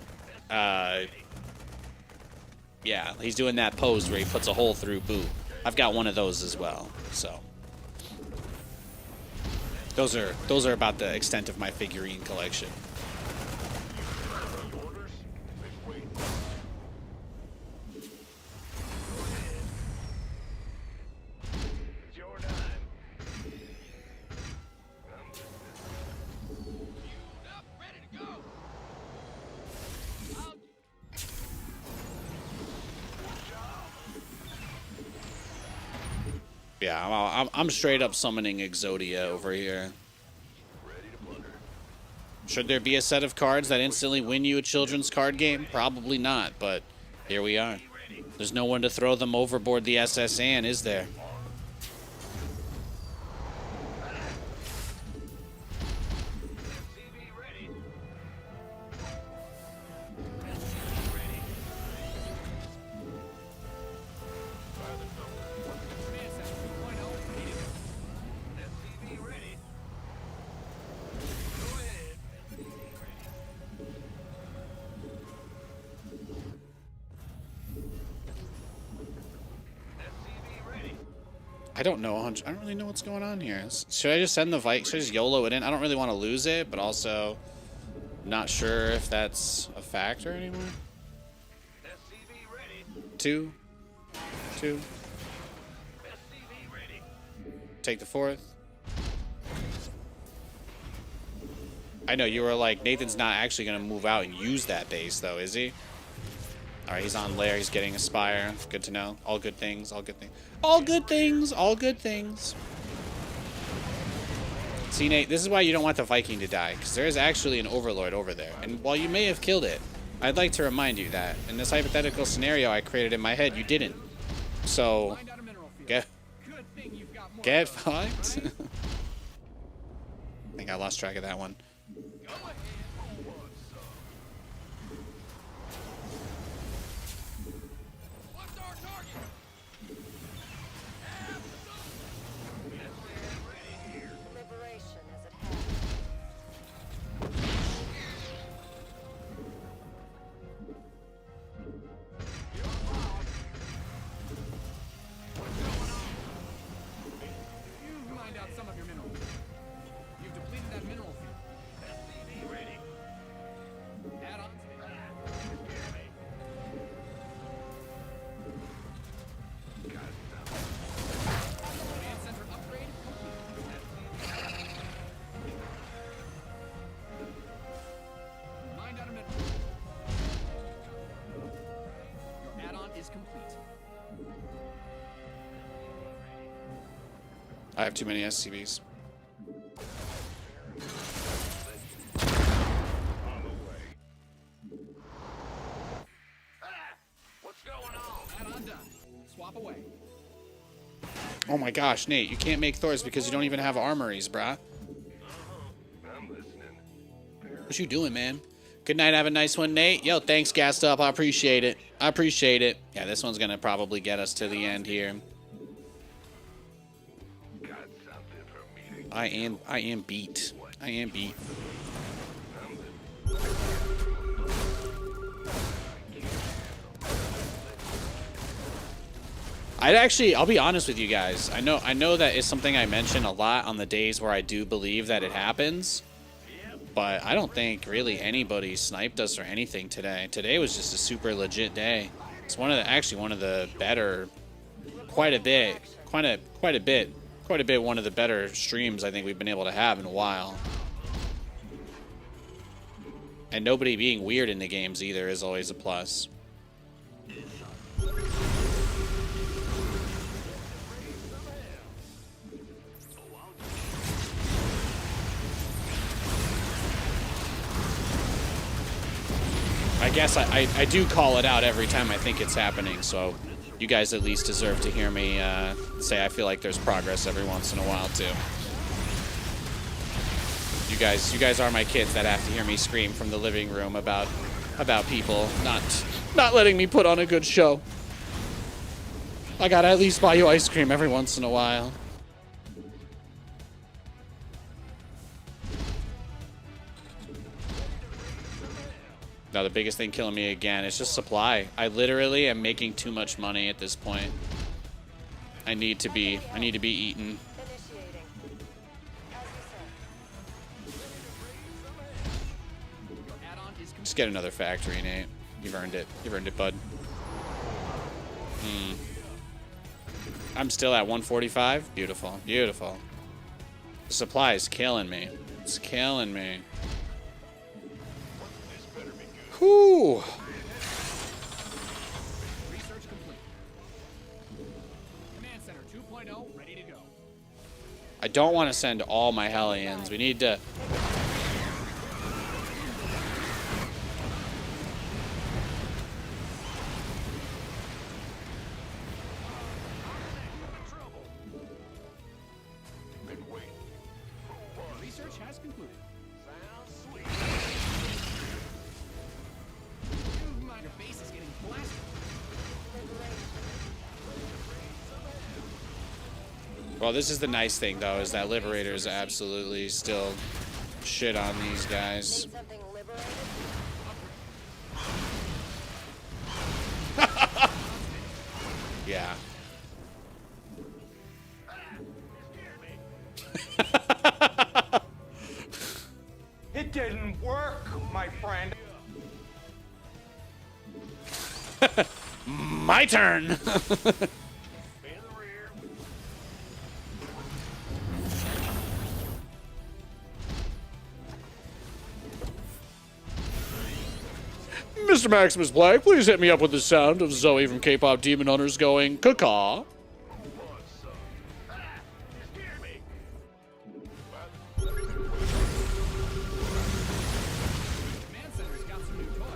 Yeah, he's doing that pose where he puts a hole through Boo. I've got one of those as well. So those are about the extent of my figurine collection. Yeah, I'm straight up summoning Exodia over here. Should there be a set of cards that instantly win you a children's card game? Probably not, but here we are. There's no one to throw them overboard the SSN, is there? I don't know. I don't really know what's going on here. Should I just send the Viking? Should I just YOLO it in? I don't really want to lose it, but also not sure if that's a factor anymore. 2. Take the 4th. I know you were like, Nathan's not actually going to move out and use that base, though, is he? Alright, he's on Lair. He's getting a Spire. Good to know. All good things. All good things. All good things. All good things. See, Nate, this is why you don't want the Viking to die, because there is actually an Overlord over there. And while you may have killed it, I'd like to remind you that in this hypothetical scenario I created in my head, you didn't. So, get fucked. I think I lost track of that one. I have too many SCVs. Oh my gosh, Nate, you can't make Thors because you don't even have armories, brah. What you doing, man? Good night, have a nice one, Nate. Yo, thanks, gassed up. I appreciate it. I appreciate it. Yeah, this one's gonna probably get us to the end here. I am beat. I am beat. I'll be honest with you guys. I know that is something I mention a lot on the days where I do believe that it happens. But I don't think really anybody sniped us or anything today. Today was just a super legit day. It's one of the better, quite a bit one of the better streams I think we've been able to have in a while. And nobody being weird in the games either is always a plus. I guess I do call it out every time I think it's happening, so you guys at least deserve to hear me say I feel like there's progress every once in a while too. You guys are my kids that have to hear me scream from the living room about people not letting me put on a good show. I gotta at least buy you ice cream every once in a while. Now the biggest thing killing me again is just supply. I literally am making too much money at this point. I need to be eaten. Initiating. Just get another factory, Nate. You've earned it. You've earned it, bud. I'm still at 145. Beautiful. Beautiful. The supply is killing me. It's killing me. Whew. Research complete. Command Center 2.0 ready to go. I don't want to send all my Hellions. We need to... Research has concluded. Your base is getting blasted. Well, this is the nice thing, though, is that Liberators absolutely still shit on these guys. Need something liberated? Yeah. It didn't work, my friend. My turn! Mr. Maximus Black, please hit me up with the sound of Zoe from K-pop Demon Hunters going caw. Command Center's got some new toys.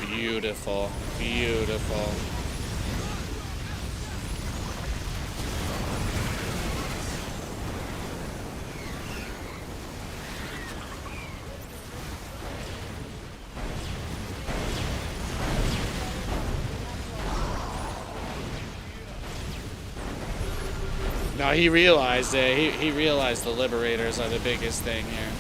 Beautiful. Beautiful. No, he realized it. He realized the Liberators are the biggest thing here.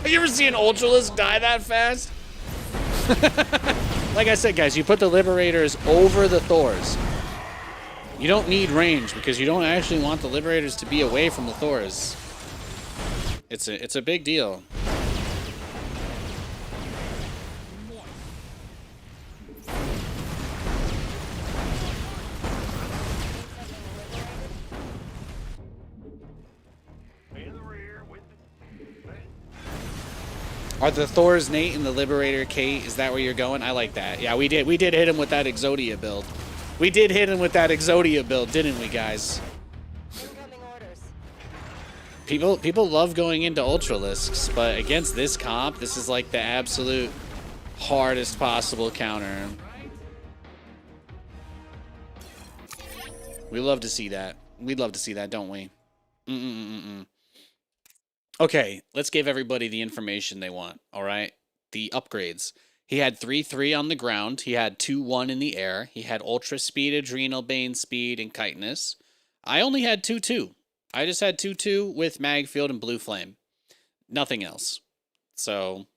You ever see an Ultralisk die that fast? Like I said, guys, you put the Liberators over the Thors. You don't need range because you don't actually want the Liberators to be away from the Thors. It's a big deal. Are the Thor's Nate and the Liberator Kate, is that where you're going? I like that. Yeah, we did hit him with that Exodia build. We did hit him with that Exodia build, didn't we, guys? Incoming orders. People love going into Ultralisks, but against this comp, this is like the absolute hardest possible counter. We love to see that. We'd love to see that, don't we? Okay, let's give everybody the information they want, all right? The upgrades. He had 3-3 on the ground. He had 2-1 in the air. He had Ultra Speed, Adrenal, Bane Speed, and Chitinous. I only had 2-2. I just had 2-2 with Magfield and Blue Flame. Nothing else. So,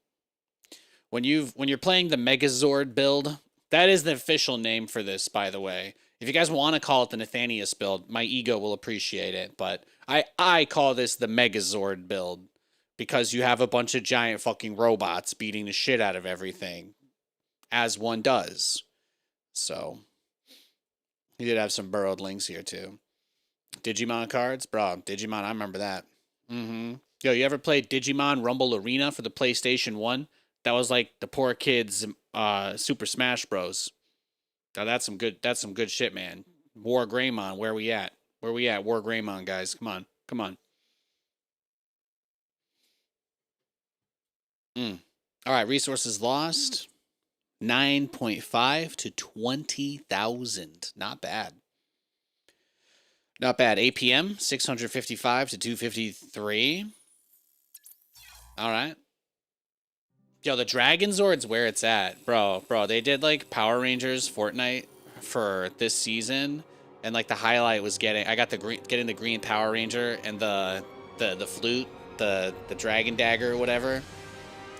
when you're playing the Megazord build, that is the official name for this, by the way. If you guys want to call it the Nathanias build, my ego will appreciate it. But I call this the Megazord build because you have a bunch of giant fucking robots beating the shit out of everything, as one does. So, he did have some burrowed links here, too. Digimon cards? Bro, Digimon, I remember that. Yo, you ever played Digimon Rumble Arena for the PlayStation 1? That was like the poor kids' Super Smash Bros. Now that's some good shit, man. War Greymon, where we at? Where we at? War Greymon, guys. Come on. Come on. All right, resources lost. 9.5 to 20,000. Not bad. Not bad. APM, 655 to 253. All right. Yo, the Dragon Zord's where it's at. Bro, they did, like, Power Rangers Fortnite for this season, and, like, the highlight was getting the green Power Ranger and the flute, the Dragon Dagger or whatever.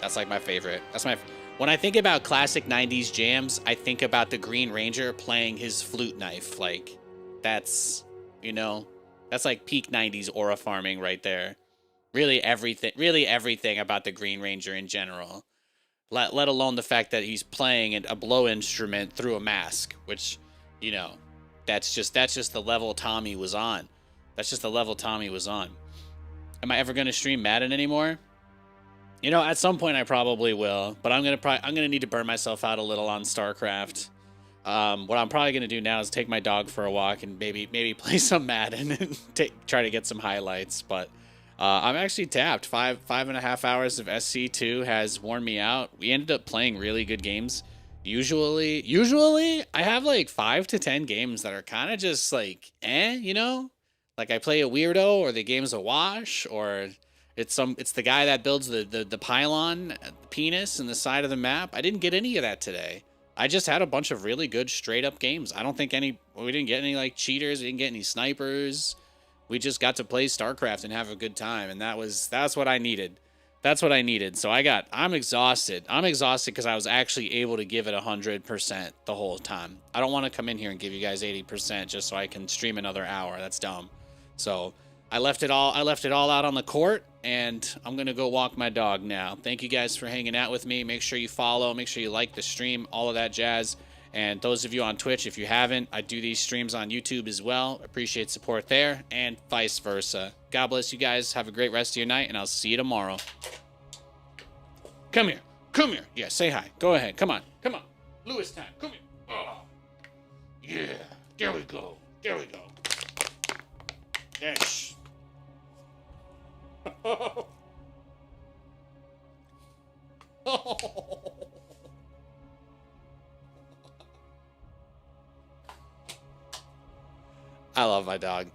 That's, like, my favorite. When I think about classic 90s jams, I think about the Green Ranger playing his flute knife. Like, that's, that's, like, peak 90s aura farming right there. Really everything about the Green Ranger in general. Let alone the fact that he's playing a blow instrument through a mask, which, that's just the level Tommy was on. That's just the level Tommy was on. Am I ever gonna stream Madden anymore? At some point I probably will, but I'm gonna need to burn myself out a little on StarCraft. What I'm probably gonna do now is take my dog for a walk and maybe play some Madden and try to get some highlights, but. I'm actually tapped. 5.5 hours of SC2 has worn me out. We ended up playing really good games. Usually I have like 5 to 10 games that are kind of just like, like I play a weirdo, or the game's a wash, or it's the guy that builds the pylon, the penis in the side of the map. I didn't get any of that today. I just had a bunch of really good straight up games. I don't think we didn't get any like cheaters. We didn't get any snipers. We just got to play StarCraft and have a good time, and that's what I needed. That's what I needed. So I'm exhausted. I'm exhausted because I was actually able to give it 100% the whole time. I don't want to come in here and give you guys 80% just so I can stream another hour. That's dumb. So I left it all out on the court, and I'm gonna go walk my dog now. Thank you guys for hanging out with me. Make sure you follow. Make sure you like the stream. All of that jazz. And those of you on Twitch, if you haven't, I do these streams on YouTube as well. Appreciate support there, and vice versa. God bless you guys. Have a great rest of your night, and I'll see you tomorrow. Come here. Come here. Yeah, say hi. Go ahead. Come on. Come on. Lewis time. Come here. Oh. Yeah. There we go. There we go. Yes. Oh. I love my dog.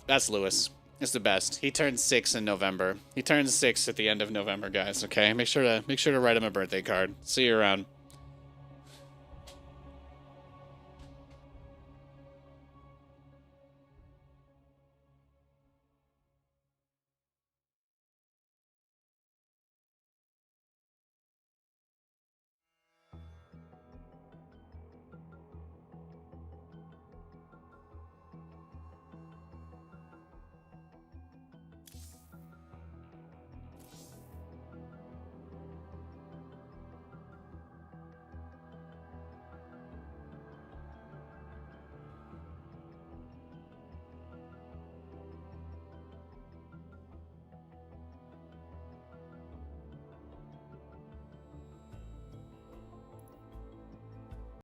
That's Lewis. He's the best. He turns 6 in November. He turns 6 at the end of November, guys. Okay, make sure to write him a birthday card. See you around.